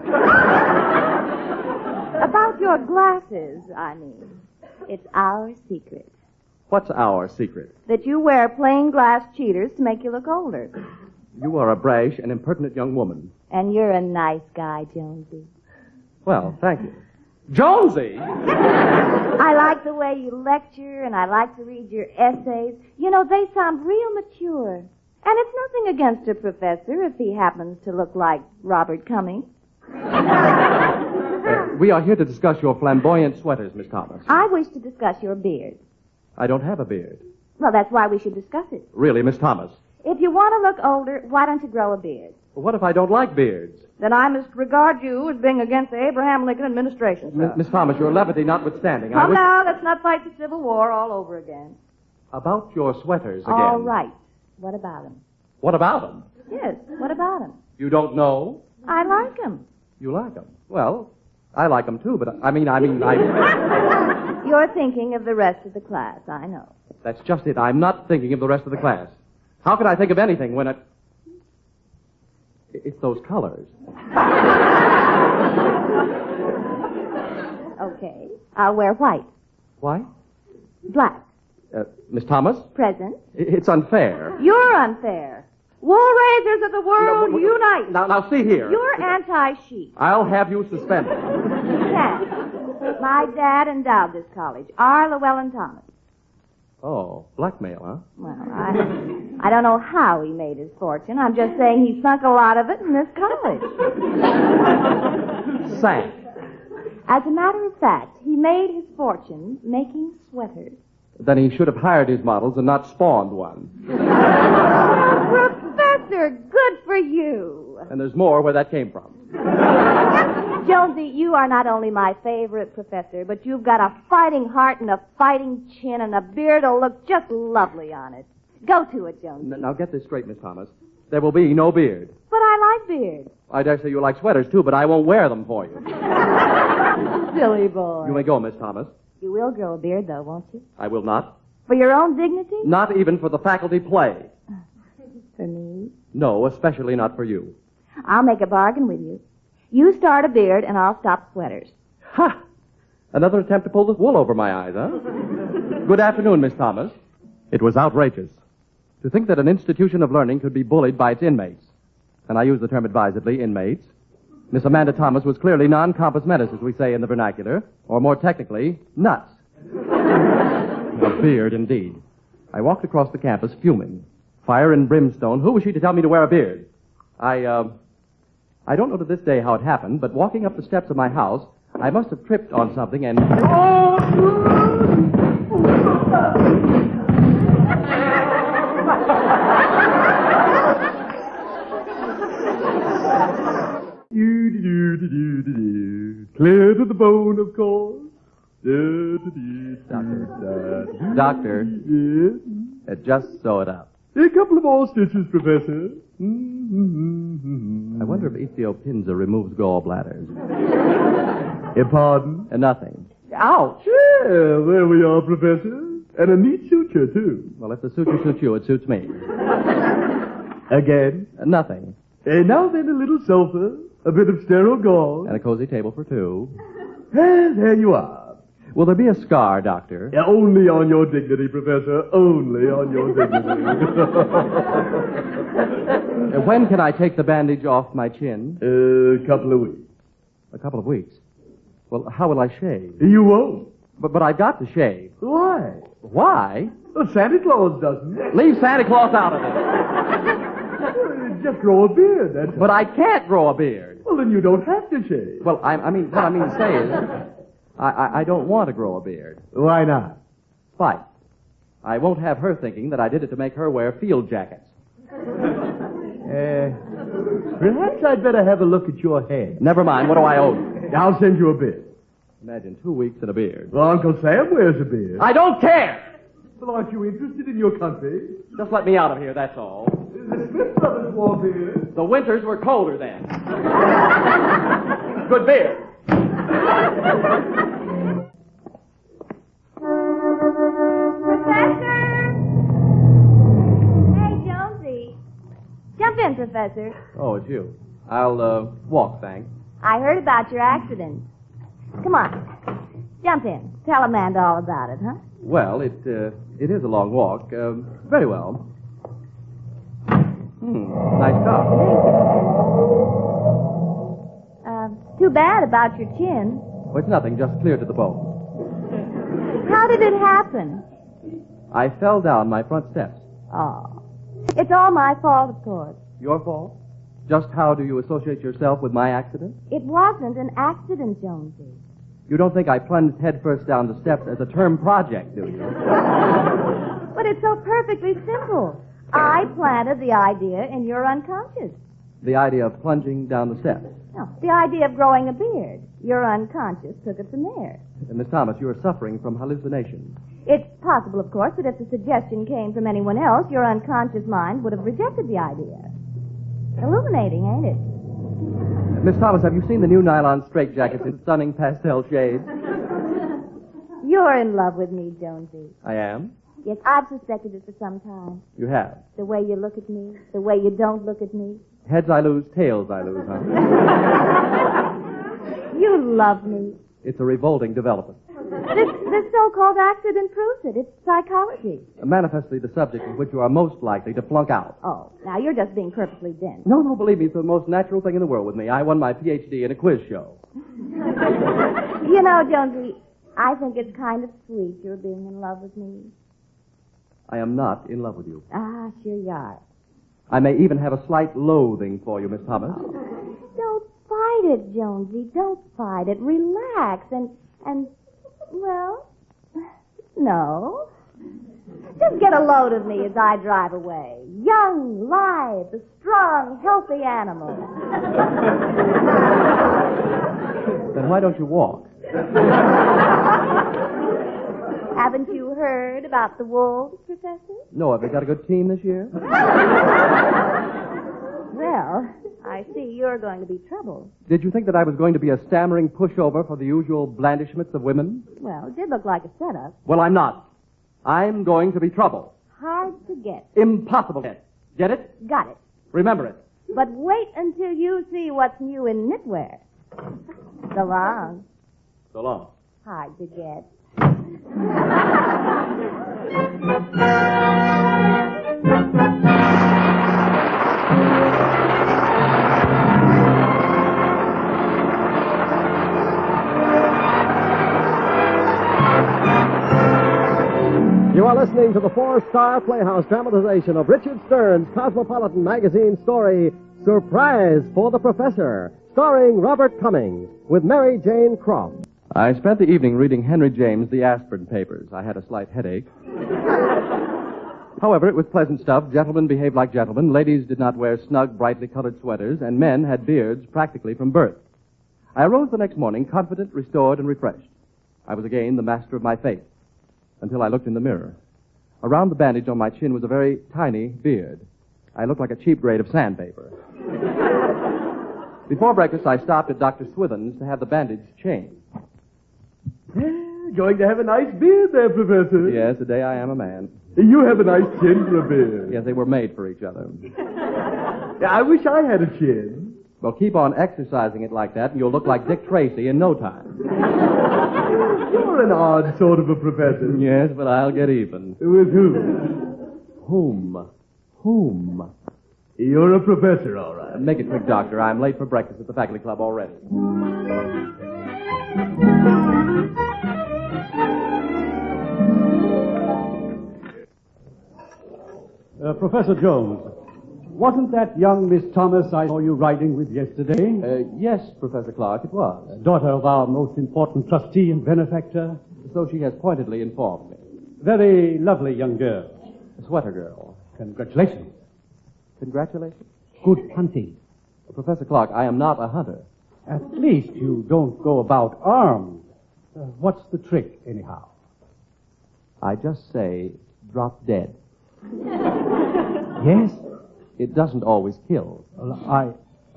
About your glasses, I mean. It's our secret. What's our secret? That you wear plain glass cheaters to make you look older. You are a brash and impertinent young woman. And you're a nice guy, Jonesy. Well, thank you. Jonesy? I like the way you lecture, and I like to read your essays. You know, they sound real mature. And it's nothing against a professor if he happens to look like Robert Cummings. We are here to discuss your flamboyant sweaters, Miss Thomas. I wish to discuss your beard. I don't have a beard. Well, that's why we should discuss it. Really, Miss Thomas? If you want to look older, why don't you grow a beard? Well, what if I don't like beards? Then I must regard you as being against the Abraham Lincoln administration, sir. Miss Thomas, your levity notwithstanding, Come now, let's not fight the Civil War all over again. About your sweaters again. All right. What about them? What about them? Yes, what about them? You don't know? I like them. You like them? Well, I like them too, but I mean... You're thinking of the rest of the class, I know. That's just it. I'm not thinking of the rest of the class. How could I think of anything when it's those colors. Okay. I'll wear white. White? Black. Miss Thomas? Present. It's unfair. You're unfair. Wool raisers of the world, unite. Now, see here. You're anti-sheep. I'll have you suspended. You can't. My dad endowed this college, R. Llewellyn Thomas. Oh, blackmail, huh? Well, I don't know how he made his fortune. I'm just saying he sunk a lot of it in this college. Sank. As a matter of fact, he made his fortune making sweaters. Then he should have hired his models and not spawned one. Professor, good for you. And there's more where that came from. Jonesy, you are not only my favorite professor, but you've got a fighting heart and a fighting chin and a beard that'll look just lovely on it. Go to it, Jonesy. Now get this straight, Miss Thomas. There will be no beard. But I like beard. I dare say you like sweaters, too, but I won't wear them for you. Silly boy. You may go, Miss Thomas. You will grow a beard, though, won't you? I will not. For your own dignity? Not even for the faculty play. For me? No, especially not for you. I'll make a bargain with you. You start a beard, and I'll stop sweaters. Ha! Another attempt to pull the wool over my eyes, huh? Good afternoon, Miss Thomas. It was outrageous. To think that an institution of learning could be bullied by its inmates. And I use the term advisedly, inmates. Miss Amanda Thomas was clearly non-compos mentis, as we say in the vernacular, or more technically, nuts. A beard, indeed. I walked across the campus fuming. Fire and brimstone. Who was she to tell me to wear a beard? I don't know to this day how it happened, but walking up the steps of my house, I must have tripped on something and... Clear to the bone, of course. Doctor. Yes? Just sew it up. A couple of more stitches, Professor. I wonder if Ethiopinza removes gallbladders. Pardon? Nothing. Ouch! Yeah, there we are, Professor. And a neat suture, too. Well, if the suture suits you, it suits me. Again? Nothing. Now then, a little sulfur, a bit of sterile gauze. And a cozy table for two. And there you are. Will there be a scar, Doctor? Only on your dignity, Professor. Only on your dignity. When can I take the bandage off my chin? A couple of weeks. A couple of weeks? Well, how will I shave? You won't. But I've got to shave. Why? Why? Well, Santa Claus doesn't. Leave Santa Claus out of it. Just grow a beard, that's But I can't grow a beard. Well, then you don't have to shave. Well, what I mean to say is, I don't want to grow a beard. Why not? Fight. I won't have her thinking that I did it to make her wear field jackets. Perhaps I'd better have a look at your head. Never mind. What do I owe you? I'll send you a beard. Imagine 2 weeks in a beard. Well, Uncle Sam wears a beard. I don't care! Well, aren't you interested in your country? Just let me out of here, that's all. The Smith brothers wore beards. The winters were colder then. Good beer. Professor! Hey, Jonesy. Jump in, Professor. Oh, it's you. I'll, walk, thanks. I heard about your accident. Come on. Jump in. Tell Amanda all about it, huh? Well, it is a long walk. Very well. Nice car. Too bad about your chin. Well, it's nothing, just clear to the bone. How did it happen? I fell down my front steps. Oh. It's all my fault, of course. Your fault? Just how do you associate yourself with my accident? It wasn't an accident, Jonesy. You don't think I plunged headfirst down the steps as a term project, do you? But it's so perfectly simple. I planted the idea in your unconscious. The idea of plunging down the steps. No, the idea of growing a beard. Your unconscious took it from there. And Miss Thomas, you are suffering from hallucination. It's possible, of course, that if the suggestion came from anyone else, your unconscious mind would have rejected the idea. Illuminating, ain't it? Miss Thomas, have you seen the new nylon straitjackets in stunning pastel shades? You're in love with me, Jonesy. I am? Yes, I've suspected it for some time. You have? The way you look at me, the way you don't look at me. Heads I lose, tails I lose, huh? You love me. It's a revolting development. This so-called accident proves it. It's psychology. Manifestly the subject in which you are most likely to flunk out. Oh, now you're just being perfectly dense. No, believe me, it's the most natural thing in the world with me. I won my Ph.D. in a quiz show. You know, Jonesy, I think it's kind of sweet you're being in love with me. I am not in love with you. Ah, sure you are. I may even have a slight loathing for you, Miss Thomas. Don't fight it, Jonesy. Don't fight it. Relax and, well, no. Just get a load of me as I drive away. Young, lithe, a strong, healthy animal. Then why don't you walk? Haven't you heard about the wolves, Professor? No, have they got a good team this year? Well, I see you're going to be trouble. Did you think that I was going to be a stammering pushover for the usual blandishments of women? Well, it did look like a setup. Well, I'm not. I'm going to be trouble. Hard to get. Impossible to get. Get it? Got it. Remember it. But wait until you see what's new in knitwear. So long. So long. Hard to get. You are listening to the four-star Playhouse dramatization of Richard Stern's Cosmopolitan magazine story, Surprise for the Professor, starring Robert Cummings, with Mary Jane Croft. I spent the evening reading Henry James' The Aspirin Papers. I had a slight headache. However, it was pleasant stuff. Gentlemen behaved like gentlemen. Ladies did not wear snug, brightly colored sweaters, and men had beards practically from birth. I arose the next morning confident, restored, and refreshed. I was again the master of my fate. Until I looked in the mirror. Around the bandage on my chin was a very tiny beard. I looked like a cheap grade of sandpaper. Before breakfast, I stopped at Dr. Swithin's to have the bandage changed. Going to have a nice beard there, Professor. Yes, today I am a man. You have a nice chin for a beard. Yes, they were made for each other. I wish I had a chin. Well, keep on exercising it like that, and you'll look like Dick Tracy in no time. You're an odd sort of a professor. Yes, but I'll get even. With who? Whom? You're a professor, all right. Make it quick, Doctor. I'm late for breakfast at the faculty club already. Professor Jones, wasn't that young Miss Thomas I saw you riding with yesterday? Yes, Professor Clark, it was. Daughter of our most important trustee and benefactor? So she has pointedly informed me. Very lovely young girl. A sweater girl. Congratulations. Congratulations? Good hunting. Professor Clark, I am not a hunter. At least you don't go about armed. What's the trick, anyhow? I just say, drop dead. Yes? It doesn't always kill. Well,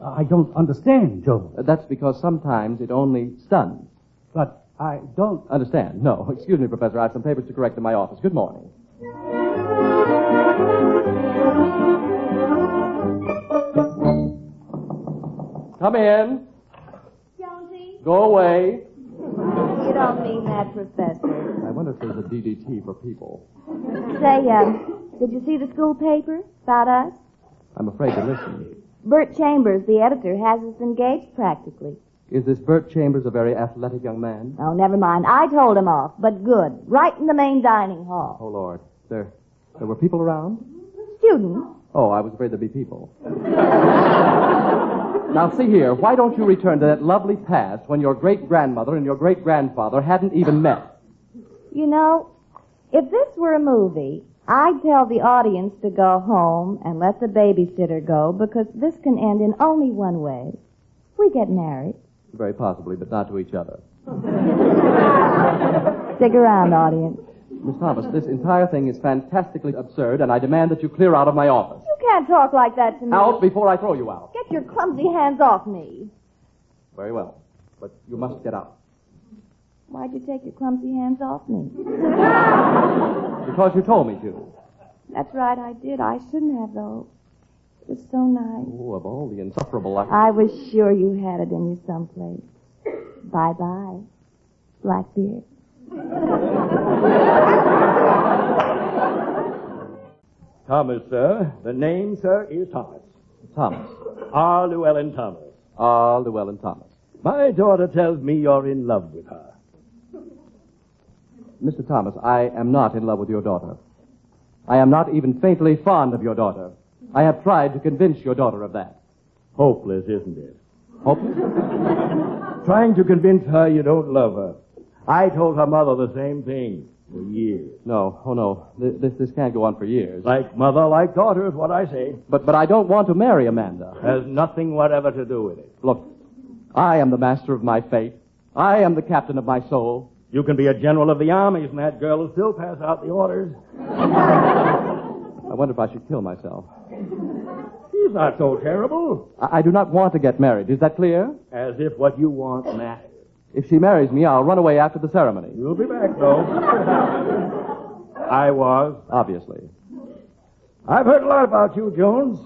I don't understand, Joe. That's because sometimes it only stuns. But I don't... Understand? No. Excuse me, Professor. I have some papers to correct in my office. Good morning. Come in. Jonesy? Go away. You don't mean that, Professor. I wonder if there's a DDT for people. Say, did you see the school paper about us? I'm afraid to listen. Bert Chambers, the editor, has us engaged practically. Is this Bert Chambers a very athletic young man? Oh, never mind. I told him off, but good. Right in the main dining hall. Oh, Lord. There were people around? Students. Oh, I was afraid there'd be people. Now, see here. Why don't you return to that lovely past when your great-grandmother and your great-grandfather hadn't even met? You know, if this were a movie, I'd tell the audience to go home and let the babysitter go, because this can end in only one way. We get married. Very possibly, but not to each other. Stick around, audience. Miss Thomas, this entire thing is fantastically absurd, and I demand that you clear out of my office. You can't talk like that to me. Out before I throw you out. Get your clumsy hands off me. Very well, but you must get out. Why'd you take your clumsy hands off me? Because you told me to. That's right, I did. I shouldn't have, though. It was so nice. Oh, of all the insufferable... I was sure you had it in you someplace. Bye-bye, Blackbeard. Thomas, sir. The name, sir, is Thomas. Thomas. R. Llewellyn Thomas. R. Llewellyn Thomas. My daughter tells me you're in love with her. Mr. Thomas, I am not in love with your daughter. I am not even faintly fond of your daughter. I have tried to convince your daughter of that. Hopeless, isn't it? Hopeless? Trying to convince her you don't love her. I told her mother the same thing for years. No, oh no. This can't go on for years. Like mother, like daughter is what I say. But I don't want to marry Amanda. Has nothing whatever to do with it. Look, I am the master of my fate. I am the captain of my soul. You can be a general of the armies, and that girl will still pass out the orders. I wonder if I should kill myself. She's not so terrible. I do not want to get married. Is that clear? As if what you want matters. If she marries me, I'll run away after the ceremony. You'll be back, though. I was. Obviously. I've heard a lot about you, Jones.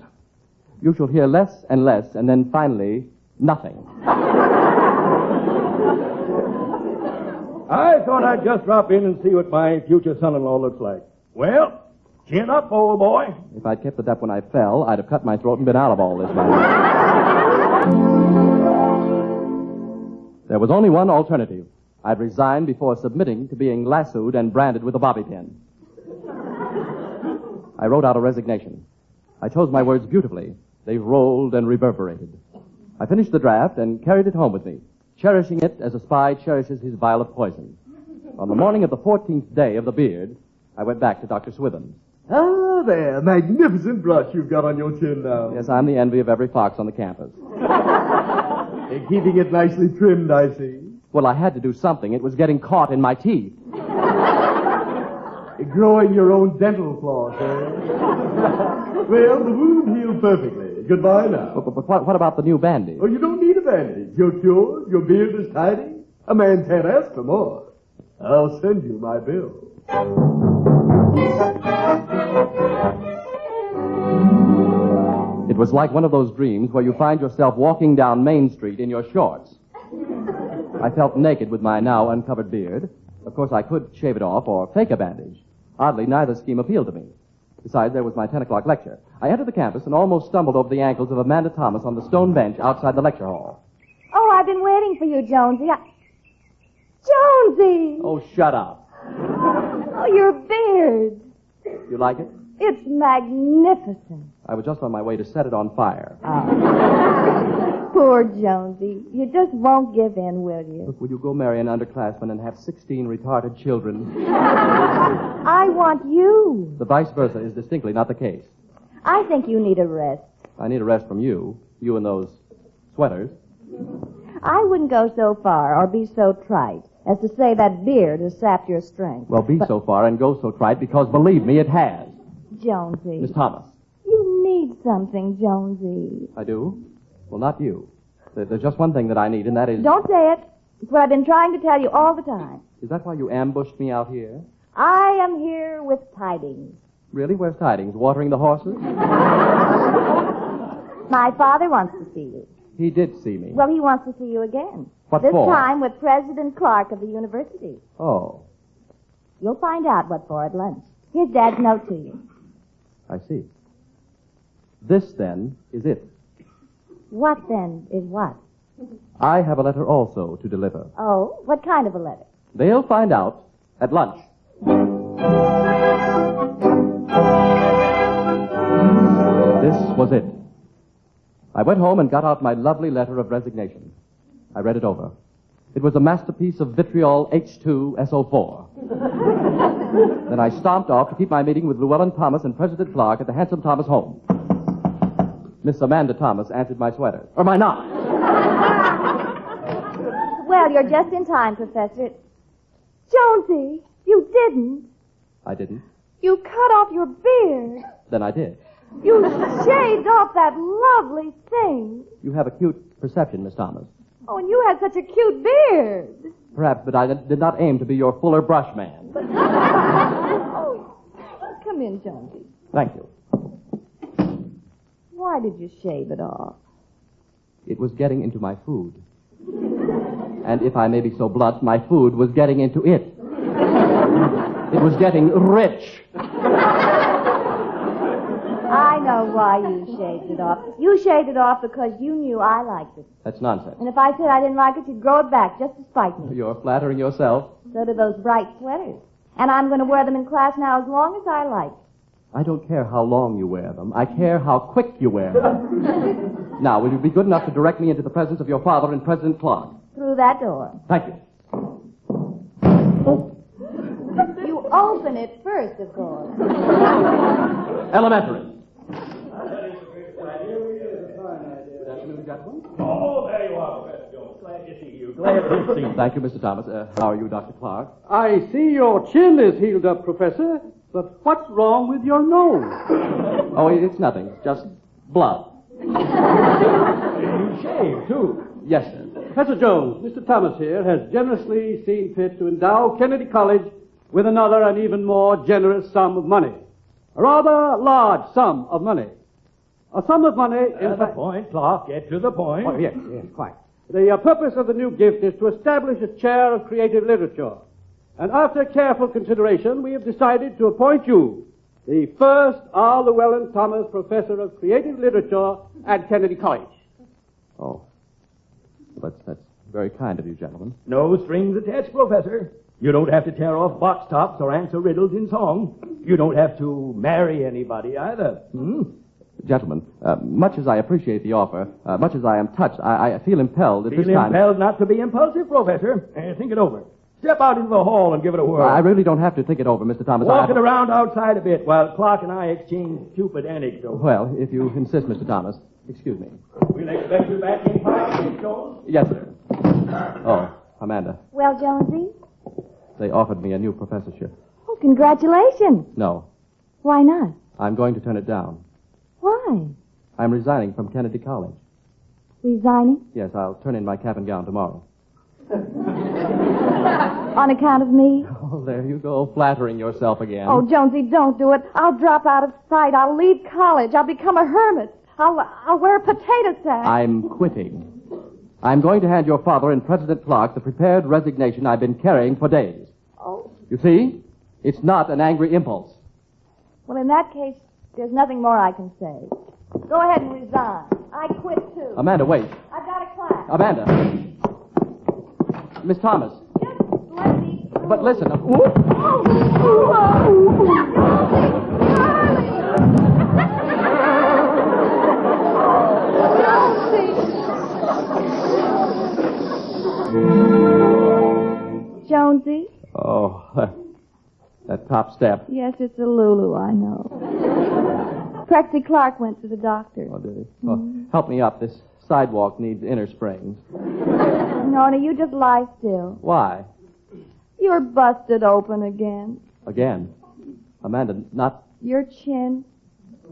You shall hear less and less, and then finally, nothing. I thought I'd just drop in and see what my future son-in-law looks like. Well, chin up, old boy. If I'd kept it up when I fell, I'd have cut my throat and been out of all this matter. There was only one alternative. I'd resign before submitting to being lassoed and branded with a bobby pin. I wrote out a resignation. I chose my words beautifully. They rolled and reverberated. I finished the draft and carried it home with me, cherishing it as a spy cherishes his vial of poison. On the morning of the 14th day of the beard, I went back to Dr. Swithin. Ah, there. Magnificent brush you've got on your chin now. Yes, I'm the envy of every fox on the campus. You're keeping it nicely trimmed, I see. Well, I had to do something. It was getting caught in my teeth. You're growing your own dental floss, eh? Well, the wound healed perfectly. Goodbye now. But what about the new bandage? Oh, you don't need a bandage. You're cured. Your beard is tidy. A man can't ask for more. I'll send you my bill. It was like one of those dreams where you find yourself walking down Main Street in your shorts. I felt naked with my now uncovered beard. Of course, I could shave it off or fake a bandage. Oddly, neither scheme appealed to me. Besides, there was my 10 o'clock lecture. I entered the campus and almost stumbled over the ankles of Amanda Thomas on the stone bench outside the lecture hall. Oh, I've been waiting for you, Jonesy. Jonesy! Oh, shut up. Oh, your beard. You like it? It's magnificent. I was just on my way to set it on fire. Poor Jonesy. You just won't give in, will you? Look, will you go marry an underclassman and have 16 retarded children? I want you. The vice versa is distinctly not the case. I think you need a rest. I need a rest from you. You and those sweaters. I wouldn't go so far or be so trite as to say that beard has sapped your strength. Well, be so far and go so trite because, believe me, it has. Jonesy. Miss Thomas. You need something, Jonesy. I do? Well, not you. There's just one thing that I need, and that is... Don't say it. It's what I've been trying to tell you all the time. Is that why you ambushed me out here? I am here with tidings. Really? Where's tidings? Watering the horses? My father wants to see you. He did see me. Well, he wants to see you again. What this for? This time with President Clark of the university. Oh. You'll find out what for at lunch. Here's Dad's note to you. I see. This, then, is it. What, then, is what? I have a letter also to deliver. Oh? What kind of a letter? They'll find out at lunch. This was it. I went home and got out my lovely letter of resignation. I read it over. It was a masterpiece of vitriol H2SO4. Then I stomped off to keep my meeting with Llewellyn Thomas and President Clark at the Handsome Thomas home. Miss Amanda Thomas answered my sweater. Or my knock. Well, you're just in time, Professor. Jonesy, you didn't. I didn't. You cut off your beard. Then I did. You shaved off that lovely thing. You have acute perception, Miss Thomas. Oh, and you had such a cute beard. Perhaps, but I did not aim to be your fuller brush man. Oh, come in, Jonesy. Thank you. Why did you shave it off? It was getting into my food. And if I may be so blunt, my food was getting into it. It was getting rich. I know why you shaved it off. You shaved it off because you knew I liked it. That's nonsense. And if I said I didn't like it, you'd grow it back just to spite me. You're flattering yourself. So do those bright sweaters. And I'm going to wear them in class now as long as I like. I don't care how long you wear them. I care how quick you wear them. Now, will you be good enough to direct me into the presence of your father and President Clark? Through that door. Thank you. You open it first, of course. Elementary. Oh, there you are, Professor Jones. Glad to see you. Glad to see you. Thank you, Mr. Thomas. How are you, Dr. Clark? I see your chin is healed up, Professor, but what's wrong with your nose? Oh, it's nothing. Just blood. You shave, too. Yes, sir. Professor Jones, Mr. Thomas here has generously seen fit to endow Kennedy College with another and even more generous sum of money. A rather large sum of money. A sum of money... The point, Clark. Get to the point. Oh, yes, quite. The purpose of the new gift is to establish a chair of creative literature. And after careful consideration, we have decided to appoint you the first R. Llewellyn Thomas Professor of Creative Literature at Kennedy College. Oh. That's very kind of you, gentlemen. No strings attached, Professor. You don't have to tear off box tops or answer riddles in song. You don't have to marry anybody either. Gentlemen, much as I appreciate the offer, much as I am touched, I feel impelled at this time... Feel impelled not to be impulsive, Professor. Think it over. Step out into the hall and give it a whirl. I really don't have to think it over, Mr. Thomas. Walk it around outside a bit while Clark and I exchange stupid anecdotes. Well, if you insist, Mr. Thomas. Excuse me. We'll expect you back in 5 minutes, Jones. Yes, sir. Oh, Amanda. Well, Jonesy? They offered me a new professorship. Oh, congratulations. No. Why not? I'm going to turn it down. Why? I'm resigning from Kennedy College. Resigning? Yes, I'll turn in my cap and gown tomorrow. On account of me? Oh, there you go, flattering yourself again. Oh, Jonesy, don't do it. I'll drop out of sight. I'll leave college. I'll become a hermit. I'll wear a potato sack. I'm quitting. I'm going to hand your father and President Clark the prepared resignation I've been carrying for days. Oh. You see? It's not an angry impulse. Well, in that case, there's nothing more I can say. Go ahead and resign. I quit, too. Amanda, wait. I've got a class. Amanda. Miss Thomas. Just let me go. But listen. Jonesy? Oh, that top step. Yes, it's a Lulu, I know. Prexy Clark went to the doctor. Oh, did he? Well, help me up. This sidewalk needs inner springs. No, you just lie still. Why? You're busted open again. Again? Amanda, not... Your chin,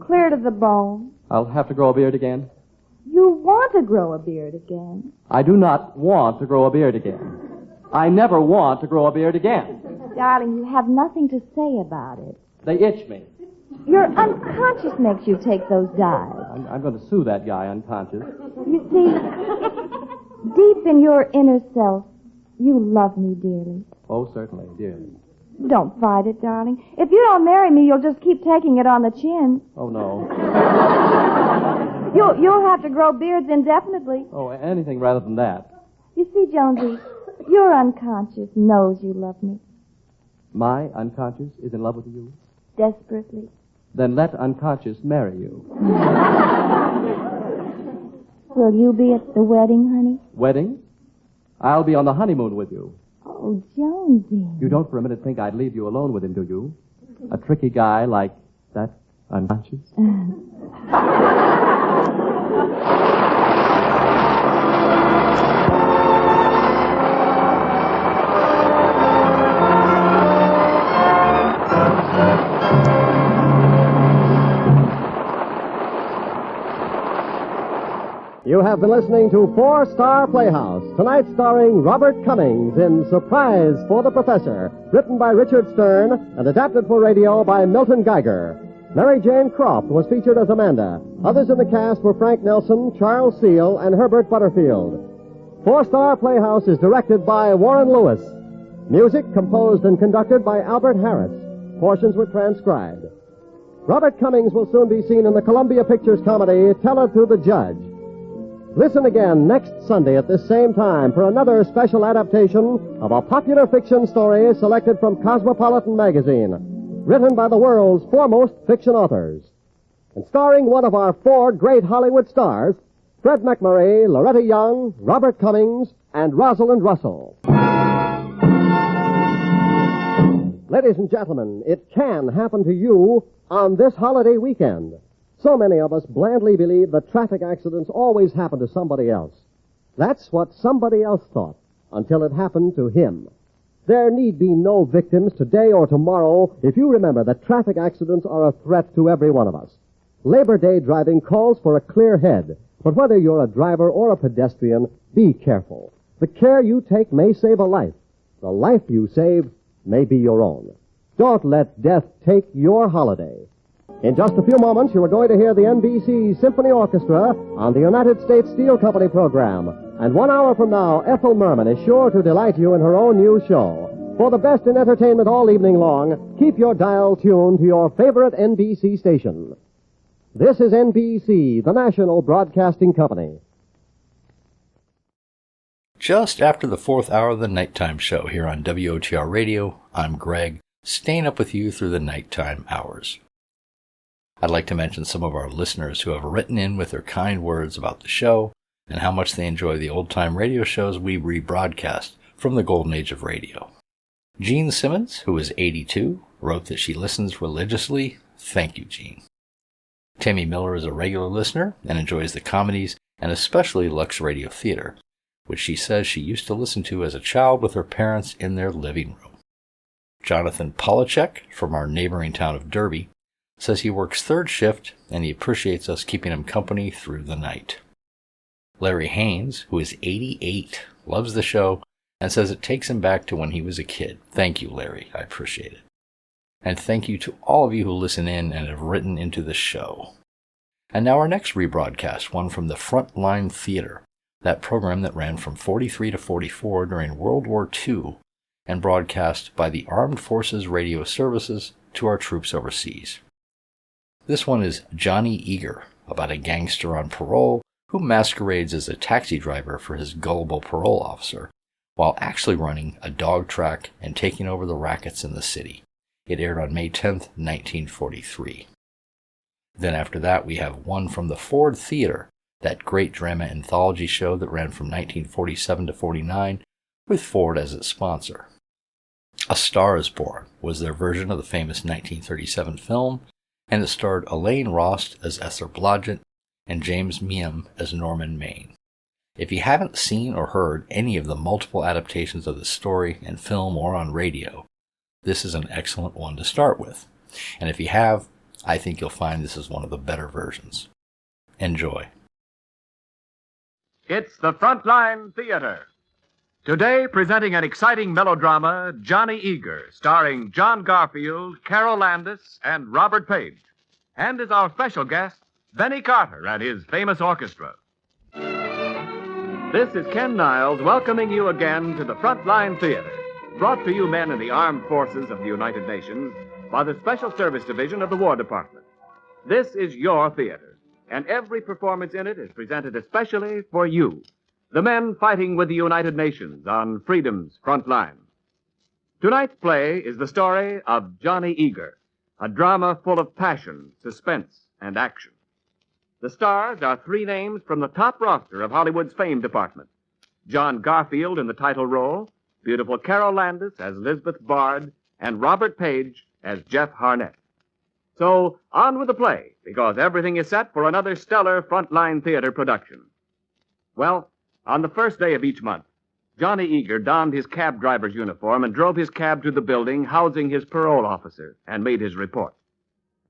clear to the bone. I'll have to grow a beard again? You want to grow a beard again. I do not want to grow a beard again. I never want to grow a beard again. Darling, you have nothing to say about it. They itch me. Your unconscious makes you take those dyes. I'm going to sue that guy unconscious. You see, deep in your inner self, you love me dearly. Oh, certainly, dearly. Don't fight it, darling. If you don't marry me, you'll just keep taking it on the chin. Oh, no. You'll have to grow beards indefinitely. Oh, anything rather than that. You see, Jonesy, your unconscious knows you love me. My unconscious is in love with you? Desperately. Then let unconscious marry you. Will you be at the wedding, honey? Wedding? I'll be on the honeymoon with you. Oh, Jonesy. You don't for a minute think I'd leave you alone with him, do you? A tricky guy like that unconscious? You have been listening to Four Star Playhouse, tonight starring Robert Cummings in Surprise for the Professor, written by Richard Stern and adapted for radio by Milton Geiger. Mary Jane Croft was featured as Amanda. Others in the cast were Frank Nelson, Charles Seal, and Herbert Butterfield. Four Star Playhouse is directed by Warren Lewis. Music composed and conducted by Albert Harris. Portions were transcribed. Robert Cummings will soon be seen in the Columbia Pictures comedy Tell It to the Judge. Listen again next Sunday at this same time for another special adaptation of a popular fiction story selected from Cosmopolitan Magazine. written by the world's foremost fiction authors. And starring one of our four great Hollywood stars, Fred MacMurray, Loretta Young, Robert Cummings, and Rosalind Russell. Ladies and gentlemen, it can happen to you on this holiday weekend. So many of us blandly believe that traffic accidents always happen to somebody else. That's what somebody else thought until it happened to him. There need be no victims today or tomorrow if you remember that traffic accidents are a threat to every one of us. Labor Day driving calls for a clear head, but whether you're a driver or a pedestrian, be careful. The care you take may save a life. The life you save may be your own. Don't let death take your holiday. In just a few moments, you are going to hear the NBC Symphony Orchestra on the United States Steel Company program. And 1 hour from now, Ethel Merman is sure to delight you in her own new show. For the best in entertainment all evening long, keep your dial tuned to your favorite NBC station. This is NBC, the national broadcasting company. Just after the 4th hour of the nighttime show here on WOTR Radio, I'm Greg, staying up with you through the nighttime hours. I'd like to mention some of our listeners who have written in with their kind words about the show and how much they enjoy the old-time radio shows we rebroadcast from the golden age of radio. Jean Simmons, who is 82, wrote that she listens religiously. Thank you, Jean. Tammy Miller is a regular listener and enjoys the comedies and especially Lux Radio Theater, which she says she used to listen to as a child with her parents in their living room. Jonathan Polachek, from our neighboring town of Derby, says he works third shift and he appreciates us keeping him company through the night. Larry Haynes, who is 88, loves the show and says it takes him back to when he was a kid. Thank you, Larry. I appreciate it. And thank you to all of you who listen in and have written into the show. And now our next rebroadcast, one from the Frontline Theater, that program that ran from 43 to 44 during World War II and broadcast by the Armed Forces Radio Services to our troops overseas. This one is Johnny Eager, about a gangster on parole who masquerades as a taxi driver for his gullible parole officer, while actually running a dog track and taking over the rackets in the city. It aired on May 10th, 1943. Then after that, we have one from the Ford Theater, that great drama anthology show that ran from 1947 to 49, with Ford as its sponsor. A Star is Born was their version of the famous 1937 film, and it starred Elaine Rost as Esther Blodgett and James Meehan as Norman Maine. If you haven't seen or heard any of the multiple adaptations of the story in film or on radio, this is an excellent one to start with. And if you have, I think you'll find this is one of the better versions. Enjoy. It's the Frontline Theater. Today, presenting an exciting melodrama, Johnny Eager, starring John Garfield, Carol Landis, and Robert Page. And as our special guest, Benny Carter and his famous orchestra. This is Ken Niles welcoming you again to the Frontline Theater, brought to you men in the Armed Forces of the United Nations by the Special Service Division of the War Department. This is your theater, and every performance in it is presented especially for you, the men fighting with the United Nations on freedom's front line. Tonight's play is the story of Johnny Eager, a drama full of passion, suspense, and action. The stars are three names from the top roster of Hollywood's fame department. John Garfield in the title role, beautiful Carol Landis as Lisbeth Bard, and Robert Page as Jeff Harnett. So, on with the play, because everything is set for another stellar Frontline Theater production. Well, on the first day of each month, Johnny Eager donned his cab driver's uniform and drove his cab to the building housing his parole officer and made his report.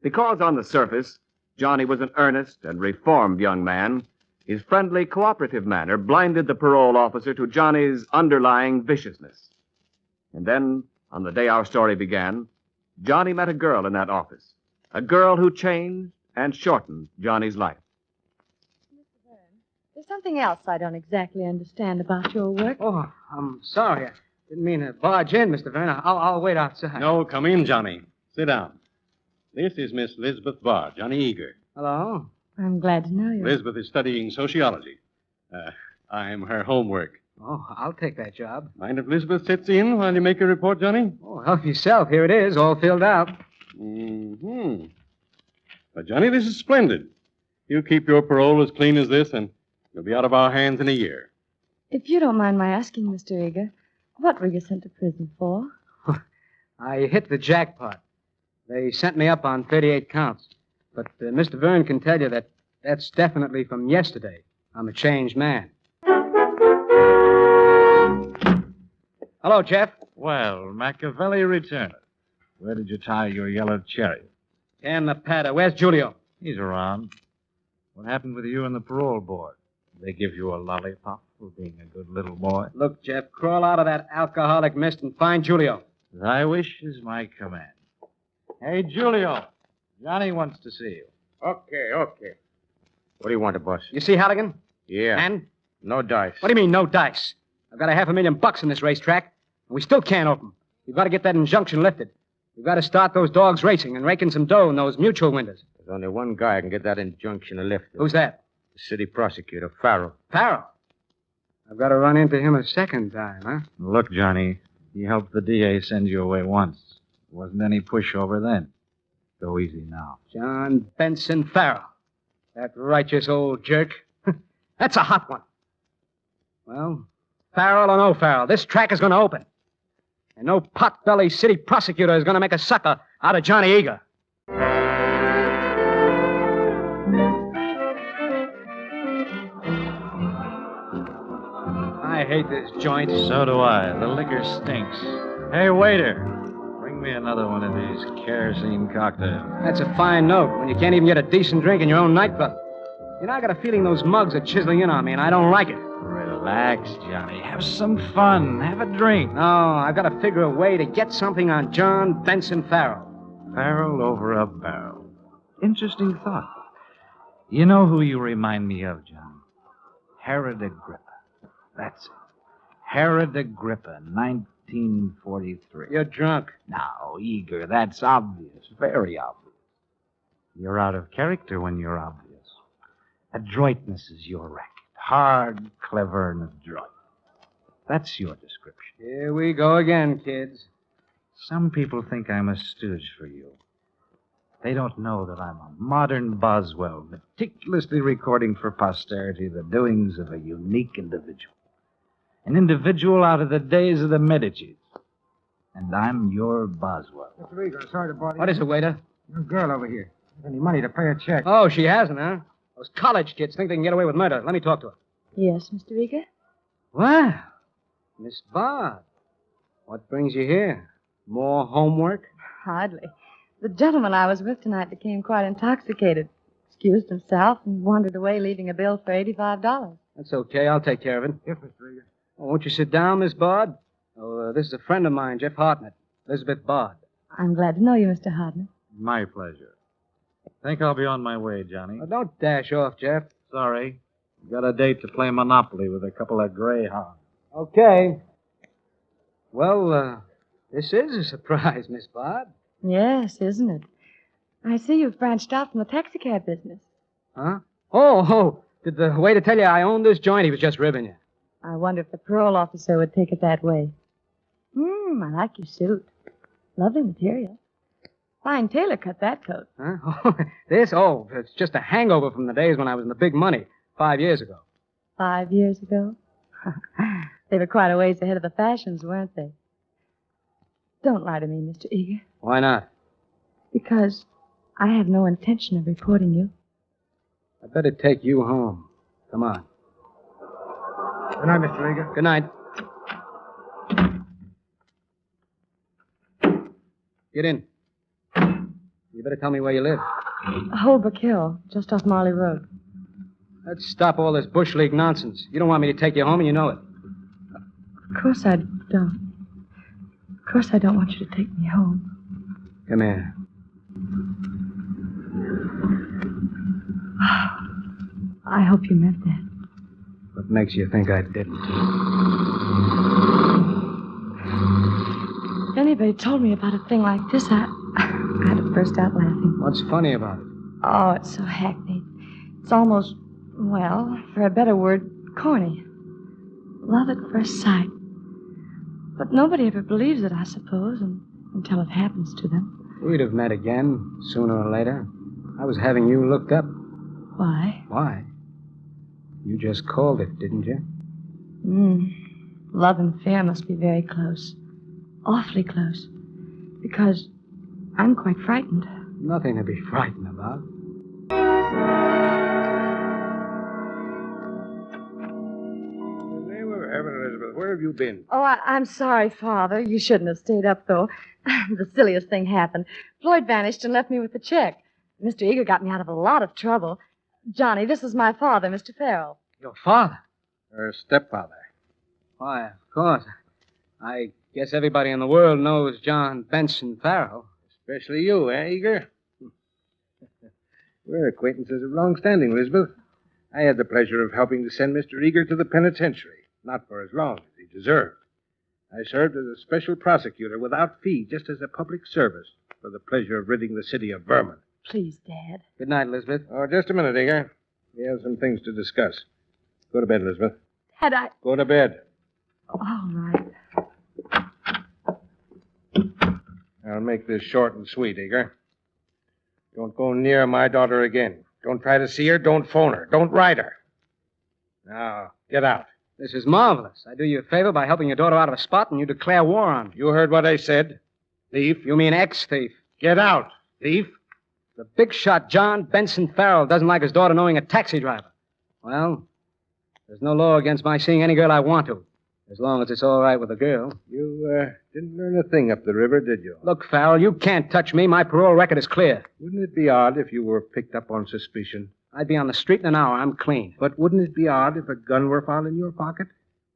Because on the surface, Johnny was an earnest and reformed young man, his friendly, cooperative manner blinded the parole officer to Johnny's underlying viciousness. And then, on the day our story began, Johnny met a girl in that office, a girl who changed and shortened Johnny's life. There's something else I don't exactly understand about your work. Oh, I'm sorry. I didn't mean to barge in, Mr. Verne. I'll wait outside. No, come in, Johnny. Sit down. This is Miss Lisbeth Bard, Johnny Eager. Hello. I'm glad to know you. Lisbeth is studying sociology. I'm her homework. Oh, I'll take that job. Mind if Lisbeth sits in while you make your report, Johnny? Oh, help yourself. Here it is, all filled out. Mm-hmm. But, Johnny, this is splendid. You keep your parole as clean as this, and you'll be out of our hands in a year. If you don't mind my asking, Mr. Eager, what were you sent to prison for? I hit the jackpot. They sent me up on 38 counts. But Mr. Verne can tell you that that's definitely from yesterday. I'm a changed man. Hello, Jeff. Well, Machiavelli returned. Where did you tie your yellow cherry? And the patter. Where's Julio? He's around. What happened with you and the parole board? Did they give you a lollipop for being a good little boy? Look, Jeff, crawl out of that alcoholic mist and find Julio. Thy wish is my command. Hey, Julio. Johnny wants to see you. Okay. What do you want, boss? You see Halligan? Yeah. And? No dice. What do you mean, no dice? I've got $500,000 in this racetrack, and we still can't open. We've got to get that injunction lifted. We've got to start those dogs racing and raking some dough in those mutual windows. There's only one guy who can get that injunction lifted. Who's that? The city prosecutor, Farrell. Farrell? I've got to run into him a second time, huh? Look, Johnny, he helped the DA send you away once. There wasn't any pushover then. Go easy now. John Benson Farrell. That righteous old jerk. That's a hot one. Well, Farrell or no Farrell, this track is going to open. And no pot-bellied city prosecutor is going to make a sucker out of Johnny Eager. I hate this joint. So do I. The liquor stinks. Hey, waiter. Bring me another one of these kerosene cocktails. That's a fine note when you can't even get a decent drink in your own nightclub. You know, I got a feeling those mugs are chiseling in on me, and I don't like it. Relax, Johnny. Have some fun. Have a drink. No, I've got to figure a way to get something on John Benson Farrell. Farrell over a barrel. Interesting thought. You know who you remind me of, John? Herod Agrippa. That's it. Herod Agrippa, 1943. You're drunk. Now, Eager, that's obvious. Very obvious. You're out of character when you're obvious. Adroitness is your racket. Hard, clever, and adroit. That's your description. Here we go again, kids. Some people think I'm a stooge for you. They don't know that I'm a modern Boswell, meticulously recording for posterity the doings of a unique individual. An individual out of the days of the Medicis. And I'm your Boswell. Mr. Eager, sorry to bother you. What is it, waiter? Your girl over here. Any money to pay a check. Oh, she hasn't, huh? Those college kids think they can get away with murder. Let me talk to her. Yes, Mr. Eager? Well, Miss Bard, what brings you here? More homework? Hardly. The gentleman I was with tonight became quite intoxicated, excused himself, and wandered away, leaving a bill for $85. That's okay. I'll take care of it. Yes, Mr. Eager. Oh, won't you sit down, Miss Bard? Oh, this is a friend of mine, Jeff Hartnett. Elizabeth Bard. I'm glad to know you, Mr. Hartnett. My pleasure. Think I'll be on my way, Johnny. Oh, don't dash off, Jeff. Sorry. Got a date to play Monopoly with a couple of greyhounds. Okay. Well, this is a surprise, Miss Bard. Yes, isn't it? I see you've branched out from the taxicab business. Huh? Oh, did the waiter tell you I own this joint? He was just ribbing you. I wonder if the parole officer would take it that way. I like your suit. Lovely material. Fine tailor cut that coat. Huh? Oh, this? Oh, it's just a hangover from the days when I was in the big money 5 years ago. 5 years ago? They were quite a ways ahead of the fashions, weren't they? Don't lie to me, Mr. Eager. Why not? Because I have no intention of reporting you. I'd better take you home. Come on. Good night, Mr. Eager. Good night. Get in. You better tell me where you live. Holbrook Hill, just off Marley Road. Let's stop all this Bush League nonsense. You don't want me to take you home, and you know it. Of course I don't. Of course I don't want you to take me home. Come here. I hope you meant that. What makes you think I didn't? If anybody told me about a thing like this, I'd have burst out laughing. What's funny about it? Oh, it's so hackneyed. It's almost, well, for a better word, corny. Love at first sight. But nobody ever believes it, I suppose, until it happens to them. We'd have met again, sooner or later. I was having you looked up. Why? Why? You just called it, didn't you? Love and fear must be very close. Awfully close. Because I'm quite frightened. Nothing to be frightened about. In the name of heaven, Elizabeth, where have you been? Oh, I'm sorry, Father. You shouldn't have stayed up, though. The silliest thing happened. Floyd vanished and left me with the check. Mr. Eager got me out of a lot of trouble. Johnny, this is my father, Mr. Farrell. Your father? Her stepfather. Why, of course. I guess everybody in the world knows John Benson Farrell. Especially you, Eager? We're acquaintances of long standing, Elizabeth. I had the pleasure of helping to send Mr. Eager to the penitentiary. Not for as long as he deserved. I served as a special prosecutor without fee, just as a public service, for the pleasure of ridding the city of vermin. Please, Dad. Good night, Elizabeth. Oh, just a minute, Eager. We have some things to discuss. Go to bed, Elizabeth. Had I... Go to bed. All right. I'll make this short and sweet, Eager. Don't go near my daughter again. Don't try to see her. Don't phone her. Don't write her. Now, get out. This is marvelous. I do you a favor by helping your daughter out of a spot, and you declare war on me. You heard what I said. Thief. You mean ex-thief. Get out, thief. The big shot John Benson Farrell doesn't like his daughter knowing a taxi driver. Well, there's no law against my seeing any girl I want to, as long as it's all right with the girl. You didn't learn a thing up the river, did you? Look, Farrell, you can't touch me. My parole record is clear. Wouldn't it be odd if you were picked up on suspicion? I'd be on the street in an hour. I'm clean. But wouldn't it be odd if a gun were found in your pocket?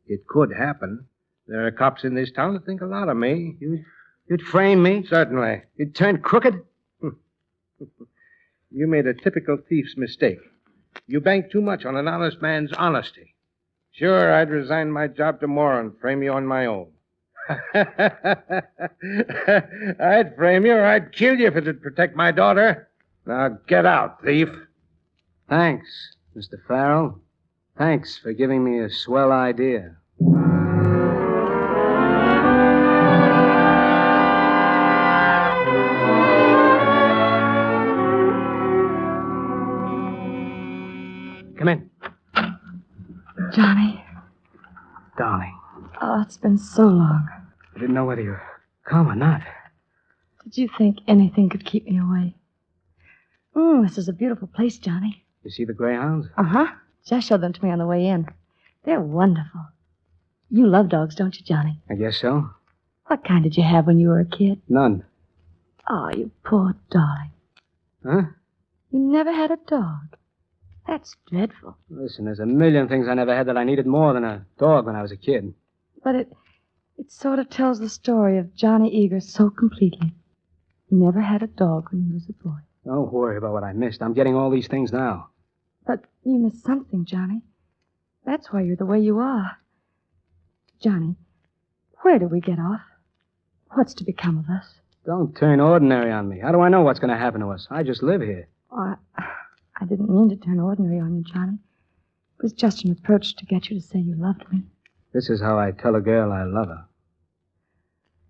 It could happen. There are cops in this town that think a lot of me. You'd frame me? Certainly. You'd turn crooked? You made a typical thief's mistake. You banked too much on an honest man's honesty. Sure, I'd resign my job tomorrow and frame you on my own. I'd frame you or I'd kill you if it'd protect my daughter. Now get out, thief. Thanks, Mr. Farrell. Thanks for giving me a swell idea. Come in. Johnny. Darling. Oh, it's been so long. I didn't know whether you were come or not. Did you think anything could keep me away? This is a beautiful place, Johnny. You see the greyhounds? Uh-huh. Jess showed them to me on the way in. They're wonderful. You love dogs, don't you, Johnny? I guess so. What kind did you have when you were a kid? None. Oh, you poor darling. Huh? You never had a dog. That's dreadful. Listen, there's a million things I never had that I needed more than a dog when I was a kid. But it sort of tells the story of Johnny Eager so completely. He never had a dog when he was a boy. Don't worry about what I missed. I'm getting all these things now. But you missed something, Johnny. That's why you're the way you are. Johnny, where do we get off? What's to become of us? Don't turn ordinary on me. How do I know what's going to happen to us? I just live here. Oh, I didn't mean to turn ordinary on you, Johnny. It was just an approach to get you to say you loved me. This is how I tell a girl I love her.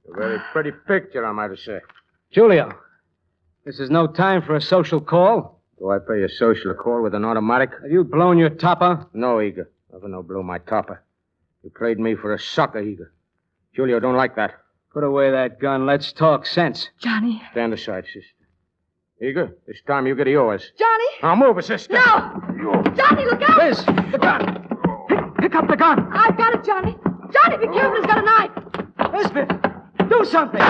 A very pretty picture, I might say. Julio, this is no time for a social call. Do I pay a social call with an automatic? Have you blown your topper? No, Eager. Never no blow my topper. You played me for a sucker, Eager. Julio don't like that. Put away that gun. Let's talk sense. Johnny. Stand aside, sister. Eager, this time you get yours. Johnny! Now move it, sister. No! Johnny, look out! Liz, the gun! Pick up the gun! I've got it, Johnny. Johnny, be careful. He's got a knife. Lisbeth, do something!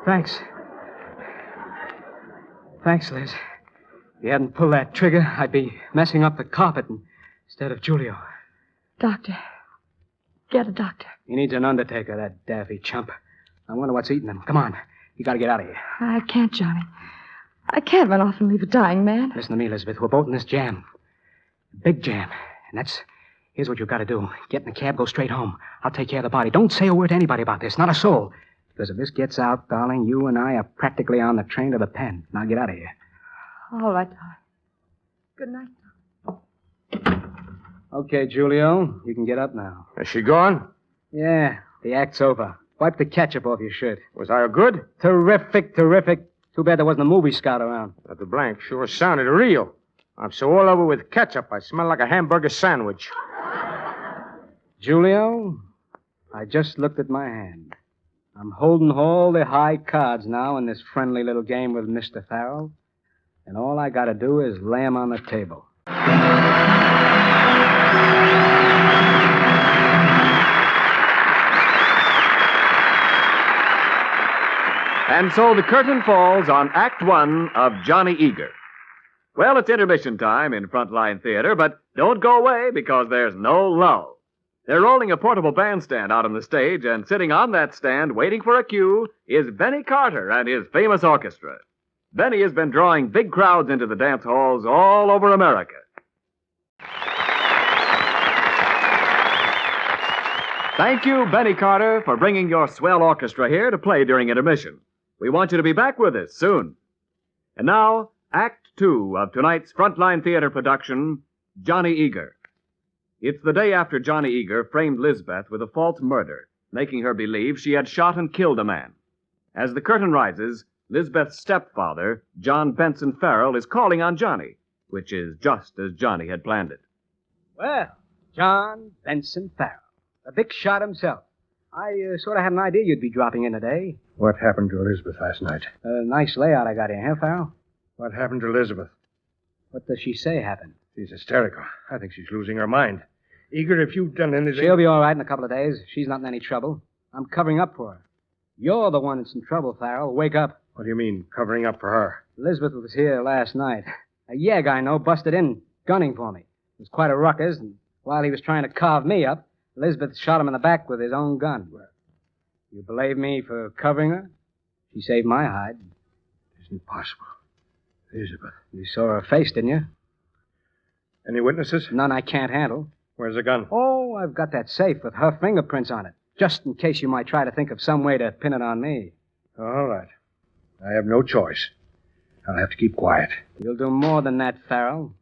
Thanks. Thanks, Liz. If you hadn't pulled that trigger, I'd be messing up the carpet instead of Julio. Doctor. Get a doctor. He needs an undertaker, that daffy chump. I wonder what's eating him. Come on. You gotta get out of here. I can't, Johnny. I can't run off and leave a dying man. Listen to me, Elizabeth. We're both in this jam. Big jam. And that's... Here's what you've got to do. Get in the cab, go straight home. I'll take care of the body. Don't say a word to anybody about this. Not a soul. Because if this gets out, darling, you and I are practically on the train to the pen. Now get out of here. All right, darling. Good night. Okay, Julio. You can get up now. Is she gone? Yeah. The act's over. Wipe the ketchup off your shirt. Was I good? Terrific, terrific. Too bad there wasn't a movie scout around. The blank sure sounded real. I'm so all over with ketchup, I smell like a hamburger sandwich. Julio, I just looked at my hand. I'm holding all the high cards now in this friendly little game with Mr. Farrell. And all I gotta do is lay 'em on the table. And so the curtain falls on Act One of Johnny Eager. Well, it's intermission time in Frontline Theater, but don't go away because there's no lull. They're rolling a portable bandstand out on the stage, and sitting on that stand waiting for a cue is Benny Carter and his famous orchestra. Benny has been drawing big crowds into the dance halls all over America. Thank you, Benny Carter, for bringing your swell orchestra here to play during intermission. We want you to be back with us soon. And now, Act Two of tonight's Frontline Theater production, Johnny Eager. It's the day after Johnny Eager framed Lisbeth with a false murder, making her believe she had shot and killed a man. As the curtain rises, Lisbeth's stepfather, John Benson Farrell, is calling on Johnny, which is just as Johnny had planned it. Well, John Benson Farrell, the big shot himself. I sort of had an idea you'd be dropping in today. What happened to Elizabeth last night? Nice layout I got in, huh, Farrell? What happened to Elizabeth? What does she say happened? She's hysterical. I think she's losing her mind. Eager, if you've done anything... She'll be all right in a couple of days. She's not in any trouble. I'm covering up for her. You're the one that's in trouble, Farrell. Wake up. What do you mean, covering up for her? Elizabeth was here last night. A yeg I know busted in, gunning for me. It was quite a ruckus, and while he was trying to carve me up, Elizabeth shot him in the back with his own gun. You believe me for covering her? She saved my hide. It isn't possible. Elizabeth. You saw her face, didn't you? Any witnesses? None I can't handle. Where's the gun? Oh, I've got that safe with her fingerprints on it, just in case you might try to think of some way to pin it on me. All right. I have no choice. I'll have to keep quiet. You'll do more than that, Farrell.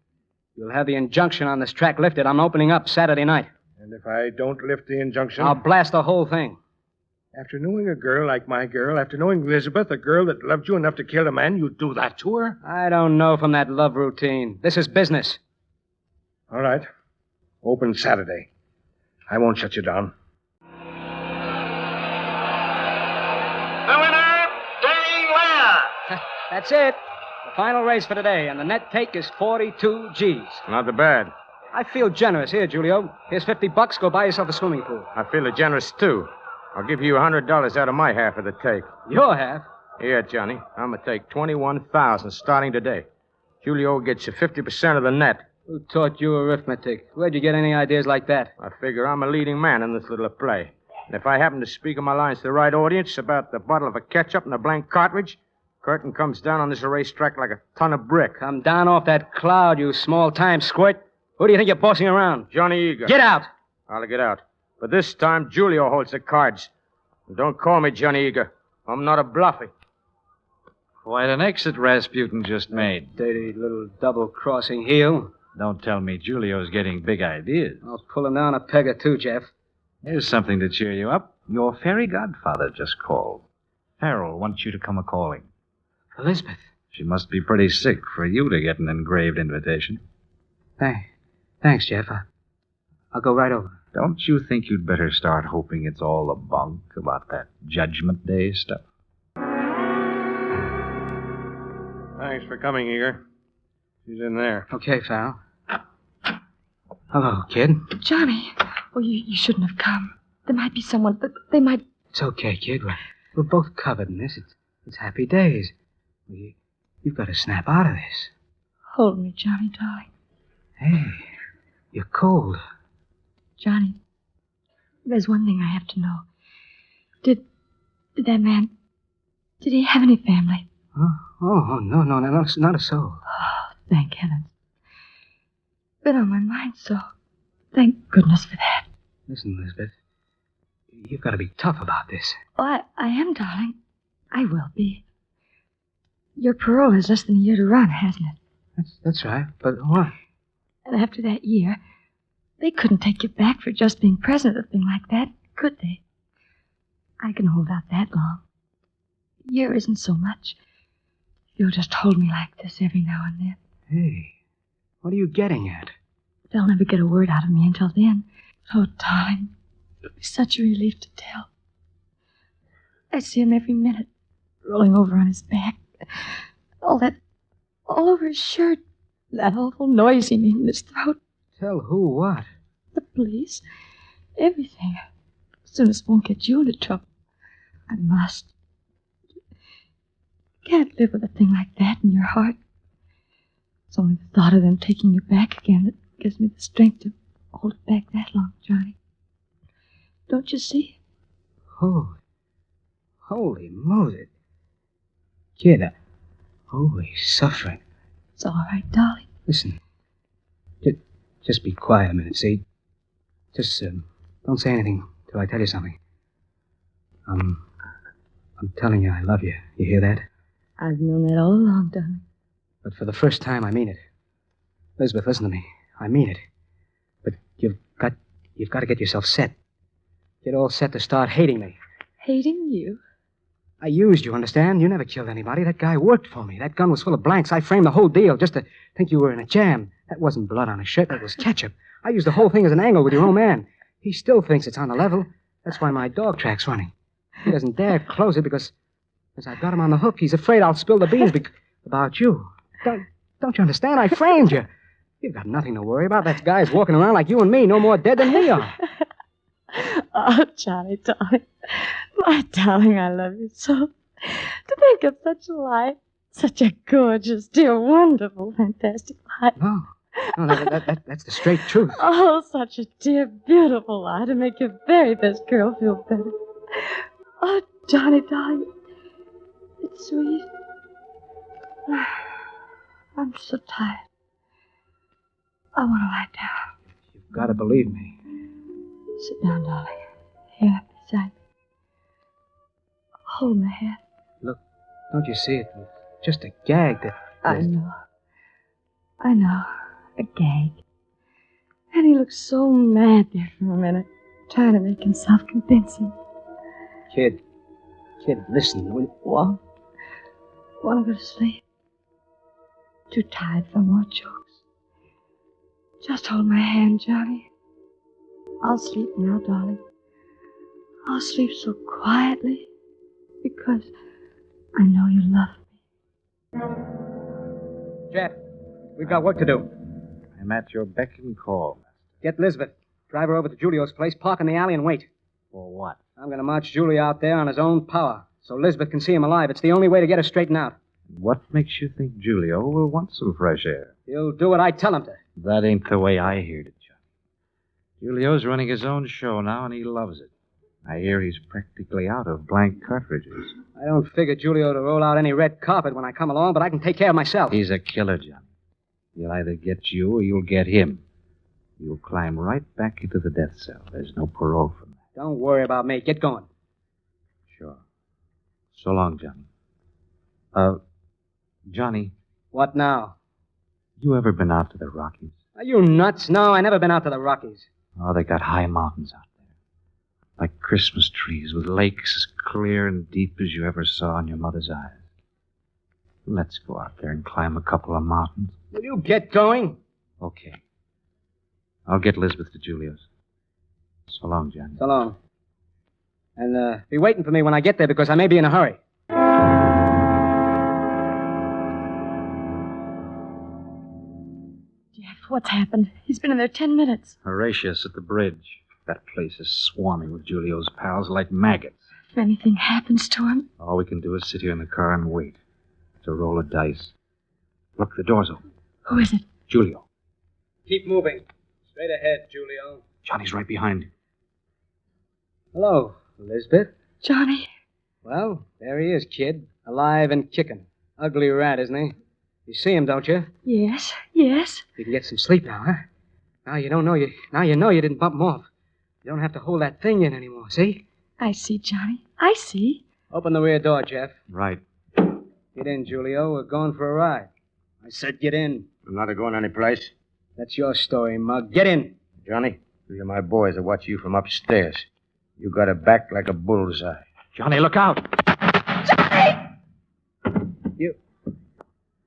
You'll have the injunction on this track lifted. I'm opening up Saturday night. And if I don't lift the injunction... I'll blast the whole thing. After knowing a girl like my girl, after knowing Elizabeth, a girl that loved you enough to kill a man, you'd do that to her? I don't know from that love routine. This is business. All right. Open Saturday. I won't shut you down. The winner, Dane Ware. That's it. The final race for today, and the net take is 42 G's. Not too bad. I feel generous. Here, Julio. Here's $50. Go buy yourself a swimming pool. I feel generous, too. I'll give you $100 out of my half of the take. Your half? Yeah, Johnny. I'm going to take $21,000 starting today. Julio gets you 50% of the net. Who taught you arithmetic? Where'd you get any ideas like that? I figure I'm a leading man in this little play. And if I happen to speak of my lines to the right audience about the bottle of a ketchup and a blank cartridge, curtain comes down on this racetrack like a ton of brick. Come down off that cloud, you small-time squirt. Who do you think you're bossing around? Johnny Eager. Get out! I'll get out. But this time, Julio holds the cards. And don't call me Johnny Eager. I'm not a bluffy. Quite an exit Rasputin just made. Dirty little double-crossing heel. Don't tell me Julio's getting big ideas. I'll pull him down a peg or two, Jeff. Here's something to cheer you up. Your fairy godfather just called. Farrell wants you to come a-calling. Elizabeth. She must be pretty sick for you to get an engraved invitation. Thanks, Jeff. I'll go right over. Don't you think you'd better start hoping it's all a bunk about that Judgment Day stuff? Thanks for coming, Eager. She's in there. Okay, Farrell. Hello, kid. Johnny. Oh, you shouldn't have come. There might be someone, but they might... It's okay, kid. We're both covered in this. It's happy days. You've got to snap out of this. Hold me, Johnny, darling. Hey, you're cold. Johnny, there's one thing I have to know. Did that man... Did he have any family? Oh, no, not a soul. Oh, thank heavens. Been on my mind, so thank goodness for that. Listen, Elizabeth, you've got to be tough about this. Oh, I am, darling. I will be. Your parole has less than a year to run, hasn't it? That's right, but what? And after that year, they couldn't take you back for just being present at a thing like that, could they? I can hold out that long. A year isn't so much. You'll just hold me like this every now and then. Hey, what are you getting at? They'll never get a word out of me until then. Oh, darling, it'll be such a relief to tell. I see him every minute, rolling over on his back. All over his shirt. That awful noise he made in his throat. Tell who what? The police. Everything. As soon as it won't get you into trouble. I must. You can't live with a thing like that in your heart. It's only the thought of them taking you back again that gives me the strength to hold it back that long, Johnny. Don't you see? Holy moly. Kid, he's suffering. It's all right, darling. Listen. Just be quiet a minute, see? Just, don't say anything till I tell you something. I'm telling you I love you. You hear that? I've known that all along, darling. But for the first time, I mean it. Elizabeth, listen to me. I mean it. But you've got to get yourself set. Get all set to start hating me. Hating you? I used you, understand? You never killed anybody. That guy worked for me. That gun was full of blanks. I framed the whole deal just to think you were in a jam. That wasn't blood on a shirt. That was ketchup. I used the whole thing as an angle with your own man. He still thinks it's on the level. That's why my dog track's running. He doesn't dare close it because I've got him on the hook. He's afraid I'll spill the beans about you. Don't you understand? I framed you. You've got nothing to worry about. That guy's walking around like you and me, no more dead than we are. Oh, Johnny, darling. My darling, I love you so. To think of such a lie. Such a gorgeous, dear, wonderful, fantastic lie. No, that's the straight truth. Oh, such a dear, beautiful lie to make your very best girl feel better. Oh, Johnny, darling. It's sweet. I'm so tired. I want to lie down. You've got to believe me. Sit down, darling. Here beside me. Hold my hand. Look, don't you see it? It's just a gag that... I know. A gag. And he looked so mad there for a minute, trying to make himself convincing. Kid, listen. Want to go to sleep? Too tired for more jokes. Just hold my hand, Johnny. I'll sleep now, darling. I'll sleep so quietly because I know you love me. Jeff, we've got work to do. I'm at your beck and call. Get Lisbeth. Drive her over to Julio's place, park in the alley, and wait. For what? I'm going to march Julio out there on his own power so Lisbeth can see him alive. It's the only way to get her straightened out. What makes you think Julio will want some fresh air? He'll do what I tell him to. That ain't the way I heard it, Johnny. Julio's running his own show now, and he loves it. I hear he's practically out of blank cartridges. I don't figure Julio to roll out any red carpet when I come along, but I can take care of myself. He's a killer, Johnny. He'll either get you or you'll get him. You'll climb right back into the death cell. There's no parole from that. Don't worry about me. Get going. Sure. So long, Johnny. Johnny. What now? You ever been out to the Rockies? Are you nuts? No, I never been out to the Rockies. Oh, they got high mountains out there. Like Christmas trees with lakes as clear and deep as you ever saw in your mother's eyes. Let's go out there and climb a couple of mountains. Will you get going? Okay. I'll get Lisbeth to Julio's. So long, Johnny. So long. And be waiting for me when I get there because I may be in a hurry. Jeff, what's happened? He's been in there 10 minutes. Horatius at the bridge. That place is swarming with Julio's pals like maggots. If anything happens to him... All we can do is sit here in the car and wait. It's a roll of dice. Look, the door's open. Who is it? Julio. Keep moving. Straight ahead, Julio. Johnny's right behind. Hello, Lisbeth. Johnny. Well, there he is, kid. Alive and kicking. Ugly rat, isn't he? You see him, don't you? Yes. You can get some sleep now, huh? Now you know you didn't bump him off. You don't have to hold that thing in anymore, see? I see, Johnny. I see. Open the rear door, Jeff. Right. Get in, Julio. We're going for a ride. I said get in. I'm not going anyplace. That's your story, Mug. Get in. Johnny, these are my boys that watch you from upstairs. You got a back like a bullseye. Johnny, look out. Johnny!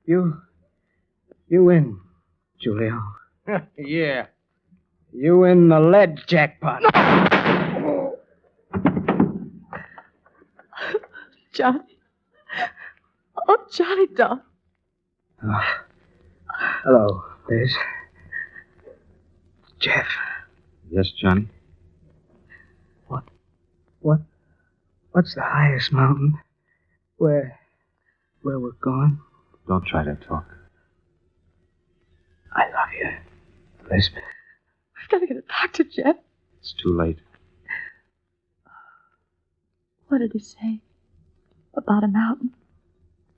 You win, Julio. Yeah. You win the lead jackpot. Johnny. Oh, Johnny, darling. Hello, Liz. Jeff. Yes, Johnny? What's the highest mountain? Where we're going? Don't try to talk. I love you, Elizabeth. I've got to get a doctor, Jeff. It's too late. What did he say? About a mountain?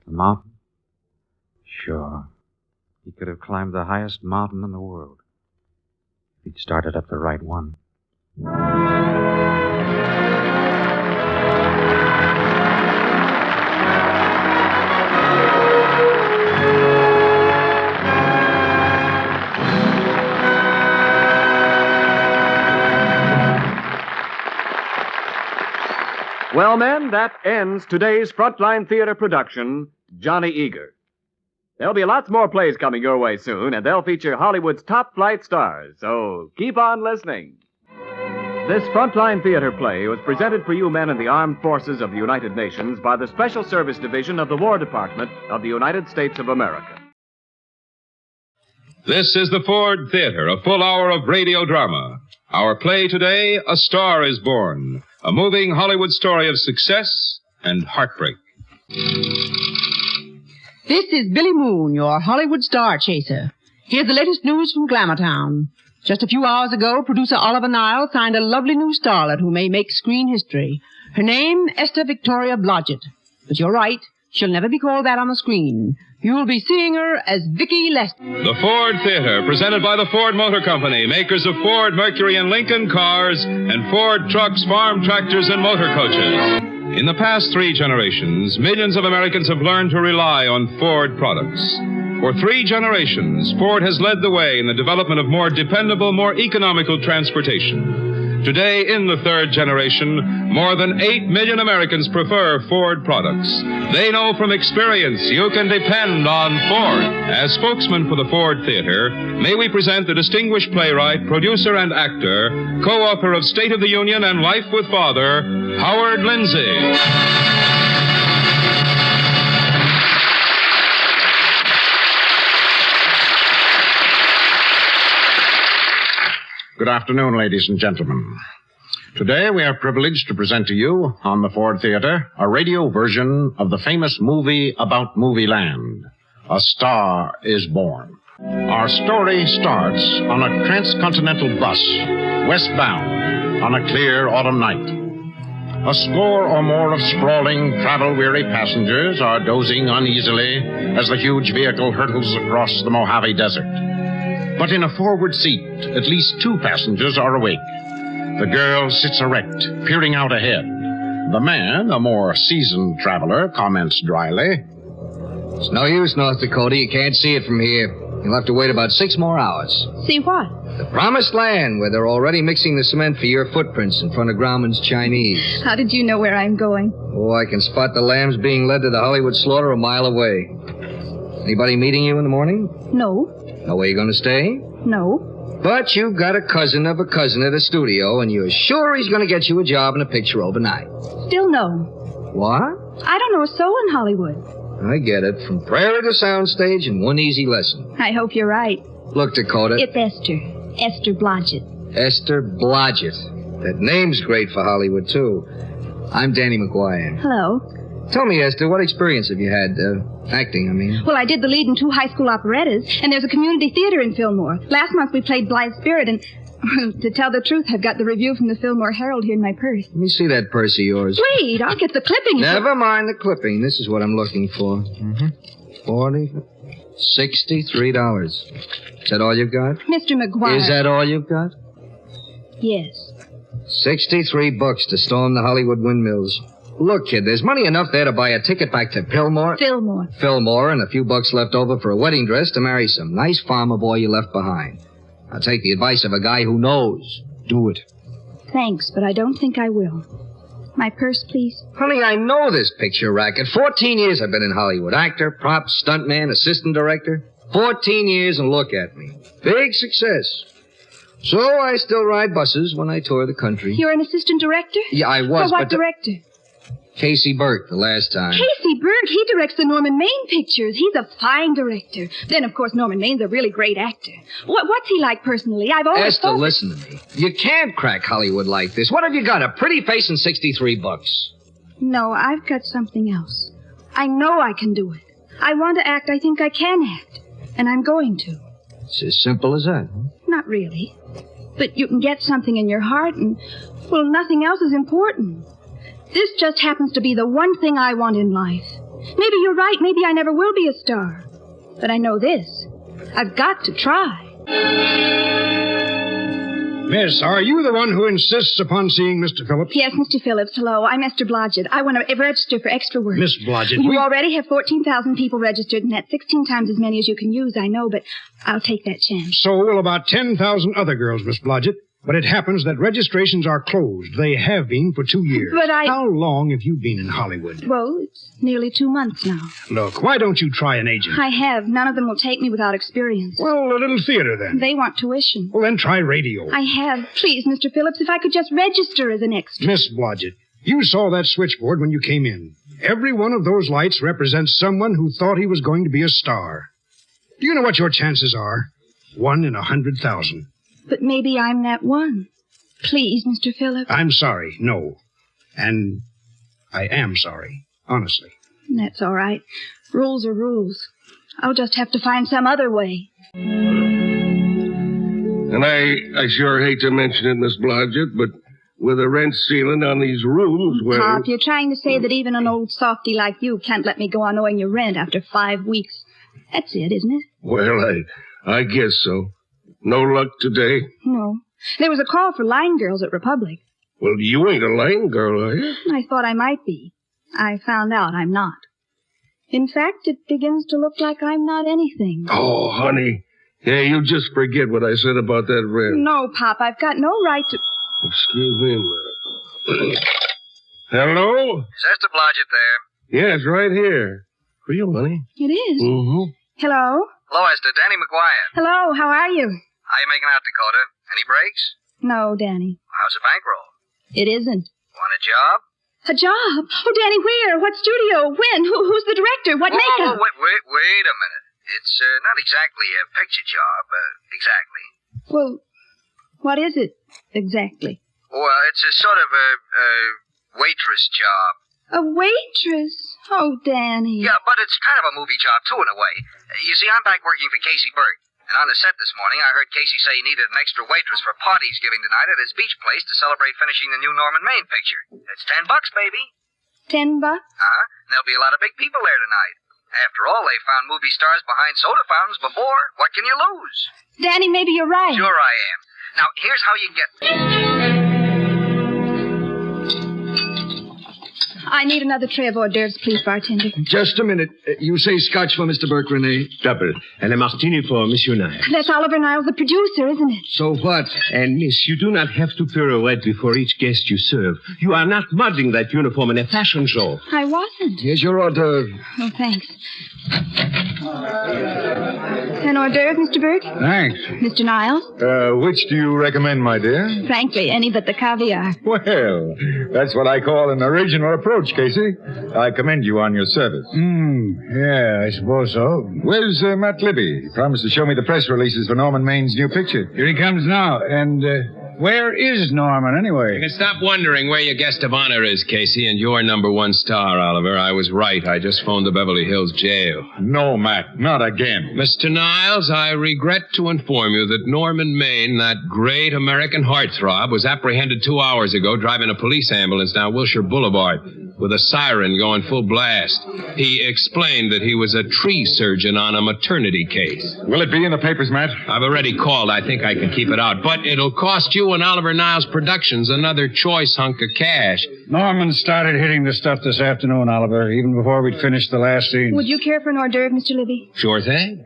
A mountain? Sure. He could have climbed the highest mountain in the world. If he'd started up the right one. Well, men, that ends today's Frontline Theater production, Johnny Eager. There'll be lots more plays coming your way soon, and they'll feature Hollywood's top-flight stars, so keep on listening. This Frontline Theater play was presented for you men in the Armed Forces of the United Nations by the Special Service Division of the War Department of the United States of America. This is the Ford Theater, a full hour of radio drama. Our play today, A Star is Born, a moving Hollywood story of success and heartbreak. This is Billy Moon, your Hollywood star chaser. Here's the latest news from Glamourtown. Just a few hours ago, producer Oliver Nile signed a lovely new starlet who may make screen history. Her name, Esther Victoria Blodgett. But you're right, she'll never be called that on the screen. You'll be seeing her as Vicki Lester. The Ford Theater, presented by the Ford Motor Company, makers of Ford, Mercury, and Lincoln cars, and Ford trucks, farm tractors, and motor coaches. In the past 3 generations, millions of Americans have learned to rely on Ford products. For 3 generations, Ford has led the way in the development of more dependable, more economical transportation. Today, in the 3rd generation, more than 8 million Americans prefer Ford products. They know from experience you can depend on Ford. As spokesman for the Ford Theater, may we present the distinguished playwright, producer, and actor, co-author of State of the Union and Life with Father, Howard Lindsay. Good afternoon, ladies and gentlemen. Today we are privileged to present to you, on the Ford Theater, a radio version of the famous movie about movie land, A Star is Born. Our story starts on a transcontinental bus, westbound, on a clear autumn night. A score or more of sprawling, travel-weary passengers are dozing uneasily as the huge vehicle hurtles across the Mojave Desert. But in a forward seat, at least 2 passengers are awake. The girl sits erect, peering out ahead. The man, a more seasoned traveler, comments dryly, "It's no use, North Dakota. You can't see it from here. You'll have to wait about 6 more hours. See what? The promised land, where they're already mixing the cement for your footprints in front of Grauman's Chinese. How did you know where I'm going? Oh, I can spot the lambs being led to the Hollywood slaughter a mile away. Anybody meeting you in the morning? No. Know where you're going to stay? No. But you've got a cousin of a cousin at a studio, and you're sure he's going to get you a job in a picture overnight. Still no. What? I don't know a soul in Hollywood. I get it. From prairie to soundstage in one easy lesson. I hope you're right. Look, Dakota. It's Esther. Esther Blodgett. Esther Blodgett. That name's great for Hollywood, too. I'm Danny McGuire. Hello. Tell me, Esther, what experience have you had, acting, I mean? Well, I did the lead in 2 high school operettas, and there's a community theater in Fillmore. Last month we played Blithe Spirit, and to tell the truth, I've got the review from the Fillmore Herald here in my purse. Let me see that purse of yours. Wait, I'll get the clipping. Never mind the clipping. This is what I'm looking for. Mm-hmm. $63. Is that all you've got? Mr. McGuire. Is that all you've got? Yes. $63 to storm the Hollywood windmills. Look, kid, there's money enough there to buy a ticket back to Fillmore. Fillmore, and a few bucks left over for a wedding dress to marry some nice farmer boy you left behind. I'll take the advice of a guy who knows. Do it. Thanks, but I don't think I will. My purse, please. Honey, I know this picture racket. 14 years I've been in Hollywood. Actor, prop, stuntman, assistant director. 14 years and look at me. Big success. So I still ride buses when I tour the country. You're an assistant director? Yeah, I was, For what but... director? Casey Burke, the last time. Casey Burke. He directs the Norman Maine pictures. He's a fine director. Then, of course, Norman Maine's a really great actor. What's he like personally? I've always Esther, thought... listen to me. You can't crack Hollywood like this. What have you got? A pretty face and $63. No, I've got something else. I know I can do it. I want to act. I think I can act. And I'm going to. It's as simple as that, huh? Not really. But you can get something in your heart and, well, nothing else is important. This just happens to be the one thing I want in life. Maybe you're right. Maybe I never will be a star. But I know this. I've got to try. Miss, are you the one who insists upon seeing Mr. Phillips? Yes, Mr. Phillips. Hello. I'm Esther Blodgett. I want to register for extra work. Miss Blodgett, You already have 14,000 people registered, and that's 16 times as many as you can use, I know, but I'll take that chance. So will about 10,000 other girls, Miss Blodgett. But it happens that registrations are closed. They have been for 2 years. But How long have you been in Hollywood? Well, it's nearly 2 months now. Look, why don't you try an agent? I have. None of them will take me without experience. Well, a little theater, then. They want tuition. Well, then try radio. I have. Please, Mr. Phillips, if I could just register as an extra. Miss Blodgett, you saw that switchboard when you came in. Every one of those lights represents someone who thought he was going to be a star. Do you know what your chances are? 1 in 100,000. But maybe I'm that one. Please, Mr. Phillips. I'm sorry, no. And I am sorry, honestly. That's all right. Rules are rules. I'll just have to find some other way. And I sure hate to mention it, Miss Blodgett, but with a rent ceiling on these rooms, well... Pop, you're trying to say that even an old softy like you can't let me go on owing your rent after 5 weeks. That's it, isn't it? Well, I guess so. No luck today? No. There was a call for line girls at Republic. Well, you ain't a line girl, are you? I thought I might be. I found out I'm not. In fact, it begins to look like I'm not anything. Oh, honey. Yeah, you just forget what I said about that rent. No, Pop, I've got no right to... Excuse me, ma'am. Hello? Is Esther Blodgett there? Yes, right here. For you, honey. It is. Mm-hmm. Hello? Hello, Esther. Danny McGuire. Hello, how are you? How you making out, Dakota? Any breaks? No, Danny. How's the bankroll? It isn't. Want a job? A job? Oh, Danny, where? What studio? When? Who's the director? What makeup? Wait a minute. It's not exactly a picture job, exactly. Well, what is it exactly? Well, it's a sort of a waitress job. A waitress? Oh, Danny. Yeah, but it's kind of a movie job, too, in a way. You see, I'm back working for Casey Burke. And on the set this morning, I heard Casey say he needed an extra waitress for a party he's giving tonight at his beach place to celebrate finishing the new Norman Maine picture. It's $10, baby. $10? Uh-huh. And there'll be a lot of big people there tonight. After all, they found movie stars behind soda fountains before. What can you lose? Danny, maybe you're right. Sure I am. Now, here's how you get... I need another tray of hors d'oeuvres, please, bartender. Just a minute. You say scotch for Mr. Burke, Renee? Double. And a martini for Monsieur Niles. That's Oliver Niles, the producer, isn't it? So what? And, miss, you do not have to pirouette before each guest you serve. You are not modeling that uniform in a fashion show. I wasn't. Here's your hors d'oeuvre. Oh, thanks. An hors d'oeuvre, Mr. Burke? Thanks. Mr. Niles? Which do you recommend, my dear? Frankly, any but the caviar. Well, that's what I call an original approach, Casey. I commend you on your service. Yeah, I suppose so. Where's Matt Libby? He promised to show me the press releases for Norman Maine's new picture. Here he comes now. And where is Norman, anyway? You can stop wondering where your guest of honor is, Casey, and your #1 star, Oliver. I was right. I just phoned the Beverly Hills jail. No, Matt, not again. Mr. Niles, I regret to inform you that Norman Maine, that great American heartthrob, was apprehended 2 hours ago driving a police ambulance down Wilshire Boulevard with a siren going full blast. He explained that he was a tree surgeon on a maternity case. Will it be in the papers, Matt? I've already called. I think I can keep it out. But it'll cost you and Oliver Niles Productions another choice hunk of cash. Norman started hitting the stuff this afternoon, Oliver, even before we'd finished the last scene. Would you care for an hors d'oeuvre, Mr. Libby? Sure thing.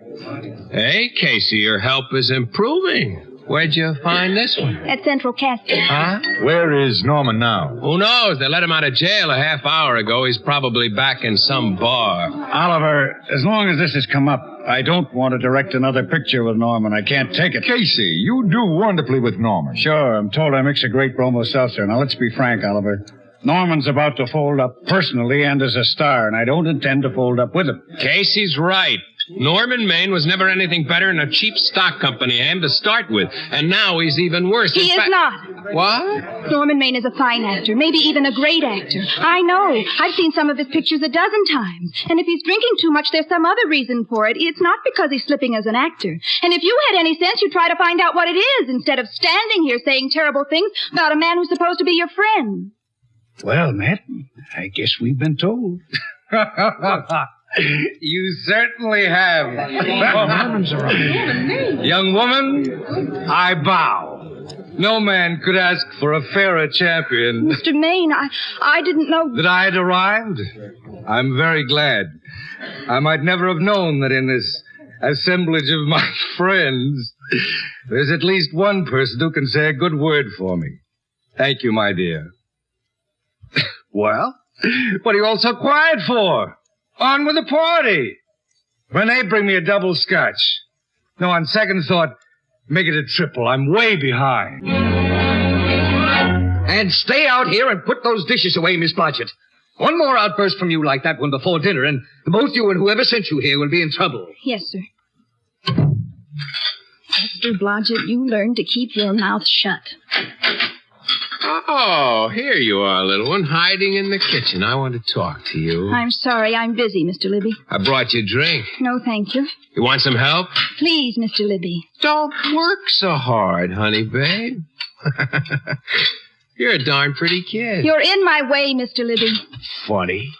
Hey, Casey, your help is improving. Where'd you find this one? At Central Casting. Huh? Where is Norman now? Who knows? They let him out of jail a half hour ago. He's probably back in some bar. Oliver, as long as this has come up, I don't want to direct another picture with Norman. I can't take it. Casey, you do wonderfully with Norman. Sure, I'm told I mix a great bromo seltzer. Now, let's be frank, Oliver. Norman's about to fold up personally and as a star, and I don't intend to fold up with him. Casey's right. Norman Maine was never anything better than a cheap stock company hand to start with. And now he's even worse. He is not. What? Norman Maine is a fine actor, maybe even a great actor. I know. I've seen some of his pictures a dozen times. And if he's drinking too much, there's some other reason for it. It's not because he's slipping as an actor. And if you had any sense, you'd try to find out what it is instead of standing here saying terrible things about a man who's supposed to be your friend. Well, Matt, I guess we've been told. You certainly have. Norman's around. Young woman, I bow. No man could ask for a fairer champion. Mr. Maine, I didn't know that I had arrived. I'm very glad. I might never have known that in this assemblage of my friends, there's at least one person who can say a good word for me. Thank you, my dear. Well, what are you all so quiet for? On with the party. Renee, bring me a double scotch. No, on second thought, make it a triple. I'm way behind. And stay out here and put those dishes away, Miss Blodgett. One more outburst from you like that one before dinner, and both you and whoever sent you here will be in trouble. Yes, sir. Mr. Blodgett, you learned to keep your mouth shut. Oh, here you are, little one, hiding in the kitchen. I want to talk to you. I'm sorry, I'm busy, Mr. Libby. I brought you a drink. No, thank you. You want some help? Please, Mr. Libby. Don't work so hard, honey, babe. You're a darn pretty kid. You're in my way, Mr. Libby. Funny.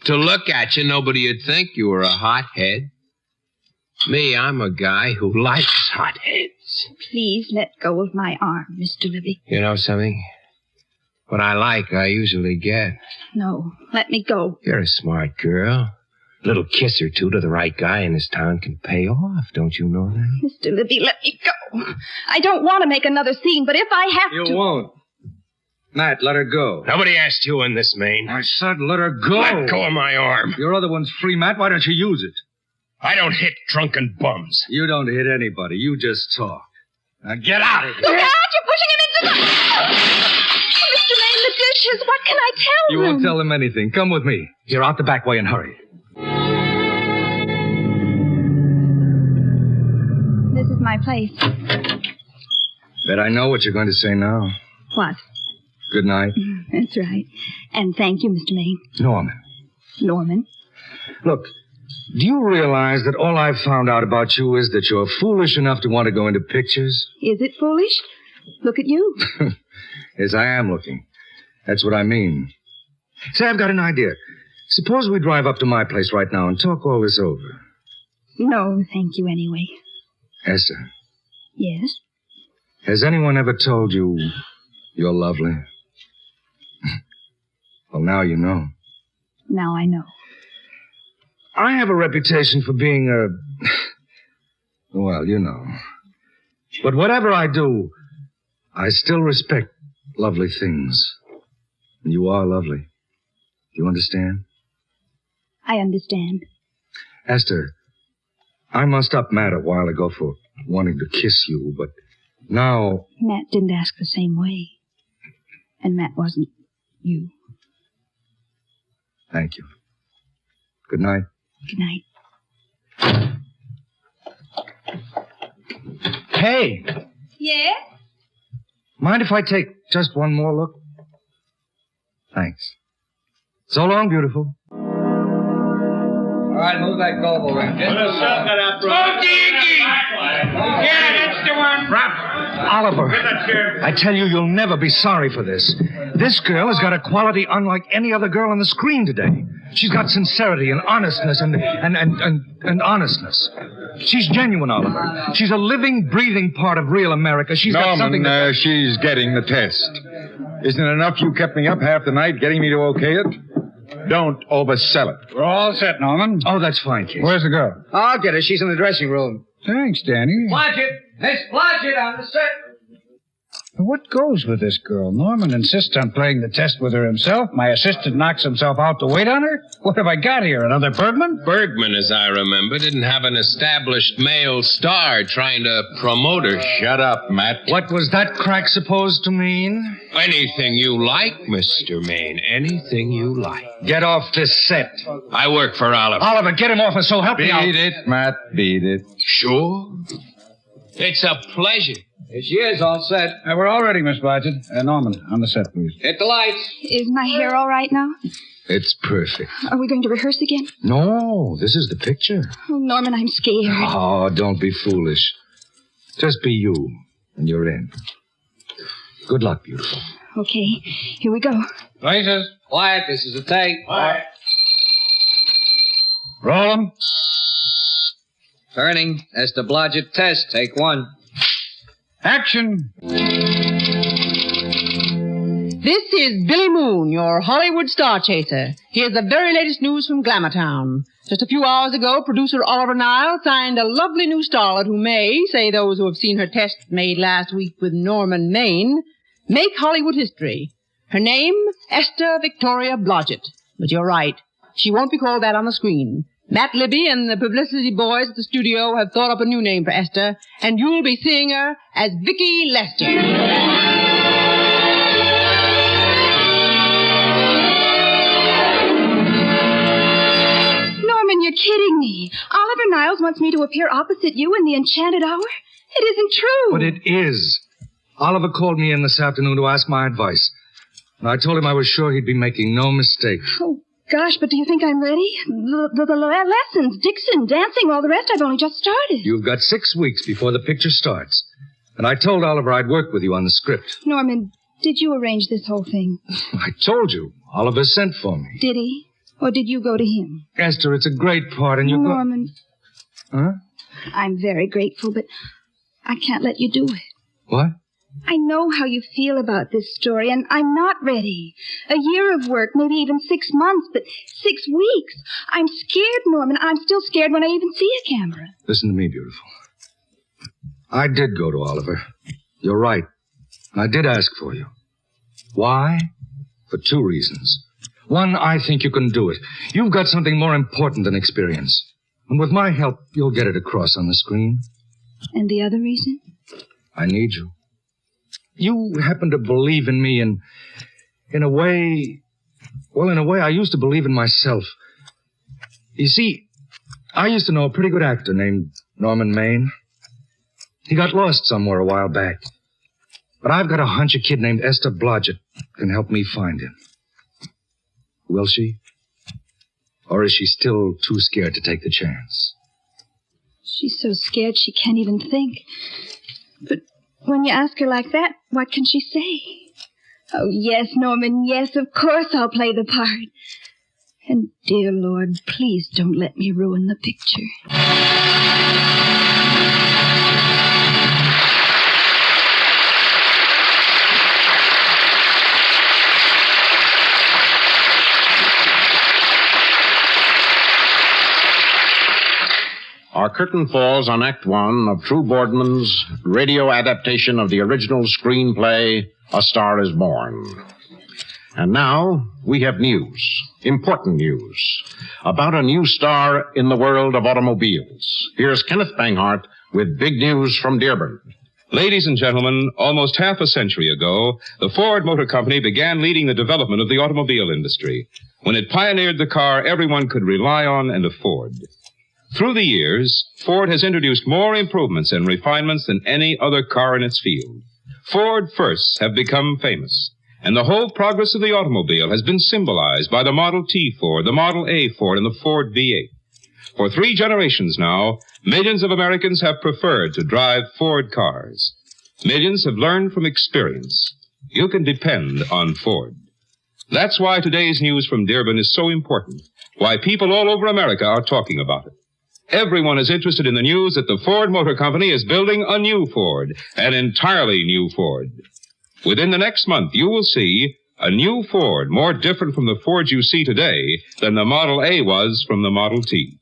To look at you, nobody'd think you were a hothead. Me, I'm a guy who likes hotheads. Please let go of my arm, Mr. Libby. You know something? What I like, I usually get. No, let me go. You're a smart girl. A little kiss or two to the right guy in this town can pay off. Don't you know that? Mr. Libby, let me go. I don't want to make another scene, but if I have to... You won't. Matt, let her go. Nobody asked you in this, Maine. I said let her go. Let go of my arm. Your other one's free, Matt. Why don't you use it? I don't hit drunken bums. You don't hit anybody. You just talk. Now get out of here. Look out! You're pushing him into the... Mr. Maine, the dishes. What can I tell You him? won't tell him anything. Come with me. You're out the back way and hurry. This is my place. Bet I know what you're going to say now. What? Good night. That's right. And thank you, Mr. Maine. Norman. Norman? Look, do you realize that all I've found out about you is that you're foolish enough to want to go into pictures? Is it foolish? Look at you. Yes, I am looking. That's what I mean. Say, I've got an idea. Suppose we drive up to my place right now and talk all this over. No, thank you anyway. Esther. Yes? Has anyone ever told you you're lovely? Well, now you know. Now I know. I have a reputation for being well, you know. But whatever I do, I still respect lovely things. And you are lovely. Do you understand? I understand. Esther, I mussed up Matt a while ago for wanting to kiss you, but now... Matt didn't ask the same way. And Matt wasn't you. Thank you. Good night. Good night. Hey, Yes? mind if I take just one more look? Thanks. So long, beautiful. All right, move that gullible ring. Yeah, that's the one. Oliver, I tell you, you'll never be sorry for this. This girl has got a quality unlike any other girl on the screen today. She's got sincerity and honestness and honestness. She's genuine, Oliver. She's a living, breathing part of real America. She's got something that... she's getting the test. Isn't it enough you kept me up half the night getting me to okay it? Don't oversell it. We're all set, Norman. Oh, that's fine, Casey. Where's the girl? I'll get her. She's in the dressing room. Thanks, Danny. Blodgett, Miss Blodgett on the set. What goes with this girl? Norman insists on playing the test with her himself. My assistant knocks himself out to wait on her. What have I got here, another Bergman? Bergman, as I remember, didn't have an established male star trying to promote her. Shut up, Matt. What was that crack supposed to mean? Anything you like, Mr. Maine. Anything you like. Get off this set. I work for Oliver. Oliver, get him off and so help me out. Beat it, Matt. Beat it. Sure. It's a pleasure. Here she is, all set. We're all ready, Miss Blodgett. Norman, on the set, please. Hit the lights. Is my hair all right now? It's perfect. Are we going to rehearse again? No, this is the picture. Oh, Norman, I'm scared. Oh, don't be foolish. Just be you, and you're in. Good luck, beautiful. Okay, here we go. Places. Quiet, this is a take. Quiet. Roll 'em. Turning. Esther Blodgett test. Take one. Action. This is Billy Moon, your Hollywood star chaser. Here's the very latest news from Glamourtown. Just a few hours ago, producer Oliver Nile signed a lovely new starlet who may, say those who have seen her test made last week with Norman Maine, make Hollywood history. Her name, Esther Victoria Blodgett. But you're right. She won't be called that on the screen. Matt Libby and the publicity boys at the studio have thought up a new name for Esther, and you'll be seeing her as Vicki Lester. Norman, you're kidding me. Oliver Niles wants me to appear opposite you in The Enchanted Hour? It isn't true. But it is. Oliver called me in this afternoon to ask my advice. And I told him I was sure he'd be making no mistake. Oh, gosh, but do you think I'm ready? The lessons, Dixon, dancing, all the rest, I've only just started. You've got 6 weeks before the picture starts. And I told Oliver I'd work with you on the script. Norman, did you arrange this whole thing? I told you. Oliver sent for me. Did he? Or did you go to him? Esther, it's a great part, and you... Norman. Huh? I'm very grateful, but I can't let you do it. What? I know how you feel about this story, and I'm not ready. A year of work, maybe even 6 months, but 6 weeks. I'm scared, Norman. I'm still scared when I even see a camera. Listen to me, beautiful. I did go to Oliver. You're right. I did ask for you. Why? For 2 reasons. One, I think you can do it. You've got something more important than experience. And with my help, you'll get it across on the screen. And the other reason? I need you. You happen to believe in me in a way... Well, in a way I used to believe in myself. You see, I used to know a pretty good actor named Norman Maine. He got lost somewhere a while back. But I've got a hunch a kid named Esther Blodgett can help me find him. Will she? Or is she still too scared to take the chance? She's so scared she can't even think. But when you ask her like that, what can she say? Oh, yes, Norman, yes, of course I'll play the part. And, dear Lord, please don't let me ruin the picture. Our curtain falls on Act One of True Boardman's radio adaptation of the original screenplay, A Star is Born. And now we have news, important news, about a new star in the world of automobiles. Here's Kenneth Banghart with big news from Dearborn. Ladies and gentlemen, almost half a century ago, the Ford Motor Company began leading the development of the automobile industry when it pioneered the car everyone could rely on and afford. Through the years, Ford has introduced more improvements and refinements than any other car in its field. Ford firsts have become famous, and the whole progress of the automobile has been symbolized by the Model T Ford, the Model A Ford, and the Ford V8. For 3 generations now, millions of Americans have preferred to drive Ford cars. Millions have learned from experience. You can depend on Ford. That's why today's news from Dearborn is so important, why people all over America are talking about it. Everyone is interested in the news that the Ford Motor Company is building a new Ford, an entirely new Ford. Within the next month, you will see a new Ford more different from the Ford you see today than the Model A was from the Model T.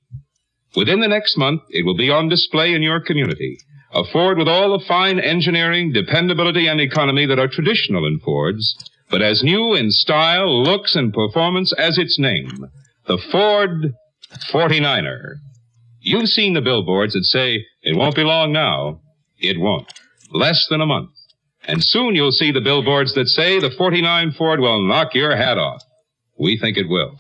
Within the next month, it will be on display in your community. A Ford with all the fine engineering, dependability, and economy that are traditional in Fords, but as new in style, looks, and performance as its name. The Ford 49er. You've seen the billboards that say, it won't be long now. It won't. Less than a month. And soon you'll see the billboards that say the 49 Ford will knock your hat off. We think it will.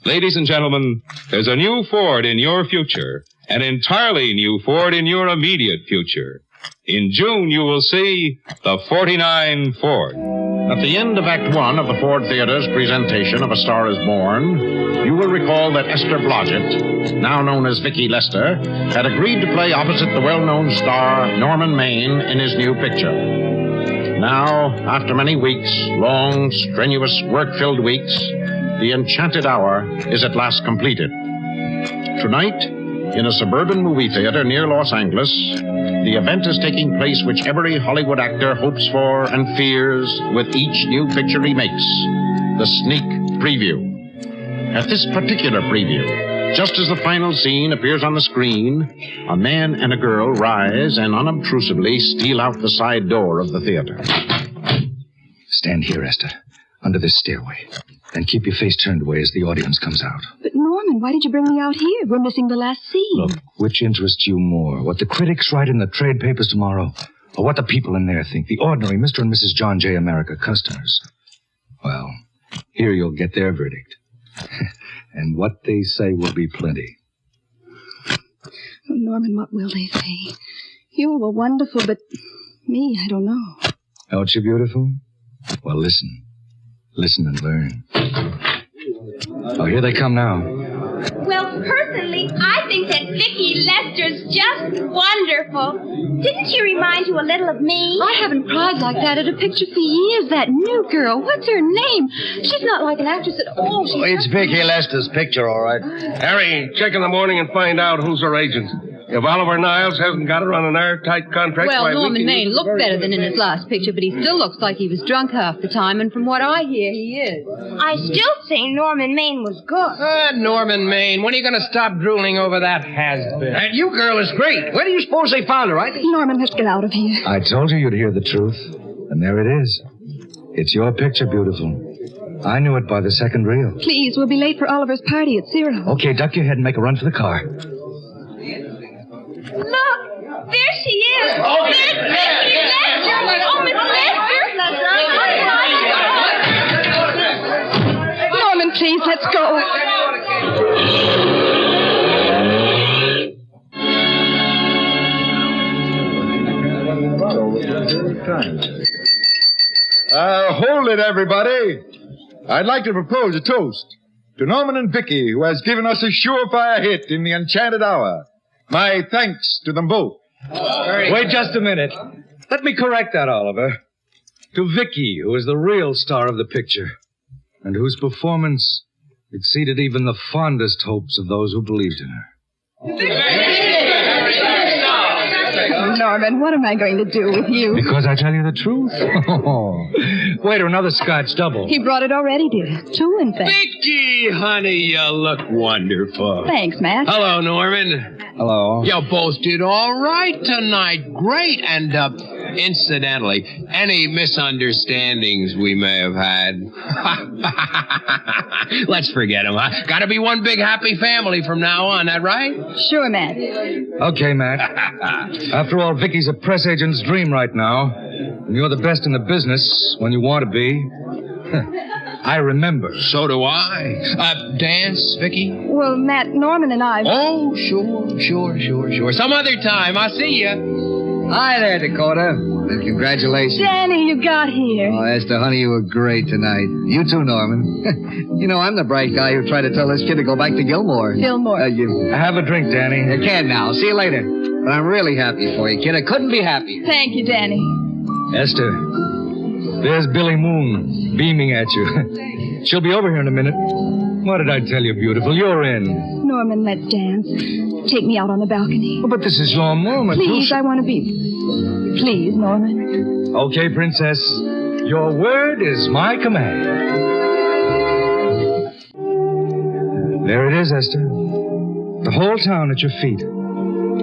Ladies and gentlemen, there's a new Ford in your future, an entirely new Ford in your immediate future. In June, you will see the 49 Ford. At the end of Act One of the Ford Theater's presentation of A Star is Born, you will recall that Esther Blodgett, now known as Vicki Lester, had agreed to play opposite the well-known star Norman Maine in his new picture. Now, after many weeks, long, strenuous, work-filled weeks, the enchanted hour is at last completed. Tonight, in a suburban movie theater near Los Angeles, the event is taking place which every Hollywood actor hopes for and fears with each new picture he makes, the sneak preview. At this particular preview, just as the final scene appears on the screen, a man and a girl rise and unobtrusively steal out the side door of the theater. Stand here, Esther, under this stairway. And keep your face turned away as the audience comes out. But, Norman, why did you bring me out here? We're missing the last scene. Look, which interests you more? What the critics write in the trade papers tomorrow? Or what the people in there think? The ordinary Mr. and Mrs. John J. America customers. Well, here you'll get their verdict. And what they say will be plenty. Oh, Norman, what will they say? You were wonderful, but me, I don't know. Aren't you beautiful? Well, listen. Listen and learn. Oh, here they come now. Well, personally, I think that Vicki Lester's just wonderful. Didn't she remind you a little of me? I haven't cried like that at a picture for years. That new girl, what's her name? She's not like an actress at all. It's Vicki Lester's picture, all right. Harry, check in the morning and find out who's her agent. If Oliver Niles hasn't got her on an airtight contract... Well, Norman Maine looked better than in his last picture, but he still looks like he was drunk half the time, and from what I hear, he is. I still think Norman Maine was good. Norman Maine, when are you going to stop drooling over that has-been? That you girl is great. Where do you suppose they found her, right? Norman, let's get out of here. I told you you'd hear the truth. And there it is. It's your picture, beautiful. I knew it by the second reel. Please, we'll be late for Oliver's party at Zero. Okay, duck your head and make a run for the car. Look, there she is. Oh, there's Vicki Lester. Oh, Miss Lester. Norman, please, let's go. Hold it, everybody. I'd like to propose a toast to Norman and Vicki, who has given us a surefire hit in the Enchanted Hour. My thanks to them both. Wait just a minute. Let me correct that, Oliver. To Vicki, who is the real star of the picture, and whose performance exceeded even the fondest hopes of those who believed in her. Norman, what am I going to do with you? Because I tell you the truth. Wait, another Scotch double. He brought it already, dear. Two, in fact. Vicki, honey, you look wonderful. Thanks, Matt. Hello, Norman. Hello. You both did all right tonight. Great. And, incidentally, any misunderstandings we may have had, let's forget them, huh? Gotta be one big happy family from now on, that right? Sure, Matt. Okay, Matt. After all, Vicky's a press agent's dream right now. And you're the best in the business when you want to be. I remember. So do I. Dance, Vicki? Well, Matt, Norman and I... Oh, sure. Some other time. I'll see you. Hi there, Dakota. And congratulations. Danny, you got here. Oh, Esther, honey, you were great tonight. You too, Norman. You know, I'm the bright guy who tried to tell this kid to go back to Gilmore. Gilmore. Have a drink, Danny. You can now. See you later. But I'm really happy for you, kid. I couldn't be happier. Thank you, Danny. Esther, there's Billy Moon beaming at you. She'll be over here in a minute. What did I tell you, beautiful? You're in. Norman, let's dance. Take me out on the balcony. Oh, but this is your moment. Please, I want to be... Please, Norman. Okay, Princess. Your word is my command. There it is, Esther. The whole town at your feet.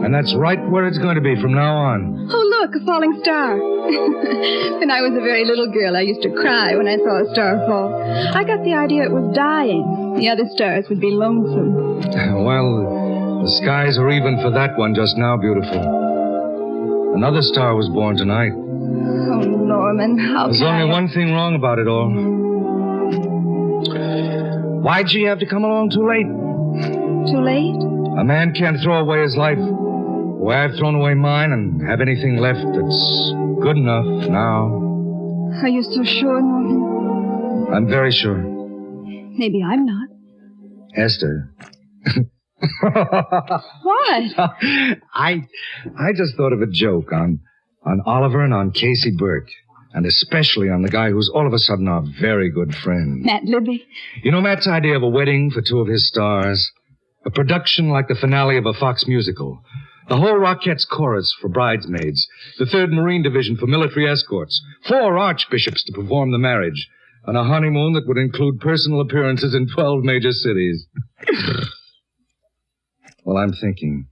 And that's right where it's going to be from now on. Oh, look, a falling star. When I was a very little girl, I used to cry when I saw a star fall. I got the idea it was dying. The other stars would be lonesome. Well, the skies are even for that one just now, beautiful. Another star was born tonight. Oh, Norman, how There's can only I... one thing wrong about it all. Why'd she have to come along too late? Too late? A man can't throw away his life the way I've thrown away mine and have anything left that's good enough now. Are you so sure, Norman? I'm very sure. Maybe I'm not. Esther. What? I just thought of a joke on Oliver and on Casey Burke. And especially on the guy who's all of a sudden our very good friend. Matt Libby. You know Matt's idea of a wedding for two of his stars? A production like the finale of a Fox musical. The whole Rockettes chorus for bridesmaids. The 3rd Marine Division for military escorts. 4 archbishops to perform the marriage. And a honeymoon that would include personal appearances in 12 major cities. Well, I'm thinking,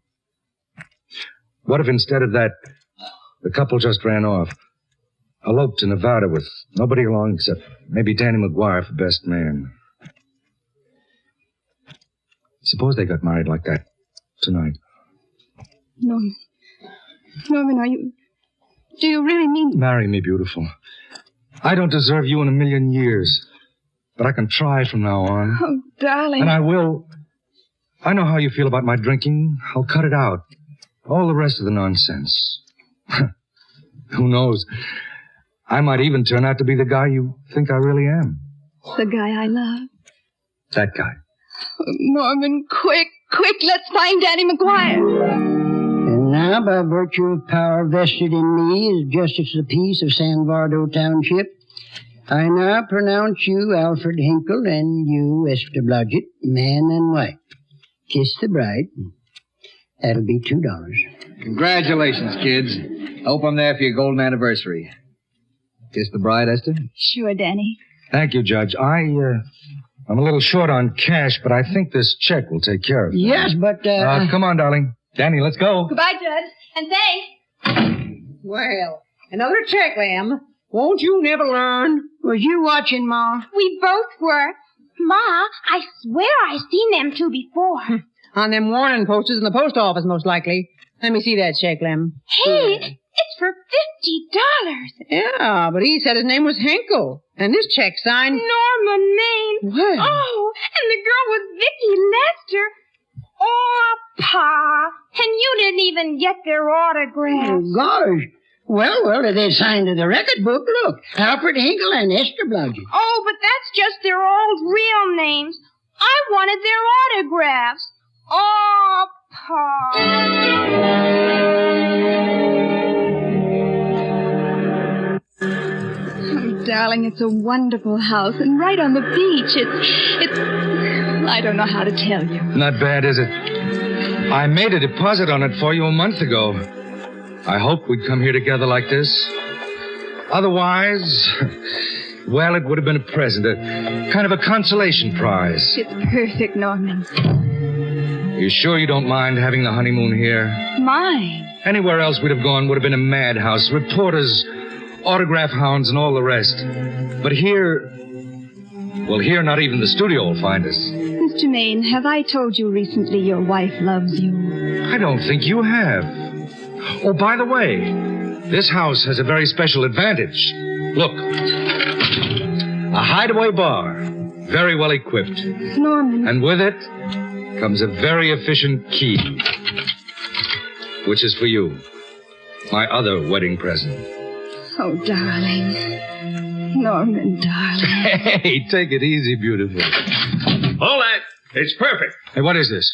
what if instead of that, the couple just ran off? Eloped to Nevada with nobody along except maybe Danny McGuire for best man. Suppose they got married like that tonight. Norman. Norman, do you really mean... Marry me, beautiful. I don't deserve you in a million years, but I can try from now on. Oh, darling. And I will. I know how you feel about my drinking. I'll cut it out. All the rest of the nonsense. Who knows? I might even turn out to be the guy you think I really am. The guy I love. That guy. Oh, Norman, quick, let's find Danny McGuire. And now, by virtue of power vested in me as Justice of the Peace of San Vardo Township, I now pronounce you Alfred Hinkle and you, Esther Blodgett, man and wife. Kiss the bride. That'll be $2. Congratulations, kids. Hope I'm there for your golden anniversary. Kiss the bride, Esther? Sure, Danny. Thank you, Judge. I'm a little short on cash, but I think this check will take care of it. Yes, but, come on, darling. Danny, let's go. Goodbye, Judge. And thanks. Well, another check, Lamb. Won't you never learn? Was you watching, Ma? We both were. Ma, I swear I've seen them two before. On them warning posters in the post office, most likely. Let me see that check, Lem. Hey, it's for $50. Yeah, but he said his name was Hinkle. And this check signed... Norman Maine. What? Oh, and the girl was Vicky Lester. Oh, Pa. And you didn't even get their autographs. Oh, gosh. Well, they signed to the record book. Look, Alfred Hinkle and Esther Blodgett. Oh, but that's just their old real names. I wanted their autographs. Oh, Pa. Oh, darling, it's a wonderful house, and right on the beach. It's... I don't know how to tell you. Not bad, is it? I made a deposit on it for you a month ago. I hoped we'd come here together like this. Otherwise, well, it would have been a present, a kind of a consolation prize. It's perfect, Norman. You sure you don't mind having the honeymoon here? Mine? Anywhere else we'd have gone would have been a madhouse, reporters, autograph hounds, and all the rest. But here, well, here not even the studio will find us. Mr. Maine, have I told you recently your wife loves you? I don't think you have. Oh, by the way, this house has a very special advantage. Look, a hideaway bar, very well equipped. Norman. And with it comes a very efficient key, which is for you, my other wedding present. Oh, darling. Norman, darling. Hey, take it easy, beautiful. Hold that. It's perfect. Hey, what is this?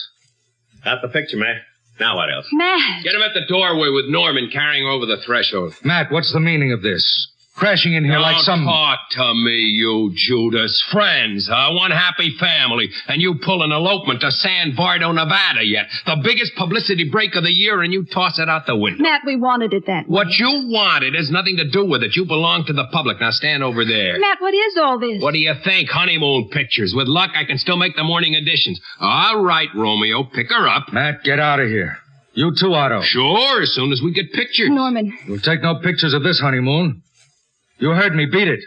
Got the picture, man. Now what else? Matt. Get him at the doorway with Norman carrying over the threshold. Matt, what's the meaning of this? Crashing in here Don't like some... talk to me, you Judas. Friends, one happy family, and you pull an elopement to San Vardo, Nevada yet. The biggest publicity break of the year, and you toss it out the window. Matt, we wanted it that way. What you wanted has nothing to do with it. You belong to the public. Now stand over there. Matt, what is all this? What do you think? Honeymoon pictures. With luck, I can still make the morning editions. All right, Romeo, pick her up. Matt, get out of here. You too, Otto. Sure, as soon as we get pictures. Norman. We'll take no pictures of this honeymoon. You heard me. Beat it.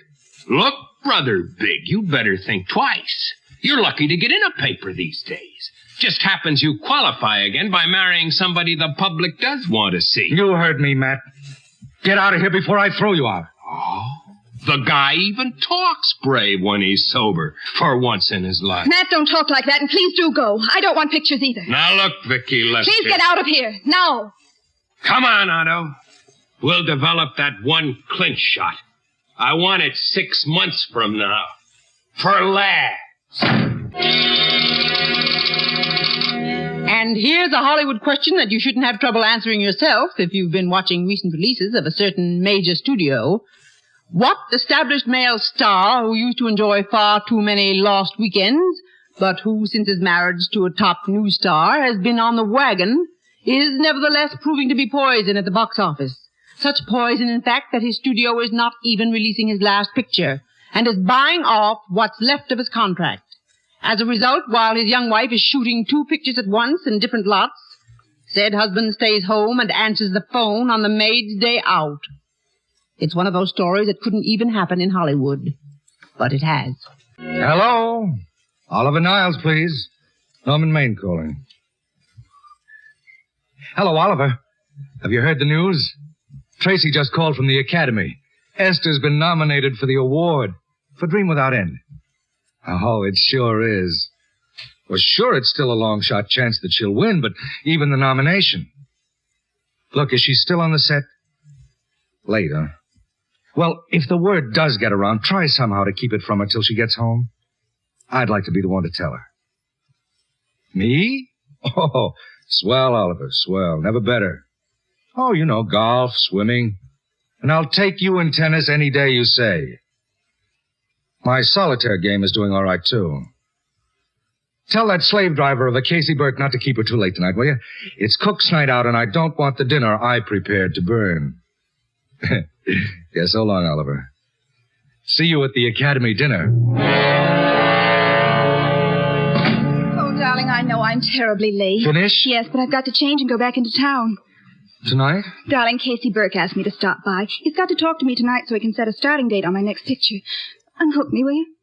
Look, Brother Big, you'd better think twice. You're lucky to get in a paper these days. Just happens you qualify again by marrying somebody the public does want to see. You heard me, Matt. Get out of here before I throw you out. Oh, the guy even talks brave when he's sober, for once in his life. Matt, don't talk like that, and please do go. I don't want pictures either. Now look, Vicky Lester. Please get out of here, now. Come on, Otto. We'll develop that one clinch shot. I want it 6 months from now. For laughs. And here's a Hollywood question that you shouldn't have trouble answering yourself if you've been watching recent releases of a certain major studio. What established male star who used to enjoy far too many lost weekends, but who, since his marriage to a top new star, has been on the wagon, is nevertheless proving to be poison at the box office? Such poison, in fact, that his studio is not even releasing his last picture, and is buying off what's left of his contract. As a result, while his young wife is shooting 2 pictures at once in different lots, said husband stays home and answers the phone on the maid's day out. It's one of those stories that couldn't even happen in Hollywood. But it has. Hello? Oliver Niles, please. Norman Maine calling. Hello, Oliver. Have you heard the news? Tracy just called from the Academy. Esther's been nominated for the award for Dream Without End. Oh, it sure is. Well, sure, it's still a long-shot chance that she'll win, but even the nomination. Look, is she still on the set? Late, huh? Well, if the word does get around, try somehow to keep it from her till she gets home. I'd like to be the one to tell her. Me? Oh, swell, Oliver, swell. Never better. Oh, you know, golf, swimming. And I'll take you in tennis any day you say. My solitaire game is doing all right, too. Tell that slave driver of a Casey Burke not to keep her too late tonight, will you? It's cook's night out, and I don't want the dinner I prepared to burn. Yeah, so long, Oliver. See you at the Academy dinner. Oh, darling, I know I'm terribly late. Finish? Yes, but I've got to change and go back into town. Tonight? Darling, Casey Burke asked me to stop by. He's got to talk to me tonight so he can set a starting date on my next picture. Unhook me, will you?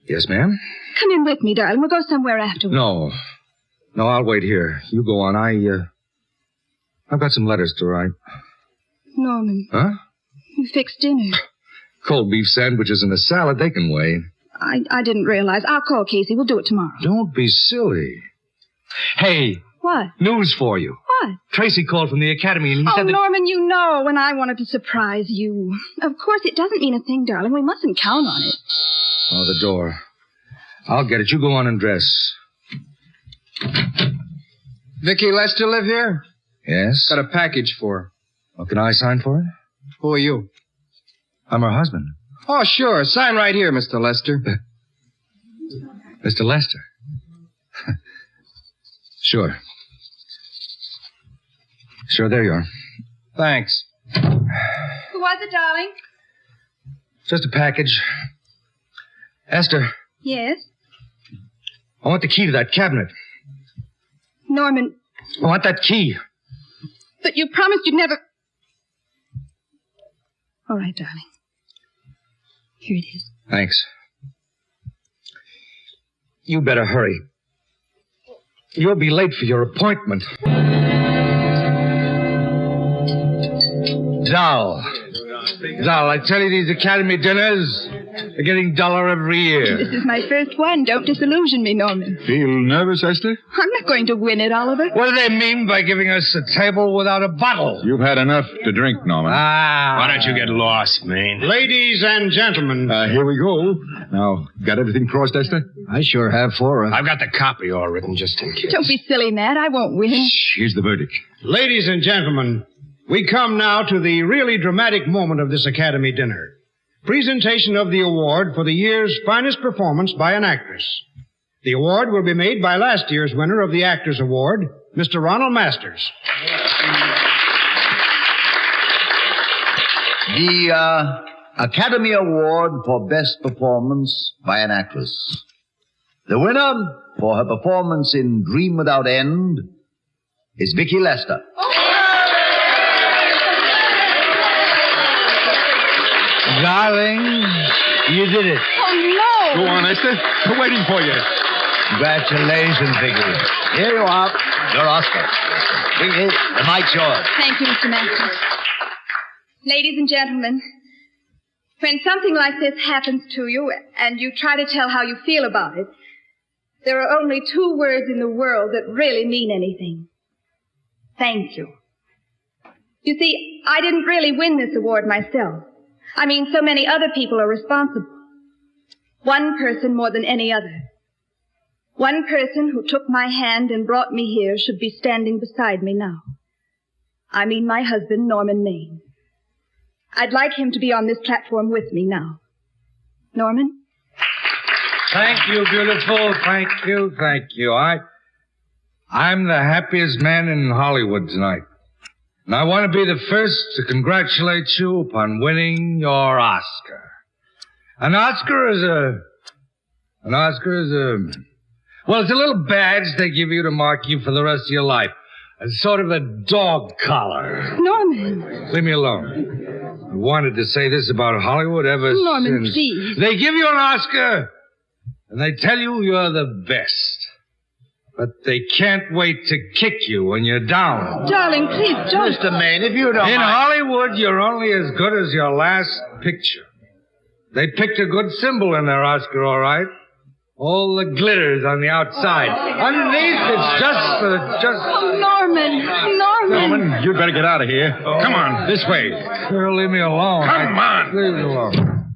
Yes, ma'am? Come in with me, darling. We'll go somewhere afterwards. No, I'll wait here. You go on. I've got some letters to write. Norman. Huh? You fixed dinner. Cold beef sandwiches and a salad, they can wait. I didn't realize. I'll call Casey. We'll do it tomorrow. Don't be silly. Hey. What? News for you. What? Tracy called from the Academy and he said that... Norman, you know when I wanted to surprise you. Of course, it doesn't mean a thing, darling. We mustn't count on it. Oh, the door. I'll get it. You go on and dress. Vicky Lester live here? Yes? Got a package for her. Well, can I sign for it? Who are you? I'm her husband. Oh, sure. Sign right here, Mr. Lester. Mr. Lester? Sure. Sure, there you are. Thanks. Who was it, darling? Just a package. Esther. Yes? I want the key to that cabinet. Norman. I want that key. But you promised you'd never... All right, darling. Here it is. Thanks. You better hurry. You'll be late for your appointment. Zal, I tell you, these Academy dinners are getting duller every year. This is my first one. Don't disillusion me, Norman. Feel nervous, Esther? I'm not going to win it, Oliver. What do they mean by giving us a table without a bottle? You've had enough to drink, Norman. Why don't you get lost, man? Ladies and gentlemen. Here we go. Now, got everything crossed, Esther? I sure have for her. I've got the copy all written just in case. Don't be silly, Matt. I won't win. Here's the verdict. Ladies and gentlemen, we come now to the really dramatic moment of this Academy dinner. Presentation of the award for the year's finest performance by an actress. The award will be made by last year's winner of the Actors Award, Mr. Ronald Masters. The Academy Award for Best Performance by an Actress. The winner for her performance in Dream Without End, is Vicki Lester. Darling, you did it. Oh, no. Go on, Esther. We're waiting for you. Congratulations, Vicky. Here you are, your Oscar. Vicki, the mic's yours. Thank you, Mr. Master. Ladies and gentlemen, when something like this happens to you and you try to tell how you feel about it, there are only two words in the world that really mean anything. Thank you. You see, I didn't really win this award myself. I mean, so many other people are responsible. One person more than any other. One person who took my hand and brought me here should be standing beside me now. I mean my husband, Norman Maine. I'd like him to be on this platform with me now. Norman? Thank you, beautiful. Thank you, thank you. I'm the happiest man in Hollywood tonight. And I want to be the first to congratulate you upon winning your Oscar. An Oscar is a... Well, it's a little badge they give you to mark you for the rest of your life. It's sort of a dog collar. Norman. Leave me alone. I wanted to say this about Hollywood ever Norman, since. please. They give you an Oscar, and they tell you you're the best. But they can't wait to kick you when you're down. Darling, please don't. Mr. Maine, if you don't In mind. Hollywood, you're only as good as your last picture. They picked a good symbol in their Oscar, all right. All the glitters on the outside. Underneath, it's just... Oh, Norman. Norman, you'd better get out of here. Come on, this way. Girl, leave me alone. Come on. Leave me alone.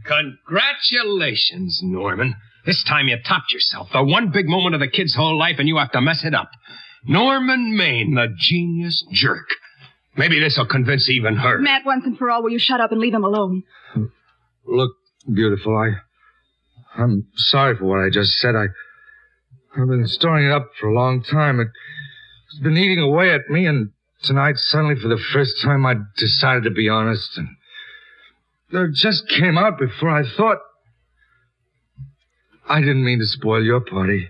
Congratulations, Norman. This time you topped yourself. The one big moment of the kid's whole life, and you have to mess it up. Norman Maine, the genius jerk. Maybe this will convince even her. Matt, once and for all, will you shut up and leave him alone? Look, beautiful, I'm sorry for what I just said. I've been storing it up for a long time. It's been eating away at me, and tonight, suddenly, for the first time, I decided to be honest. And it just came out before I thought. I didn't mean to spoil your party.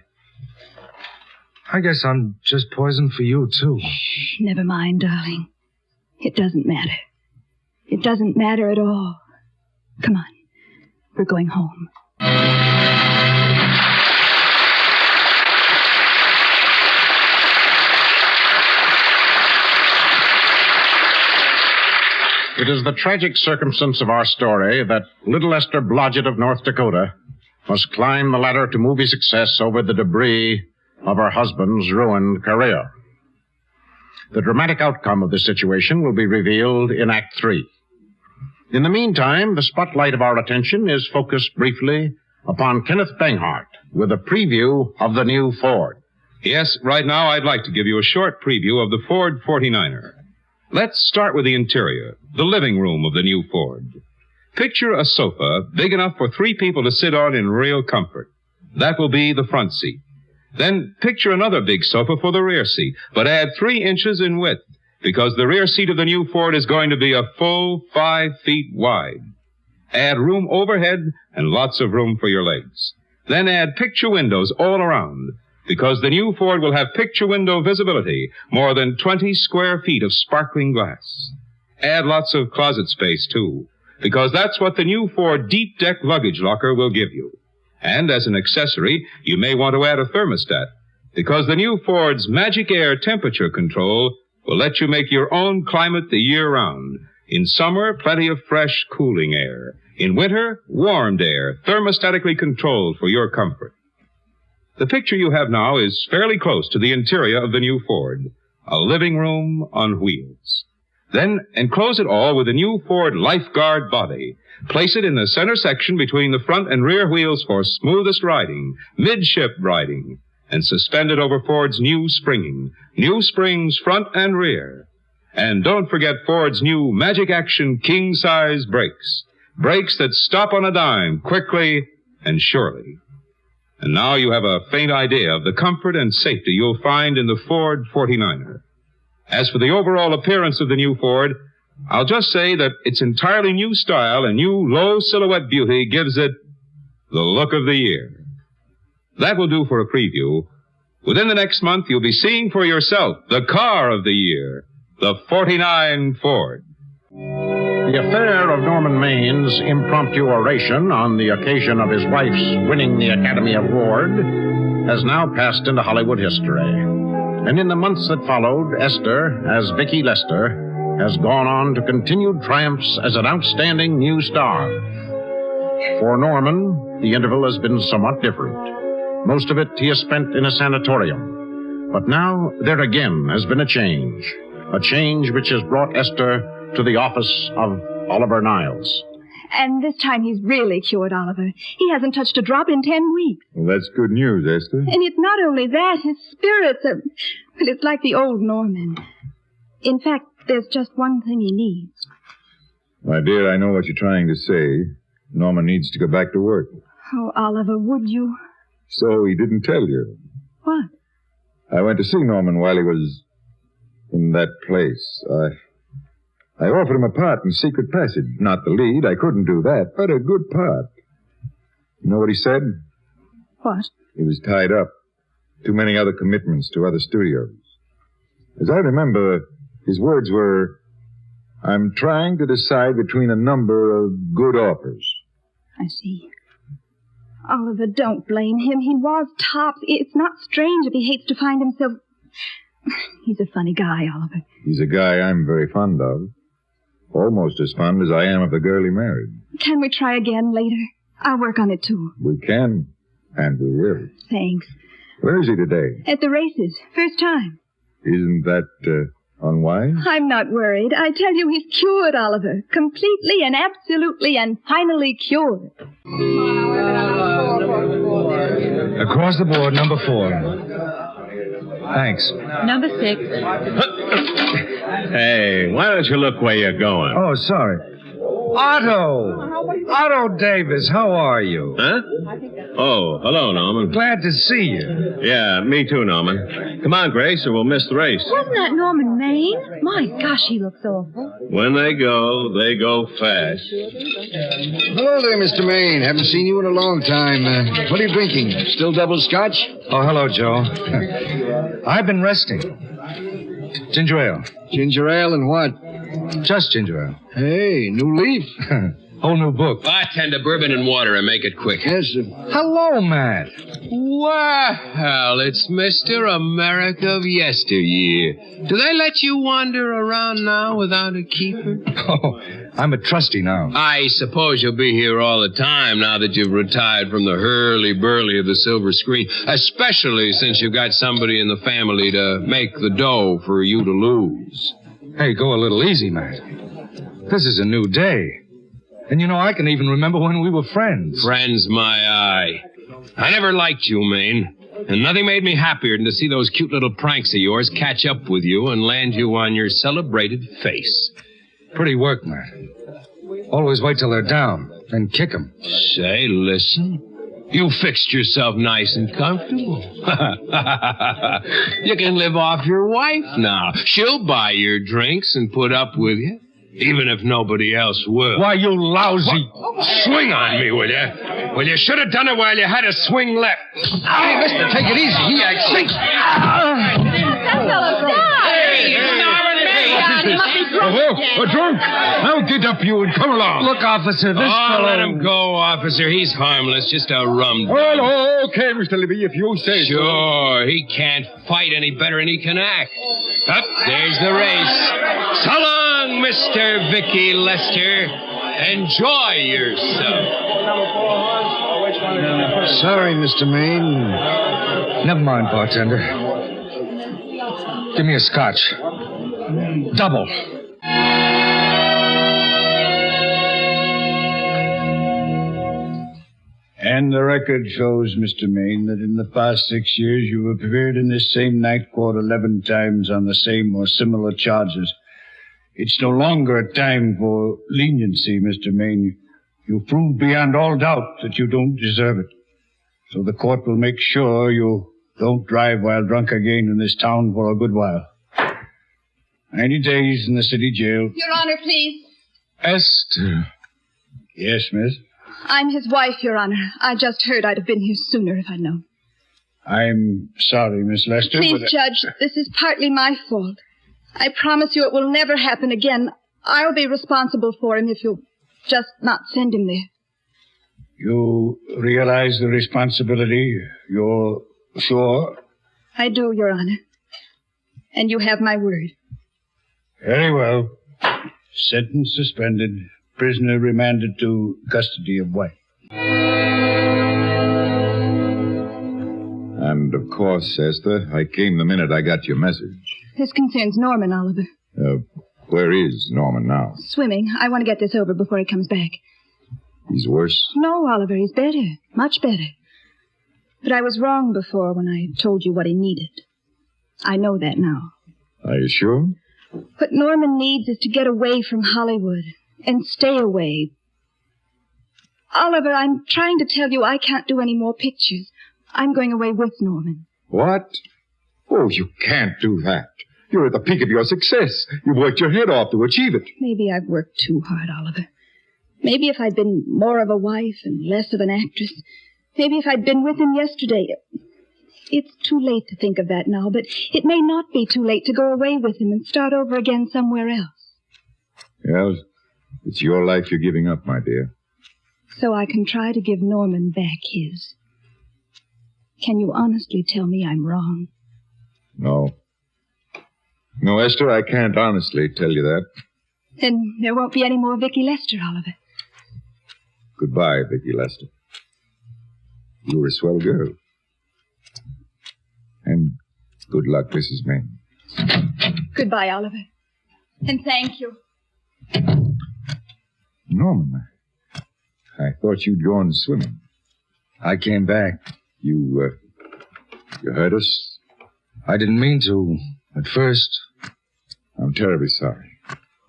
I guess I'm just poison for you, too. Shh, never mind, darling. It doesn't matter. It doesn't matter at all. Come on. We're going home. It is the tragic circumstance of our story that little Esther Blodgett of North Dakota must climb the ladder to movie success over the debris of her husband's ruined career. The dramatic outcome of this situation will be revealed in Act 3. In the meantime, the spotlight of our attention is focused briefly upon Kenneth Banghart with a preview of the new Ford. Yes, right now I'd like to give you a short preview of the Ford 49er. Let's start with the interior, the living room of the new Ford. Picture a sofa big enough for 3 people to sit on in real comfort. That will be the front seat. Then picture another big sofa for the rear seat, but add 3 inches in width, because the rear seat of the new Ford is going to be a full 5 feet wide. Add room overhead and lots of room for your legs. Then add picture windows all around, because the new Ford will have picture window visibility, more than 20 square feet of sparkling glass. Add lots of closet space, too, because that's what the new Ford deep deck luggage locker will give you. And as an accessory, you may want to add a thermostat, because the new Ford's Magic Air temperature control will let you make your own climate the year round. In summer, plenty of fresh, cooling air. In winter, warmed air, thermostatically controlled for your comfort. The picture you have now is fairly close to the interior of the new Ford, a living room on wheels. Then enclose it all with the new Ford Lifeguard body. Place it in the center section between the front and rear wheels for smoothest riding, midship riding, and suspend it over Ford's new springing, new springs front and rear. And don't forget Ford's new Magic Action king-size brakes. Brakes that stop on a dime quickly and surely. And now you have a faint idea of the comfort and safety you'll find in the Ford 49er. As for the overall appearance of the new Ford, I'll just say that its entirely new style and new low silhouette beauty gives it the look of the year. That will do for a preview. Within the next month, you'll be seeing for yourself the car of the year, the 49 Ford. The affair of Norman Maine's impromptu oration on the occasion of his wife's winning the Academy Award has now passed into Hollywood history. And in the months that followed, Esther, as Vicki Lester, has gone on to continued triumphs as an outstanding new star. For Norman, the interval has been somewhat different. Most of it he has spent in a sanatorium. But now, there again has been a change which has brought Esther to the office of Oliver Niles. And this time he's really cured, Oliver. He hasn't touched a drop in 10 weeks. Well, that's good news, Esther. And it's not only that, his spirits are... Well, it's like the old Norman. In fact, there's just one thing he needs. My dear, I know what you're trying to say. Norman needs to go back to work. Oh, Oliver, would you? So he didn't tell you. What? I went to see Norman while he was in that place. I offered him a part in Secret Passage. Not the lead. I couldn't do that, but a good part. You know what he said? What? He was tied up. Too many other commitments to other studios. As I remember, his words were, I'm trying to decide between a number of good offers. I see. Oliver, don't blame him. He was tops. It's not strange if he hates to find himself... He's a funny guy, Oliver. He's a guy I'm very fond of. Almost as fond as I am of the girl he married. Can we try again later? I'll work on it, too. We can, and we will. Thanks. Where is he today? At the races. First time. Isn't that unwise? I'm not worried. I tell you, he's cured, Oliver. Completely and absolutely and finally cured. Across the board, number 4. Thanks. Number 6. Hey, why don't you look where you're going? Oh, sorry. Otto Davis, how are you? Huh? Oh, hello, Norman. Glad to see you. Yeah, me too, Norman. Come on, Grace, or we'll miss the race. Wasn't that Norman Maine? My gosh, he looks awful. When they go fast. Hello there, Mr. Maine. Haven't seen you in a long time. What are you drinking? Still double scotch? Oh, hello, Joe. I've been resting. Ginger ale. Ginger ale and what? Just ginger ale. Hey, new leaf. Whole new book. Bartender, bourbon and water and make it quick. Yes, sir. Hello, Matt. Well, it's Mr. America of yesteryear. Do they let you wander around now without a keeper? Oh, I'm a trustee now. I suppose you'll be here all the time now that you've retired from the hurly-burly of the silver screen, especially since you've got somebody in the family to make the dough for you to lose. Hey, go a little easy, Matt. This is a new day. And you know, I can even remember when we were friends. Friends, my eye. I never liked you, Maine. And nothing made me happier than to see those cute little pranks of yours catch up with you and land you on your celebrated face. Pretty work, Matt. Always wait till they're down, then kick 'em. Say, listen. You fixed yourself nice and comfortable. You can live off your wife now. She'll buy your drinks and put up with you, even if nobody else will. Why, you lousy... Swing on me, will you? Well, you should have done it while you had a swing left. Hey, mister, take it easy. He acts sick. That fellow's died. Hey, Norman Maine. He must be drunk again. Drunk? Now get up, you, and come along. Look, officer, this fellow... let him go, officer. He's harmless, just a rum dog. Well, okay, Mr. Libby, if you say so. Sure, he can't fight any better than he can act. Up, there's the race. So long, Mr. Vicky Lester. Enjoy yourself. Sorry, Mr. Maine. Never mind, bartender. Give me a scotch. Double. And the record shows, Mr. Maine, that in the past 6 years you have appeared in this same night court 11 times on the same or similar charges. It's no longer a time for leniency, Mr. Maine. You've proved beyond all doubt that you don't deserve it. So the court will make sure you don't drive while drunk again in this town for a good while. 90 days in the city jail. Your Honor, please. Esther. Yes, miss? I'm his wife, Your Honor. I just heard I'd have been here sooner if I'd known. I'm sorry, Miss Lester. Please, Judge, this is partly my fault. I promise you it will never happen again. I'll be responsible for him if you'll just not send him there. You realize the responsibility? You're sure? I do, Your Honor. And you have my word. Very well. Sentence suspended. Prisoner remanded to custody of wife. And, of course, Esther, I came the minute I got your message. This concerns Norman, Oliver. Where is Norman now? Swimming. I want to get this over before he comes back. He's worse? No, Oliver, he's better. Much better. But I was wrong before when I told you what he needed. I know that now. Are you sure? What Norman needs is to get away from Hollywood and stay away. Oliver, I'm trying to tell you I can't do any more pictures. I'm going away with Norman. What? Oh, you can't do that. You're at the peak of your success. You've worked your head off to achieve it. Maybe I've worked too hard, Oliver. Maybe if I'd been more of a wife and less of an actress. Maybe if I'd been with him yesterday. It's too late to think of that now, but it may not be too late to go away with him and start over again somewhere else. Well, it's your life you're giving up, my dear. So I can try to give Norman back his. Can you honestly tell me I'm wrong? No. No, Esther, I can't honestly tell you that. Then there won't be any more Vicki Lester, Oliver. Goodbye, Vicki Lester. You were a swell girl. And good luck, Mrs. Maine. Goodbye, Oliver. And thank you. Norman, I thought you'd gone swimming. I came back. You hurt us? I didn't mean to at first. I'm terribly sorry.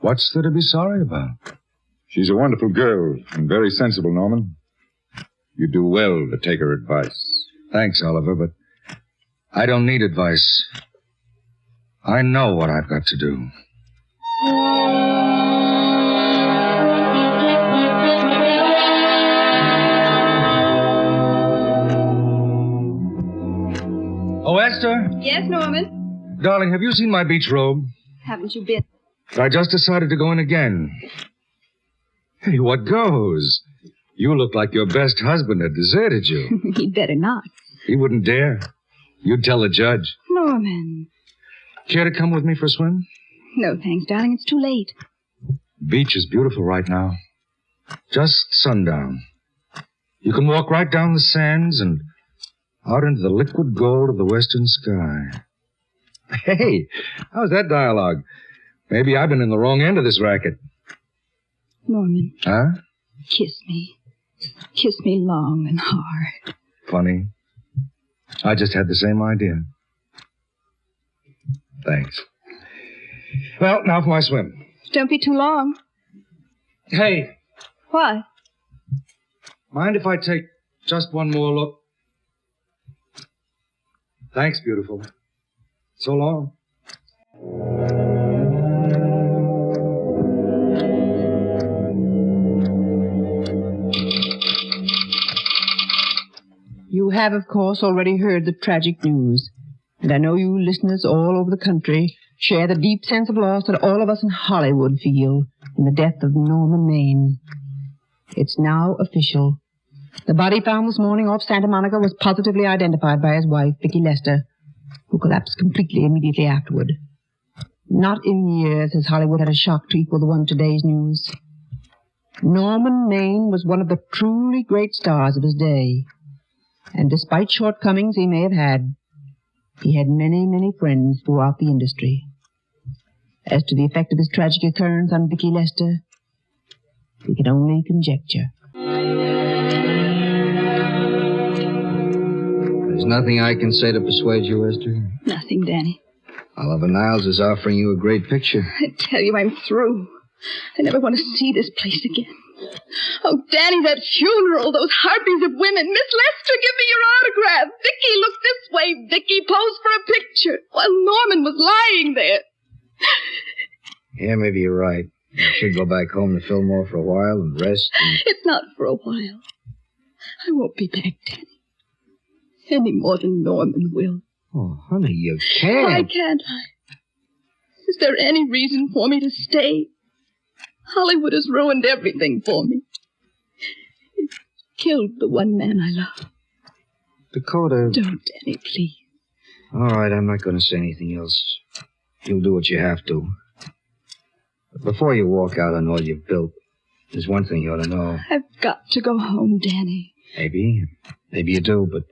What's there to be sorry about? She's a wonderful girl and very sensible, Norman. You do well to take her advice. Thanks, Oliver, but I don't need advice. I know what I've got to do. Oh, Esther? Yes, Norman? Darling, have you seen my beach robe? Haven't you been? I just decided to go in again. Hey, what goes? You look like your best husband had deserted you. He'd better not. He wouldn't dare. You'd tell the judge. Norman. Care to come with me for a swim? No, thanks, darling. It's too late. Beach is beautiful right now. Just sundown. You can walk right down the sands and out into the liquid gold of the western sky. Hey, how's that dialogue? Maybe I've been in the wrong end of this racket. Norman. Huh? Kiss me. Kiss me long and hard. Funny. I just had the same idea. Thanks. Well, now for my swim. Don't be too long. Hey. What? Mind if I take just one more look? Thanks, beautiful. So long. You have, of course, already heard the tragic news. And I know you listeners all over the country share the deep sense of loss that all of us in Hollywood feel in the death of Norman Maine. It's now official. The body found this morning off Santa Monica was positively identified by his wife, Vicki Lester, who collapsed completely immediately afterward. Not in years has Hollywood had a shock to equal the one of today's news. Norman Maine was one of the truly great stars of his day. And despite shortcomings he may have had, he had many, many friends throughout the industry. As to the effect of his tragic occurrence on Vicki Lester, we can only conjecture. There's nothing I can say to persuade you, Esther. Nothing, Danny. Oliver Niles is offering you a great picture. I tell you, I'm through. I never want to see this place again. Oh, Danny, that funeral, those harpies of women. Miss Lester, give me your autograph. Vicki, look this way. Vicki, pose for a picture. While Norman was lying there. Yeah, maybe you're right. I should go back home to Fillmore for a while and rest. It's not for a while. I won't be back, Danny. any more than Norman will. Oh, honey, you can't. Why can't I? Is there any reason for me to stay? Hollywood has ruined everything for me. It killed the one man I love. Dakota... Don't, Danny, please. All right, I'm not going to say anything else. You'll do what you have to. But before you walk out on all you've built, there's one thing you ought to know. I've got to go home, Danny. Maybe you do, but...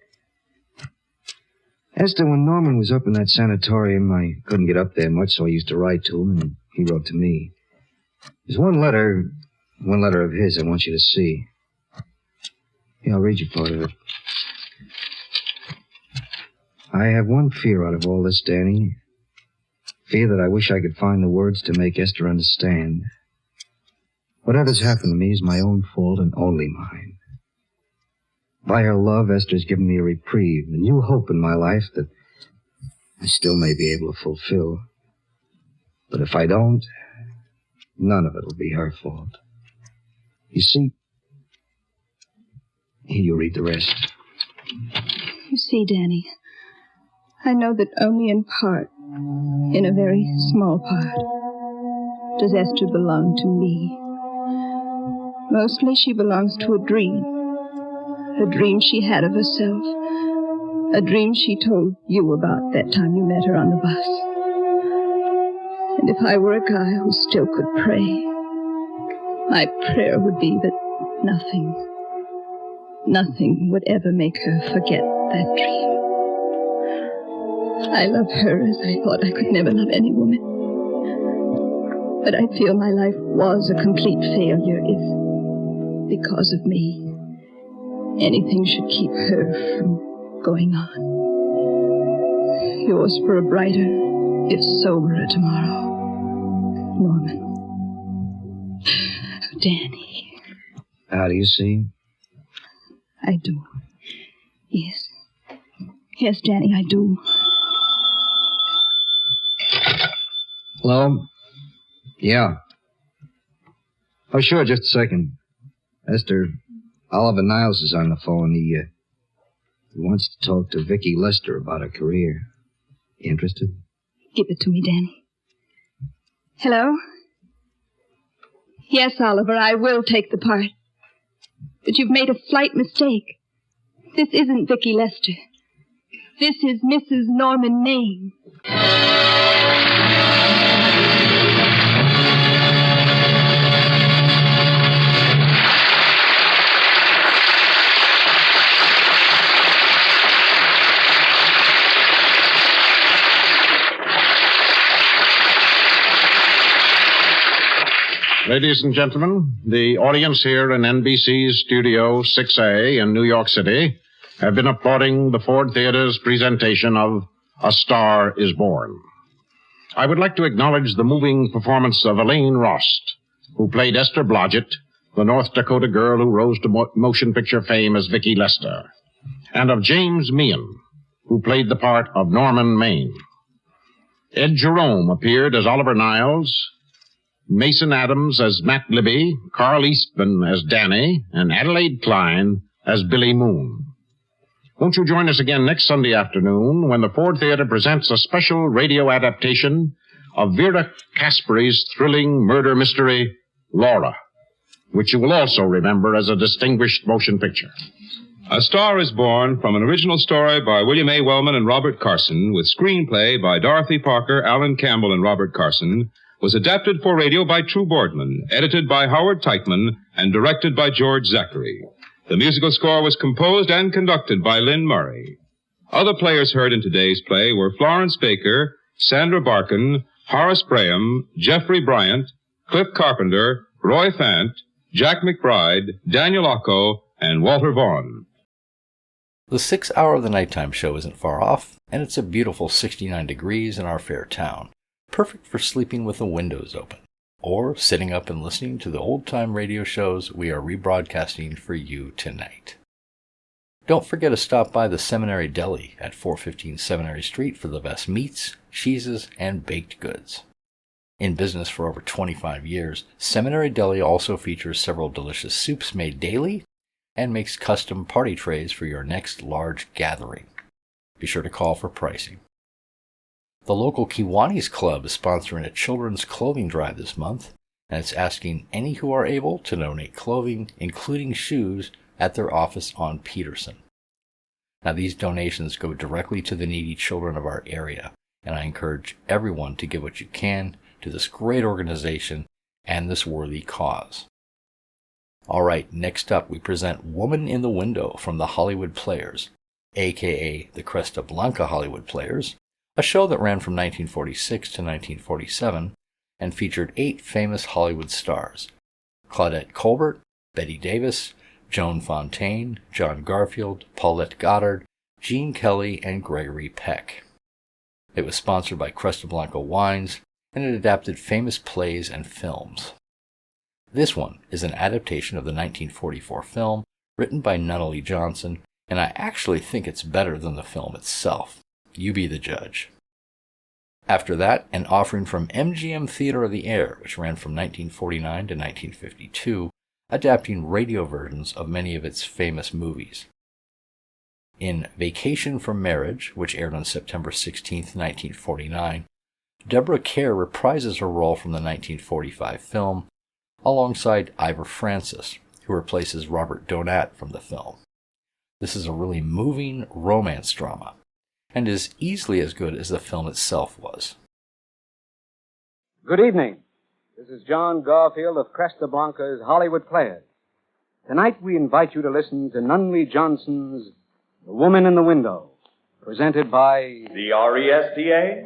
Esther, when Norman was up in that sanatorium, I couldn't get up there much, so I used to write to him, and he wrote to me. There's one letter of his I want you to see. Yeah, I'll read you part of it. I have one fear out of all this, Danny. Fear that I wish I could find the words to make Esther understand. Whatever's happened to me is my own fault and only mine. By her love, Esther's given me a reprieve, a new hope in my life that I still may be able to fulfill. But if I don't, none of it will be her fault. You see, here you read the rest. You see, Danny, I know that only in part, in a very small part, does Esther belong to me. Mostly she belongs to a dream she had of herself, a dream she told you about that time you met her on the bus. And if I were a guy who still could pray, my prayer would be that nothing would ever make her forget that dream. I love her as I thought I could never love any woman. But I feel my life was a complete failure if, because of me, anything should keep her from going on. Yours for a brighter, if soberer tomorrow, Norman. Danny. How do you see? I do. Yes. Yes, Danny, I do. Hello? Yeah. Oh, sure, just a second. Esther, Oliver Niles is on the phone. He wants to talk to Vicki Lester about her career. Interested? Give it to me, Danny. Hello? Yes, Oliver, I will take the part. But you've made a slight mistake. This isn't Vicki Lester. This is Mrs. Norman Maine. Ladies and gentlemen, the audience here in NBC's Studio 6A in New York City have been applauding the Ford Theater's presentation of A Star is Born. I would like to acknowledge the moving performance of Elaine Rost, who played Esther Blodgett, the North Dakota girl who rose to motion picture fame as Vicki Lester, and of James Meehan, who played the part of Norman Maine. Ed Jerome appeared as Oliver Niles, Mason Adams as Matt Libby, Carl Eastman as Danny, and Adelaide Klein as Billy Moon. Won't you join us again next Sunday afternoon when the Ford Theater presents a special radio adaptation of Vera Casperi's thrilling murder mystery, Laura, which you will also remember as a distinguished motion picture. A Star is Born, from an original story by William A. Wellman and Robert Carson, with screenplay by Dorothy Parker, Alan Campbell, and Robert Carson, was adapted for radio by True Boardman, edited by Howard Teichman, and directed by George Zachary. The musical score was composed and conducted by Lynn Murray. Other players heard in today's play were Florence Baker, Sandra Barkin, Horace Graham, Jeffrey Bryant, Cliff Carpenter, Roy Fant, Jack McBride, Daniel Ocko, and Walter Vaughn. The 6 Hour of the Nighttime show isn't far off, and it's a beautiful 69 degrees in our fair town. Perfect for sleeping with the windows open, or sitting up and listening to the old-time radio shows we are rebroadcasting for you tonight. Don't forget to stop by the Seminary Deli at 415 Seminary Street for the best meats, cheeses, and baked goods. In business for over 25 years, Seminary Deli also features several delicious soups made daily, and makes custom party trays for your next large gathering. Be sure to call for pricing. The local Kiwanis Club is sponsoring a children's clothing drive this month, and it's asking any who are able to donate clothing, including shoes, at their office on Peterson. Now, these donations go directly to the needy children of our area, and I encourage everyone to give what you can to this great organization and this worthy cause. All right, next up we present Woman in the Window from the Hollywood Players, a.k.a. the Cresta Blanca Hollywood Players, a show that ran from 1946 to 1947 and featured 8 famous Hollywood stars: Claudette Colbert, Bette Davis, Joan Fontaine, John Garfield, Paulette Goddard, Gene Kelly, and Gregory Peck. It was sponsored by Cresta Blanca Wines, and it adapted famous plays and films. This one is an adaptation of the 1944 film written by Nunnally Johnson, and I actually think it's better than the film itself. You be the judge. After that, an offering from MGM Theater of the Air, which ran from 1949 to 1952, adapting radio versions of many of its famous movies. In Vacation from Marriage, which aired on September 16, 1949, Deborah Kerr reprises her role from the 1945 film, alongside Ivor Francis, who replaces Robert Donat from the film. This is a really moving romance drama, and is easily as good as the film itself was. Good evening. This is John Garfield of Cresta Blanca's Hollywood Players. Tonight we invite you to listen to Nunnally Johnson's The Woman in the Window, presented by the R-E-S-T-A,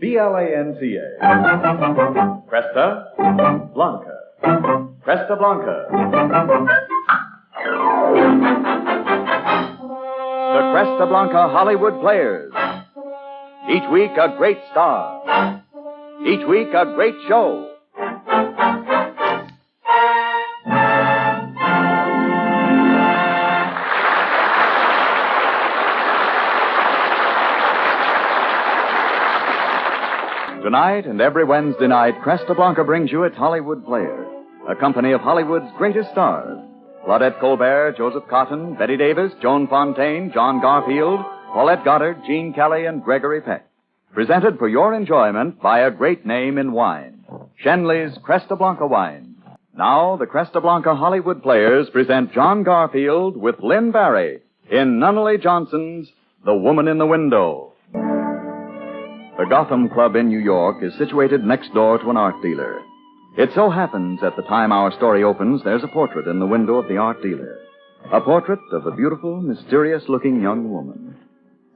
B-L-A-N-C-A, Cresta Blanca, Cresta Blanca. The Cresta Blanca Hollywood Players. Each week a great star. Each week a great show. Tonight and every Wednesday night, Cresta Blanca brings you its Hollywood Players, a company of Hollywood's greatest stars. Claudette Colbert, Joseph Cotton, Bette Davis, Joan Fontaine, John Garfield, Paulette Goddard, Gene Kelly, and Gregory Peck. Presented for your enjoyment by a great name in wine, Schenley's Cresta Blanca wine. Now, the Cresta Blanca Hollywood Players present John Garfield with Lynn Barry in Nunnally Johnson's The Woman in the Window. The Gotham Club in New York is situated next door to an art dealer. It so happens at the time our story opens, there's a portrait in the window of the art dealer. A portrait of a beautiful, mysterious-looking young woman.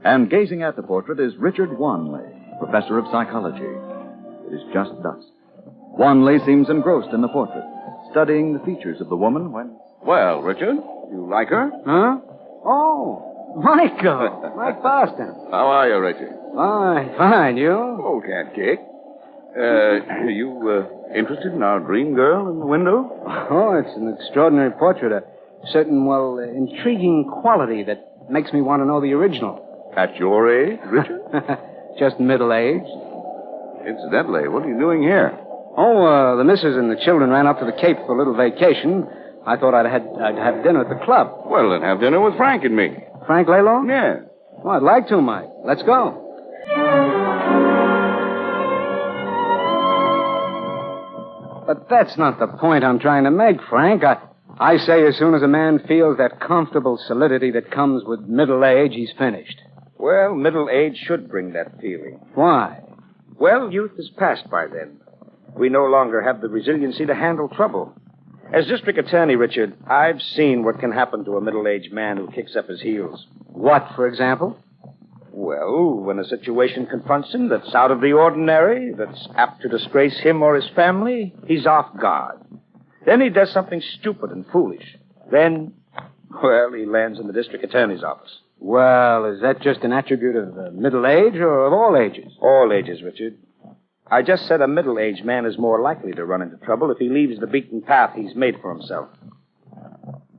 And gazing at the portrait is Richard Wanley, professor of psychology. It is just dusk. Wanley seems engrossed in the portrait, studying the features of the woman when... Well, Richard, you like her? Huh? Oh, Michael. Mike Boston. How are you, Richard? Fine. You? Old cat kick. You interested in our dream girl in the window? Oh, it's an extraordinary portrait. A certain, intriguing quality that makes me want to know the original. At your age, Richard? Just middle-aged. Incidentally, what are you doing here? Oh, the missus and the children ran up to the Cape for a little vacation. I thought I'd have dinner at the club. Well, then have dinner with Frank and me. Frank Laylaw? Yeah. Well, I'd like to, Mike. Let's go. But that's not the point I'm trying to make, Frank. I say as soon as a man feels that comfortable solidity that comes with middle age, he's finished. Well, middle age should bring that feeling. Why? Well, youth is past by then. We no longer have the resiliency to handle trouble. As district attorney, Richard, I've seen what can happen to a middle-aged man who kicks up his heels. What, for example? Well, when a situation confronts him that's out of the ordinary, that's apt to disgrace him or his family, he's off guard. Then he does something stupid and foolish. Then, he lands in the district attorney's office. Well, is that just an attribute of middle age or of all ages? All ages, Richard. I just said a middle-aged man is more likely to run into trouble if he leaves the beaten path he's made for himself.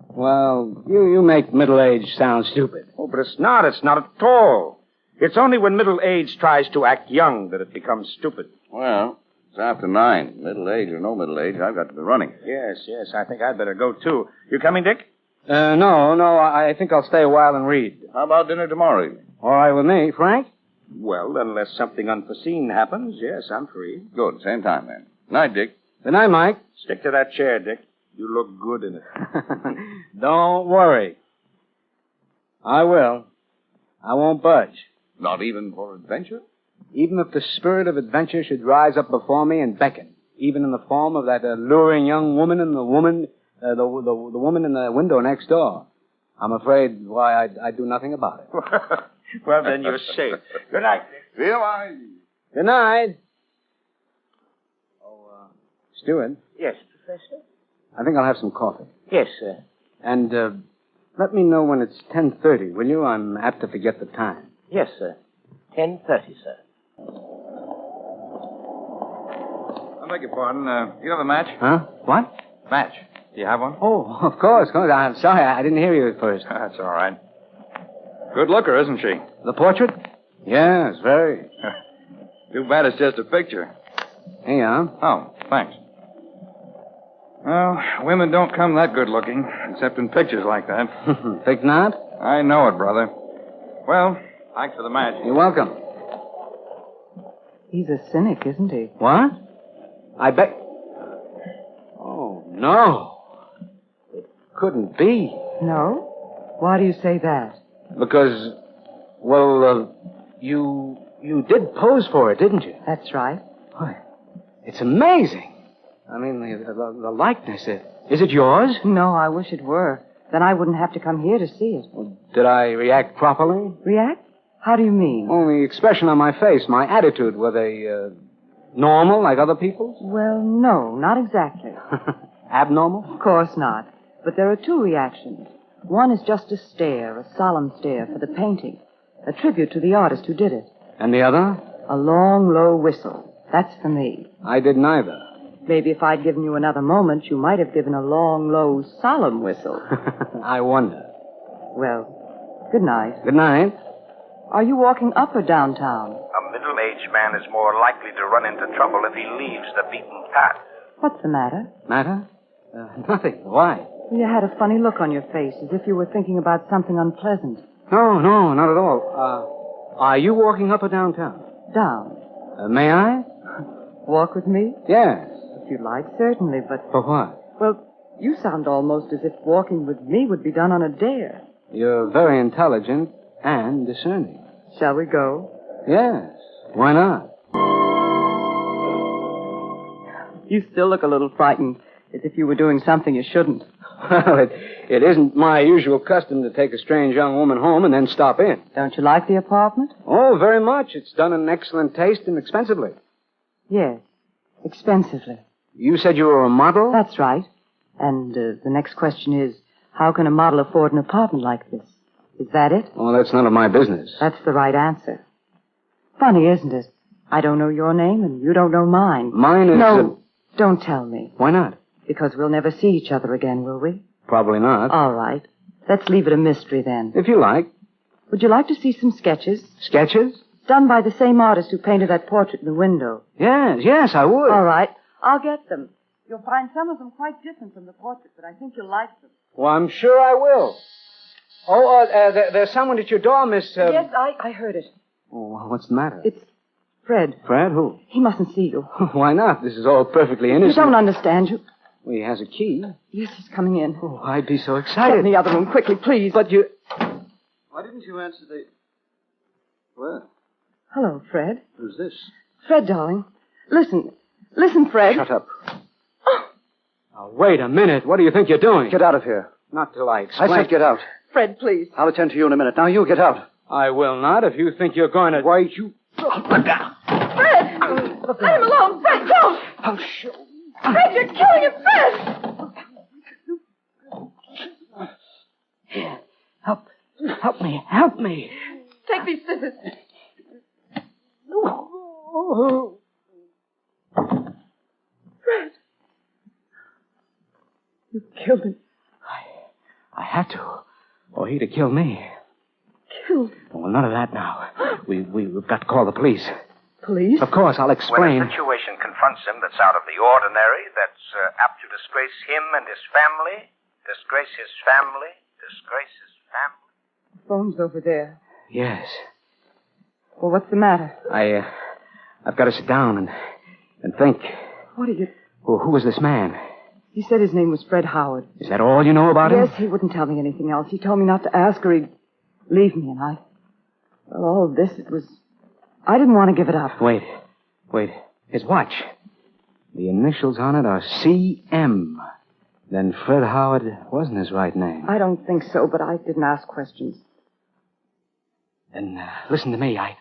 Well, you make middle age sound stupid. Oh, but it's not. It's not at all. It's only when middle age tries to act young that it becomes stupid. Well, It's after 9. Middle age or no middle age, I've got to be running. Yes, I think I'd better go, too. You coming, Dick? No, I think I'll stay a while and read. How about dinner tomorrow evening? All right with me. Frank? Well, unless something unforeseen happens, yes, I'm free. Good. Same time, then. Night, Dick. Good night, Mike. Stick to that chair, Dick. You look good in it. Don't worry. I will. I won't budge. Not even for adventure? Even if the spirit of adventure should rise up before me and beckon, even in the form of that alluring young woman and the woman in the window next door, I'm afraid, I'd do nothing about it. Well, then you're safe. Good night. Realize. Good night. Oh, Steward. Yes, Professor? I think I'll have some coffee. Yes, sir. And let me know when it's 10:30, will you? I'm apt to forget the time. Yes, sir. 10:30, sir. I beg your pardon. You have a match? Huh? What? Match. Do you have one? Oh, of course. I'm sorry. I didn't hear you at first. That's all right. Good looker, isn't she? The portrait? Yes, very. Too bad it's just a picture. Here you are. Oh, thanks. Well, women don't come that good looking, except in pictures like that. Think not? I know it, brother. Well, thanks for the match. You're welcome. He's a cynic, isn't he? What? I bet. Oh, no. It couldn't be. No? Why do you say that? Because, well, you did pose for it, didn't you? That's right. Why, it's amazing. I mean, the likeness. Is it yours? No, I wish it were. Then I wouldn't have to come here to see it. Well, did I react properly? React? How do you mean? Oh, the expression on my face, my attitude, were they normal like other people's? Well, no, not exactly. Abnormal? Of course not. But there are two reactions. One is just a stare, a solemn stare for the painting, a tribute to the artist who did it. And the other? A long, low whistle. That's for me. I did neither. Maybe if I'd given you another moment, you might have given a long, low, solemn whistle. I wonder. Well, good night. Good night. Are you walking up or downtown? A middle-aged man is more likely to run into trouble if he leaves the beaten path. What's the matter? Matter? Nothing. Why? You had a funny look on your face, as if you were thinking about something unpleasant. No, not at all. Are you walking up or downtown? Down. May I? Walk with me? Yes. If you'd like, certainly, but... For what? Well, you sound almost as if walking with me would be done on a dare. You're very intelligent and discerning. Shall we go? Yes. Why not? You still look a little frightened, as if you were doing something you shouldn't. Well, it isn't my usual custom to take a strange young woman home and then stop in. Don't you like the apartment? Oh, very much. It's done in excellent taste and expensively. Yes, expensively. You said you were a model? That's right. And the next question is, how can a model afford an apartment like this? Is that it? Oh, that's none of my business. That's the right answer. Funny, isn't it? I don't know your name, and you don't know mine. Mine is... No, don't tell me. Why not? Because we'll never see each other again, will we? Probably not. All right. Let's leave it a mystery, then. If you like. Would you like to see some sketches? Sketches? Done by the same artist who painted that portrait in the window. Yes, I would. All right. I'll get them. You'll find some of them quite different from the portrait, but I think you'll like them. Well, I'm sure I will. Oh, there's someone at your door, Miss... Yes, I heard it. Oh, what's the matter? It's Fred. Fred? Who? He mustn't see you. Why not? This is all perfectly innocent. You don't understand. Well, he has a key. Yes, he's coming in. Oh, I'd be so excited. Get in the other room, quickly, please. But you... Why didn't you answer the... Well... Hello, Fred. Who's this? Fred, darling. Listen, Fred. Shut up. Now, wait a minute. What do you think you're doing? Get out of here. Not till I explain. I said get out. Fred, please. I'll attend to you in a minute. Now, you get out. I will not if you think you're going to... Why, you... Fred! Let him alone. Fred, don't! I'll show you. Fred, you're killing him, Fred! Help me. Take these scissors. Fred. You killed him. I had to. Or he'd have killed me. Killed? Well, none of that now. We've got to call the police. Police? Of course, I'll explain. When a situation confronts confronts him that's out of the ordinary, that's apt to disgrace him and his family, disgrace his family, disgrace his family. The phone's over there. Yes. Well, what's the matter? I've got to sit down and think. What did you... Well, who was this man? He said his name was Fred Howard. Is that all you know about him? Yes, he wouldn't tell me anything else. He told me not to ask or he'd leave me, and well, all of this, it was... I didn't want to give it up. Wait. His watch. The initials on it are C.M. Then Fred Howard wasn't his right name. I don't think so, but I didn't ask questions. Then, listen to me. I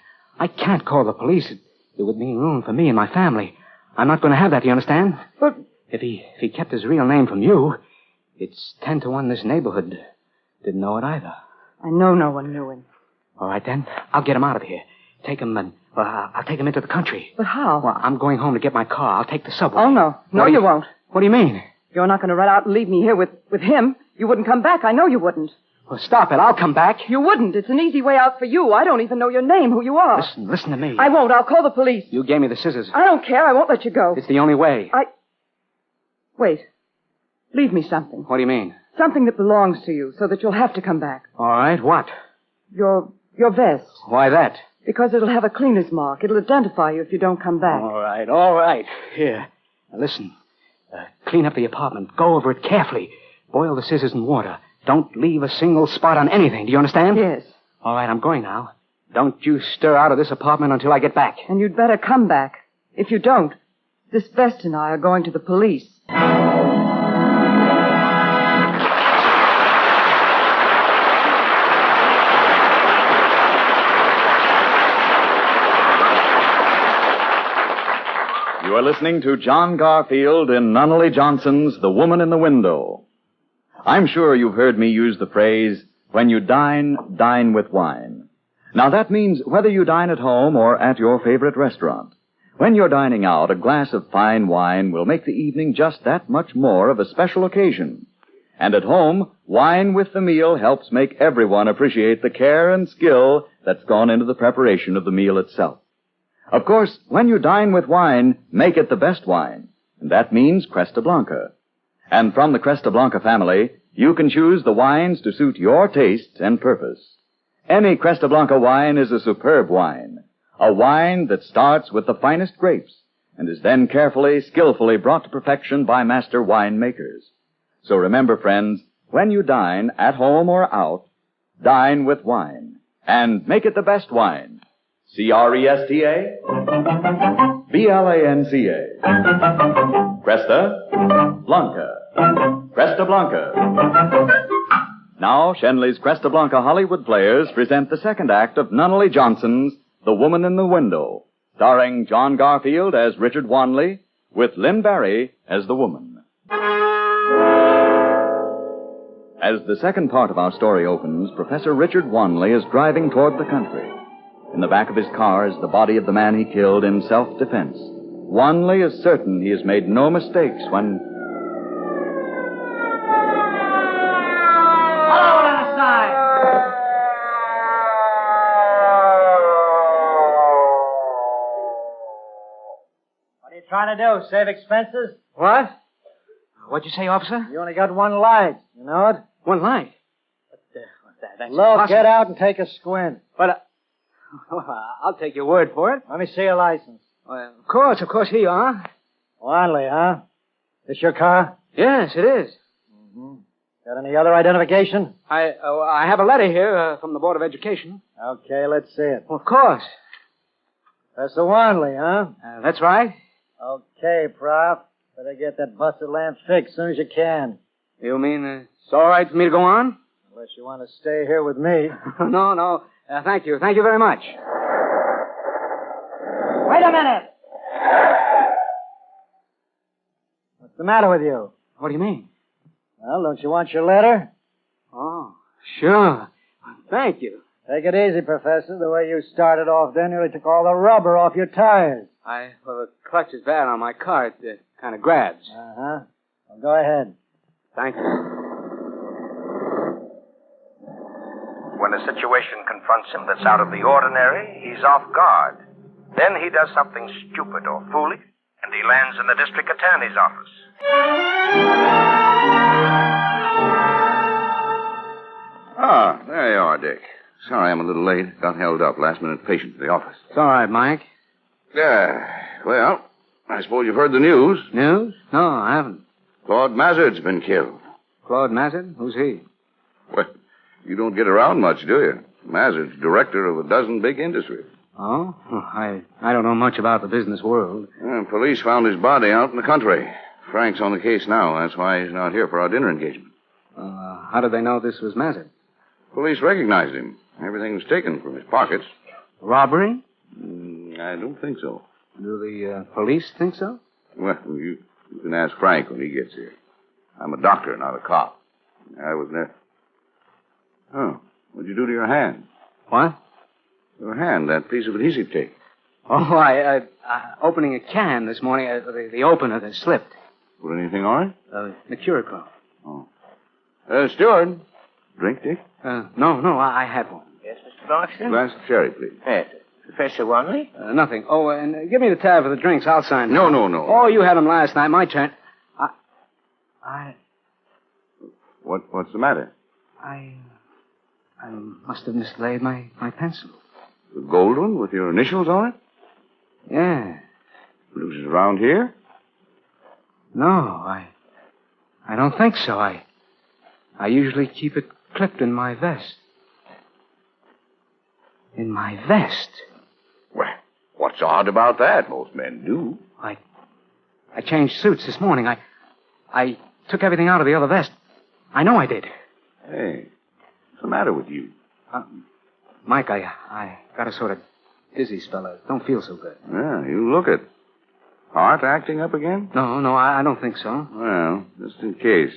can't call the police. It would mean ruin for me and my family. I'm not going to have that, do you understand? But... If he kept his real name from you, it's 10 to 1 this neighborhood didn't know it either. I know no one knew him. All right, then. I'll get him out of here. Take him and... I'll take him into the country. But how? Well, I'm going home to get my car. I'll take the subway. Oh, no. No, you won't. What do you mean? You're not going to run out and leave me here with him. You wouldn't come back. I know you wouldn't. Well, stop it. I'll come back. You wouldn't. It's an easy way out for you. I don't even know your name, who you are. Listen to me. I won't. I'll call the police. You gave me the scissors. I don't care. I won't let you go. It's the only way. Wait. Leave me something. What do you mean? Something that belongs to you, so that you'll have to come back. All right. What? Your vest. Why that? Because it'll have a cleaner's mark. It'll identify you if you don't come back. All right. Here. Now, listen. Clean up the apartment. Go over it carefully. Boil the scissors in water. Don't leave a single spot on anything. Do you understand? Yes. All right, I'm going now. Don't you stir out of this apartment until I get back. And you'd better come back. If you don't, this vest and I are going to the police. You are listening to John Garfield in Nunnally Johnson's The Woman in the Window. I'm sure you've heard me use the phrase, when you dine, dine with wine. Now that means whether you dine at home or at your favorite restaurant. When you're dining out, a glass of fine wine will make the evening just that much more of a special occasion. And at home, wine with the meal helps make everyone appreciate the care and skill that's gone into the preparation of the meal itself. Of course, when you dine with wine, make it the best wine. And that means Cresta Blanca. And from the Cresta Blanca family, you can choose the wines to suit your taste and purpose. Any Cresta Blanca wine is a superb wine. A wine that starts with the finest grapes and is then carefully, skillfully brought to perfection by master winemakers. So remember, friends, when you dine, at home or out, dine with wine. And make it the best wine. C-R-E-S-T-A? B-L-A-N-C-A. Cresta Blanca. Cresta Blanca. Now, Shenley's Cresta Blanca Hollywood Players present the second act of Nunnally Johnson's The Woman in the Window, starring John Garfield as Richard Wanley, with Lynn Barry as the woman. As the second part of our story opens, Professor Richard Wanley is driving toward the country. In the back of his car is the body of the man he killed in self-defense. Wanley is certain he has made no mistakes when... Hello, on the side. What are you trying to do? Save expenses? What? What'd you say, officer? You only got one light. You know it? One light? That's Look, impossible. get out and take a squint. But, I'll take your word for it. Let me see your license. Of course. Here you are. Wanley, huh? This your car? Yes, it is. Mm-hmm. Got any other identification? I have a letter here from the Board of Education. Okay, let's see it. Well, of course. That's the Wanley, huh? That's right. Okay, Prof. Better get that busted lamp fixed as soon as you can. You mean it's all right for me to go on? Unless you want to stay here with me. No. Thank you. Thank you very much. Wait a minute! What's the matter with you? What do you mean? Well, don't you want your letter? Oh, sure. Thank you. Take it easy, Professor. The way you started off there nearly took all the rubber off your tires. Well, the clutch is bad on my car. It kind of grabs. Uh-huh. Well, go ahead. Thank you. When a situation confronts him that's out of the ordinary, he's off guard. Then he does something stupid or foolish, and he lands in the district attorney's office. Ah, there you are, Dick. Sorry I'm a little late. Got held up. Last-minute patient at the office. It's all right, Mike. Well, I suppose you've heard the news. News? No, I haven't. Claude Mazard's been killed. Claude Mazard? Who's he? Well, you don't get around much, do you? Mazard's director of a dozen big industries. Oh? I don't know much about the business world. Police found his body out in the country. Frank's on the case now. That's why he's not here for our dinner engagement. How did they know this was Mazard? Police recognized him. Everything was taken from his pockets. Robbery? I don't think so. Do the police think so? Well, you can ask Frank when he gets here. I'm a doctor, not a cop. I was there. Oh, what'd you do to your hand? What? Your hand, that piece of adhesive tape. Oh, I opening a can this morning, the opener that slipped. Put anything on it? The Curacao. Oh. Steward. Drink, Dick? No, I had one. Yes, Mr. Broxton? Glass of sherry, please. Yes. Professor Wanley? Nothing. Oh, and give me the tab for the drinks. I'll sign it. No. Oh, you had them last night. My turn. What's the matter? I must have mislaid my pencil. The gold one with your initials on it? Yeah. Loses around here? No, I don't think so. I usually keep it clipped in my vest. In my vest? Well, what's odd about that? Most men do. I changed suits this morning. I took everything out of the other vest. I know I did. Hey, what's the matter with you? Mike, I got a sort of dizzy spell. I don't feel so good. Yeah, you look it. Heart acting up again? No, I don't think so. Well, just in case.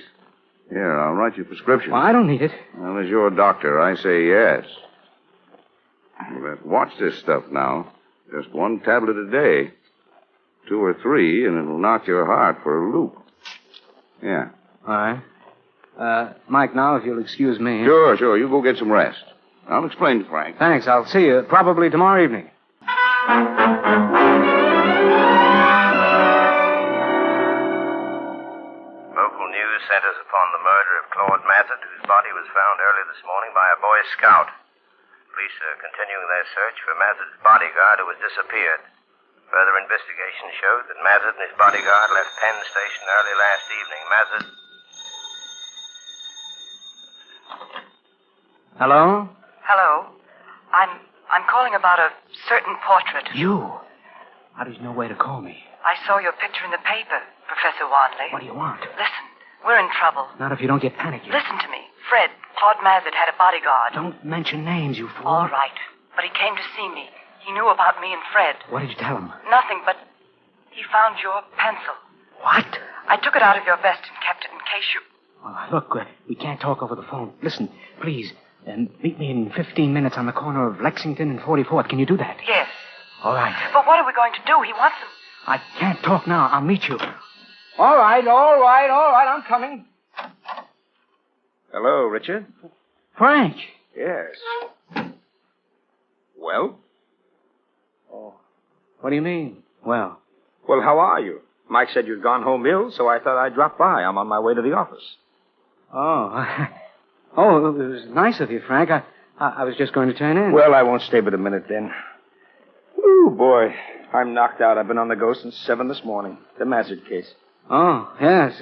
Here, I'll write you a prescription. Well, I don't need it. Well, as your doctor, I say yes. But watch this stuff now. Just one tablet a day. 2 or 3, and it'll knock your heart for a loop. Yeah. All right. Mike, now, if you'll excuse me. Sure. You go get some rest. I'll explain to Frank. Thanks. I'll see you probably tomorrow evening. Local news centers upon the murder of Claude Mazard, whose body was found early this morning by a Boy Scout. Police are continuing their search for Mazard's bodyguard, who has disappeared. Further investigation showed that Mazard and his bodyguard left Penn Station early last evening. Mazard... Hello? Hello. I'm calling about a certain portrait. You? How did you know where to call me? I saw your picture in the paper, Professor Wanley. What do you want? Listen, we're in trouble. Not if you don't get panicky. Listen to me. Fred, Claude Mazard had a bodyguard. Don't mention names, you fool. All right. But he came to see me. He knew about me and Fred. What did you tell him? Nothing, but he found your pencil. What? I took it out of your vest and kept it in case you... Oh, look, we can't talk over the phone. Listen, please, meet me in 15 minutes on the corner of Lexington and 44th. Can you do that? Yes. All right. But what are we going to do? He wants them. I can't talk now. I'll meet you. All right. I'm coming. Hello, Richard. Frank. Yes. Well? Oh, what do you mean? Well, how are you? Mike said you'd gone home ill, so I thought I'd drop by. I'm on my way to the office. Oh, it was nice of you, Frank. I was just going to turn in. Well, I won't stay but a minute then. Ooh, boy. I'm knocked out. I've been on the go since 7 this morning. The Mazard case. Oh, yes.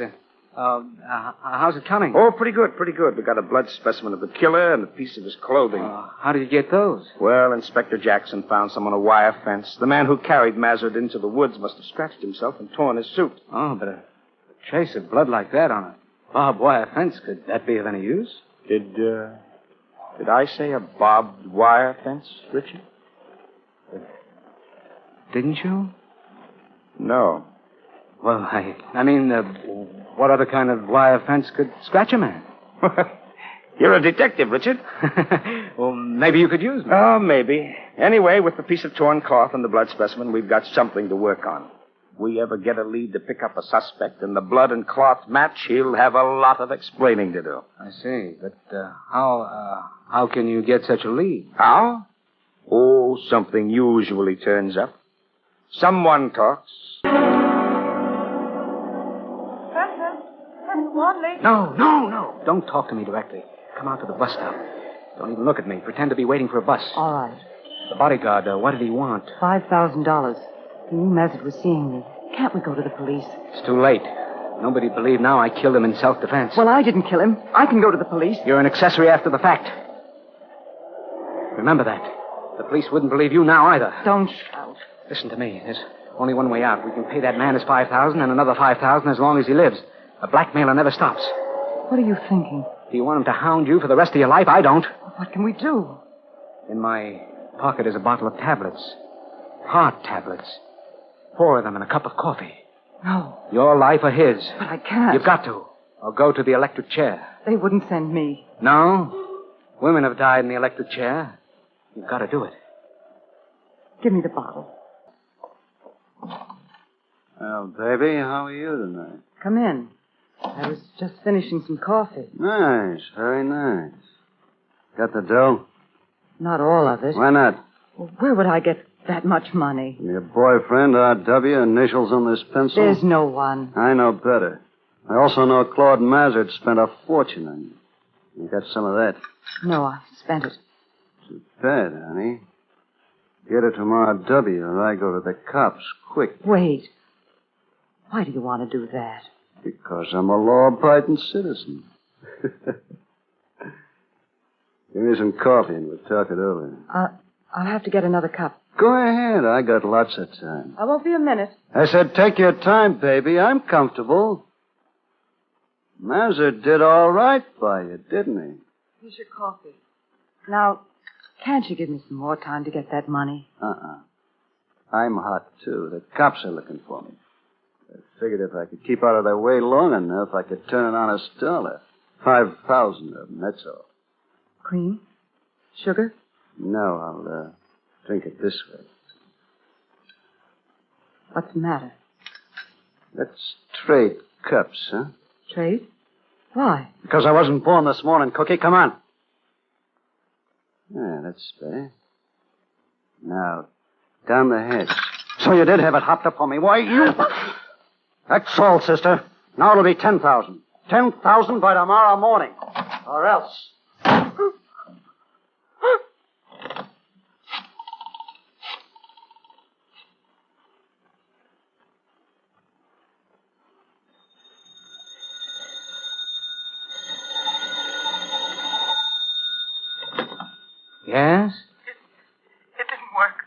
How's it coming? Oh, pretty good. We got a blood specimen of the killer and a piece of his clothing. How did you get those? Well, Inspector Jackson found some on a wire fence. The man who carried Mazard into the woods must have scratched himself and torn his suit. Oh, but a trace of blood like that on a barbed wire fence, could that be of any use? Did I say a barbed wire fence, Richard? Didn't you? No. Well, I mean, what other kind of wire fence could scratch a man? You're a detective, Richard. Well, maybe you could use me. Oh, maybe. Anyway, with the piece of torn cloth and the blood specimen, we've got something to work on. If we ever get a lead to pick up a suspect and the blood and cloth match, he'll have a lot of explaining to do. I see. But how can you get such a lead? How? Oh, something usually turns up. Someone talks. me? No. Don't talk to me directly. Come out to the bus stop. Don't even look at me. Pretend to be waiting for a bus. All right. The bodyguard, what did he want? $5,000. He knew Mazet was seeing me. Can't we go to the police? It's too late. Nobody'd believe now I killed him in self-defense. Well, I didn't kill him. I can go to the police. You're an accessory after the fact. Remember that. The police wouldn't believe you now either. Don't shout. Listen to me. There's only one way out. We can pay that man his $5,000 and another $5,000 as long as he lives. A blackmailer never stops. What are you thinking? Do you want him to hound you for the rest of your life? I don't. What can we do? In my pocket is a bottle of tablets. Heart tablets. 4 of them and a cup of coffee. No. Your life or his. But I can't. You've got to. Or go to the electric chair. They wouldn't send me. No? Women have died in the electric chair. You've got to do it. Give me the bottle. Well, baby, how are you tonight? Come in. I was just finishing some coffee. Nice, very nice. Got the dough? Not all of it. Why not? Well, where would I get that much money? Your boyfriend, R.W., initials on this pencil? There's no one. I know better. I also know Claude Mazard spent a fortune on you. You got some of that? No, I spent it. Too bad, honey. Get it from R.W. or I go to the cops, quick. Wait. Why do you want to do that? Because I'm a law-abiding citizen. Give me some coffee and we'll talk it over. I'll have to get another cup. Go ahead. I got lots of time. I won't be a minute. I said take your time, baby. I'm comfortable. Mazard did all right by you, didn't he? Here's your coffee. Now, can't you give me some more time to get that money? I'm hot, too. The cops are looking for me. I figured if I could keep out of their way long enough, I could turn an honest dollar. 5,000 of them, that's all. Cream? Sugar? No, I'll drink it this way. What's the matter? Let's trade cups, huh? Trade? Why? Because I wasn't born this morning, Cookie. Come on. Yeah, that's fair. Now, down the hatch. So you did have it hopped up on me. Why, you... That's all, sister. Now it'll be 10,000. 10,000 by tomorrow morning. Or else. Yes? It didn't work.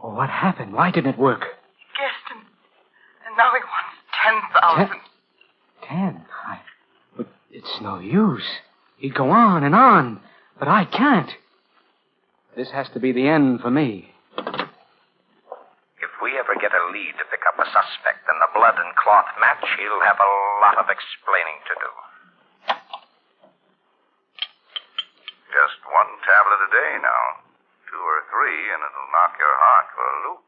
Well, what happened? Why didn't it work? He guessed, and now he wants 10,000. 10? But it's no use. He'd go on and on, but I can't. This has to be the end for me. If we ever get a lead to pick up a suspect and the blood and cloth match, he'll have a lot of explaining to do. Just 1 tablet a day now. 2 or 3, and it'll knock your heart for a loop.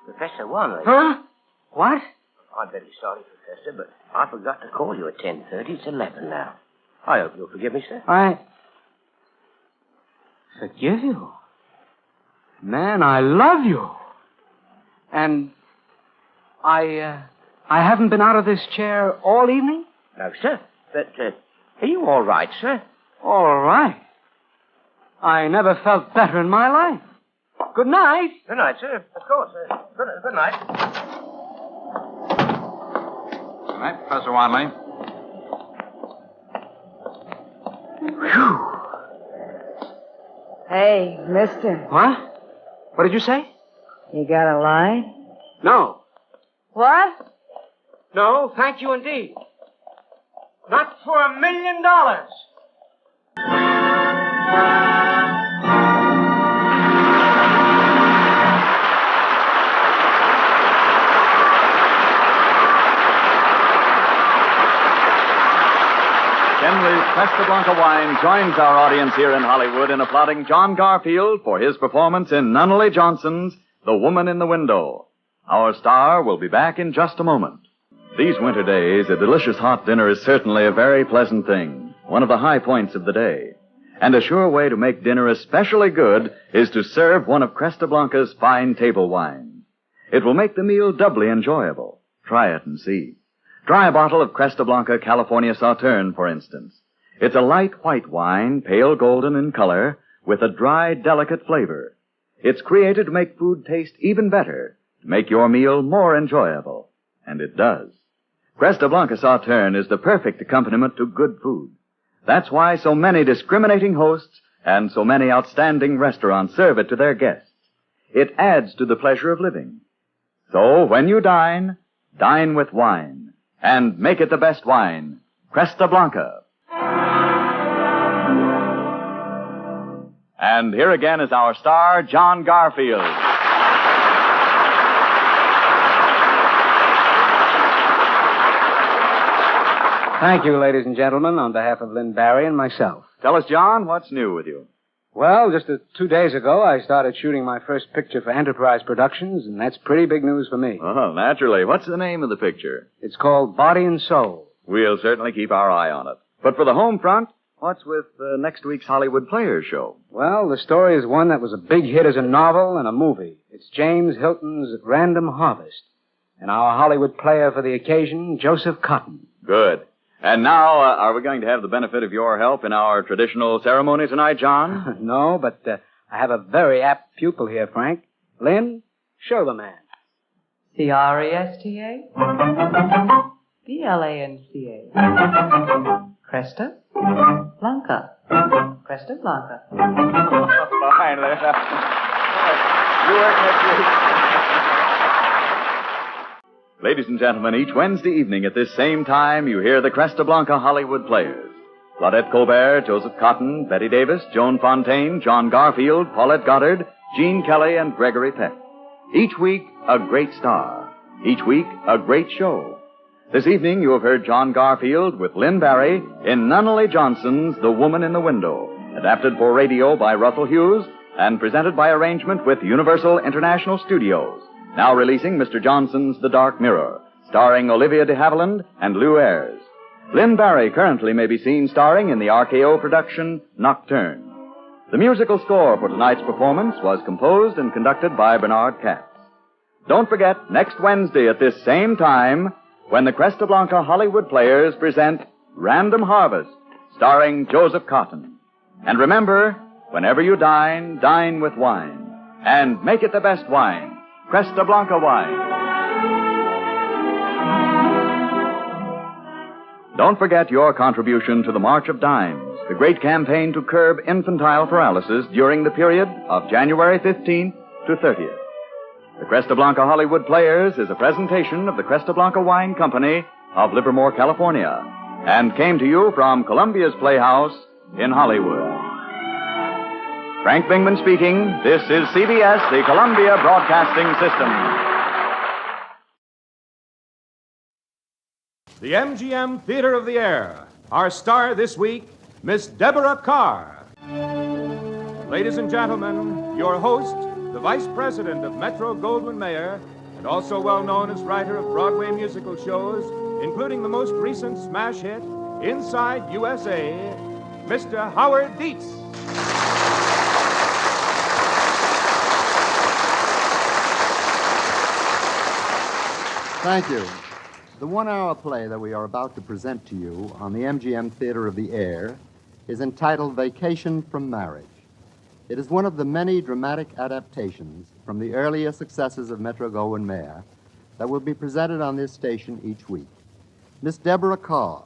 Professor Wanley. Huh? What? I'm very sorry, Professor, but I forgot to call you at 10:30. It's 11 now. I hope you'll forgive me, sir. I forgive you? Man, I love you. And I haven't been out of this chair all evening? No, sir. But, are you all right, sir? All right. I never felt better in my life. Good night. Good night, sir. Of course, sir. Good night. Good night, Professor Wanley. Whew. Hey, mister. What? What did you say? You got a line? No. What? No, thank you indeed. Not for $1 million. Henry's Casablanca Wine joins our audience here in Hollywood in applauding John Garfield for his performance in Nunnally Johnson's The Woman in the Window. Our star will be back in just a moment. These winter days, a delicious hot dinner is certainly a very pleasant thing, one of the high points of the day. And a sure way to make dinner especially good is to serve one of Cresta Blanca's fine table wines. It will make the meal doubly enjoyable. Try it and see. Try a bottle of Cresta Blanca California Sauterne, for instance. It's a light white wine, pale golden in color, with a dry, delicate flavor. It's created to make food taste even better, to make your meal more enjoyable. And it does. Cresta Blanca Sauterne is the perfect accompaniment to good food. That's why so many discriminating hosts and so many outstanding restaurants serve it to their guests. It adds to the pleasure of living. So when you dine, dine with wine. And make it the best wine, Cresta Blanca. And here again is our star, John Garfield. Thank you, ladies and gentlemen, on behalf of Lynn Barry and myself. Tell us, John, what's new with you? Well, just 2 days ago, I started shooting my first picture for Enterprise Productions, and that's pretty big news for me. Oh, naturally. What's the name of the picture? It's called Body and Soul. We'll certainly keep our eye on it. But for the home front, what's with next week's Hollywood Players show? Well, the story is one that was a big hit as a novel and a movie. It's James Hilton's Random Harvest. And our Hollywood player for the occasion, Joseph Cotton. Good. And now, are we going to have the benefit of your help in our traditional ceremony tonight, John? No, but I have a very apt pupil here, Frank. Lynn, show the man. Cresta? Blanca. Cresta Blanca. Cresta Blanca. Fine, Lynn. You work next week. Ladies and gentlemen, each Wednesday evening at this same time, you hear the Cresta Blanca Hollywood Players. Claudette Colbert, Joseph Cotton, Betty Davis, Joan Fontaine, John Garfield, Paulette Goddard, Gene Kelly, and Gregory Peck. Each week, a great star. Each week, a great show. This evening, you have heard John Garfield with Lynn Barry in Nunnally Johnson's The Woman in the Window, adapted for radio by Russell Hughes and presented by arrangement with Universal International Studios. Now releasing Mr. Johnson's The Dark Mirror, starring Olivia de Havilland and Lou Ayres. Lynn Barry currently may be seen starring in the RKO production Nocturne. The musical score for tonight's performance was composed and conducted by Bernard Katz. Don't forget, next Wednesday at this same time, when the Cresta Blanca Hollywood Players present Random Harvest, starring Joseph Cotton. And remember, whenever you dine, dine with wine. And make it the best wine. Cresta Blanca wine. Don't forget your contribution to the March of Dimes, the great campaign to curb infantile paralysis during the period of January 15th to 30th. The Cresta Blanca Hollywood Players is a presentation of the Cresta Blanca Wine Company of Livermore, California, and came to you from Columbia's Playhouse in Hollywood. Frank Bingman speaking. This is CBS, the Columbia Broadcasting System. The MGM Theater of the Air. Our star this week, Miss Deborah Carr. Ladies and gentlemen, your host, the Vice President of Metro-Goldwyn-Mayer, and also well known as writer of Broadway musical shows, including the most recent smash hit, Inside USA, Mr. Howard Dietz. Thank you. The one-hour play that we are about to present to you on the MGM Theater of the Air is entitled Vacation from Marriage. It is one of the many dramatic adaptations from the earlier successes of Metro-Goldwyn-Mayer that will be presented on this station each week. Miss Deborah Carr,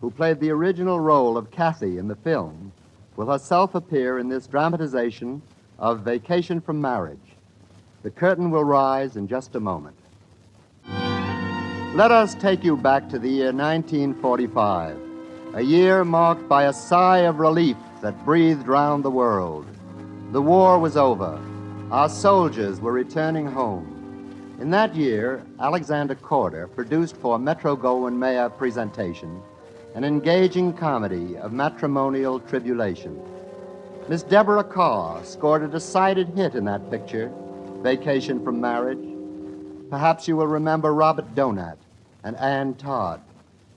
who played the original role of Kathy in the film, will herself appear in this dramatization of Vacation from Marriage. The curtain will rise in just a moment. Let us take you back to the year 1945, a year marked by a sigh of relief that breathed round the world. The war was over. Our soldiers were returning home. In that year, Alexander Corder produced for Metro-Goldwyn-Mayer presentation an engaging comedy of matrimonial tribulation. Miss Deborah Carr scored a decided hit in that picture, Vacation from Marriage. Perhaps you will remember Robert Donat and Ann Todd.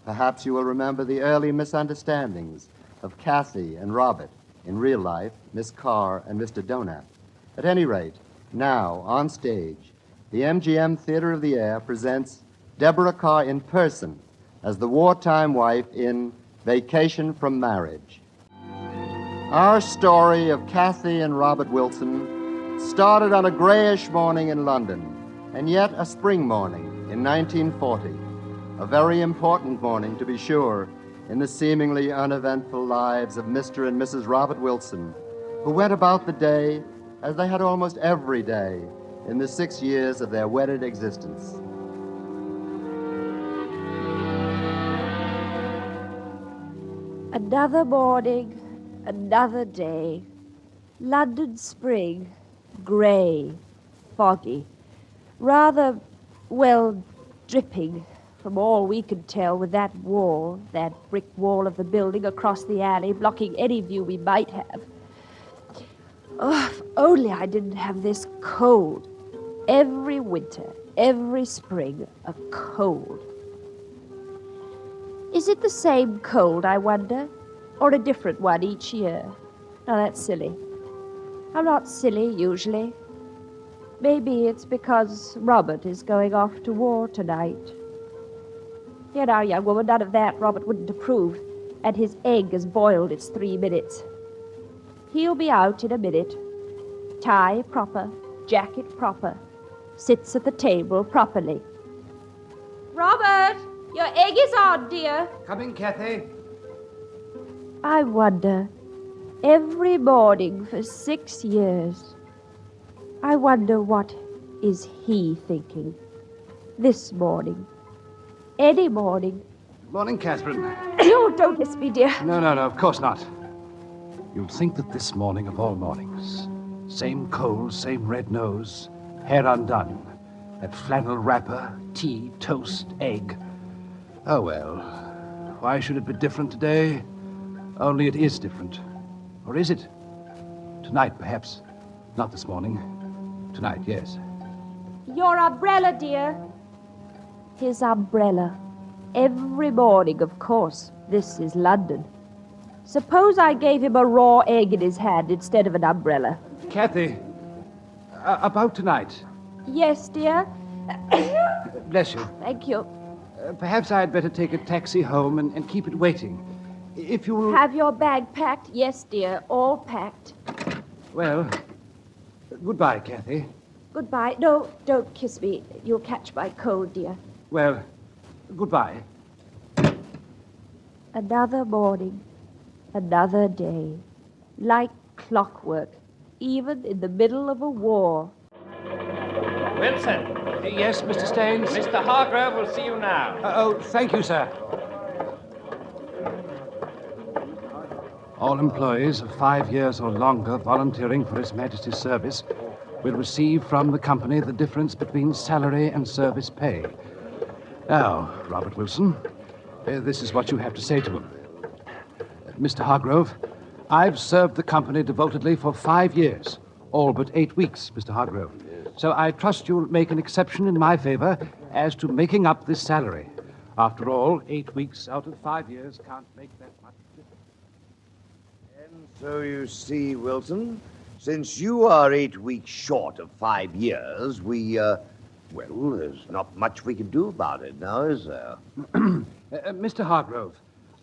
Perhaps you will remember the early misunderstandings of Kathy and Robert, in real life, Miss Carr and Mr. Donat. At any rate, now, on stage, the MGM Theater of the Air presents Deborah Carr in person as the wartime wife in Vacation from Marriage. Our story of Kathy and Robert Wilson started on a grayish morning in London, and yet a spring morning in 1940. A very important morning, to be sure, in the seemingly uneventful lives of Mr. and Mrs. Robert Wilson, who went about the day as they had almost every day in the 6 years of their wedded existence. Another morning, another day. London spring, grey, foggy. Rather, well, dripping, from all we could tell, with that wall, that brick wall of the building across the alley, blocking any view we might have. Oh, if only I didn't have this cold. Every winter, every spring, a cold. Is it the same cold, I wonder, or a different one each year? Now, that's silly. I'm not silly, usually. Maybe it's because Robert is going off to war tonight. Here now, young woman, none of that. Robert wouldn't approve. And his egg has boiled its 3 minutes. He'll be out in a minute. Tie proper, jacket proper. Sits at the table properly. Robert, your egg is on, dear. Coming, Kathy. I wonder, every morning for 6 years, I wonder what is he thinking this morning. Any morning. Morning, Catherine. Oh, don't miss me, dear. No, of course not. You'd think that this morning of all mornings, same cold, same red nose, hair undone, that flannel wrapper, tea, toast, egg. Oh, well, why should it be different today? Only it is different. Or is it? Tonight, perhaps. Not this morning. Tonight, yes. Your umbrella, dear. His umbrella. Every morning, of course. This is London. Suppose I gave him a raw egg in his hand instead of an umbrella. Kathy, about tonight. Yes, dear. Bless you. Thank you. Perhaps I'd better take a taxi home and keep it waiting. If you will... Have your bag packed? Yes, dear. All packed. Well, goodbye, Kathy. Goodbye. No, don't kiss me. You'll catch my cold, dear. Well, goodbye. Another morning. Another day. Like clockwork. Even in the middle of a war. Wilson. Yes, Mr. Staines? Mr. Hargrave will see you now. Oh, thank you, sir. All employees of 5 years or longer volunteering for His Majesty's service will receive from the company the difference between salary and service pay. Now, Robert Wilson, this is what you have to say to him. Mr. Hargrove, I've served the company devotedly for 5 years, all but 8 weeks, Mr. Hargrove. So I trust you'll make an exception in my favor as to making up this salary. After all, 8 weeks out of 5 years can't make that much difference. And so you see, Wilson, since you are 8 weeks short of 5 years, well, there's not much we can do about it now, is there? Mr. Hargrove,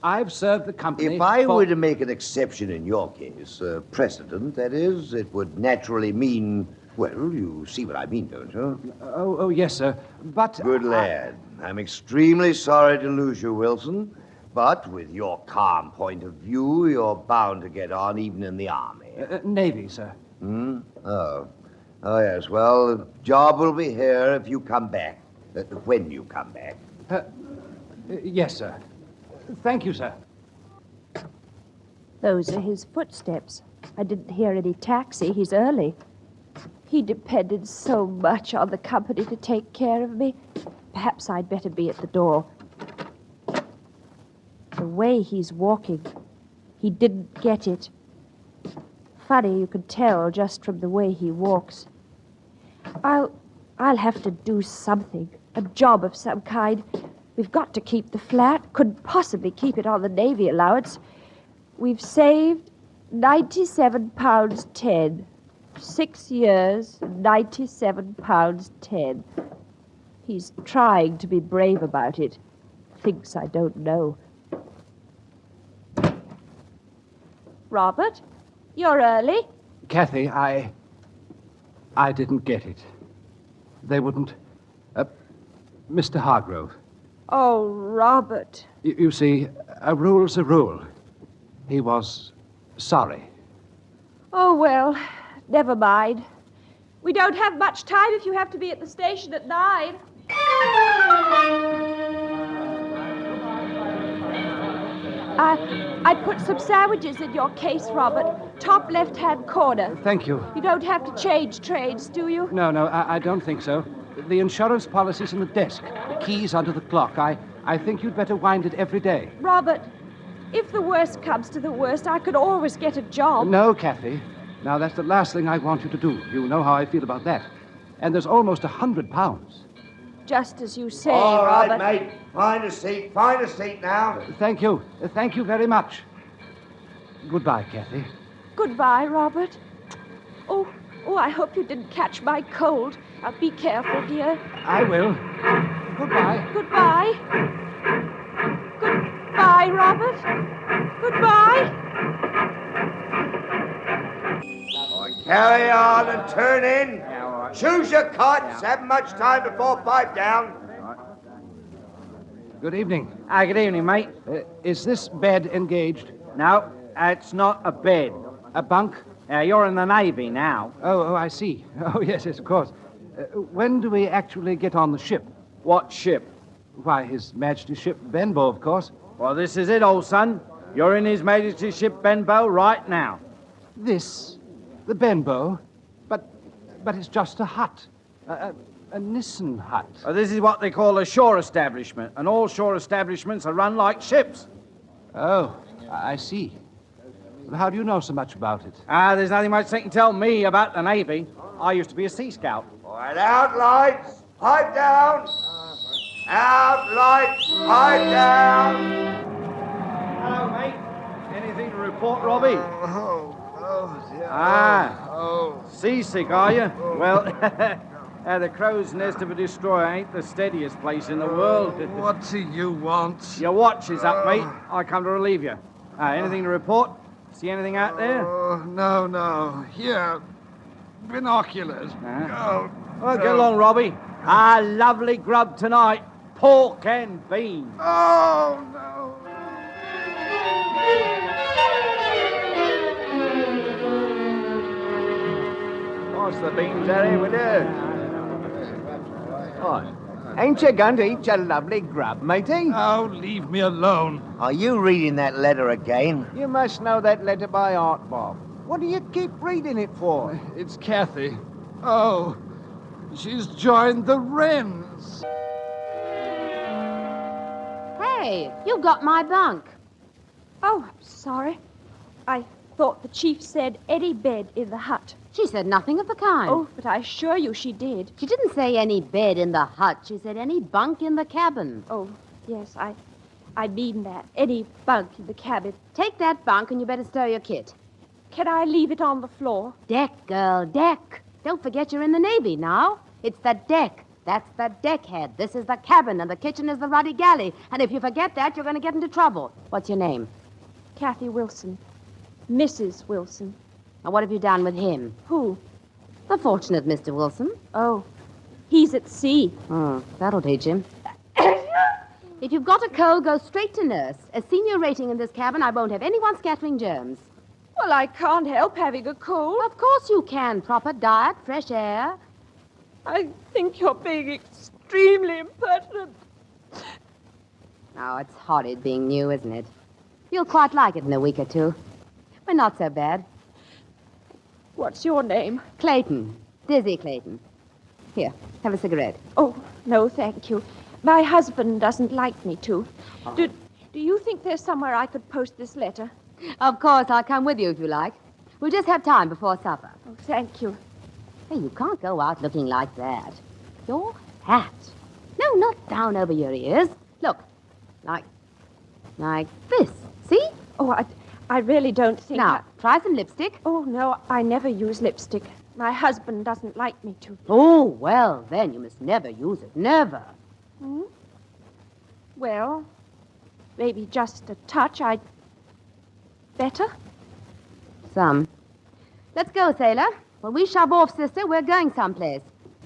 I've served the company If I were to make an exception in your case, precedent, that is, it would naturally mean... Well, you see what I mean, don't you? Oh, yes, sir. But... Good lad. I'm extremely sorry to lose you, Wilson. But with your calm point of view, you're bound to get on even in the Army. Navy, sir. Oh, yes. Well, the job will be here if you come back. When you come back. Yes, sir. Thank you, sir. Those are his footsteps. I didn't hear any taxi. He's early. He depended so much on the company to take care of me. Perhaps I'd better be at the door. The way he's walking. He didn't get it. Funny, you could tell just from the way he walks. I'll have to do something. A job of some kind. We've got to keep the flat. Couldn't possibly keep it on the Navy allowance. We've saved £97.10. 6 years, £97.10. He's trying to be brave about it. Thinks I don't know. Robert, you're early. Kathy, I didn't get it. They wouldn't. Mr. Hargrove. Oh, Robert. You see, a rule's a rule. He was sorry. Oh, well, never mind. We don't have much time if you have to be at the station at 9. I put some sandwiches in your case, Robert. Top left-hand corner. Thank you. You don't have to change trains, do you? No, I don't think so. The insurance policy's in the desk. The key's under the clock. I think you'd better wind it every day. Robert, if the worst comes to the worst, I could always get a job. No, Kathy. Now, that's the last thing I want you to do. You know how I feel about that. And there's almost £100. Just as you say, All right, Robert. mate. Find a seat now. Thank you. Thank you very much. Goodbye, Kathy. Goodbye, Robert. Oh, I hope you didn't catch my cold. Now, be careful, dear. I will. Goodbye. Goodbye. Goodbye, Robert. Goodbye. Carry on and turn in. Choose your cots. Haven't much time before pipe down. Good evening. Good evening, mate. Is this bed engaged? No, it's not a bed. A bunk? You're in the Navy now. Oh, I see. Oh, yes, of course. When do we actually get on the ship? What ship? Why, His Majesty's ship Benbow, of course. Well, this is it, old son. You're in His Majesty's ship Benbow right now. This? The Benbow? But it's just a hut. A Nissen hut. This is what they call a shore establishment, and all shore establishments are run like ships. Oh, I see. How do you know so much about it? There's nothing much they can tell me about the Navy. I used to be a sea scout. All right, out lights. Pipe down. Out lights. Pipe down. Hello, mate. Anything to report, Robbie? Oh, seasick, are you? Well, the crow's nest of a destroyer ain't the steadiest place in the world. What do you want? Your watch is up, mate. I come to relieve you. Anything to report? See anything out there? No. Here, binoculars. Well, get along, Robbie. Lovely grub tonight. Pork and beans. Oh, no. What's the beans, Harry, with you? What? Ain't you going to eat your lovely grub, matey? Oh, leave me alone. Are you reading that letter again? You must know that letter by heart, Bob. What do you keep reading it for? It's Kathy. Oh, she's joined the Wrens. Hey, you got my bunk. Oh, I'm sorry. I thought the chief said any bed in the hut. She said nothing of the kind. Oh, but I assure you she did. She didn't say any bed in the hut. She said any bunk in the cabin. Oh, yes, I mean that. Any bunk in the cabin. Take that bunk and you better stow your kit. Can I leave it on the floor? Deck, girl, deck. Don't forget you're in the Navy now. It's the deck. That's the deck head. This is the cabin, and the kitchen is the ruddy galley. And if you forget that, you're going to get into trouble. What's your name? Kathy Wilson. Mrs. Wilson. Now, what have you done with him? Who? The fortunate Mr. Wilson. Oh, he's at sea. That'll teach him. If you've got a cold, go straight to nurse. A senior rating in this cabin, I won't have anyone scattering germs. Well, I can't help having a cold. Of course you can. Proper diet, fresh air. I think you're being extremely impertinent. Oh, it's horrid being new, isn't it? You'll quite like it in a week or two. We're not so bad. What's your name? Clayton. Dizzy Clayton. Here, have a cigarette. Oh, no, thank you. My husband doesn't like me to. Oh. Do you think there's somewhere I could post this letter? Of course, I'll come with you if you like. We'll just have time before supper. Oh, thank you. Hey, you can't go out looking like that. Your hat. No, not down over your ears. Look, like this. See? Oh, I really don't think... Now, try some lipstick. Oh, no, I never use lipstick. My husband doesn't like me to. Oh, well, then you must never use it. Never. Hmm? Well, maybe just a touch. I'd... Better? Some. Let's go, sailor. When we shove off, sister, we're going someplace.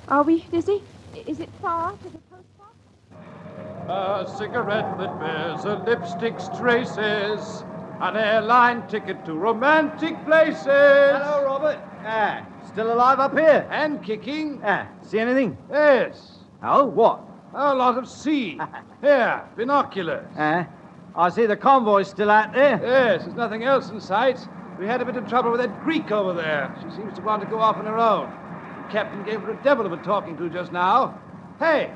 Are we, Lizzie? Is it far to the post box? A cigarette that bears a lipstick's traces. An airline ticket to romantic places. Hello, Robert. Still alive up here? And kicking. See anything? Yes. Oh, what? A lot of sea. Here, binoculars. I see the convoy's still out there. Yes, there's nothing else in sight. We had a bit of trouble with that Greek over there. She seems to want to go off on her own. The captain gave her a devil of a talking to just now. Hey,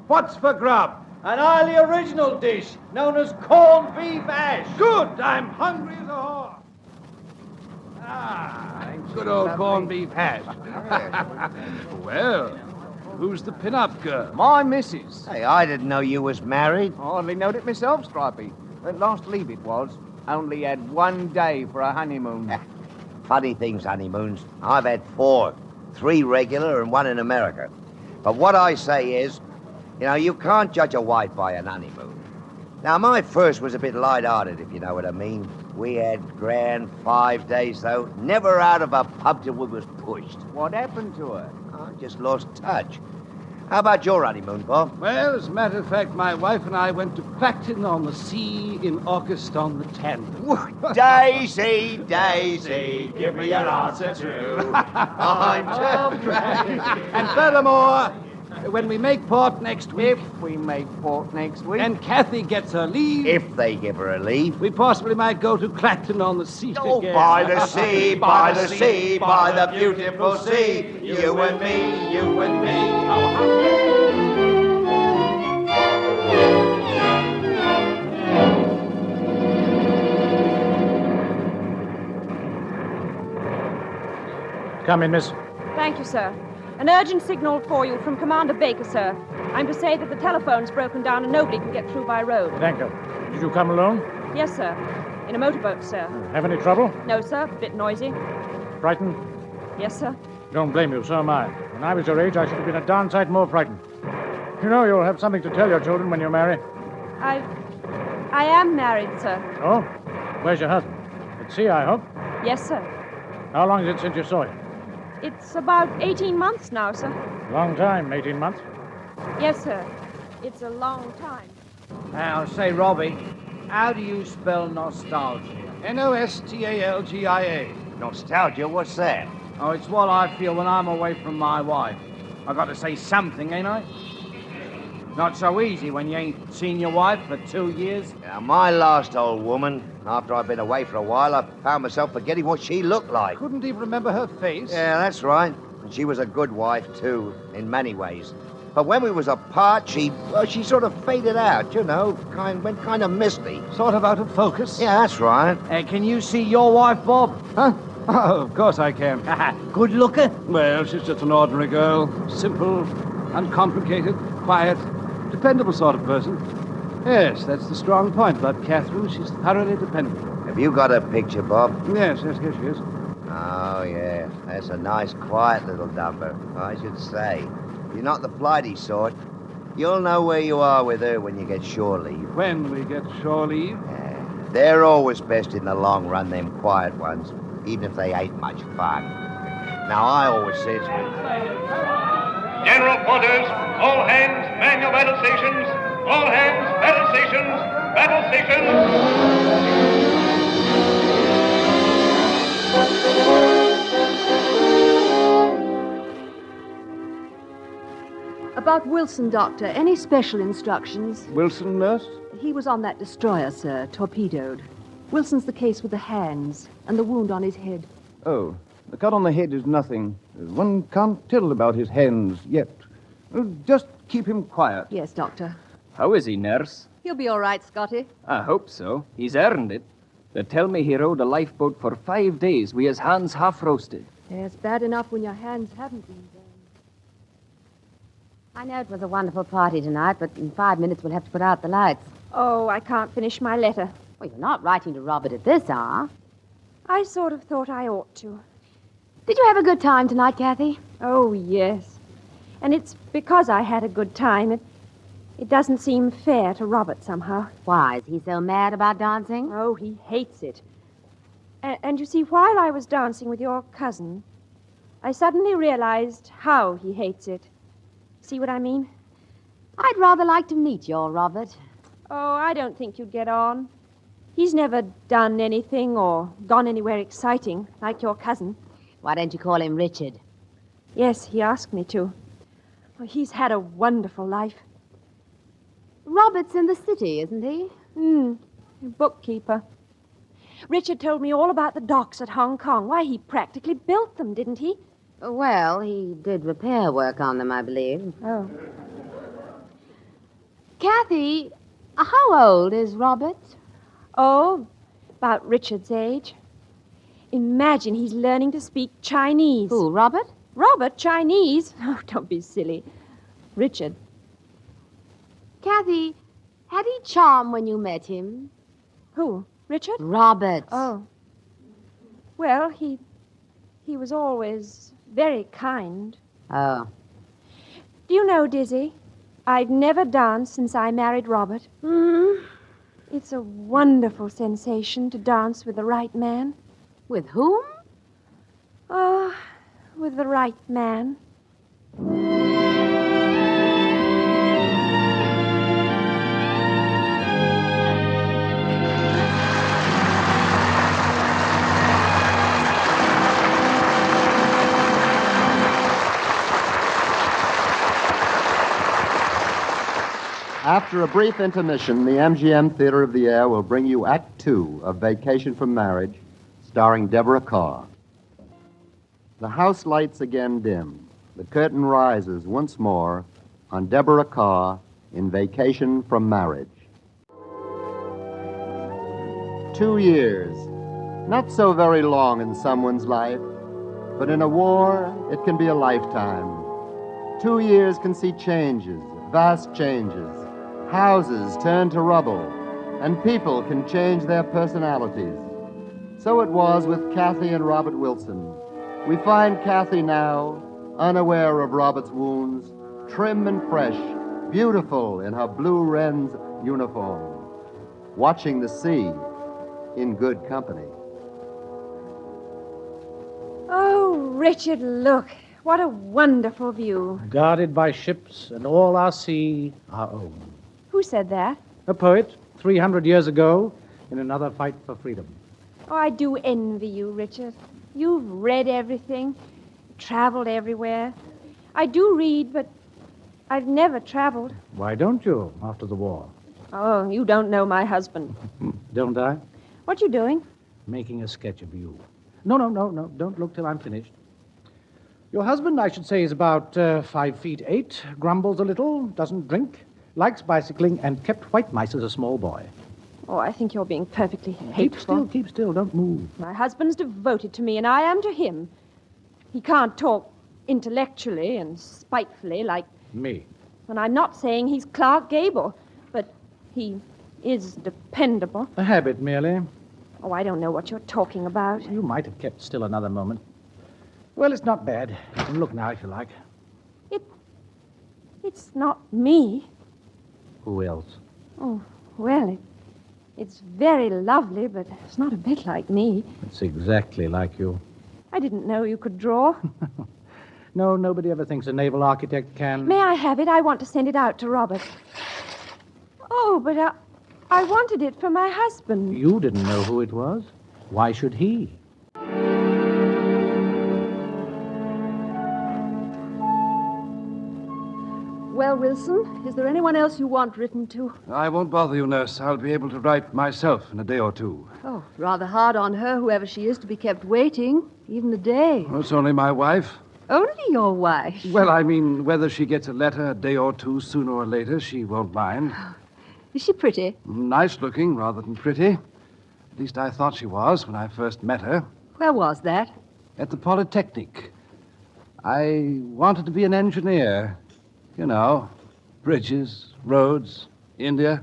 what's for grub? An highly original dish known as corned beef hash. Good, I'm hungry as a horse. Good old corned beef hash. Well, who's the pin-up girl? My missus. Hey, I didn't know you was married. Hardly knowed it myself, Stripey. At last leave it was. Only had 1 day for a honeymoon. Funny things, honeymoons. I've had 4. 3 regular and 1 in America. But what I say is, you can't judge a wife by an honeymoon. Now, my first was a bit light-hearted, if you know what I mean. We had grand 5 days, though. Never out of a pub till we was pushed. What happened to her? I just lost touch. How about your honeymoon, Bob? Well, as a matter of fact, my wife and I went to Clacton on the Sea in August on the Tandem. Daisy, Daisy, give me your answer true. I'm too And furthermore, when we make port next week... If we make port next week... And Kathy gets her leave... If they give her a leave... We possibly might go to Clacton on the Sea again. By the sea, by the sea, by the beautiful sea. You and me, you and me. Come in, miss. Thank you, sir. An urgent signal for you from Commander Baker, sir. I'm to say that the telephone's broken down and nobody can get through by road. Thank you. Did you come alone? Yes, sir. In a motorboat, sir. Have any trouble? No, sir. A bit noisy. Frightened? Yes, sir. Don't blame you, so am I. When I was your age, I should have been a darn sight more frightened. You know, you'll have something to tell your children when you marry. I am married, sir. Oh? Where's your husband? At sea, I hope? Yes, sir. How long is it since you saw him? It's about 18 months now, sir. Long time, 18 months. Yes, sir. It's a long time. Now, say, Robbie, how do you spell nostalgia? Nostalgia. Nostalgia? What's that? Oh, it's what I feel when I'm away from my wife. I got to say something, ain't I? Not so easy when you ain't seen your wife for 2 years. Now, my last old woman, after I'd been away for a while, I found myself forgetting what she looked like. Couldn't even remember her face. Yeah, that's right. And she was a good wife, too, in many ways. But when we was apart, she sort of faded out, went kind of misty. Sort of out of focus? Yeah, that's right. Can you see your wife, Bob? Huh? Oh, of course I can. Good looker? Well, she's just an ordinary girl. Simple, uncomplicated, quiet, dependable sort of person. Yes, that's the strong point about Catherine. She's thoroughly dependable. Have you got a picture, Bob? Yes, here she is. Oh, yeah. That's a nice, quiet little number, I should say. You're not the flighty sort. You'll know where you are with her when you get shore leave. When we get shore leave? Yeah. They're always best in the long run, them quiet ones, even if they ain't much fun. Now, I always says... General quarters, all hands, manual battle stations. All hands, battle stations, battle stations. About Wilson, Doctor. Any special instructions? Wilson, nurse? He was on that destroyer, sir, torpedoed. Wilson's the case with the hands and the wound on his head. Oh, the cut on the head is nothing. One can't tell about his hands yet. Just keep him quiet. Yes, Doctor. How is he, nurse? He'll be all right, Scotty. I hope so. He's earned it. They tell me he rowed a lifeboat for 5 days with his hands half roasted. Yeah, it's bad enough when your hands haven't been burned. I know it was a wonderful party tonight, but in 5 minutes we'll have to put out the lights. Oh, I can't finish my letter. Well, you're not writing to Robert at this hour. I sort of thought I ought to. Did you have a good time tonight, Kathy? Oh, yes. And it's because I had a good time. It doesn't seem fair to Robert somehow. Why, is he so mad about dancing? Oh, he hates it. And you see, while I was dancing with your cousin, I suddenly realized how he hates it. See what I mean? I'd rather like to meet your Robert. Oh, I don't think you'd get on. He's never done anything or gone anywhere exciting, like your cousin. Why don't you call him Richard? Yes, he asked me to. Oh, he's had a wonderful life. Robert's in the city, isn't he? Bookkeeper. Richard told me all about the docks at Hong Kong. Why, he practically built them, didn't he? Well, he did repair work on them, I believe. Oh. Kathy, how old is Robert? Oh, about Richard's age. Imagine he's learning to speak Chinese. Who, Robert? Robert, Chinese? Oh, don't be silly. Richard. Kathy, had he charm when you met him? Who? Richard? Robert. Oh. Well, he was always very kind. Oh. Do you know, Dizzy, I've never danced since I married Robert. It's a wonderful sensation to dance with the right man. With whom? Oh, with the right man. After a brief intermission, the MGM Theater of the Air will bring you Act Two of Vacation from Marriage, starring Deborah Carr. The house lights again dim. The curtain rises once more on Deborah Carr in Vacation from Marriage. 2 years. Not so very long in someone's life, but in a war, it can be a lifetime. 2 years can see changes, vast changes. Houses turn to rubble, and people can change their personalities. So it was with Kathy and Robert Wilson. We find Kathy now, unaware of Robert's wounds, trim and fresh, beautiful in her blue wren's uniform, watching the sea in good company. Oh, Richard, look. What a wonderful view. Guarded by ships and all our sea our own. Who said that? A poet, 300 years ago, in another fight for freedom. Oh, I do envy you, Richard. You've read everything, traveled everywhere. I do read, but I've never traveled. Why don't you, after the war? Oh, you don't know my husband. Don't I? What you doing? Making a sketch of you. No, don't look till I'm finished. Your husband, I should say, is about 5'8", grumbles a little, doesn't drink, likes bicycling, and kept white mice as a small boy. Oh, I think you're being perfectly hateful. Keep still, don't move. My husband's devoted to me, and I am to him. He can't talk intellectually and spitefully like... Me. And I'm not saying he's Clark Gable, but he is dependable. A habit, merely. Oh, I don't know what you're talking about. You might have kept still another moment. Well, it's not bad. You can look now, if you like. It's not me. Who else? Oh, well, it's very lovely, but it's not a bit like me. It's exactly like you. I didn't know you could draw. No, nobody ever thinks a naval architect can. May I have it? I want to send it out to Robert. Oh, but I wanted it for my husband. You didn't know who it was. Why should he? Well, Wilson, is there anyone else you want written to? I won't bother you, nurse. I'll be able to write myself in a day or two. Oh, rather hard on her, whoever she is, to be kept waiting, even a day. Oh, it's only my wife. Only your wife? Well, I mean, whether she gets a letter a day or two sooner or later, she won't mind. Is she pretty? Nice looking rather than pretty. At least I thought she was when I first met her. Where was that? At the Polytechnic. I wanted to be an engineer. You know, bridges, roads, India.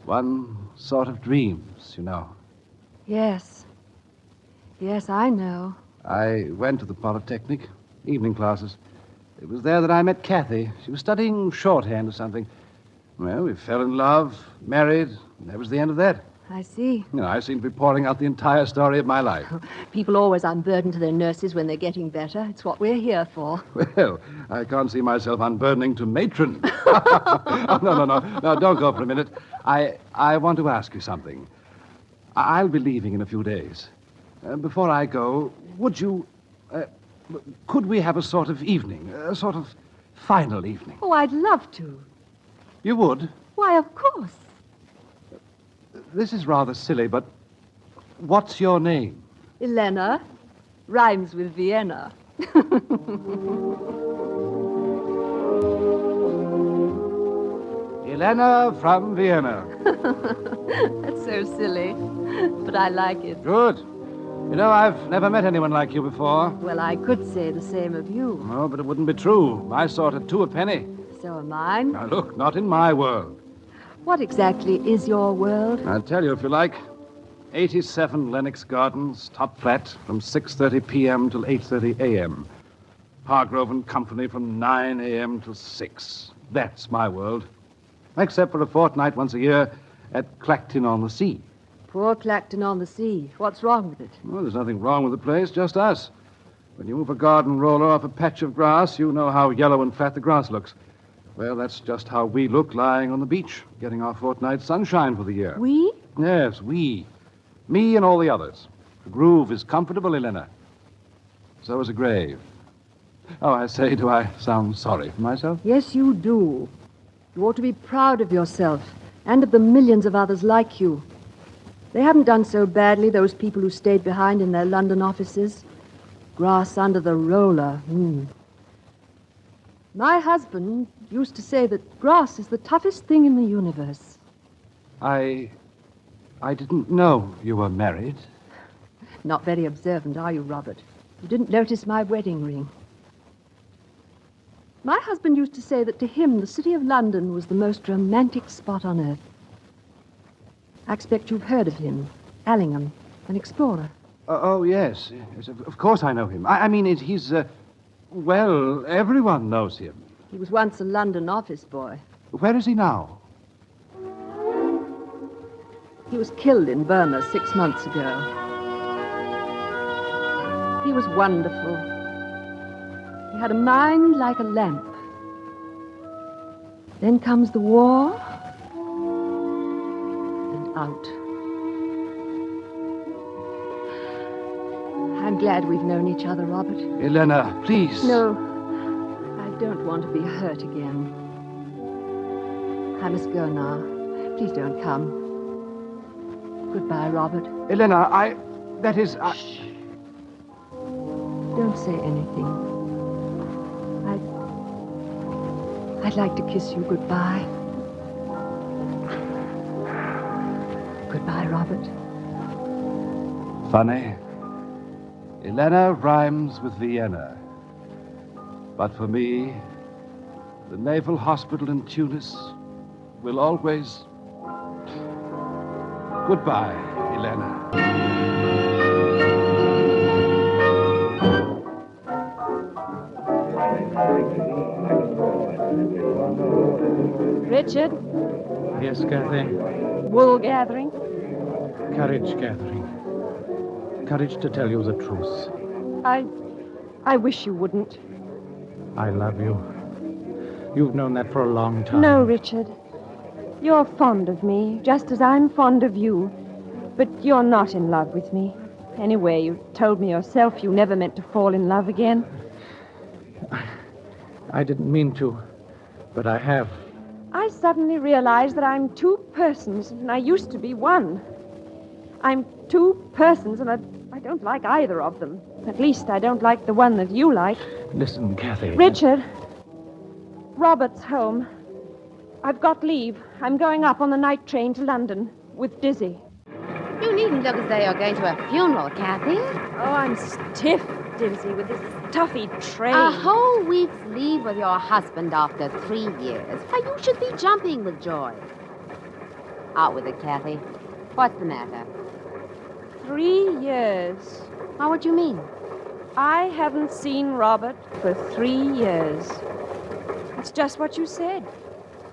One sort of dreams, you know. Yes. Yes, I know. I went to the Polytechnic, evening classes. It was there that I met Kathy. She was studying shorthand or something. Well, we fell in love, married, and that was the end of that. I see. You know, I seem to be pouring out the entire story of my life. People always unburden to their nurses when they're getting better. It's what we're here for. Well, I can't see myself unburdening to matron. Oh, no, don't go for a minute. I want to ask you something. I'll be leaving in a few days. Before I go, would you... could we have a sort of evening, a sort of final evening? Oh, I'd love to. You would? Why, of course. This is rather silly, but what's your name? Elena. Rhymes with Vienna. Elena from Vienna. That's so silly, but I like it. Good. You know, I've never met anyone like you before. Well, I could say the same of you. No, but it wouldn't be true. My sort are two a penny. So am mine. Now, look, not in my world. What exactly is your world? I'll tell you if you like. 87 Lennox Gardens, top flat, from 6:30 p.m. till 8:30 a.m. Hargrove and Company from 9 a.m. till 6. That's my world. Except for a fortnight once a year at Clacton-on-the-Sea. Poor Clacton-on-the-Sea. What's wrong with it? Well, there's nothing wrong with the place, just us. When you move a garden roller off a patch of grass, you know how yellow and flat the grass looks. Well, that's just how we look lying on the beach, getting our fortnight's sunshine for the year. We? Yes, we. Me and all the others. The groove is comfortable, Elena. So is a grave. Oh, I say, do I sound sorry for myself? Yes, you do. You ought to be proud of yourself and of the millions of others like you. They haven't done so badly, those people who stayed behind in their London offices. Grass under the roller. My husband used to say that grass is the toughest thing in the universe. I didn't know you were married. Not very observant, are you, Robert? You didn't notice my wedding ring. My husband used to say that to him the city of London was the most romantic spot on earth. I expect you've heard of him. Allingham, an explorer. Oh, yes. Yes, of course I know him. I mean, he's, well, everyone knows him. He was once a London office boy. Where is he now? He was killed in Burma 6 months ago. He was wonderful. He had a mind like a lamp. Then comes the war, and out. I'm glad we've known each other, Robert. Elena, please. No, I don't want to be hurt again. I must go now. Please don't come. Goodbye, Robert. Elena, Shh. Don't say anything. I'd like to kiss you goodbye. Goodbye, Robert. Funny. Elena rhymes with Vienna. But for me, the Naval Hospital in Tunis will always... Goodbye, Elena. Richard? Yes, Kathy? Wool gathering? Courage gathering. Courage to tell you the truth. I wish you wouldn't. I love you. You've known that for a long time. No, Richard. You're fond of me, just as I'm fond of you. But you're not in love with me. Anyway, you told me yourself you never meant to fall in love again. I didn't mean to, but I have. I suddenly realized that I'm two persons, and I used to be one. I'm two persons, and I don't like either of them. At least I don't like the one that you like. Listen, Kathy. Richard, Robert's home. I've got leave. I'm going up on the night train to London with Dizzy. You needn't look as though you're going to a funeral, Kathy. Oh, I'm stiff, Dizzy, with this stuffy train. A whole week's leave with your husband after 3 years. Why, you should be jumping with joy. Out with it, Kathy. What's the matter? 3 years. How would you mean? I haven't seen Robert for 3 years. It's just what you said.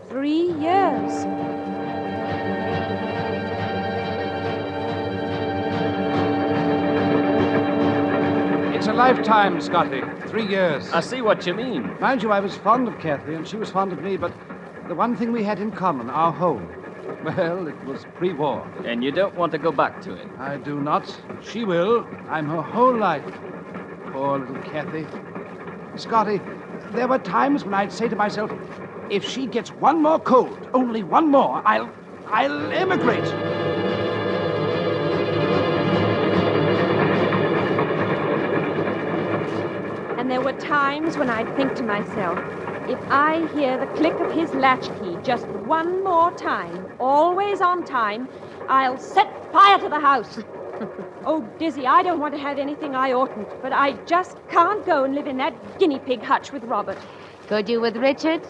3 years. It's a lifetime, Scotty. 3 years. I see what you mean. Mind you, I was fond of Kathy, and she was fond of me, but the one thing we had in common, our home, well, it was pre-war. And you don't want to go back to it? I do not. She will. I'm her whole life. Poor little Kathy. Scotty, there were times when I'd say to myself, if she gets one more cold, only one more, I'll emigrate. And there were times when I'd think to myself, if I hear the click of his latchkey just one more time, always on time, I'll set fire to the house. Oh, Dizzy, I don't want to have anything I oughtn't, but I just can't go and live in that guinea pig hutch with Robert. Could you with Richard?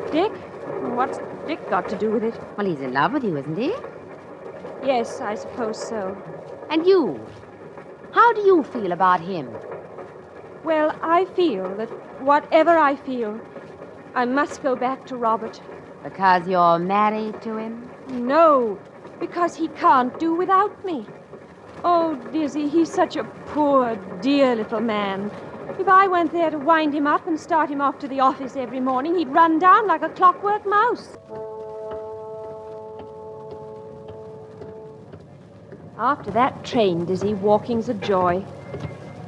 Dick? What's Dick got to do with it? Well, he's in love with you, isn't he? Yes, I suppose so. And you? How do you feel about him? Well, I feel that whatever I feel, I must go back to Robert. Because you're married to him? No, because he can't do without me. Oh, Dizzy, he's such a poor, dear little man. If I went there to wind him up and start him off to the office every morning, he'd run down like a clockwork mouse. After that train, Dizzy, walking's a joy.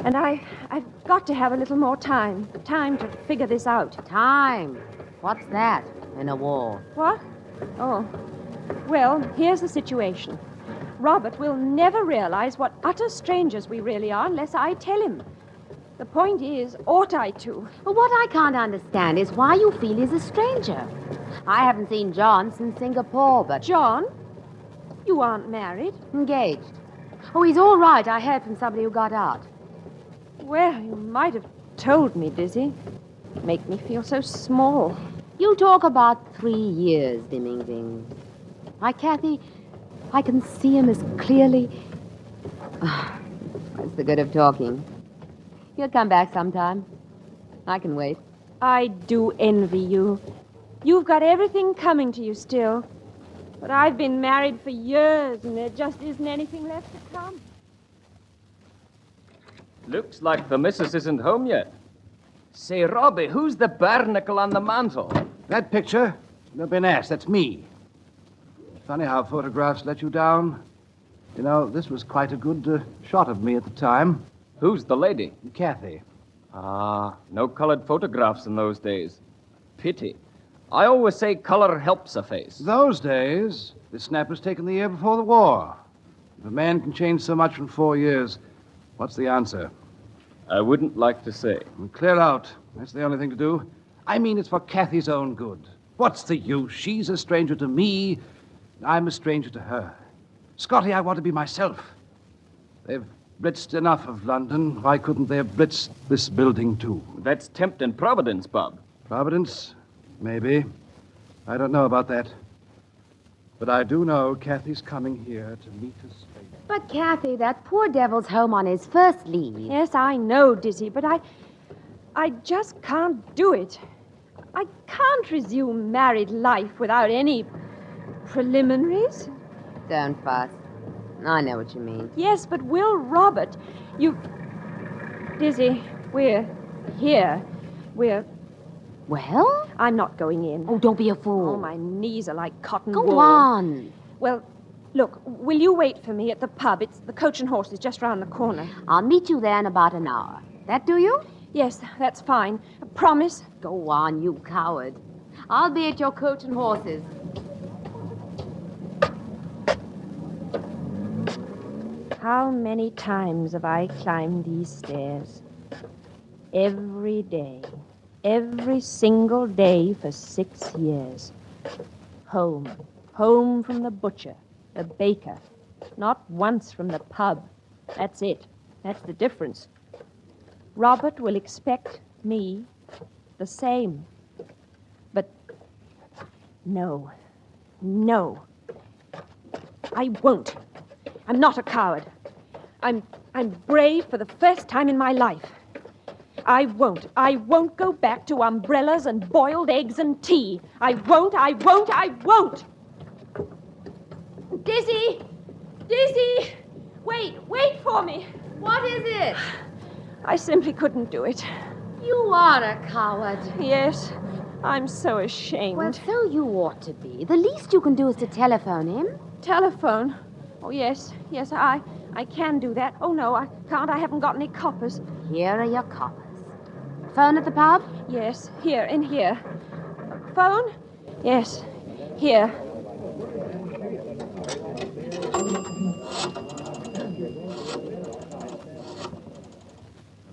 And I've got to have a little more time. Time to figure this out. Time? What's that in a war? What? Oh. Well, here's the situation. Robert will never realize what utter strangers we really are unless I tell him. The point is, ought I to? Well, what I can't understand is why you feel he's a stranger. I haven't seen John since Singapore, but... John? You aren't married? Engaged. Oh, he's all right. I heard from somebody who got out. Well, you might have told me, Dizzy. Make me feel so small. You talk about 3 years dimming things. Why, Kathy, I can see him as clearly... What's the good of talking? He'll come back sometime. I can wait. I do envy you. You've got everything coming to you still. But I've been married for years, and there just isn't anything left to come. Looks like the missus isn't home yet. Say, Robbie, who's the barnacle on the mantel? That picture? No, been asked. That's me. Funny how photographs let you down. You know, this was quite a good shot of me at the time. Who's the lady? Kathy. Ah, no colored photographs in those days. Pity. I always say color helps a face. Those days, this snap was taken the year before the war. If a man can change so much in 4 years, what's the answer? I wouldn't like to say. Clear out. That's the only thing to do. I mean, it's for Kathy's own good. What's the use? She's a stranger to me. I'm a stranger to her. Scotty, I want to be myself. They've blitzed enough of London. Why couldn't they have blitzed this building, too? That's tempting Providence, Bob. Providence? Maybe. I don't know about that. But I do know Kathy's coming here to meet us. But, Kathy, that poor devil's home on his first leave. Yes, I know, Dizzy, but I just can't do it. I can't resume married life without any preliminaries. Don't fuss. I know what you mean. Yes, but Will Robert, Dizzy, we're here. Well? I'm not going in. Oh, don't be a fool. Oh, my knees are like cotton Go wool. on. Well, look, will you wait for me at the pub? It's the Coach and Horses just round the corner. I'll meet you there in about an hour. That do you? Yes, that's fine. Promise? Go on, you coward. I'll be at your Coach and Horses. How many times have I climbed these stairs? Every day. Every single day for 6 years. Home. Home from the butcher, the baker. Not once from the pub. That's it. That's the difference. Robert will expect me the same. But no. No. I won't. I'm not a coward. I'm brave for the first time in my life. I won't go back to umbrellas and boiled eggs and tea. I won't. Dizzy! Dizzy! Wait for me. What is it? I simply couldn't do it. You are a coward. Yes, I'm so ashamed. Well, so you ought to be. The least you can do is to telephone him. Telephone? Oh, yes, I can do that. Oh, no, I can't. I haven't got any coppers. Here are your coppers. Phone at the pub? Yes, in here. Phone? Yes, here.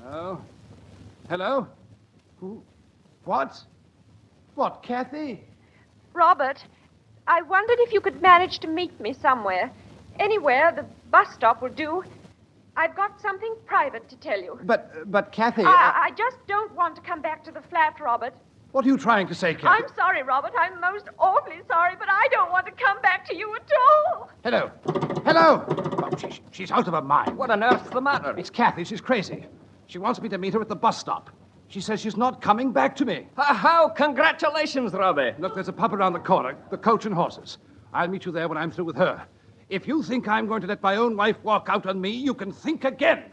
Hello? Hello? Who? What? What, Kathy? Robert, I wondered if you could manage to meet me somewhere. Anywhere, the bus stop will do. I've got something private to tell you. But Kathy... I just don't want to come back to the flat, Robert. What are you trying to say, Kathy? I'm sorry, Robert. I'm most awfully sorry, but I don't want to come back to you at all. Hello? Hello? Oh, she's out of her mind. What on earth's the matter? It's Kathy. She's crazy. She wants me to meet her at the bus stop. She says she's not coming back to me. How? Congratulations, Robbie. Look, there's a pub around the corner, the Coach and Horses. I'll meet you there when I'm through with her. If you think I'm going to let my own wife walk out on me, you can think again.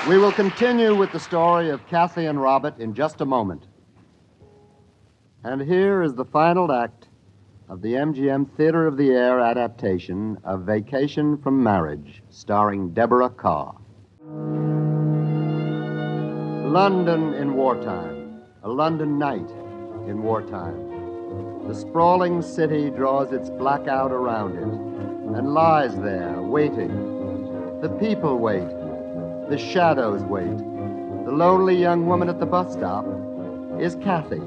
We will continue with the story of Kathy and Robert in just a moment. And here is the final act of the MGM Theater of the Air adaptation of Vacation from Marriage, starring Deborah Carr. London in wartime, a London night in wartime. The sprawling city draws its blackout around it and lies there waiting. The people wait. The shadows wait. The lonely young woman at the bus stop is Kathy,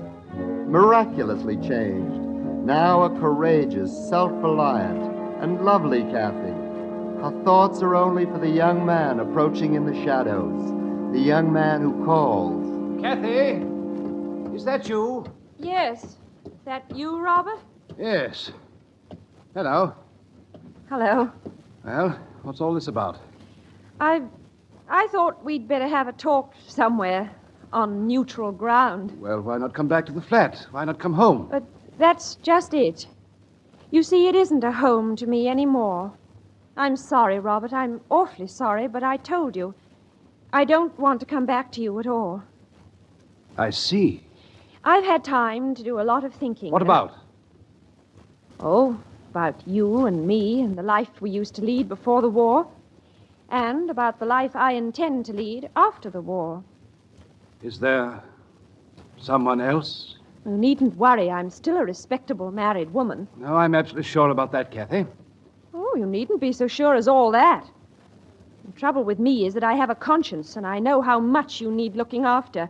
miraculously changed, now a courageous, self-reliant, and lovely Kathy. Her thoughts are only for the young man approaching in the shadows, the young man who calls. Kathy, is that you? Yes. That you, Robert? Yes. Hello. Hello. Well, what's all this about? I thought we'd better have a talk somewhere on neutral ground. Well, why not come back to the flat? Why not come home? But that's just it. You see, it isn't a home to me anymore. I'm sorry, Robert. I'm awfully sorry, but I told you. I don't want to come back to you at all. I see. I've had time to do a lot of thinking. What about? Oh, about you and me and the life we used to lead before the war. And about the life I intend to lead after the war. Is there someone else? You needn't worry. I'm still a respectable married woman. No, I'm absolutely sure about that, Kathy. Oh, you needn't be so sure as all that. The trouble with me is that I have a conscience, and I know how much you need looking after.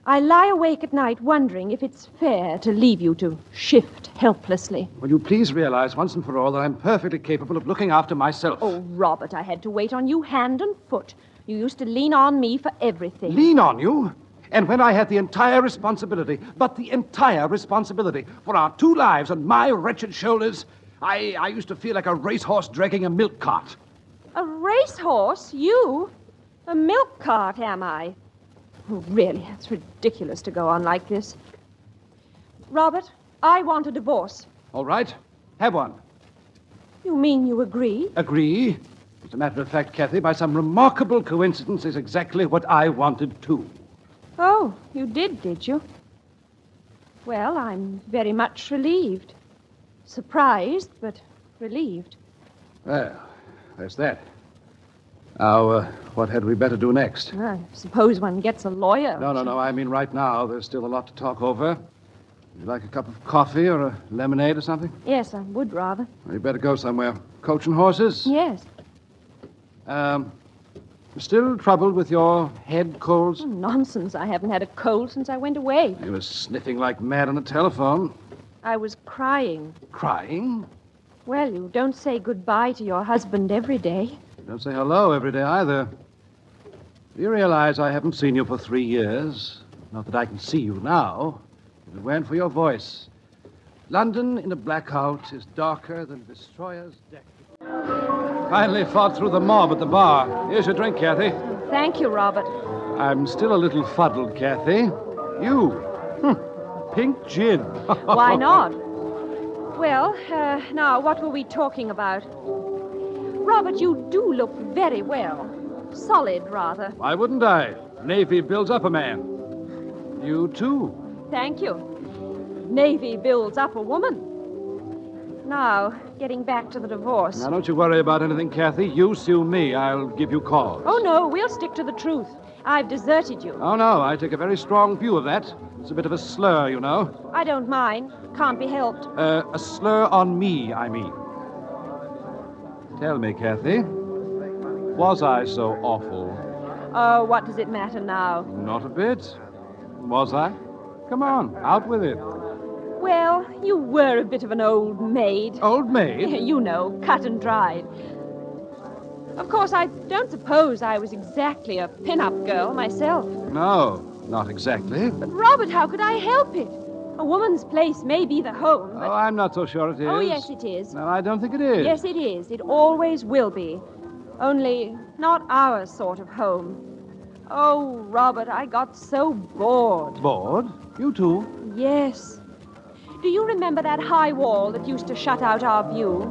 I lie awake at night wondering if it's fair to leave you to shift helplessly. Will you please realize once and for all that I'm perfectly capable of looking after myself? Oh, Robert, I had to wait on you hand and foot. You used to lean on me for everything. Lean on you? And when I had the entire responsibility, but the entire responsibility for our two lives on my wretched shoulders, I used to feel like a racehorse dragging a milk cart. A racehorse? You? A milk cart, am I? Oh, really, it's ridiculous to go on like this. Robert, I want a divorce. All right. Have one. You mean you agree? Agree? As a matter of fact, Kathy, by some remarkable coincidence, is exactly what I wanted too. Oh, you did you? Well, I'm very much relieved. Surprised, but relieved. Well, there's that. Now, what had we better do next? I suppose one gets a lawyer. No. I mean, right now, there's still a lot to talk over. You like a cup of coffee or a lemonade or something? Yes, I would rather. Well, you better go somewhere. Coach and horses? Yes. Still troubled with your head colds? Oh, nonsense. I haven't had a cold since I went away. You were sniffing like mad on the telephone. I was crying. Crying? Well, you don't say goodbye to your husband every day. You don't say hello every day either. Do you realize I haven't seen you for 3 years? Not that I can see you now. If it weren't for your voice. London in a blackout is darker than a destroyer's deck. Finally fought through the mob at the bar. Here's your drink, Kathy. Thank you, Robert. I'm still a little fuddled, Kathy. You. Pink gin. Why not? Well, now, what were we talking about? Robert, you do look very well. Solid, rather. Why wouldn't I? Navy builds up a man. You, too. Thank you. Navy builds up a woman. Now, getting back to the divorce. Now, don't you worry about anything, Kathy. You sue me. I'll give you cause. Oh, no, we'll stick to the truth. I've deserted you. Oh, no, I take a very strong view of that. It's a bit of a slur, you know. I don't mind. Can't be helped. A slur on me, I mean. Tell me, Kathy, was I so awful? Oh, what does it matter now? Not a bit. Was I? Come on, out with it. Well, you were a bit of an old maid. Old maid? You know, cut and dried. Of course, I don't suppose I was exactly a pin-up girl myself. No, not exactly. But, Robert, how could I help it? A woman's place may be the home, but... Oh, I'm not so sure it is. Oh, yes, it is. No, I don't think it is. Yes, it is. It always will be. Only not our sort of home. Oh, Robert, I got so bored. Bored? You too? Yes. Do you remember that high wall that used to shut out our view?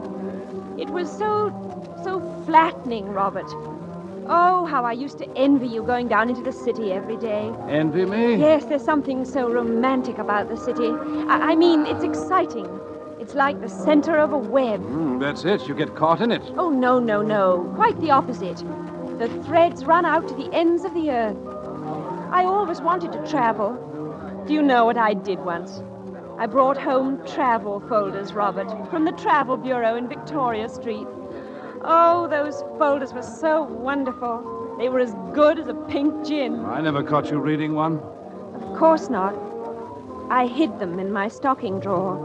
It was so flattening, Robert. Oh, how I used to envy you going down into the city every day. Envy me? Yes, there's something so romantic about the city. I mean, it's exciting. It's like the center of a web. That's it. You get caught in it. Oh, no. Quite the opposite. The threads run out to the ends of the earth. I always wanted to travel. Do you know what I did once? I brought home travel folders, Robert, from the Travel Bureau in Victoria Street. Oh, those folders were so wonderful. They were as good as a pink gin. I never caught you reading one. Of course not. I hid them in my stocking drawer.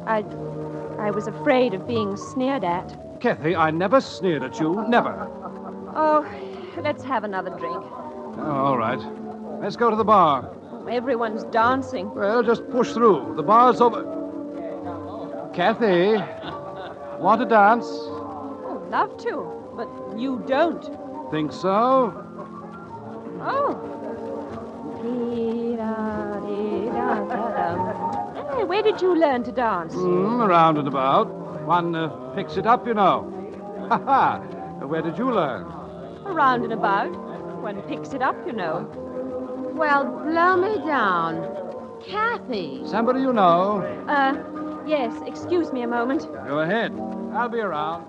I was afraid of being sneered at. Kathy, I never sneered at you. Never. Oh, let's have another drink. Oh, all right. Let's go to the bar. Everyone's dancing. Well, just push through. The bar's over. Kathy, want to dance? Oh, love to, but you don't. Think so? Oh. Hey, where did you learn to dance? Around and about. One picks it up, you know. Ha-ha. Where did you learn? Around and about. One picks it up, you know. Well, blow me down. Kathy. Somebody you know. Yes, excuse me a moment. Go ahead. I'll be around.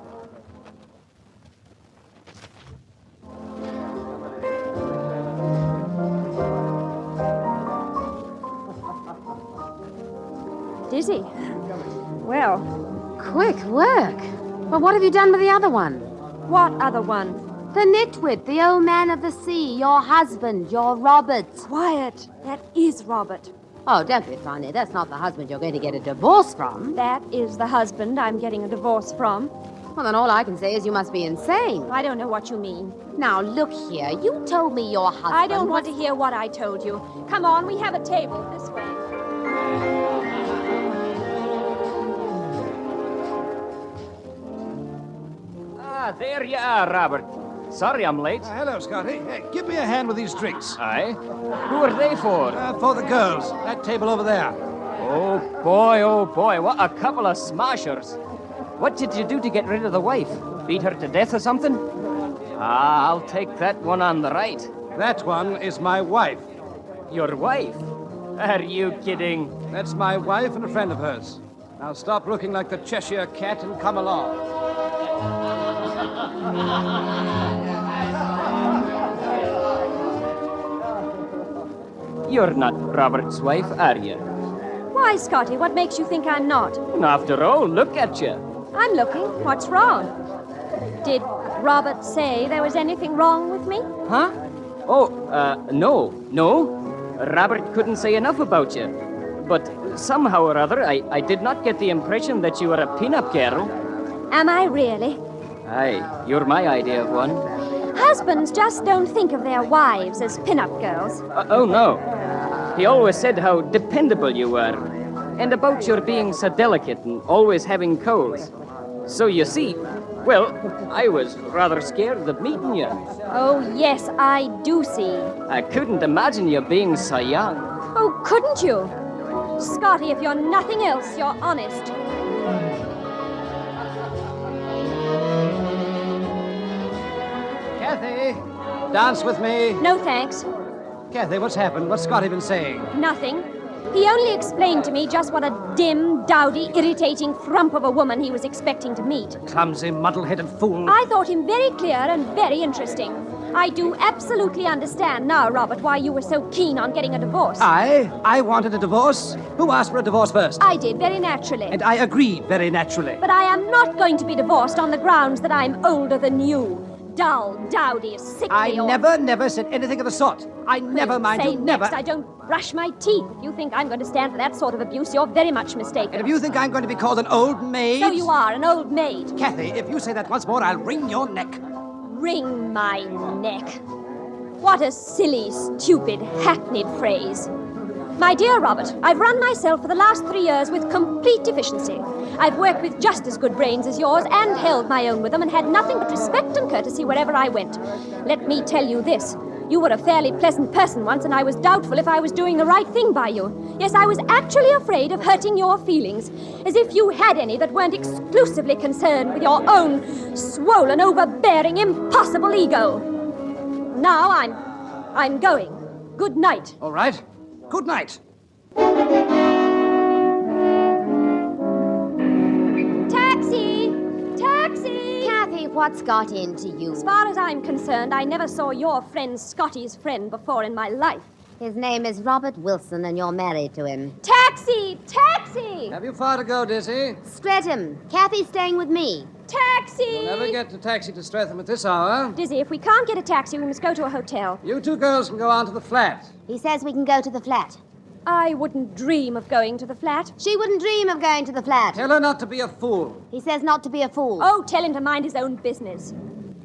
Dizzy. Well. Quick work. But what have you done with the other one? What other one? The nitwit, the old man of the sea, your husband, your Robert. Quiet. That is Robert. Oh, don't be funny. That's not the husband you're going to get a divorce from. That is the husband I'm getting a divorce from. Well, then all I can say is you must be insane. I don't know what you mean. Now, look here. You told me your husband... I don't want to hear what I told you. Come on, we have a table this way. Ah, there you are, Robert. Sorry I'm late. Hello, Scotty. Hey, give me a hand with these drinks. Aye? Who are they for? For the girls. That table over there. Oh, boy, what a couple of smashers. What did you do to get rid of the wife? Beat her to death or something? Ah, I'll take that one on the right. That one is my wife. Your wife? Are you kidding? That's my wife and a friend of hers. Now stop looking like the Cheshire Cat and come along. You're not Robert's wife, are you? Why, Why, Scotty, what makes you think I'm not? After all, look at you. I'm looking. What's wrong? Did Robert say there was anything wrong with me? Huh? Oh, no. Robert couldn't say enough about you. But somehow or other, I did not get the impression that you were a pin-up girl. Am I really? Aye, you're my idea of one. Husbands just don't think of their wives as pin-up girls. Oh, no. He always said how dependable you were. And about your being so delicate and always having colds. So you see, well, I was rather scared of meeting you. Oh, yes, I do see. I couldn't imagine you being so young. Oh, couldn't you? Scotty, if you're nothing else, you're honest. Kathy, dance with me. No, thanks. Kathy, what's happened? What's Scotty been saying? Nothing. He only explained to me just what a dim, dowdy, irritating frump of a woman he was expecting to meet. Clumsy, muddle-headed fool. I thought him very clear and very interesting. I do absolutely understand now, Robert, why you were so keen on getting a divorce. I wanted a divorce? Who asked for a divorce first? I did, very naturally. And I agree, very naturally. But I am not going to be divorced on the grounds that I'm older than you. Dull, dowdy, sickly, I never said anything of the sort. I never, mind you, never. I don't brush my teeth. If you think I'm going to stand for that sort of abuse, you're very much mistaken. And if you think I'm going to be called an old maid... So you are, an old maid. Kathy, if you say that once more, I'll wring your neck. Wring my neck. What a silly, stupid, hackneyed phrase. My dear Robert, I've run myself for the last 3 years with complete efficiency. I've worked with just as good brains as yours and held my own with them and had nothing but respect and courtesy wherever I went. Let me tell you this. You were a fairly pleasant person once, and I was doubtful if I was doing the right thing by you. Yes, I was actually afraid of hurting your feelings, as if you had any that weren't exclusively concerned with your own swollen, overbearing, impossible ego. Now I'm going. Good night. All right. Good night. Taxi! Taxi! Kathy, what's got into you? As far as I'm concerned, I never saw your friend Scotty's friend before in my life. His name is Robert Wilson, and you're married to him. Taxi! Taxi! Have you far to go, Dizzy? Streatham. Kathy's staying with me. Taxi! You'll never get a taxi to Streatham at this hour. Dizzy, if we can't get a taxi, we must go to a hotel. You two girls can go on to the flat. He says we can go to the flat. I wouldn't dream of going to the flat. She wouldn't dream of going to the flat. Tell her not to be a fool. He says not to be a fool. Oh, tell him to mind his own business.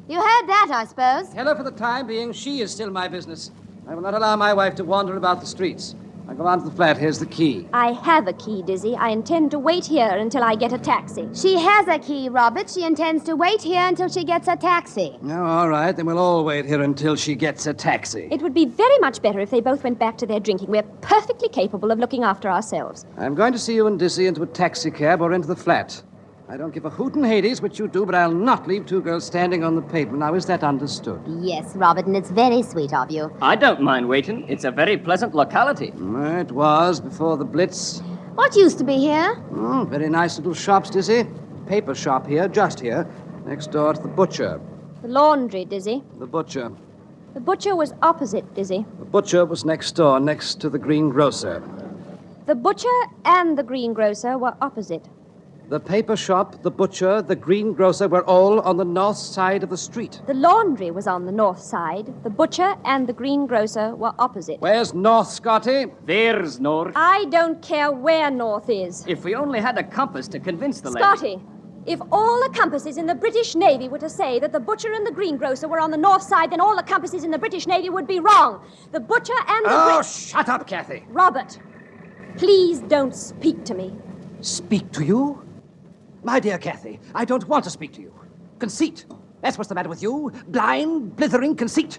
You heard that, I suppose. Tell her for the time being she is still my business. I will not allow my wife to wander about the streets. I'll go on to the flat. Here's the key. I have a key, Dizzy. I intend to wait here until I get a taxi. She has a key, Robert. She intends to wait here until she gets a taxi. No, all right. Then we'll all wait here until she gets a taxi. It would be very much better if they both went back to their drinking. We're perfectly capable of looking after ourselves. I'm going to see you and Dizzy into a taxicab or into the flat. I don't give a hoot in Hades which you do, but I'll not leave two girls standing on the pavement. Now, is that understood? Yes, Robert, and it's very sweet of you. I don't mind waiting. It's a very pleasant locality. It was before the Blitz. What used to be here? Very nice little shops, Dizzy. Paper shop here, just here, next door to the butcher. The laundry, Dizzy. The butcher. The butcher was opposite, Dizzy. The butcher was next door, next to the greengrocer. The butcher and the greengrocer were opposite. The paper shop, the butcher, the greengrocer were all on the north side of the street. The laundry was on the north side. The butcher and the greengrocer were opposite. Where's north, Scotty? There's north. I don't care where north is. If we only had a compass to convince the lady. Scotty, if all the compasses in the British Navy were to say that the butcher and the greengrocer were on the north side, then all the compasses in the British Navy would be wrong. The butcher and the... Oh, shut up, Kathy. Robert, please don't speak to me. Speak to you? My dear Kathy, I don't want to speak to you. Conceit. That's what's the matter with you. Blind, blithering conceit.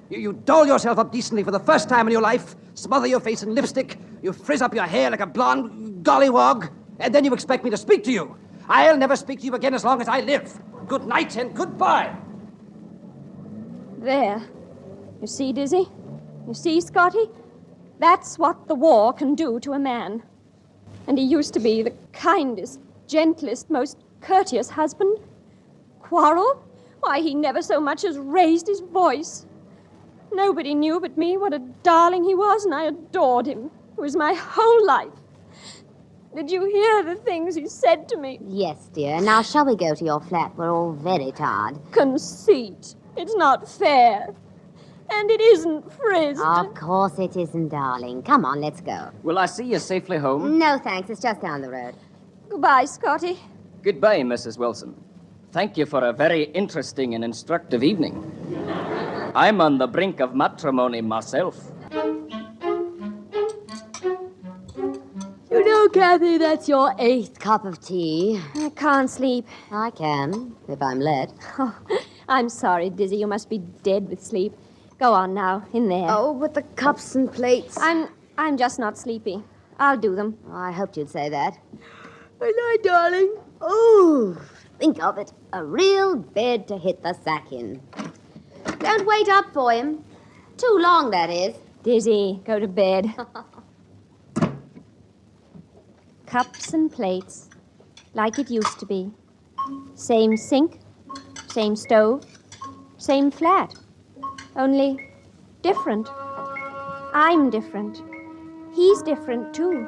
You doll yourself up decently for the first time in your life, smother your face in lipstick, you frizz up your hair like a blonde gollywog, and then you expect me to speak to you. I'll never speak to you again as long as I live. Good night and goodbye. There. You see, Dizzy? You see, Scotty? That's what the war can do to a man. And he used to be the kindest, gentlest, most courteous husband. Quarrel? Why, he never so much as raised his voice. Nobody knew but me what a darling he was, and I adored him. It was my whole life. Did you hear the things he said to me? Yes, dear. Now, shall we go to your flat? We're all very tired. Conceit. It's not fair. And it isn't frizzed. Of course it isn't, darling. Come on, let's go. Will I see you safely home? No, thanks. It's just down the road. Goodbye, Scotty. Goodbye, Mrs. Wilson. Thank you for a very interesting and instructive evening. I'm on the brink of matrimony myself. You know, Kathy, that's your 8th cup of tea. I can't sleep. I can, if I'm let. Oh, I'm sorry, Dizzy. You must be dead with sleep. Go on now, in there. Oh, but the cups and plates. I'm just not sleepy. I'll do them. Oh, I hoped you'd say that. Good night, darling. Oh, think of it. A real bed to hit the sack in. Don't wait up for him. Too long, that is. Dizzy, go to bed. Cups and plates, like it used to be. Same sink, same stove, same flat. Only different. I'm different. He's different, too.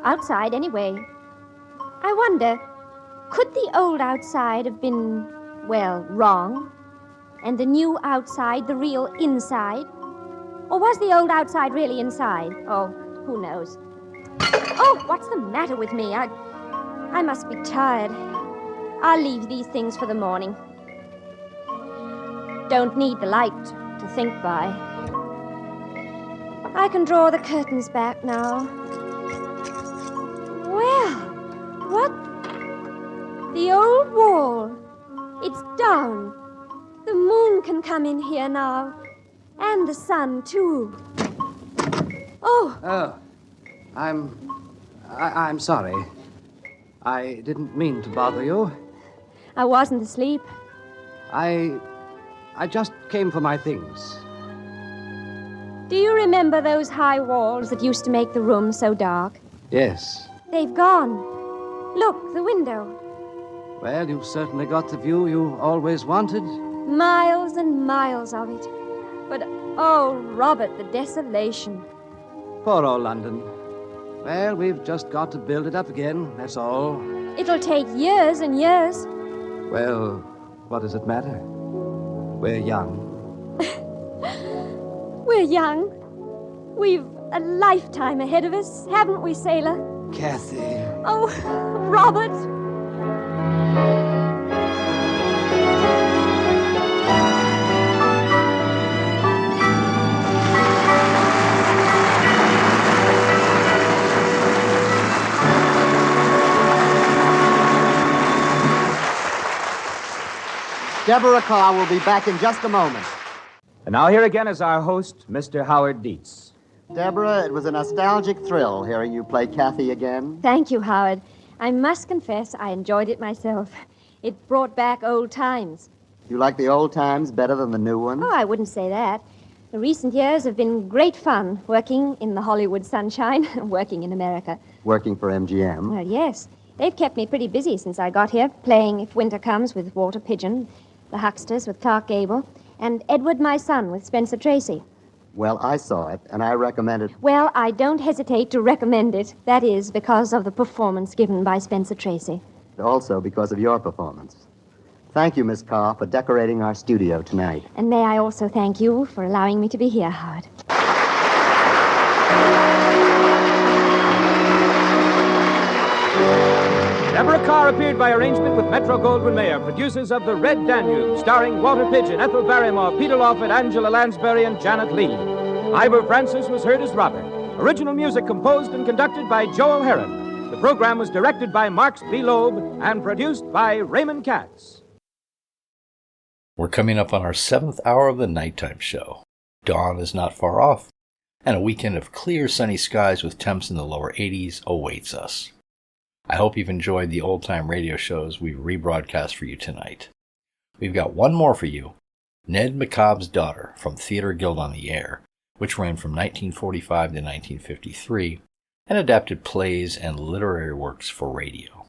Outside, anyway. I wonder, could the old outside have been, well, wrong? And the new outside the real inside? Or was the old outside really inside? Oh, who knows? Oh, what's the matter with me? I must be tired. I'll leave these things for the morning. Don't need the light to think by. I can draw the curtains back now. Well, what? The old wall. It's down. The moon can come in here now. And the sun, too. Oh. Oh. I'm sorry. I didn't mean to bother you. I wasn't asleep. I just came for my things. Do you remember those high walls that used to make the room so dark? Yes. They've gone. Look, the window. Well, you've certainly got the view you always wanted. Miles and miles of it. But, oh, Robert, the desolation. Poor old London. Well, we've just got to build it up again, that's all. It'll take years and years. Well, what does it matter? We're young. We're young. We've a lifetime ahead of us, haven't we, sailor? Kathy. Oh, Robert. Deborah Carr will be back in just a moment. And now here again is our host, Mr. Howard Dietz. Deborah, it was a nostalgic thrill hearing you play Kathy again. Thank you, Howard. I must confess I enjoyed it myself. It brought back old times. You like the old times better than the new ones? Oh, I wouldn't say that. The recent years have been great fun, working in the Hollywood sunshine, working in America. Working for MGM? Well, yes. They've kept me pretty busy since I got here, playing If Winter Comes with Walter Pidgeon, The Hucksters with Clark Gable, and Edward, My Son with Spencer Tracy. Well, I saw it, and I recommend it. Well, I don't hesitate to recommend it. That is, because of the performance given by Spencer Tracy. Also because of your performance. Thank you, Miss Carr, for decorating our studio tonight. And may I also thank you for allowing me to be here, Howard. Deborah Carr appeared by arrangement with Metro-Goldwyn-Mayer, producers of The Red Danube, starring Walter Pidgeon, Ethel Barrymore, Peter Lawford, Angela Lansbury, and Janet Leigh. Ivor Francis was heard as Robert. Original music composed and conducted by Joel Herron. The program was directed by Marks B. Loeb and produced by Raymond Katz. We're coming up on our 7th hour of the nighttime show. Dawn is not far off, and a weekend of clear sunny skies with temps in the lower 80s awaits us. I hope you've enjoyed the old-time radio shows we've rebroadcast for you tonight. We've got one more for you, Ned McCobb's Daughter from Theater Guild on the Air, which ran from 1945 to 1953 and adapted plays and literary works for radio.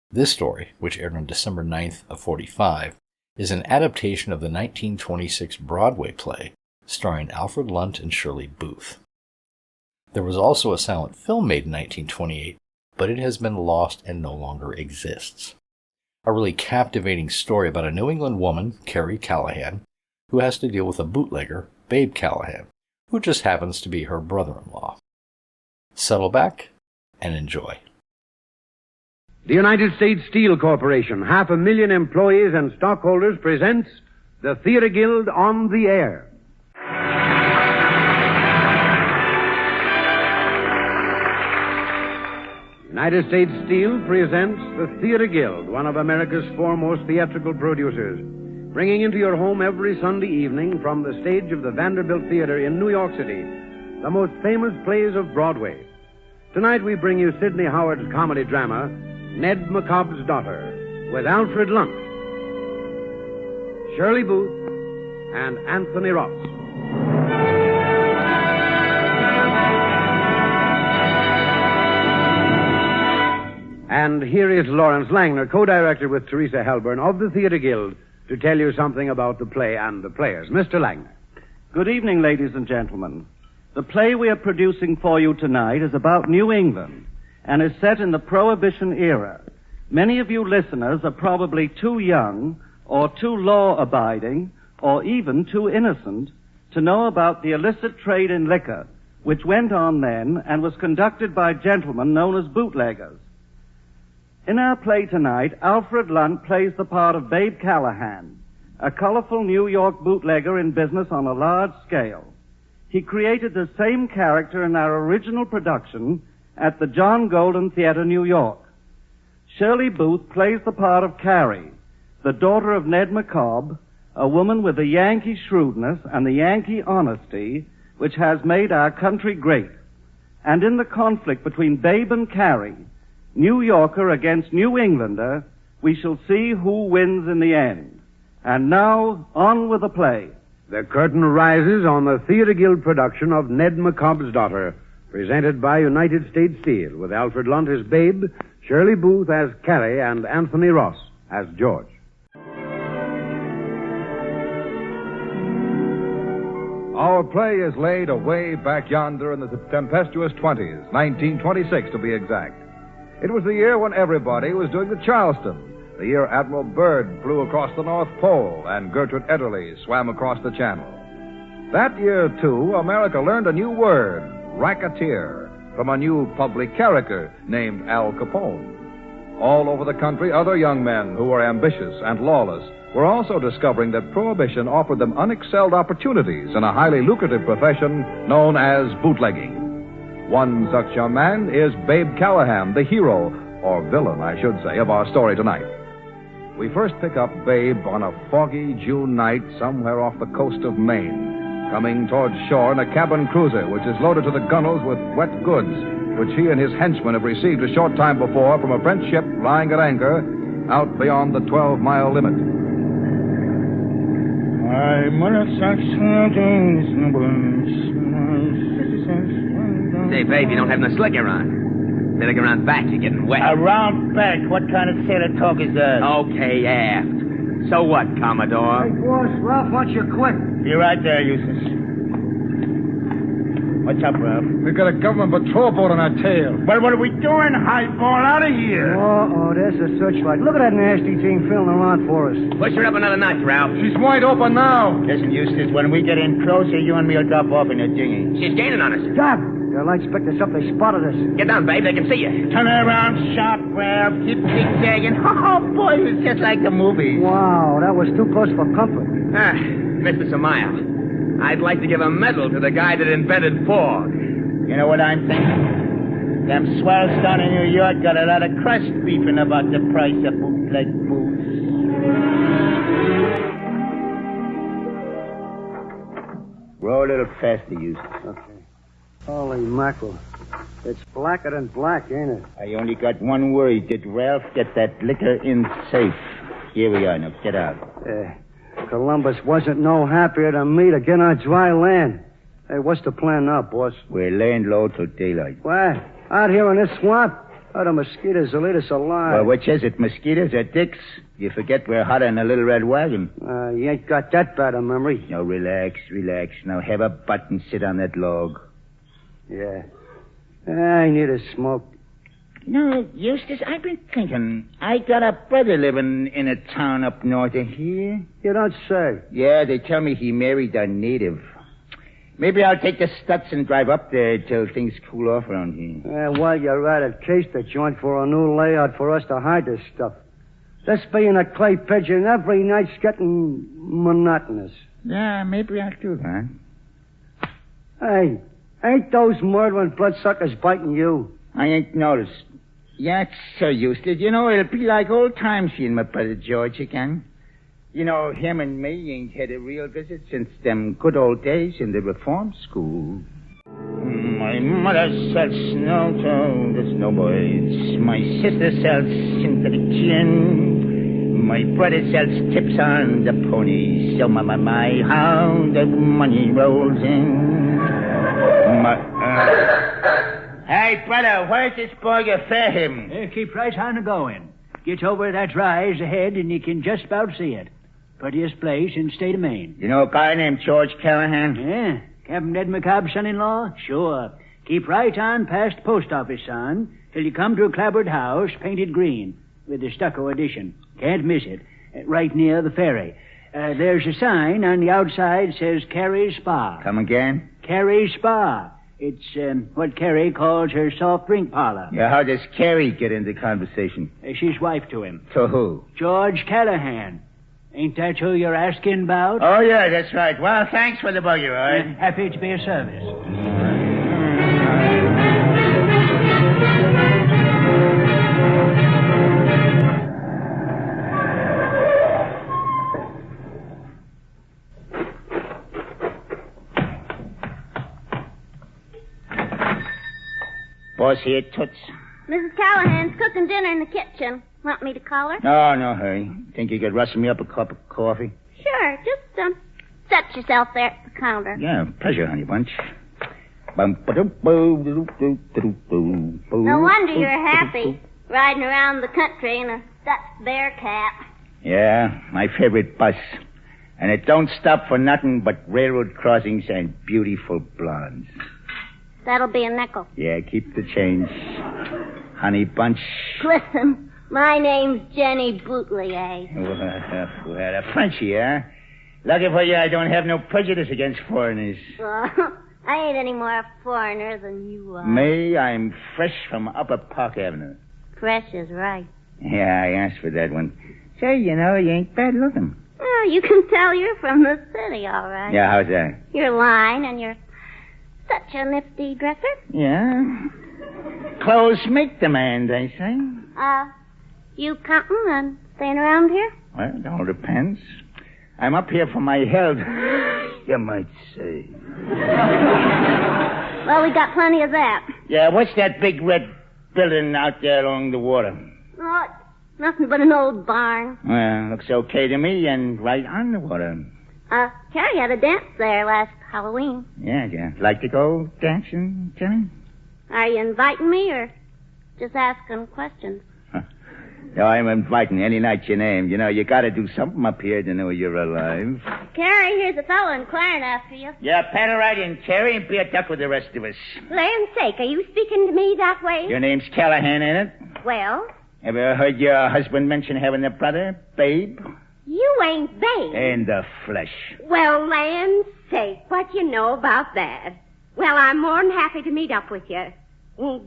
This story, which aired on December 9th of 45, is an adaptation of the 1926 Broadway play starring Alfred Lunt and Shirley Booth. There was also a silent film made in 1928 but it has been lost and no longer exists. A really captivating story about a New England woman, Carrie Callahan, who has to deal with a bootlegger, Babe Callahan, who just happens to be her brother-in-law. Settle back and enjoy. The United States Steel Corporation, 500,000 employees and stockholders, presents the Theater Guild on the Air. United States Steel presents the Theater Guild, one of America's foremost theatrical producers, bringing into your home every Sunday evening from the stage of the Vanderbilt Theater in New York City the most famous plays of Broadway. Tonight we bring you Sidney Howard's comedy drama, Ned McCobb's Daughter, with Alfred Lunt, Shirley Booth, and Anthony Ross. And here is Lawrence Langner, co-director with Teresa Helburn of the Theater Guild, to tell you something about the play and the players. Mr. Langner. Good evening, ladies and gentlemen. The play we are producing for you tonight is about New England and is set in the Prohibition era. Many of you listeners are probably too young or too law-abiding or even too innocent to know about the illicit trade in liquor, which went on then and was conducted by gentlemen known as bootleggers. In our play tonight, Alfred Lunt plays the part of Babe Callahan, a colorful New York bootlegger in business on a large scale. He created the same character in our original production at the John Golden Theater, New York. Shirley Booth plays the part of Carrie, the daughter of Ned McCobb, a woman with the Yankee shrewdness and the Yankee honesty which has made our country great. And in the conflict between Babe and Carrie, New Yorker against New Englander, we shall see who wins in the end. And now, on with the play. The curtain rises on the Theater Guild production of Ned McCobb's Daughter, presented by United States Steel, with Alfred Lunt as Babe, Shirley Booth as Carrie, and Anthony Ross as George. Our play is laid away back yonder in the tempestuous 20s, 1926 to be exact. It was the year when everybody was doing the Charleston, the year Admiral Byrd flew across the North Pole and Gertrude Ederle swam across the Channel. That year, too, America learned a new word, racketeer, from a new public character named Al Capone. All over the country, other young men who were ambitious and lawless were also discovering that Prohibition offered them unexcelled opportunities in a highly lucrative profession known as bootlegging. One such young man is Babe Callahan, the hero, or villain, I should say, of our story tonight. We first pick up Babe on a foggy June night somewhere off the coast of Maine, coming towards shore in a cabin cruiser which is loaded to the gunwales with wet goods, which he and his henchmen have received a short time before from a French ship lying at anchor out beyond the 12-mile limit. Say, babe, you don't have no slicker on. Slicker on back, you're getting wet. Around back? What kind of sailor talk is that? Okay, aft. So what, Commodore? Hey, boss, Ralph wants you quick. Be right there, Eustace. What's up, Ralph? We've got a government patrol boat on our tail. Well, what are we doing? Highball out of here. Oh, there's a searchlight. Look at that nasty thing filling around for us. Push her up another notch, Ralph. She's wide open now. Listen, Eustace, when we get in closer, you and me will drop off in a dinghy. She's gaining on us. Stop! The lights picked us up. They spotted us. Get down, babe. They can see you. Turn her around sharp, Ralph. Keep zigzagging. Oh, boy, it's just like the movies. Wow, that was too close for comfort. Ah, Mr. Samaya, I'd like to give a medal to the guy that invented fog. You know what I'm thinking? Them swells down in New York got a lot of crust beefing about the price of bootleg booze. Roll a little faster, Eustace. Okay. Holy mackerel. It's blacker than black, ain't it? I only got one worry. Did Ralph get that liquor in safe? Here we are. Now, get out. Columbus wasn't no happier than me to get on dry land. Hey, what's the plan now, boss? We're laying low till daylight. What? Out here in this swamp? Oh, the mosquitoes will eat us alive. Well, which is it, mosquitoes or dicks? You forget we're hotter than a little red wagon. You ain't got that bad a memory. Now, relax. Now, have a butt and sit on that log. Yeah. I need a smoke. No, Eustace, I've been thinking. I got a brother living in a town up north of here. You don't say. Yeah, they tell me he married a native. Maybe I'll take the Stutz and drive up there till things cool off around here. While you're at it, case the joint for a new layout for us to hide this stuff. This being a clay pigeon every night's getting monotonous. Yeah, maybe I'll do that. Hey, ain't those murdering bloodsuckers biting you? I ain't noticed. Yeah, Sir Eustace. You know, it'll be like old times seeing my brother George again. You know, him and me ain't had a real visit since them good old days in the reform school. My mother sells snow to the snowboys. My sister sells synthetic gin. My brother sells tips on the ponies. So my, how the money rolls in. Hey, brother, where's this boy you fair him? Keep right on going. Get over that rise ahead and you can just about see it. Prettiest place in state of Maine. You know a guy named George Callahan? Yeah. Captain Ed McCobb's son-in-law? Sure. Keep right on past post office, son, till you come to a clapboard house painted green with a stucco addition. Can't miss it. Right near the ferry. There's a sign on the outside says Carrie's Spa. Come again? Carrie's Spa. It's what Carrie calls her soft drink parlor. Yeah, how does Carrie get into conversation? She's wife to him. To who? George Callahan. Ain't that who you're asking about? Oh, yeah, that's right. Well, thanks for the buggy ride. Happy to be of service. Boss here, Toots. Mrs. Callahan's cooking dinner in the kitchen. Want me to call her? No hurry. Think you could rustle me up a cup of coffee? Sure. Just set yourself there at the counter. Yeah, pleasure, honey bunch. No wonder you're happy, riding around the country in a Dutch bear cap. Yeah, my favorite bus. And it don't stop for nothing but railroad crossings and beautiful blondes. That'll be a nickel. Yeah, keep the change. Honey bunch. Listen, my name's Jenny Bootlier. Well, a Frenchie, huh? Lucky for you, I don't have no prejudice against foreigners. I ain't any more a foreigner than you are. Me, I'm fresh from Upper Park Avenue. Fresh is right. Yeah, I asked for that one. Say, you know, you ain't bad looking. Oh, you can tell you're from the city, all right. Yeah, how's that? Your line and you're such a nifty dresser. Yeah. Clothes make the man, they say. You counting and staying around here? Well, it all depends. I'm up here for my health, you might say. Well, we got plenty of that. Yeah, what's that big red building out there along the water? Oh, it's nothing but an old barn. Well, looks okay to me and right on the water. Carrie had a dance there last Halloween. Yeah. Like to go dancing, Jenny? Are you inviting me or just asking questions? No, I'm inviting any night you name. You know, you gotta do something up here to know you're alive. Carrie, here's a fellow inquiring after you. Yeah, paddle right in, Carrie, and be a duck with the rest of us. Land's sake, are you speaking to me that way? Your name's Callahan, ain't it? Well? Ever heard your husband mention having a brother, Babe? You ain't Babe. In the flesh. Well, land's sake, what you know about that? Well, I'm more than happy to meet up with you.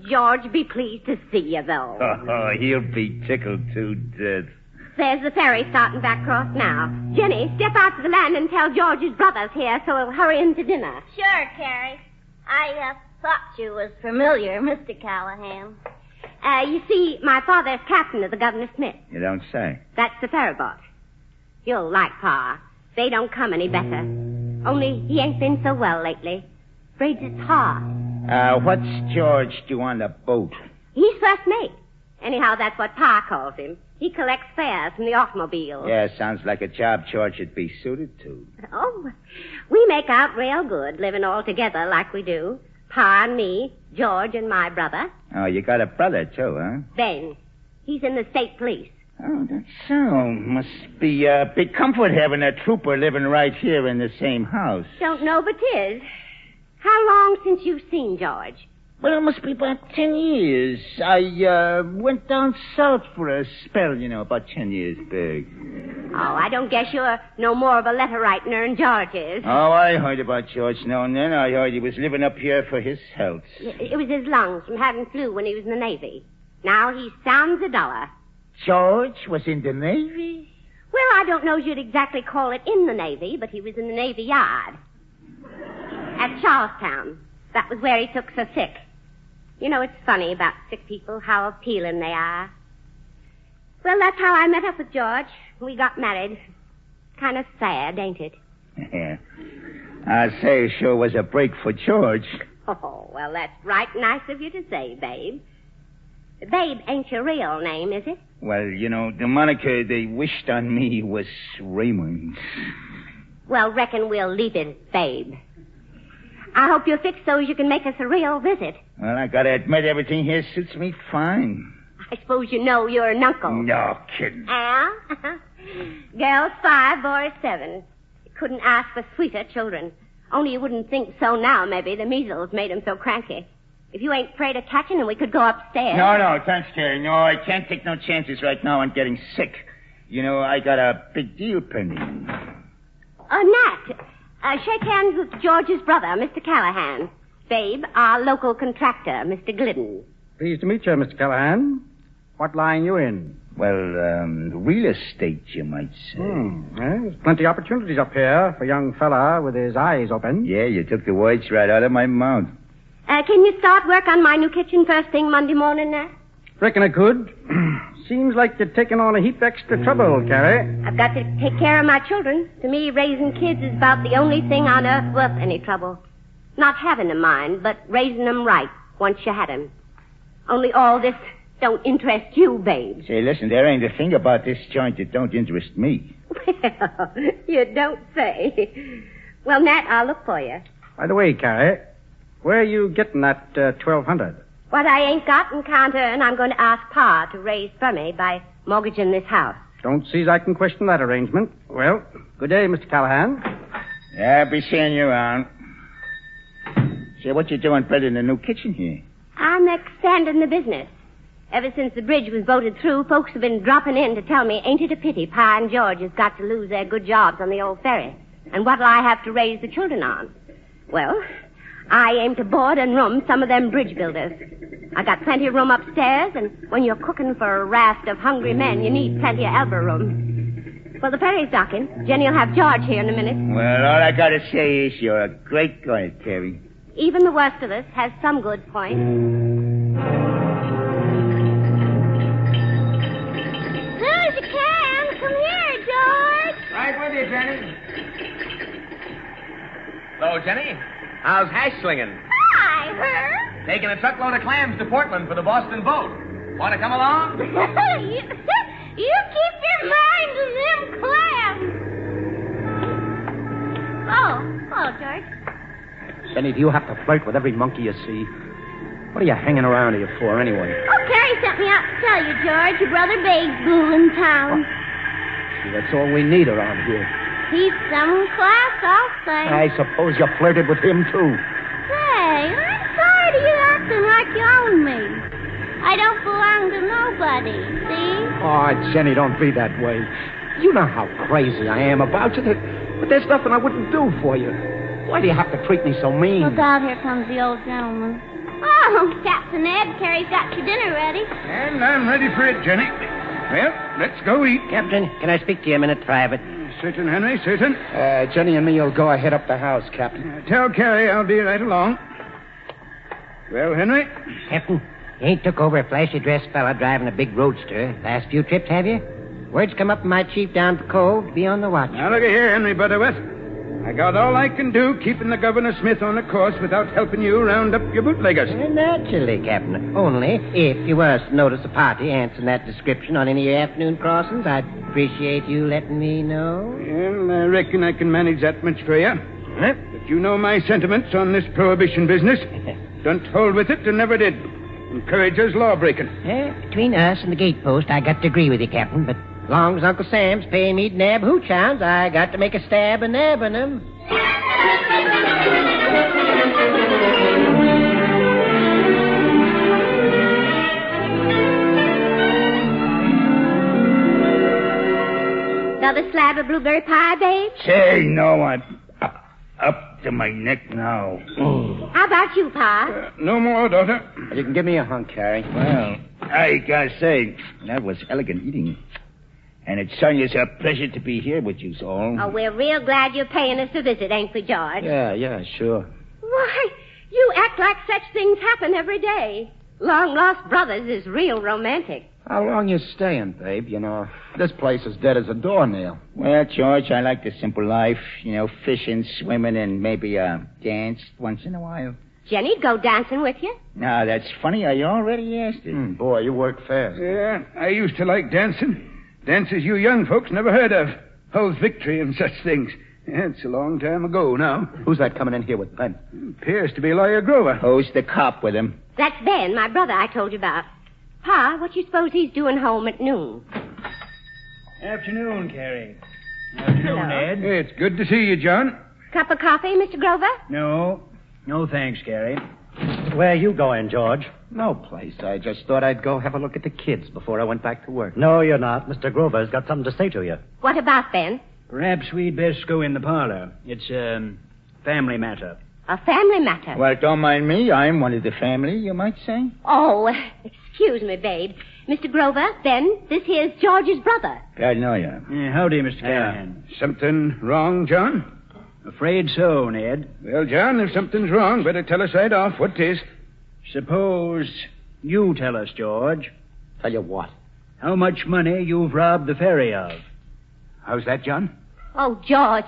George be pleased to see you, though. Oh, he'll be tickled to death. There's the ferry starting back across now. Jenny, step out to the land and tell George's brother's here so he'll hurry into dinner. Sure, Carrie. I thought you was familiar, Mr. Callahan. You see, my father's captain of the Governor Smith. You don't say. That's the ferry boat. You'll like Pa. They don't come any better. Only he ain't been so well lately. Afraid it's hard. What's George do on the boat? He's first mate. Anyhow, that's what Pa calls him. He collects fares from the automobiles. Yeah, sounds like a job George would be suited to. Oh, we make out real good, living all together like we do. Pa and me, George and my brother. Oh, you got a brother, too, huh? Ben. He's in the state police. Oh, that's so. Must be a big comfort having a trooper living right here in the same house. Don't know but 'tis. How long since you've seen George? Well, it must be about 10 years. I went down south for a spell, about 10 years back. Oh, I don't guess you're no more of a letter writer than George is. Oh, I heard about George now and then. I heard he was living up here for his health. It was his lungs from having flu when he was in the Navy. Now he sounds a dollar. George was in the Navy? Well, I don't know as you'd exactly call it in the Navy, but he was in the Navy Yard. At Charlestown. That was where he took so sick. It's funny about sick people, how appealing they are. Well, that's how I met up with George. We got married. Kind of sad, ain't it? Yeah. I'd say it sure was a break for George. Oh, well, that's right nice of you to say, Babe. Babe ain't your real name, is it? Well, the moniker they wished on me was Raymond. Well, reckon we'll leave it, Babe. I hope you're fixed so you can make us a real visit. Well, I gotta admit everything here suits me fine. I suppose you know you're an uncle. No kidding. Yeah? Girls 5, boys 7. Couldn't ask for sweeter children. Only you wouldn't think so now, maybe. The measles made him so cranky. If you ain't afraid of catching him, we could go upstairs. No, thanks, Carrie. No, I can't take no chances right now on getting sick. I got a big deal pending. Nat, shake hands with George's brother, Mr. Callahan. Babe, our local contractor, Mr. Glidden. Pleased to meet you, Mr. Callahan. What line you in? Well, real estate, you might say. There's plenty of opportunities up here for a young fella with his eyes open. Yeah, you took the words right out of my mouth. Can you start work on my new kitchen first thing Monday morning, Nat? Reckon I could. Seems like you're taking on a heap extra trouble, Carrie. I've got to take care of my children. To me, raising kids is about the only thing on earth worth any trouble. Not having them, mind, but raising them right once you had them. Only all this don't interest you, babe. Say, listen, there ain't a thing about this joint that don't interest me. Well, you don't say. Well, Nat, I'll look for you. By the way, Carrie, where are you getting that $1,200? What I ain't got and can't earn, I'm going to ask Pa to raise for me by mortgaging this house. Don't see as I can question that arrangement. Well, good day, Mr. Callahan. Yeah, I'll be seeing you around. Say, what you doing building a new kitchen here? I'm expanding the business. Ever since the bridge was voted through, folks have been dropping in to tell me, ain't it a pity Pa and George has got to lose their good jobs on the old ferry? And what'll I have to raise the children on? Well, I aim to board and room some of them bridge builders. I got plenty of room upstairs, and when you're cooking for a raft of hungry men, you need plenty of elbow room. Well, the ferry's docking. Jenny'll have George here in a minute. Well, all I gotta say is you're a great guy, Terry. Even the worst of us has some good points. Soon as you can. Come here, George. Right with you, Jenny. Hello, Jenny. How's hash slinging? Hi, Herb. Taking a truckload of clams to Portland for the Boston boat. Want to come along? you keep your mind on them clams. Oh, George. Benny, do you have to flirt with every monkey you see? What are you hanging around here for, anyway? Oh, Carrie sent me out to tell you, George. Your brother Babe's in town. See, that's all we need around here. He's some class, I'll say. I suppose you flirted with him, too. Say, I'm tired of you acting like you own me. I don't belong to nobody, see? Oh, Jenny, don't be that way. You know how crazy I am about you, but there's nothing I wouldn't do for you. Why do you have to treat me so mean? Look out, here comes the old gentleman. Oh, Captain Ed, Carrie's got your dinner ready. And I'm ready for it, Jenny. Well, let's go eat. Captain, can I speak to you a minute private? Certain, Henry, certain. Jenny and me will go ahead up the house, Captain. Tell Carrie I'll be right along. Well, Henry? Captain, you ain't took over a flashy dressed fella driving a big roadster last few trips, have you? Word's come up from my chief down at the cove to be on the watch. Now, look here, Henry Butterworth. I got all I can do keeping the Governor Smith on the course without helping you round up your bootleggers. Naturally, Captain. Only, if you was to notice a party answering that description on any of your afternoon crossings, I'd appreciate you letting me know. Well, I reckon I can manage that much for you. But you know my sentiments on this prohibition business. Don't hold with it and never did. Encourages lawbreaking. Between us and the gatepost, I got to agree with you, Captain, but long as Uncle Sam's paying me to nab hooch hounds, I got to make a stab at nabbing them. Another slab of blueberry pie, babe? Say, no, I'm up to my neck now. How about you, Pa? No more, daughter. You can give me a hunk, Carrie. Well, I gotta say, that was elegant eating. And it's Sonia's a pleasure to be here with you all. Oh, we're real glad you're paying us a visit, ain't we, George? Yeah, sure. Why, you act like such things happen every day. Long-lost brothers is real romantic. How long you staying, babe? You know, this place is dead as a doornail. Well, George, I like the simple life. You know, fishing, swimming, and maybe a dance once in a while. Jenny'd go dancing with you. Now, that's funny. I already asked her. Boy, you work fast. Yeah, I used to like dancing. Dances you young folks never heard of. Hell's Victory and such things. Yeah, it's a long time ago now. Who's that coming in here with Ben? Appears to be Lawyer Grover. Who's the cop with him? That's Ben, my brother I told you about. Pa, what you suppose he's doing home at noon? Afternoon, Carrie. Afternoon, Hello. Ed. Hey, it's good to see you, John. Cup of coffee, Mr. Grover? No, thanks, Carrie. Where you going, George? No place. I just thought I'd go have a look at the kids before I went back to work. No, you're not. Mr. Grover's got something to say to you. What about Ben? Perhaps we'd best go in the parlor. It's a family matter. A family matter. Well, don't mind me. I'm one of the family, you might say. Oh, excuse me, babe. Mr. Grover, Ben, this here's George's brother. I know you. Howdy, Mr. Callahan. Something wrong, John? Afraid so, Ned. Well, John, if something's wrong, better tell us right off what 'tis. Suppose you tell us, George. Tell you what? How much money you've robbed the ferry of. How's that, John? Oh, George,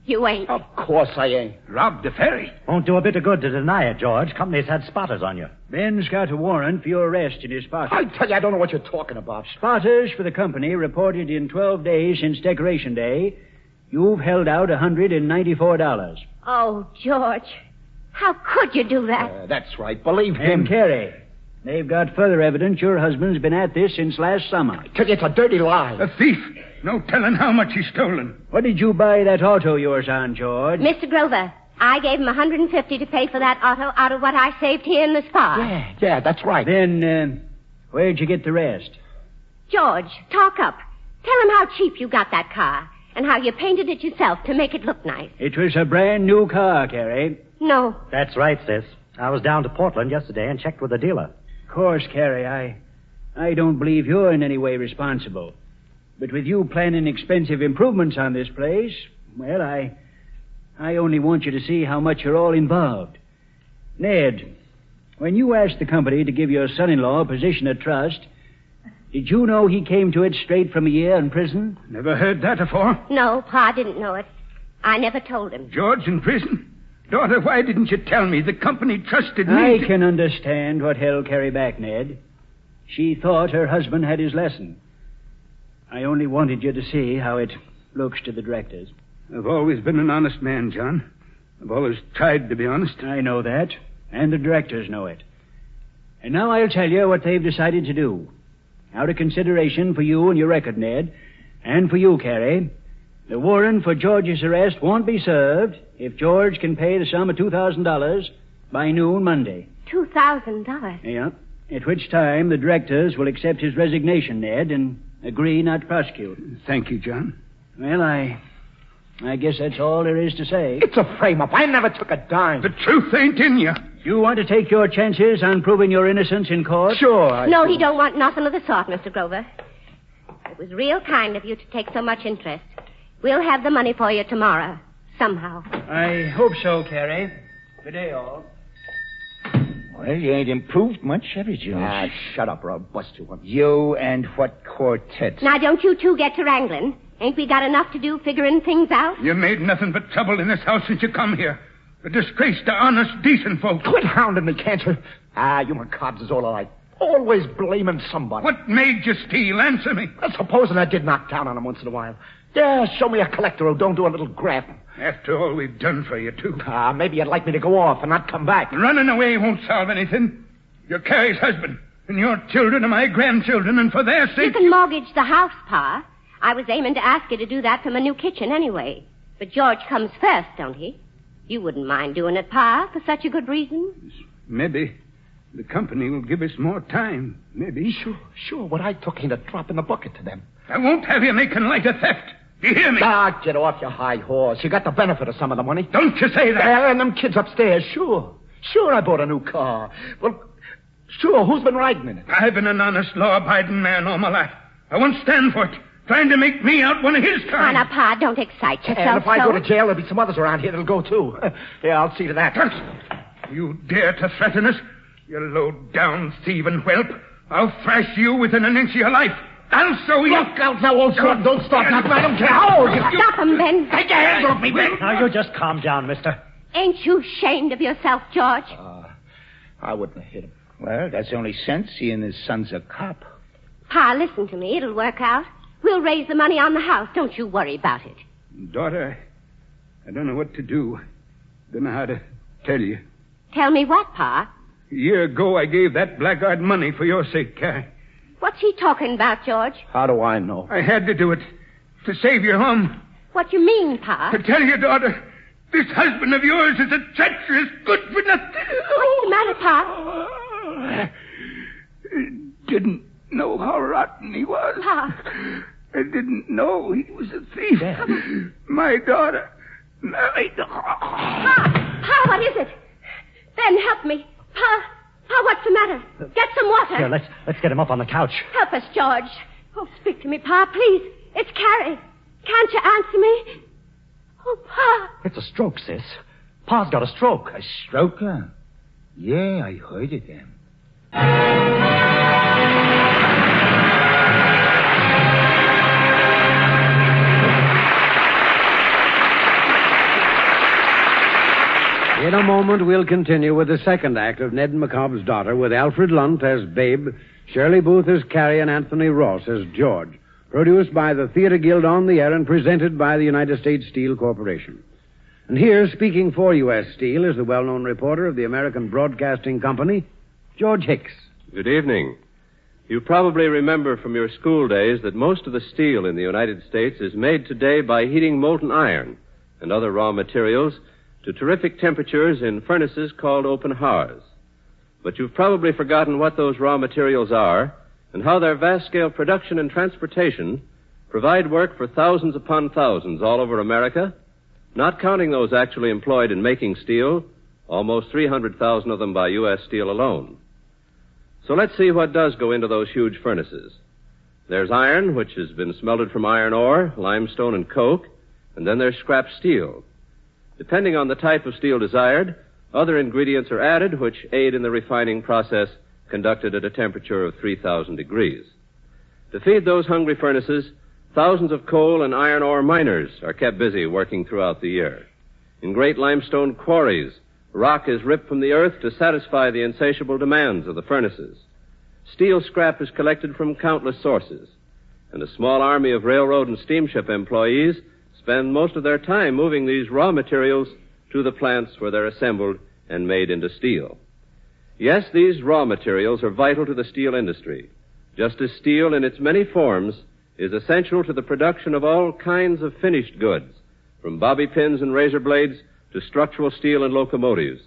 you ain't. Of course I ain't. Robbed the ferry? Won't do a bit of good to deny it, George. Company's had spotters on you. Ben's got a warrant for your arrest in his pocket. I tell you, I don't know what you're talking about. Spotters for the company reported in 12 days since Decoration Day, you've held out $194. Oh, George, how could you do that? That's right. Believe him. And Carrie, they've got further evidence your husband's been at this since last summer. I tell you, it's a dirty lie. A thief. No telling how much he's stolen. What did you buy that auto of yours on, George? Mr. Grover, I gave him $150 to pay for that auto out of what I saved here in the spa. Yeah, that's right. Then, where'd you get the rest? George, talk up. Tell him how cheap you got that car and how you painted it yourself to make it look nice. It was a brand new car, Carrie. No. That's right, sis. I was down to Portland yesterday and checked with the dealer. Of course, Carrie, I don't believe you're in any way responsible. But with you planning expensive improvements on this place, well, I only want you to see how much you're all involved. Ned, when you asked the company to give your son-in-law a position of trust, did you know he came to it straight from a year in prison? Never heard that afore. No, Pa didn't know it. I never told him. George in prison? Daughter, why didn't you tell me? The company trusted me. I can understand what held Carrie back, Ned. She thought her husband had his lesson. I only wanted you to see how it looks to the directors. I've always been an honest man, John. I've always tried to be honest. I know that, and the directors know it. And now I'll tell you what they've decided to do. Out of consideration for you and your record, Ned, and for you, Carrie, the warrant for George's arrest won't be served if George can pay the sum of $2,000 by noon Monday. $2,000? Yeah. At which time the directors will accept his resignation, Ned, and agree not to prosecute. Thank you, John. Well, I guess that's all there is to say. It's a frame-up. I never took a dime. The truth ain't in you. You want to take your chances on proving your innocence in court? Sure. No, he don't want nothing of the sort, Mr. Grover. It was real kind of you to take so much interest. We'll have the money for you tomorrow, somehow. I hope so, Carrie. Good day, all. Well, you ain't improved much, have you, George? Shut up or I'll bust you. You and what quartet? Now, don't you two get to wrangling. Ain't we got enough to do figuring things out? You made nothing but trouble in this house since you come here. A disgrace to honest, decent folks. Quit hounding me, can't you? You McCobbs is all alike. Always blaming somebody. What made you steal? Answer me. Supposing I did knock down on him once in a while. Yeah, show me a collector who don't do a little graft. After all we've done for you, too. Maybe you'd like me to go off and not come back. Running away won't solve anything. You're Carrie's husband, and your children are my grandchildren, and for their sake... You can mortgage the house, Pa. I was aiming to ask you to do that from a new kitchen anyway. But George comes first, don't he? You wouldn't mind doing it, Pa, for such a good reason? Maybe. The company will give us more time. Maybe. Sure. What I took ain't a drop in the bucket to them. I won't have you making light of theft. Do you hear me? Ah, get off your high horse. You got the benefit of some of the money. Don't you say that. And them kids upstairs, sure. Sure, I bought a new car. Well, sure, who's been riding in it? I've been an honest, law-abiding man all my life. I won't stand for it. Trying to make me out one of his kind. Now, Pa, don't excite yourself. And if I so. go to jail, there'll be some others around here that'll go, too. Yeah, I'll see to that. You dare to threaten us? You low-down thieving whelp. I'll thrash you within an inch of your life. I'll show you. Look out now, old son. Don't stop nothing. I don't care how old you are. Stop him, Ben. Take your hands off me, Ben. Now, you just calm down, mister. Ain't you ashamed of yourself, George? I wouldn't have hit him. Well, that's only sense, seeing his son's a cop. Pa, listen to me. It'll work out. We'll raise the money on the house. Don't you worry about it. Daughter, I don't know what to do. Don't know how to tell you. Tell me what, Pa? A year ago, I gave that blackguard money for your sake, Carrie. What's he talking about, George? How do I know? I had to do it to save your home. What you mean, Pa? To tell your daughter, this husband of yours is a treacherous, good-for-nothing. What's the matter, Pa? Didn't know how rotten he was. Pa. I didn't know he was a thief. My daughter married. Pa, what is it? Ben, help me. Pa, what's the matter? Get some water. Here, let's get him up on the couch. Help us, George. Oh, speak to me, Pa, please. It's Carrie. Can't you answer me? Oh, Pa. It's a stroke, sis. Pa's got a stroke. A stroke, huh? Yeah, I heard it then. In a moment, we'll continue with the second act of Ned and McCobb's Daughter with Alfred Lunt as Babe, Shirley Booth as Carrie, and Anthony Ross as George. Produced by the Theater Guild on the Air and presented by the United States Steel Corporation. And here, speaking for U.S. Steel, is the well-known reporter of the American Broadcasting Company, George Hicks. Good evening. You probably remember from your school days that most of the steel in the United States is made today by heating molten iron and other raw materials to terrific temperatures in furnaces called open hearths. But you've probably forgotten what those raw materials are and how their vast-scale production and transportation provide work for thousands upon thousands all over America, not counting those actually employed in making steel, almost 300,000 of them by U.S. Steel alone. So let's see what does go into those huge furnaces. There's iron, which has been smelted from iron ore, limestone, and coke, and then there's scrap steel. Depending on the type of steel desired, other ingredients are added which aid in the refining process conducted at a temperature of 3,000 degrees. To feed those hungry furnaces, thousands of coal and iron ore miners are kept busy working throughout the year. In great limestone quarries, rock is ripped from the earth to satisfy the insatiable demands of the furnaces. Steel scrap is collected from countless sources, and a small army of railroad and steamship employees spend most of their time moving these raw materials to the plants where they're assembled and made into steel. Yes, these raw materials are vital to the steel industry, just as steel in its many forms is essential to the production of all kinds of finished goods, from bobby pins and razor blades to structural steel and locomotives,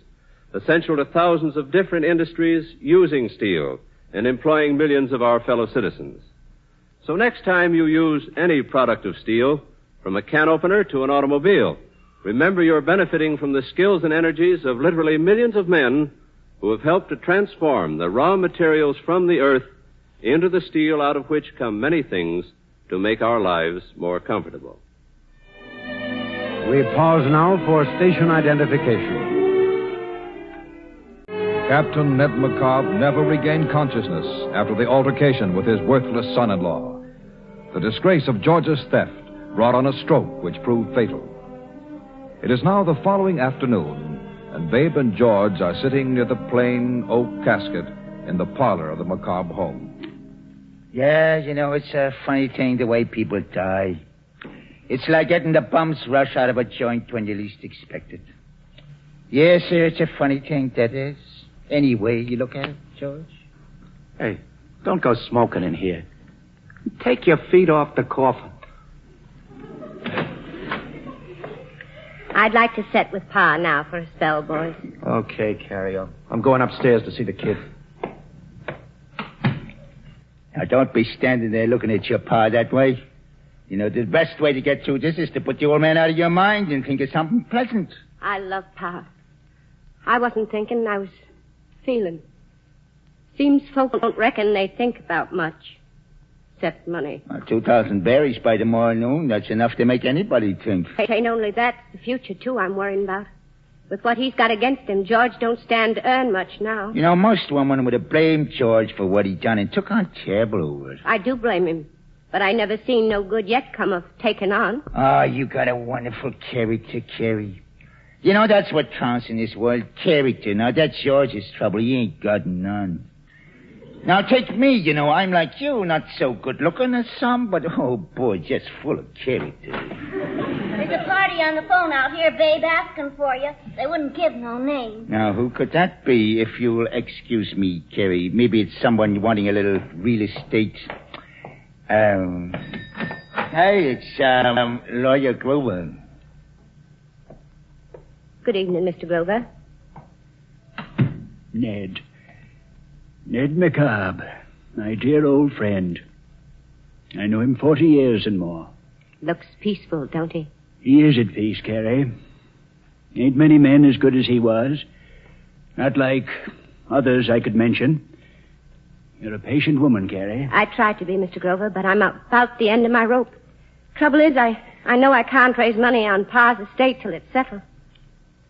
essential to thousands of different industries using steel and employing millions of our fellow citizens. So next time you use any product of steel, from a can opener to an automobile, remember you're benefiting from the skills and energies of literally millions of men who have helped to transform the raw materials from the earth into the steel out of which come many things to make our lives more comfortable. We pause now for station identification. Captain Ned McCobb never regained consciousness after the altercation with his worthless son-in-law. The disgrace of George's theft brought on a stroke which proved fatal. It is now the following afternoon, and Babe and George are sitting near the plain oak casket in the parlor of the McCobb home. Yeah, you know, it's a funny thing the way people die. It's like getting the bum's rush out of a joint when you least expect it. Yes, sir, it's a funny thing, that is. Any way you look at it, George. Hey, don't go smoking in here. Take your feet off the coffin. I'd like to sit with Pa now for a spell, boys. Okay, Carrie. I'm going upstairs to see the kid. Now, don't be standing there looking at your Pa that way. You know, the best way to get through this is to put the old man out of your mind and think of something pleasant. I love Pa. I wasn't thinking, I was feeling. Seems folk don't reckon they think about much. Except money. 2,000 berries by tomorrow noon, that's enough to make anybody think. It ain't only that, it's the future, too, I'm worrying about. With what he's got against him, George don't stand to earn much now. You know, most women would have blamed George for what he done and took on terrible over it. I do blame him. But I never seen no good yet come of taking on. Oh, you got a wonderful character, Carrie. You know, that's what counts in this world, character. Now, that's George's trouble. He ain't got none. Now, take me, you know, I'm like you, not so good-looking as some, but, oh, boy, just full of character. There's a party on the phone out here, babe, asking for you. They wouldn't give no name. Now, who could that be, if you'll excuse me, Carrie? Maybe it's someone wanting a little real estate. Hey, it's, Lawyer Grover. Good evening, Mr. Grover. Ned McCobb, my dear old friend. I know him 40 years and more. Looks peaceful, don't he? He is at peace, Carrie. Ain't many men as good as he was. Not like others I could mention. You're a patient woman, Carrie. I tried to be, Mr. Grover, but I'm about the end of my rope. Trouble is, I know I can't raise money on Pa's estate till it's settled.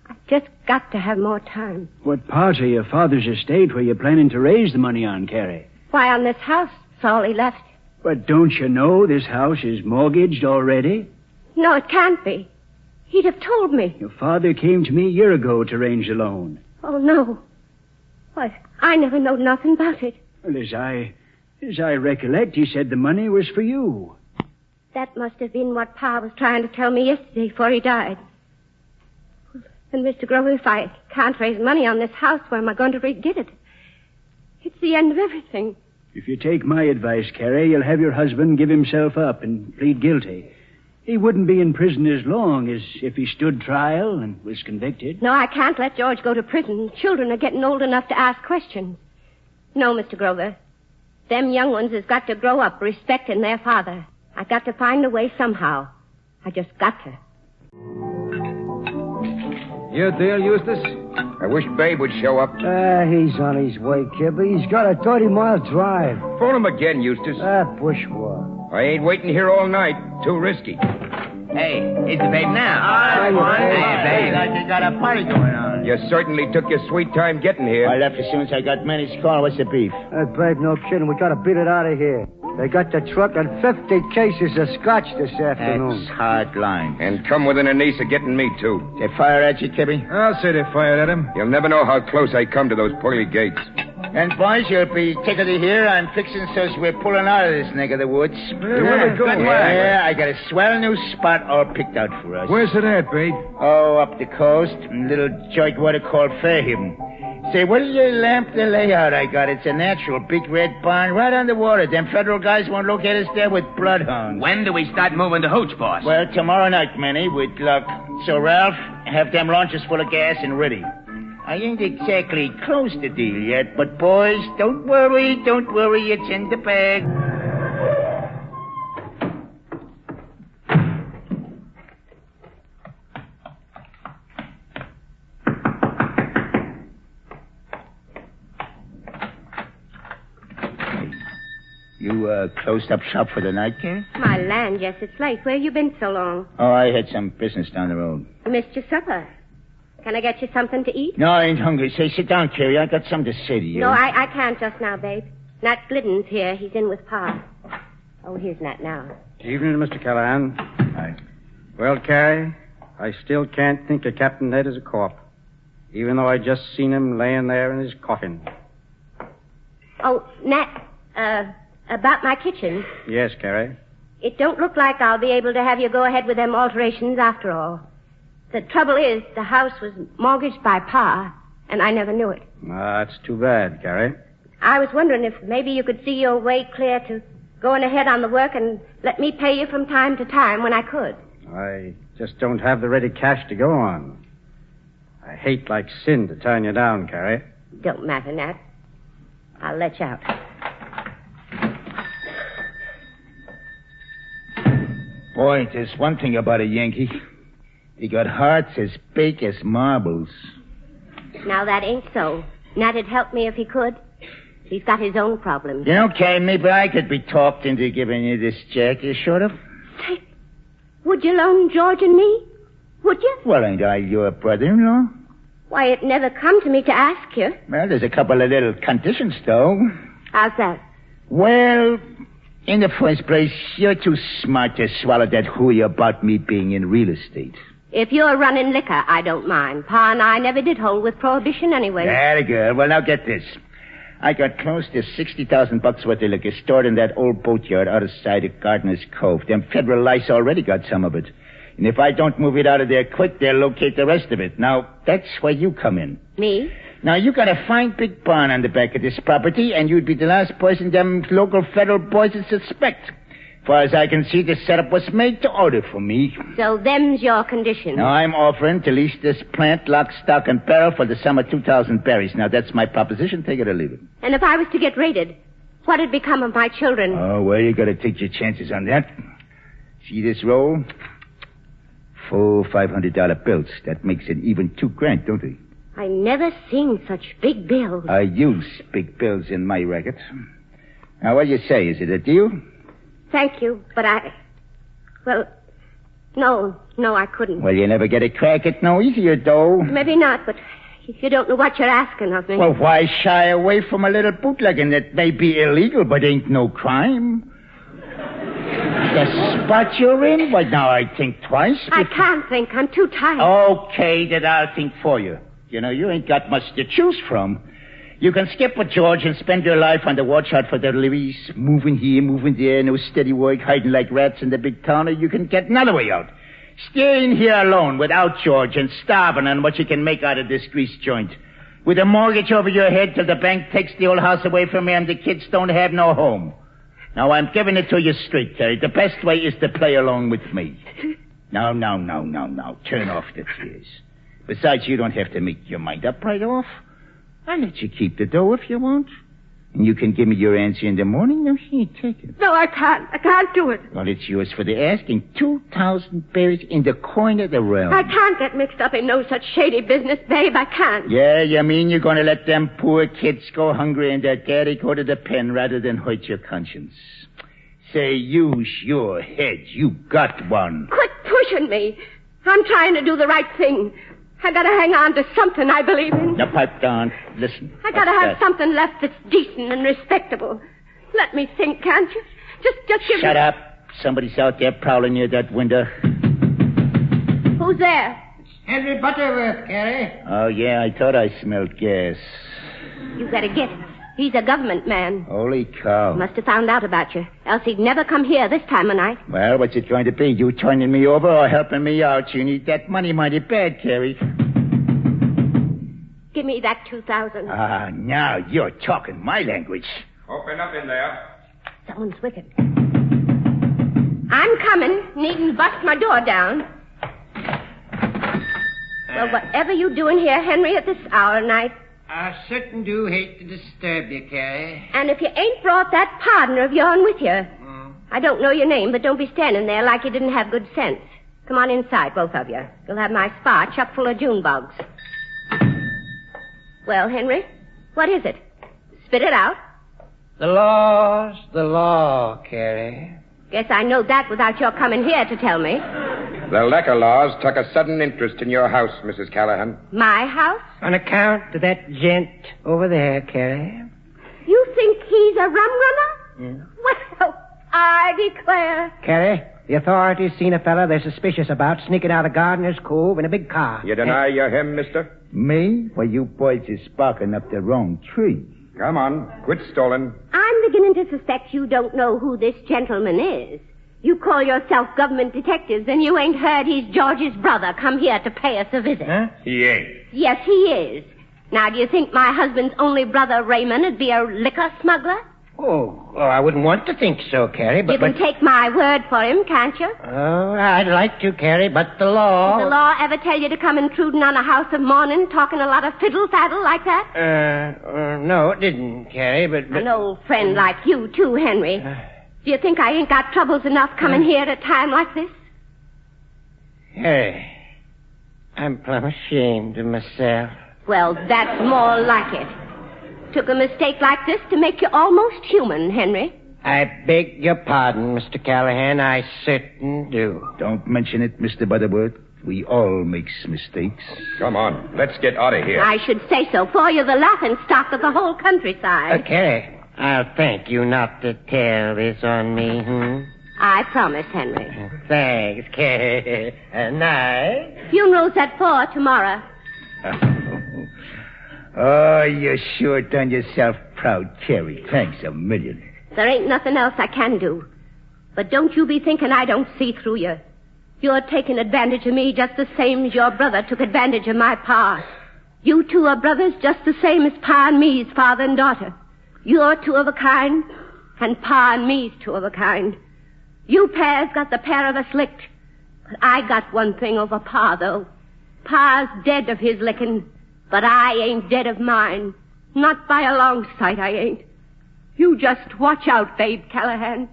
I've just got to have more time. What part of your father's estate were you planning to raise the money on, Carrie? Why, on this house. That's all he left. But don't you know this house is mortgaged already? No, it can't be. He'd have told me. Your father came to me a year ago to arrange the loan. Oh, no. Why, I never knowed nothing about it. Well, as I recollect, he said the money was for you. That must have been what Pa was trying to tell me yesterday before he died. And, Mr. Grover, if I can't raise money on this house, where am I going to get it? It's the end of everything. If you take my advice, Carrie, you'll have your husband give himself up and plead guilty. He wouldn't be in prison as long as if he stood trial and was convicted. No, I can't let George go to prison. Children are getting old enough to ask questions. No, Mr. Grover. Them young ones has got to grow up respecting their father. I've got to find a way somehow. I just got to. Your deal, Eustace? I wish Babe would show up. He's on his way, Kibby. He's got a 30-mile drive. Phone him again, Eustace. Bushwa. I ain't waiting here all night. Too risky. Hey, it's the Babe now. Hi, Babe. Like you got a party going on. You certainly took your sweet time getting here. I left as soon as I got Manny's call. What's the beef? Babe, no kidding. We gotta beat it out of here. They got the truck and 50 cases of scotch this afternoon. That's hard line. And come within an ace of getting me, too. They fire at you, Kibby? I'll say they fired at him. You'll never know how close I come to those pearly gates. And, boys, you'll be tickled to hear I'm fixing so we're pulling out of this neck of the woods. Where we going? Yeah, I got a swell new spot all picked out for us. Where's it at, Babe? Oh, up the coast. A little joint water called Fairhaven. Say, what'll you lamp the layout I got? It's a natural big red barn right on the water. Them federal guys won't locate us there with bloodhounds. When do we start moving the hooch, boss? Well, tomorrow night, Manny, with luck. So, Ralph, have them launches full of gas and ready. I ain't exactly closed the deal yet, but, boys, don't worry, it's in the bag. You, closed up shop for the night, Karen? My land, yes, it's late. Where you been so long? Oh, I had some business down the road. You missed your supper. Can I get you something to eat? No, I ain't hungry. Say, sit down, Carrie. I got something to say to you. No, I can't just now, babe. Nat Glidden's here. He's in with Pa. Oh, here's Nat now. Evening, Mr. Callahan. Hi. Well, Carrie, I still can't think of Captain Ned as a corp, even though I just seen him laying there in his coffin. Oh, Nat, about my kitchen. Yes, Carrie. It don't look like I'll be able to have you go ahead with them alterations after all. The trouble is, the house was mortgaged by Pa, and I never knew it. That's too bad, Carrie. I was wondering if maybe you could see your way clear to going ahead on the work and let me pay you from time to time when I could. I just don't have the ready cash to go on. I hate like sin to turn you down, Carrie. Don't matter, Nat. I'll let you out. Boy, there's one thing about a Yankee. He got hearts as big as marbles. Now, that ain't so. Nat'd help me if he could. He's got his own problems. You know, Kay, maybe I could be talked into giving you this jacket, sort of. Would you loan George and me? Would you? Well, ain't I your brother-in-law? Why, it never come to me to ask you. Well, there's a couple of little conditions, though. How's that? Well, in the first place, you're too smart to swallow that hooey about me being in real estate. If you're running liquor, I don't mind. Pa and I never did hold with prohibition anyway. Very good. Well, now get this. I got close to $60,000 worth of liquor stored in that old boatyard outside of Gardener's Cove. Them federal lice already got some of it. And if I don't move it out of there quick, they'll locate the rest of it. Now, that's where you come in. Me? Now, you got a fine big barn on the back of this property, and you'd be the last person them local federal boys would suspect. Far as I can see, the setup was made to order for me. So them's your conditions. Now, I'm offering to lease this plant, lock, stock, and barrel for the sum of 2,000 berries. Now, that's my proposition. Take it or leave it. And if I was to get raided, what'd become of my children? Oh, well, you got to take your chances on that. See this roll? Full $500 bills. That makes it even $2,000, don't it? I never seen such big bills. I use big bills in my racket. Now, what do you say? Is it a deal? Thank you, but well, no, I couldn't. Well, you never get a crack at no easier, though. Maybe not, but you don't know what you're asking of me. Well, why shy away from a little bootlegging that may be illegal but ain't no crime? The spot you're in? Well, now I think twice. I can't think. I'm too tired. Okay, then I'll think for you. You know, you ain't got much to choose from. You can skip with George and spend your life on the watch out for the levies, moving here, moving there, no steady work, hiding like rats in the big town, or you can get another way out. Staying here alone without George and starving on what you can make out of this grease joint. With a mortgage over your head till the bank takes the old house away from you and the kids don't have no home. Now, I'm giving it to you straight, Terry. The best way is to play along with me. Now. Turn off the tears. Besides, you don't have to make your mind up right off. I'll let you keep the dough if you want. And you can give me your answer in the morning. Now, here, take it. No, I can't. I can't do it. Well, it's yours for the asking. 2,000 berries in the coin of the realm. I can't get mixed up in no such shady business, babe. I can't. Yeah, you mean you're going to let them poor kids go hungry and their daddy go to the pen rather than hurt your conscience? Say, use your head. You got one. Quit pushing me. I'm trying to do the right thing. I gotta hang on to something I believe in. Now, pipe down. Listen. I gotta have something left that's decent and respectable. Let me think, can't you? Just give me... Shut up. Somebody's out there prowling near that window. Who's there? Henry Butterworth, Carrie. Oh, yeah, I thought I smelled gas. You gotta get him. He's a government man. Holy cow. Must have found out about you. Else he'd never come here this time of night. Well, what's it going to be? You turning me over or helping me out? You need that money mighty bad, Carrie. Give me that 2,000. Ah, now you're talking my language. Open up in there. Someone's with him. I'm coming. Needn't bust my door down. Well, whatever you doing here, Henry, at this hour of night? I certain do hate to disturb you, Carrie. And if you ain't brought that partner of yourn with you. I don't know your name, but don't be standing there like you didn't have good sense. Come on inside, both of you. You'll have my spa chock full of June bugs. Well, Henry, what is it? Spit it out. The law's the law, Carrie. Guess I know that without your coming here to tell me. The liquor laws took a sudden interest in your house, Mrs. Callahan. My house? On account of that gent over there, Carrie. You think he's a rum runner? Well, I declare. Carrie, the authorities seen a fella they're suspicious about sneaking out of Gardener's Cove in a big car. You deny you're him, mister? Me? Well, you boys is sparking up the wrong tree. Come on, quit stalling. I'm beginning to suspect you don't know who this gentleman is. You call yourself government detectives, and you ain't heard he's George's brother come here to pay us a visit. Huh? He ain't. Yes, he is. Now, do you think my husband's only brother, Raymond, would be a liquor smuggler? Oh, I wouldn't want to think so, Carrie, but... You can take my word for him, can't you? Oh, I'd like to, Carrie, but the law... Did the law ever tell you to come intruding on a house of mourning, talking a lot of fiddle-faddle like that? No, it didn't, Carrie, but... An old friend like you, too, Henry. Do you think I ain't got troubles enough coming here at a time like this? Hey, I'm plumb ashamed of myself. Well, that's more like it. Took a mistake like this to make you almost human, Henry. I beg your pardon, Mr. Callahan. I certain do. Don't mention it, Mr. Butterworth. We all makes mistakes. Come on, let's get out of here. I should say so, for you're the laughing stock of the whole countryside. Okay. I'll thank you not to tell this on me, I promise, Henry. Thanks, Carrie. Night. Funeral's at 4 tomorrow. Oh, you sure done yourself proud, Carrie. Thanks a million. There ain't nothing else I can do. But don't you be thinking I don't see through you. You're taking advantage of me just the same as your brother took advantage of my pa. You two are brothers just the same as Pa and me's father and daughter. You're two of a kind, and Pa and me's two of a kind. You pairs got the pair of us licked. But I got one thing over Pa, though. Pa's dead of his licking, but I ain't dead of mine. Not by a long sight, I ain't. You just watch out, Babe Callahan.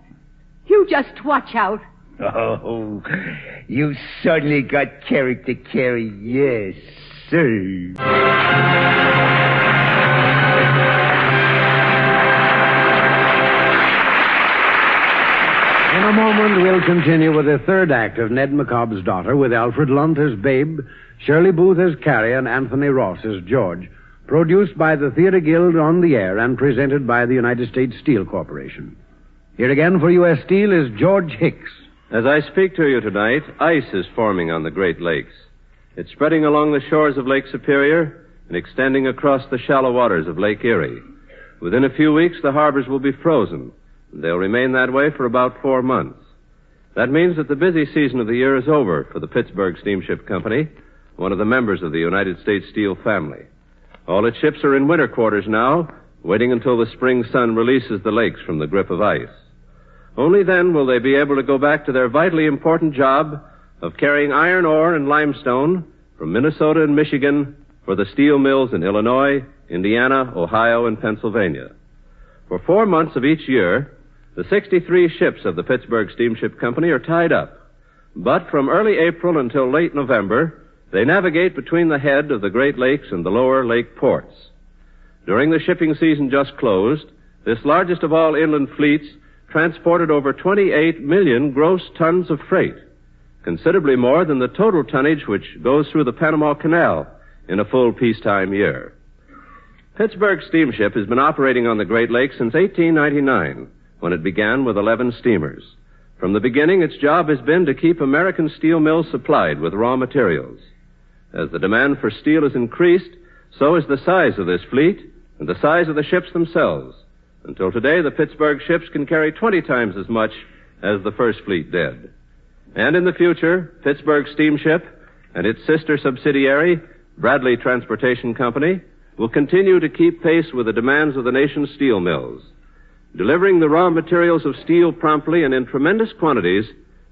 You just watch out. Oh, you certainly got character, Carrie. Yes, sir. In a moment, we'll continue with the third act of Ned McCobb's Daughter with Alfred Lunt as Babe, Shirley Booth as Carrie, and Anthony Ross as George, produced by the Theater Guild on the air and presented by the United States Steel Corporation. Here again for U.S. Steel is George Hicks. As I speak to you tonight, ice is forming on the Great Lakes. It's spreading along the shores of Lake Superior and extending across the shallow waters of Lake Erie. Within a few weeks, the harbors will be frozen. They'll remain that way for about 4 months. That means that the busy season of the year is over for the Pittsburgh Steamship Company, one of the members of the United States Steel family. All its ships are in winter quarters now, waiting until the spring sun releases the lakes from the grip of ice. Only then will they be able to go back to their vitally important job of carrying iron ore and limestone from Minnesota and Michigan for the steel mills in Illinois, Indiana, Ohio, and Pennsylvania. For 4 months of each year, the 63 ships of the Pittsburgh Steamship Company are tied up. But from early April until late November, they navigate between the head of the Great Lakes and the lower lake ports. During the shipping season just closed, this largest of all inland fleets transported over 28 million gross tons of freight, considerably more than the total tonnage which goes through the Panama Canal in a full peacetime year. Pittsburgh Steamship has been operating on the Great Lakes since 1899, when it began with 11 steamers. From the beginning, its job has been to keep American steel mills supplied with raw materials. As the demand for steel has increased, so is the size of this fleet and the size of the ships themselves. Until today, the Pittsburgh ships can carry 20 times as much as the first fleet did. And in the future, Pittsburgh Steamship and its sister subsidiary, Bradley Transportation Company, will continue to keep pace with the demands of the nation's steel mills. Delivering the raw materials of steel promptly and in tremendous quantities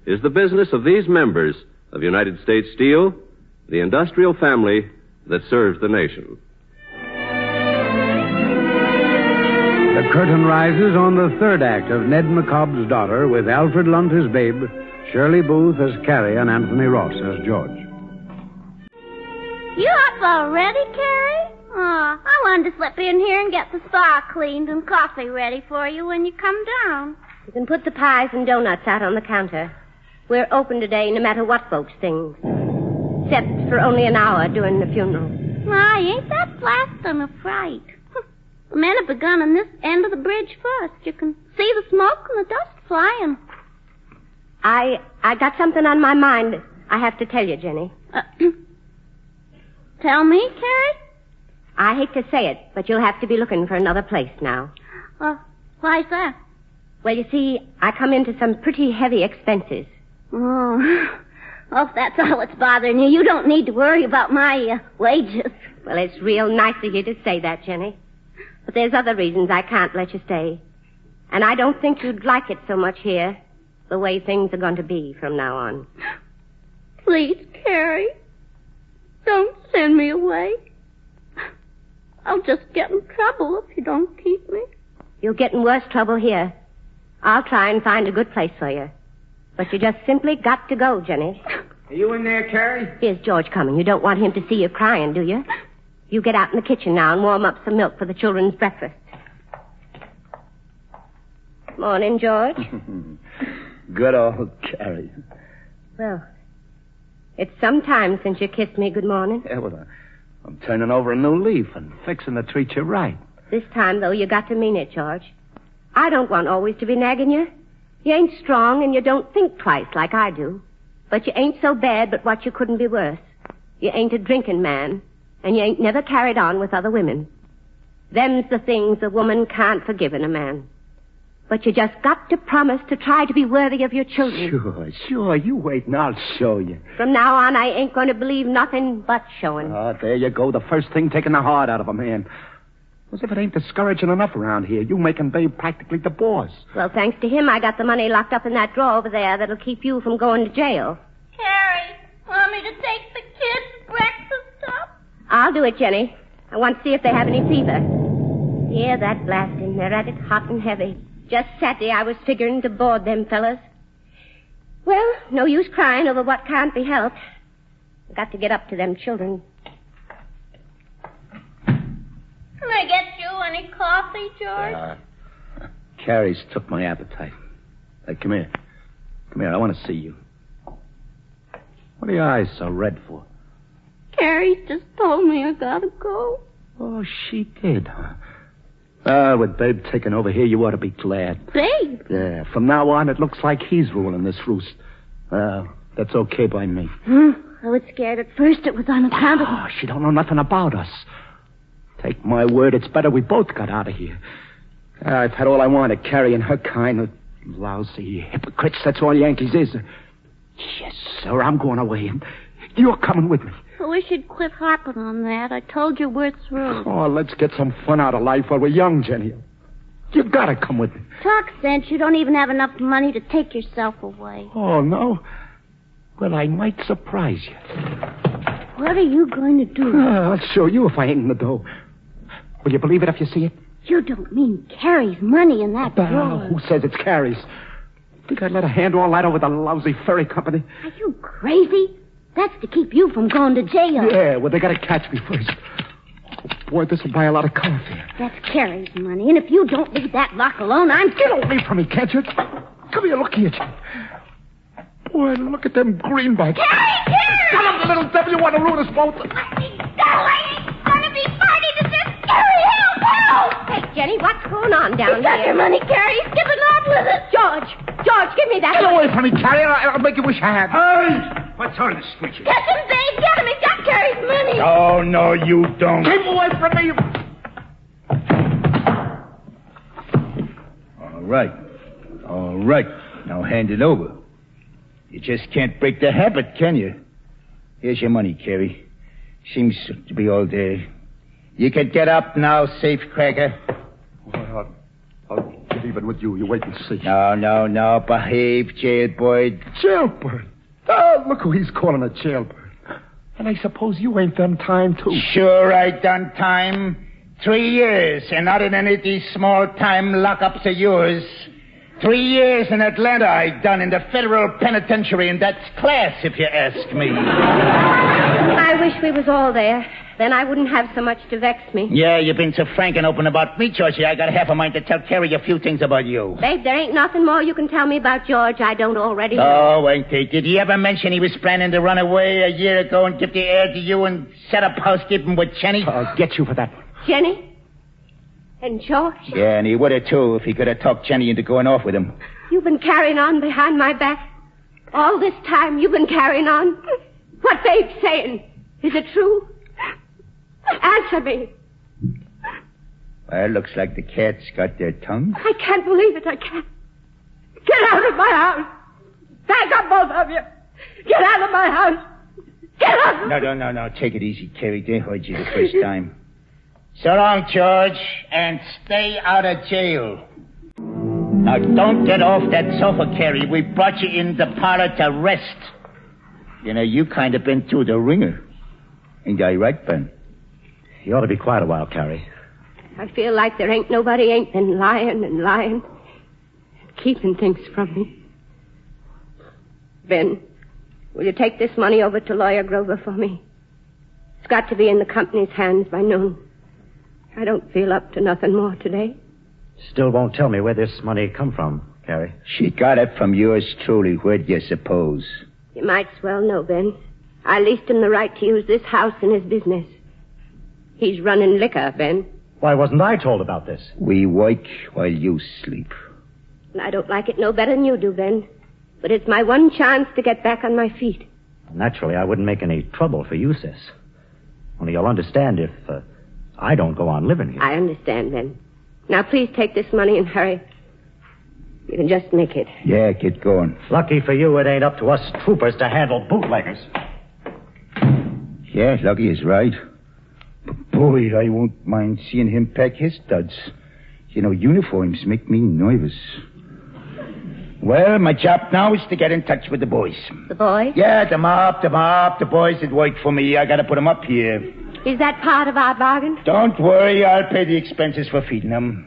is the business of these members of United States Steel, the industrial family that serves the nation. The curtain rises on the third act of Ned McCobb's Daughter with Alfred Lunt as Babe, Shirley Booth as Carrie, and Anthony Ross as George. You up already, Carrie? Oh, I wanted to slip in here and get the spa cleaned and coffee ready for you when you come down. You can put the pies and donuts out on the counter. We're open today no matter what folks think. Except for only an hour during the funeral. Why, ain't that blasting a fright? The men have begun on this end of the bridge first. You can see the smoke and the dust flying. I got something on my mind I have to tell you, Jenny. Tell me, Carrie? I hate to say it, but you'll have to be looking for another place now. Why's that? Well, you see, I come into some pretty heavy expenses. Oh, if that's all that's bothering you, you don't need to worry about my wages. Well, it's real nice of you to say that, Jenny. But there's other reasons I can't let you stay. And I don't think you'd like it so much here, the way things are going to be from now on. Please, Carrie, don't send me away. I'll just get in trouble if you don't keep me. You'll get in worse trouble here. I'll try and find a good place for you. But you just simply got to go, Jenny. Are you in there, Carrie? Here's George coming. You don't want him to see you crying, do you? You get out in the kitchen now and warm up some milk for the children's breakfast. Morning, George. Good old Carrie. Well, it's some time since you kissed me good morning. Yeah, well, I'm turning over a new leaf and fixing to treat you right. This time, though, you got to mean it, George. I don't want always to be nagging you. You ain't strong and you don't think twice like I do. But you ain't so bad but what you couldn't be worse. You ain't a drinking man, and you ain't never carried on with other women. Them's the things a woman can't forgive in a man. But you just got to promise to try to be worthy of your children. Sure. You wait and I'll show you. From now on, I ain't going to believe nothing but showing. Oh, there you go. The first thing taking the heart out of a man. As if it ain't discouraging enough around here. You making Babe practically the boss. Well, thanks to him, I got the money locked up in that drawer over there that'll keep you from going to jail. Carrie, want me to take the kids' breakfast up? I'll do it, Jenny. I want to see if they have any fever. Yeah, that blasting. They're at it hot and heavy. Just Saturday I was figuring to board them fellas. Well, no use crying over what can't be helped. I got to get up to them children. Can I get you any coffee, George? Carrie's took my appetite. Hey, come here. Come here, I want to see you. What are your eyes so red for? Carrie just told me I gotta go. Oh, she did, huh? Ah, with Babe taking over here, you ought to be glad. Babe? Yeah, from now on, it looks like he's ruling this roost. That's okay by me. I was scared at first it was on account of... Oh, she don't know nothing about us. Take my word, it's better we both got out of here. I've had all I wanted, carrying her kind of lousy hypocrites. That's all Yankees is. Yes, sir, I'm going away, and you're coming with me. I wish you'd quit harping on that. I told you we're through. Oh, let's get some fun out of life while we're young, Jenny. You've got to come with me. Talk sense. You don't even have enough money to take yourself away. Oh, no? Well, I might surprise you. What are you going to do? I'll show you if I ain't in the dough. Will you believe it if you see it? You don't mean Carrie's money in that drawer. Who says it's Carrie's? Think I'd let her hand all that over the lousy ferry company? Are you crazy? That's to keep you from going to jail. Yeah, well, they got to catch me first. Oh, boy, this will buy a lot of coffee. That's Carrie's money, and if you don't leave that lock alone, I'm... Get away from me, can't you? Come here, look here, Jenny. Boy, look at them greenbacks. Carrie! Shut up, little devil. You want to ruin us both. Let me go. I ain't going to be party to this. Carrie, help! Hey, Jenny, what's going on down He's got here? your money, Carrie. He's skipping off with it. George, give me that. Get away from me, Carrie. I'll make you wish I had. Hey! What's on the switches? Catch him, Babe. Get him. He's got Carrie's money. Oh, no, you don't. Keep away from me. All right. Now hand it over. You just can't break the habit, can you? Here's your money, Carrie. Seems to be all there. You can get up now, safecracker. Well, I'll get even with you. You wait and see. No. Behave, jailbird. Jailbird? Oh, look who he's calling a jailbird. And I suppose you ain't done time, too. Sure, I done time. 3 years, and not in any of these small-time lockups of yours. 3 years in Atlanta I done in the federal penitentiary, and that's class, if you ask me. I wish we was all there. Then I wouldn't have so much to vex me. Yeah, you've been so frank and open about me, Georgie. I got half a mind to tell Carrie a few things about you. Babe, there ain't nothing more you can tell me about George I don't already know. Oh, ain't they? Did he ever mention he was planning to run away a year ago and give the air to you and set up housekeeping with Jenny? I'll get you for that. Jenny? And George? Yeah, and he would have, too, if he could have talked Jenny into going off with him. You've been carrying on behind my back. All this time you've been carrying on. What Babe's saying, is it true? Answer me. Well, looks like the cat's got their tongue. I can't believe it. I can't. Get out of my house. Back up, both of you. Get out of my house. Get out. No. Take it easy, Carrie. They heard you the first time. So long, George, and stay out of jail. Now, don't get off that sofa, Carrie. We brought you in the parlor to rest. You know, you kind of been through the ringer. Ain't I right, Ben? You ought to be quiet a while, Carrie. I feel like there ain't nobody ain't been lying and lying. keeping things from me. Ben, will you take this money over to Lawyer Grover for me? It's got to be in the company's hands by noon. I don't feel up to nothing more today. Still won't tell me where this money come from, Carrie. She got it from yours truly. Where'd you suppose? You might as well know, Ben. I leased him the right to use this house in his business. He's running liquor, Ben. Why wasn't I told about this? We work while you sleep. And I don't like it no better than you do, Ben. But it's my one chance to get back on my feet. Naturally, I wouldn't make any trouble for you, sis. Only you'll understand if I don't go on living here. I understand, Ben. Now, please take this money and hurry. You can just make it. Yeah, get going. Lucky for you, it ain't up to us troopers to handle bootleggers. Yeah, Lucky is right. But boy, I won't mind seeing him pack his studs. You know, uniforms make me nervous. Well, my job now is to get in touch with the boys. The boys? Yeah, the mob, the boys that work for me. I gotta put them up here. Is that part of our bargain? Don't worry, I'll pay the expenses for feeding them.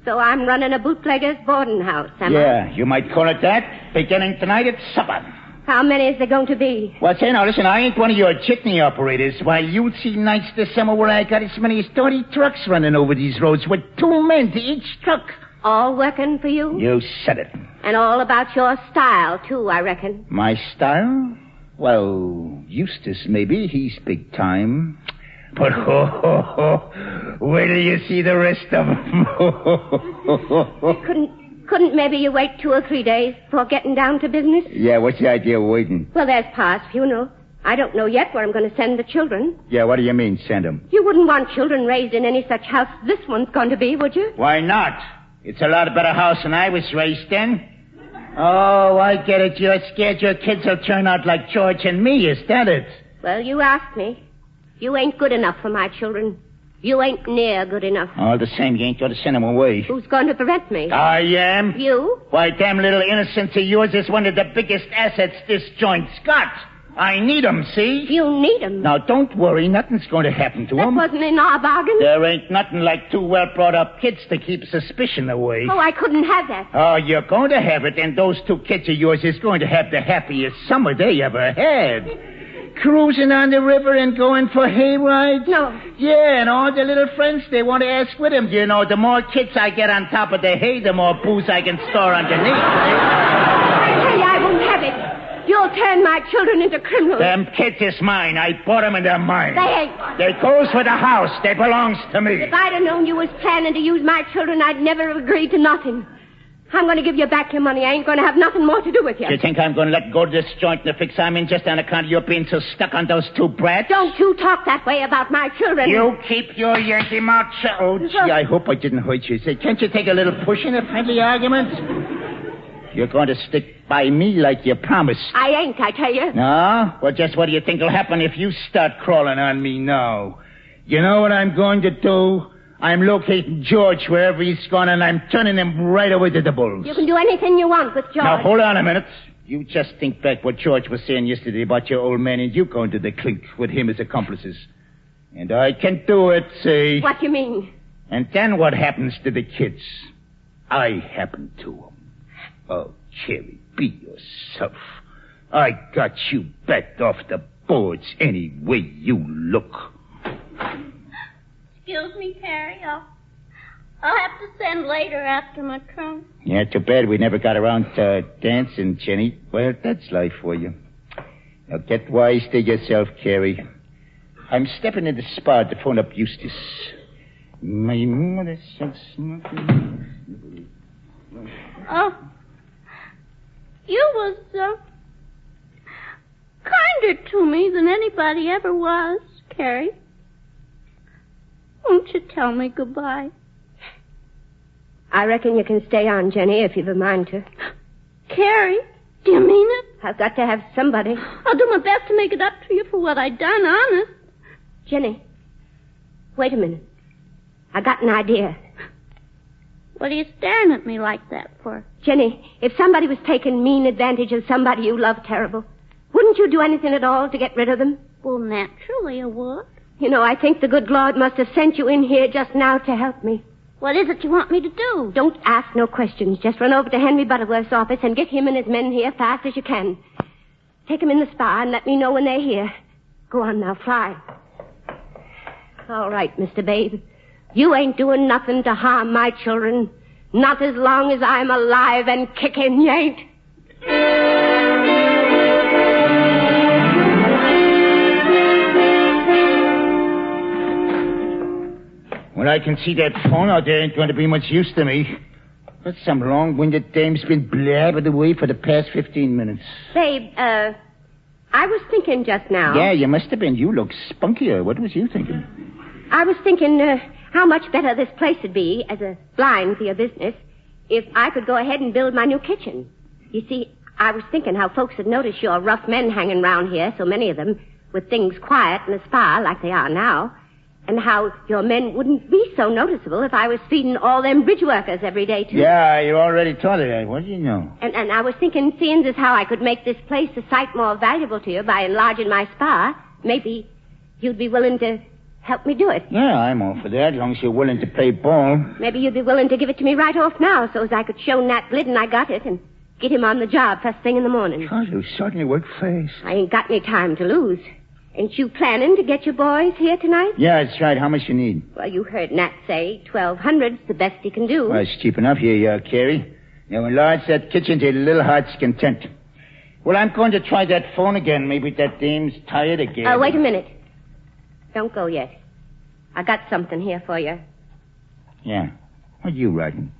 So I'm running a bootlegger's boarding house, am I? Yeah, you might call it that. Beginning tonight at supper. How many is there going to be? Well, say now, listen, I ain't one of your jitney operators. Why, you'll see nights this summer where I got as many as 30 trucks running over these roads with 2 men to each truck. All working for you? You said it. And all about your style, too, I reckon. My style? Well, Eustace, maybe. He's big time. But, wait till you see the rest of them. Couldn't maybe you wait 2 or 3 days before getting down to business? Yeah, what's the idea of waiting? Well, there's Pa's funeral. I don't know yet where I'm going to send the children. Yeah, what do you mean, send them? You wouldn't want children raised in any such house as this one's going to be, would you? Why not? It's a lot better house than I was raised in. Oh, I get it. You're scared your kids will turn out like George and me, is that it? Well, you asked me. You ain't good enough for my children. You ain't near good enough. All the same, you ain't got to send them away. Who's going to prevent me? I am. You? Why, damn little innocence of yours is one of the biggest assets this joint's got. I need 'em, see? You need 'em? Now, don't worry. Nothing's going to happen to 'em. That wasn't in our bargain? There ain't nothing like 2 well-brought-up kids to keep suspicion away. Oh, I couldn't have that. Oh, you're going to have it, and those 2 kids of yours is going to have the happiest summer they ever had. Cruising on the river and going for hay rides? No. Yeah, and all the little friends they want to ask with them. You know, the more kids I get on top of the hay, the more booze I can store underneath. I tell you, I won't have it. You'll turn my children into criminals. Them kids is mine. I bought them and they're mine. They ain't. They goes with the house. They belongs to me. If I'd have known you was planning to use my children, I'd never have agreed to nothing. I'm going to give you back your money. I ain't going to have nothing more to do with you. You think I'm going to let go of this joint in the fix I'm in just on account of you being so stuck on those 2 brats? Don't you talk that way about my children. You keep your Yankee mouth shut. Oh, gee, I hope I didn't hurt you. Say, can't you take a little push in a friendly argument? You're going to stick by me like you promised. I ain't, I tell you. No? Well, just what do you think will happen if you start crawling on me now? You know what I'm going to do? I'm locating George wherever he's gone, and I'm turning him right away to the bulls. You can do anything you want with George. Now, hold on a minute. You just think back what George was saying yesterday about your old man and you going to the clink with him as accomplices. And I can do it, see. What do you mean? And then what happens to the kids? I happen to them. Oh, Cherry, be yourself. I got you backed off the boards any way you look. Excuse me, Carrie. I'll have to send later after my trunk. Yeah, too bad we never got around to dancing, Jenny. Well, that's life for you. Now get wise to yourself, Carrie. I'm stepping in the spa to phone up Eustace. My mother said something. Oh. You was, kinder to me than anybody ever was, Carrie. Won't you tell me goodbye? I reckon you can stay on, Jenny, if you've a mind to. Carrie, do you mean it? I've got to have somebody. I'll do my best to make it up to you for what I done, honest. Jenny, wait a minute. I got an idea. What are you staring at me like that for? Jenny, if somebody was taking mean advantage of somebody you love terrible, wouldn't you do anything at all to get rid of them? Well, naturally I would. You know, I think the good Lord must have sent you in here just now to help me. What is it you want me to do? Don't ask no questions. Just run over to Henry Butterworth's office and get him and his men here fast as you can. Take them in the spa and let me know when they're here. Go on now, fly. All right, Mr. Babe. You ain't doing nothing to harm my children. Not as long as I'm alive and kicking, you ain't. Well, I can see that phone out there ain't going to be much use to me. But some long-winded dame's been blabbing away for the past 15 minutes. Babe, I was thinking just now. Yeah, you must have been. You look spunkier. What was you thinking? I was thinking how much better this place would be as a blind for your business if I could go ahead and build my new kitchen. You see, I was thinking how folks would notice your rough men hanging around here, so many of them, with things quiet in the spa like they are now, and how your men wouldn't be so noticeable if I was feeding all them bridge workers every day, too. Yeah, you already told her that. What do you know? And I was thinking, seeing as how I could make this place a sight more valuable to you by enlarging my spa, maybe you'd be willing to help me do it. Yeah, I'm all for that, as long as you're willing to play ball. Maybe you'd be willing to give it to me right off now, so as I could show Nat Glidden I got it and get him on the job first thing in the morning. Oh, you certainly work fast. I ain't got any time to lose. Ain't you planning to get your boys here tonight? Yeah, that's right. How much you need? Well, you heard Nat say $1,200's the best he can do. Well, it's cheap enough here, Carrie. Now, enlarge that kitchen to a little heart's content. Well, I'm going to try that phone again. Maybe that dame's tired again. Wait a minute. Don't go yet. I got something here for you. Yeah. What are you writing?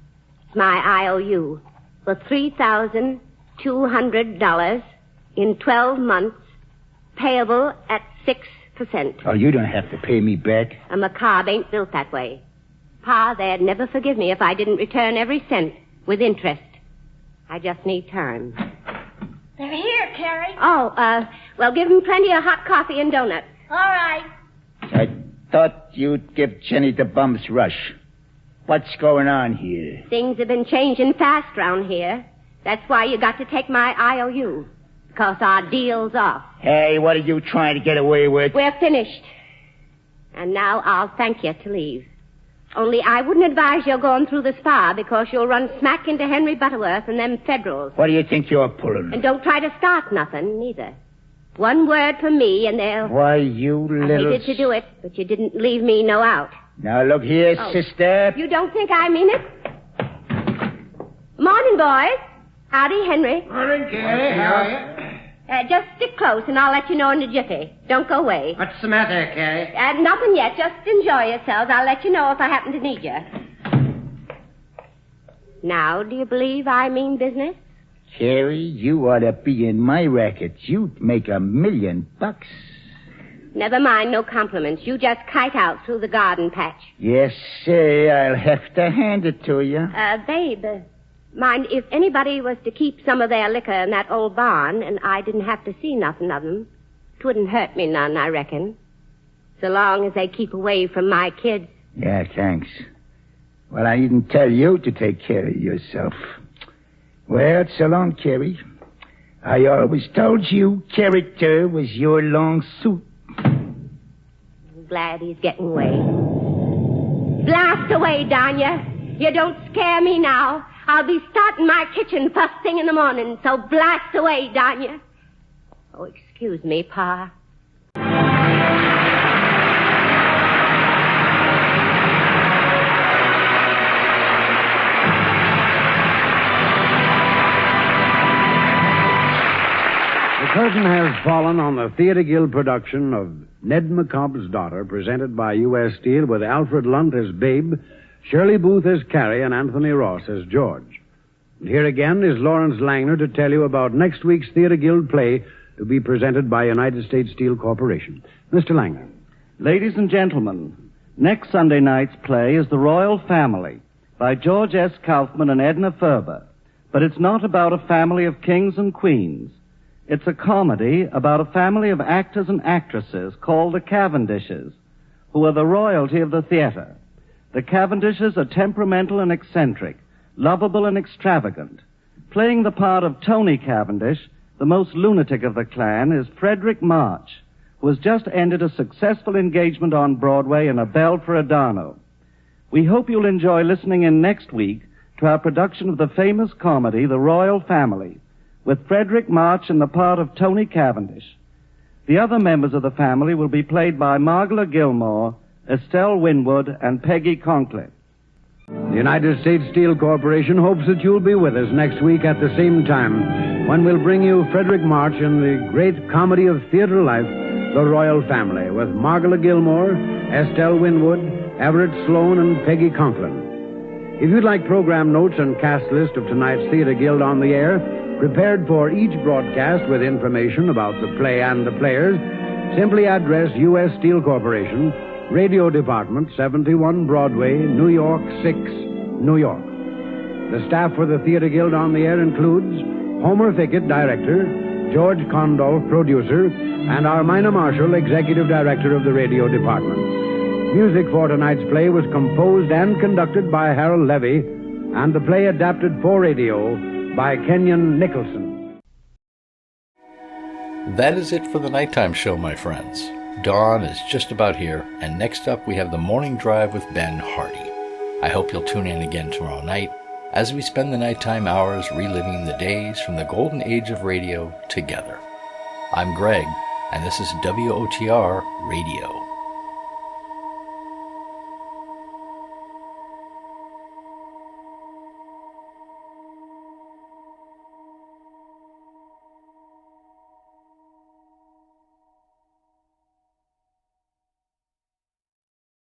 It's my IOU for $3,200 in 12 months, payable at 6%. Oh, you don't have to pay me back. A McCobb ain't built that way. Pa, they'd never forgive me if I didn't return every cent with interest. I just need time. They're here, Carrie. Oh, well, give them plenty of hot coffee and donuts. All right. I thought you'd give Jenny the bum's rush. What's going on here? Things have been changing fast round here. That's why you got to take my IOU. Because our deal's off. Hey, what are you trying to get away with? We're finished. And now I'll thank you to leave. Only I wouldn't advise you going through the spa because you'll run smack into Henry Butterworth and them Federals. What do you think you're pulling? And don't try to start nothing, neither. One word from me and they'll... Why, you little... I hated to do it, but you didn't leave me no out. Now, look here, sister. You don't think I mean it? Morning, boys. Howdy, Henry. Morning, Carrie. How are you? Just stick close, and I'll let you know in a jiffy. Don't go away. What's the matter, Carrie? Nothing yet. Just enjoy yourselves. I'll let you know if I happen to need you. Now, do you believe I mean business? Carrie, you ought to be in my racket. You'd make $1 million. Never mind, no compliments. You just kite out through the garden patch. Yes, sir. I'll have to hand it to you. Babe, mind, if anybody was to keep some of their liquor in that old barn and I didn't have to see nothing of them, 'twouldn't hurt me none, I reckon. So long as they keep away from my kids. Yeah, thanks. Well, I didn't tell you to take care of yourself. Well, so long, Carrie. I always told you character was your long suit. I'm glad he's getting away. Blast away, darn ya. You don't scare me now. I'll be starting my kitchen first thing in the morning, so blast away, darn ya. Oh, excuse me, Pa. The curtain has fallen on the Theater Guild production of Ned McCobb's Daughter, presented by U.S. Steel with Alfred Lunt as Babe, Shirley Booth as Carrie, and Anthony Ross as George. And here again is Lawrence Langner to tell you about next week's Theater Guild play to be presented by United States Steel Corporation. Mr. Langner. Ladies and gentlemen, next Sunday night's play is The Royal Family by George S. Kaufman and Edna Ferber. But it's not about a family of kings and queens. It's a comedy about a family of actors and actresses called the Cavendishes, who are the royalty of the theater. The Cavendishes are temperamental and eccentric, lovable and extravagant. Playing the part of Tony Cavendish, the most lunatic of the clan, is Frederick March, who has just ended a successful engagement on Broadway in A Bell for Adano. We hope you'll enjoy listening in next week to our production of the famous comedy, The Royal Family, with Frederick March in the part of Tony Cavendish. The other members of the family will be played by Margola Gilmore, Estelle Winwood, and Peggy Conklin. The United States Steel Corporation hopes that you'll be with us next week at the same time when we'll bring you Frederick March in the great comedy of theater life, The Royal Family, with Margola Gilmore, Estelle Winwood, Everett Sloan, and Peggy Conklin. If you'd like program notes and cast list of tonight's Theater Guild on the Air, prepared for each broadcast with information about the play and the players, simply address U.S. Steel Corporation, Radio Department, 71 Broadway, New York 6, New York. The staff for the Theater Guild on the Air includes Homer Fickett, Director, George Condolph, Producer, and Armina Marshall, Executive Director of the Radio Department. Music for tonight's play was composed and conducted by Harold Levy, and the play adapted for radio by Kenyon Nicholson. That is it for the nighttime show, my friends. Dawn is just about here, and next up we have the Morning Drive with Ben Hardy. I hope you'll tune in again tomorrow night as we spend the nighttime hours reliving the days from the golden age of radio together. I'm Greg, and this is WOTR Radio.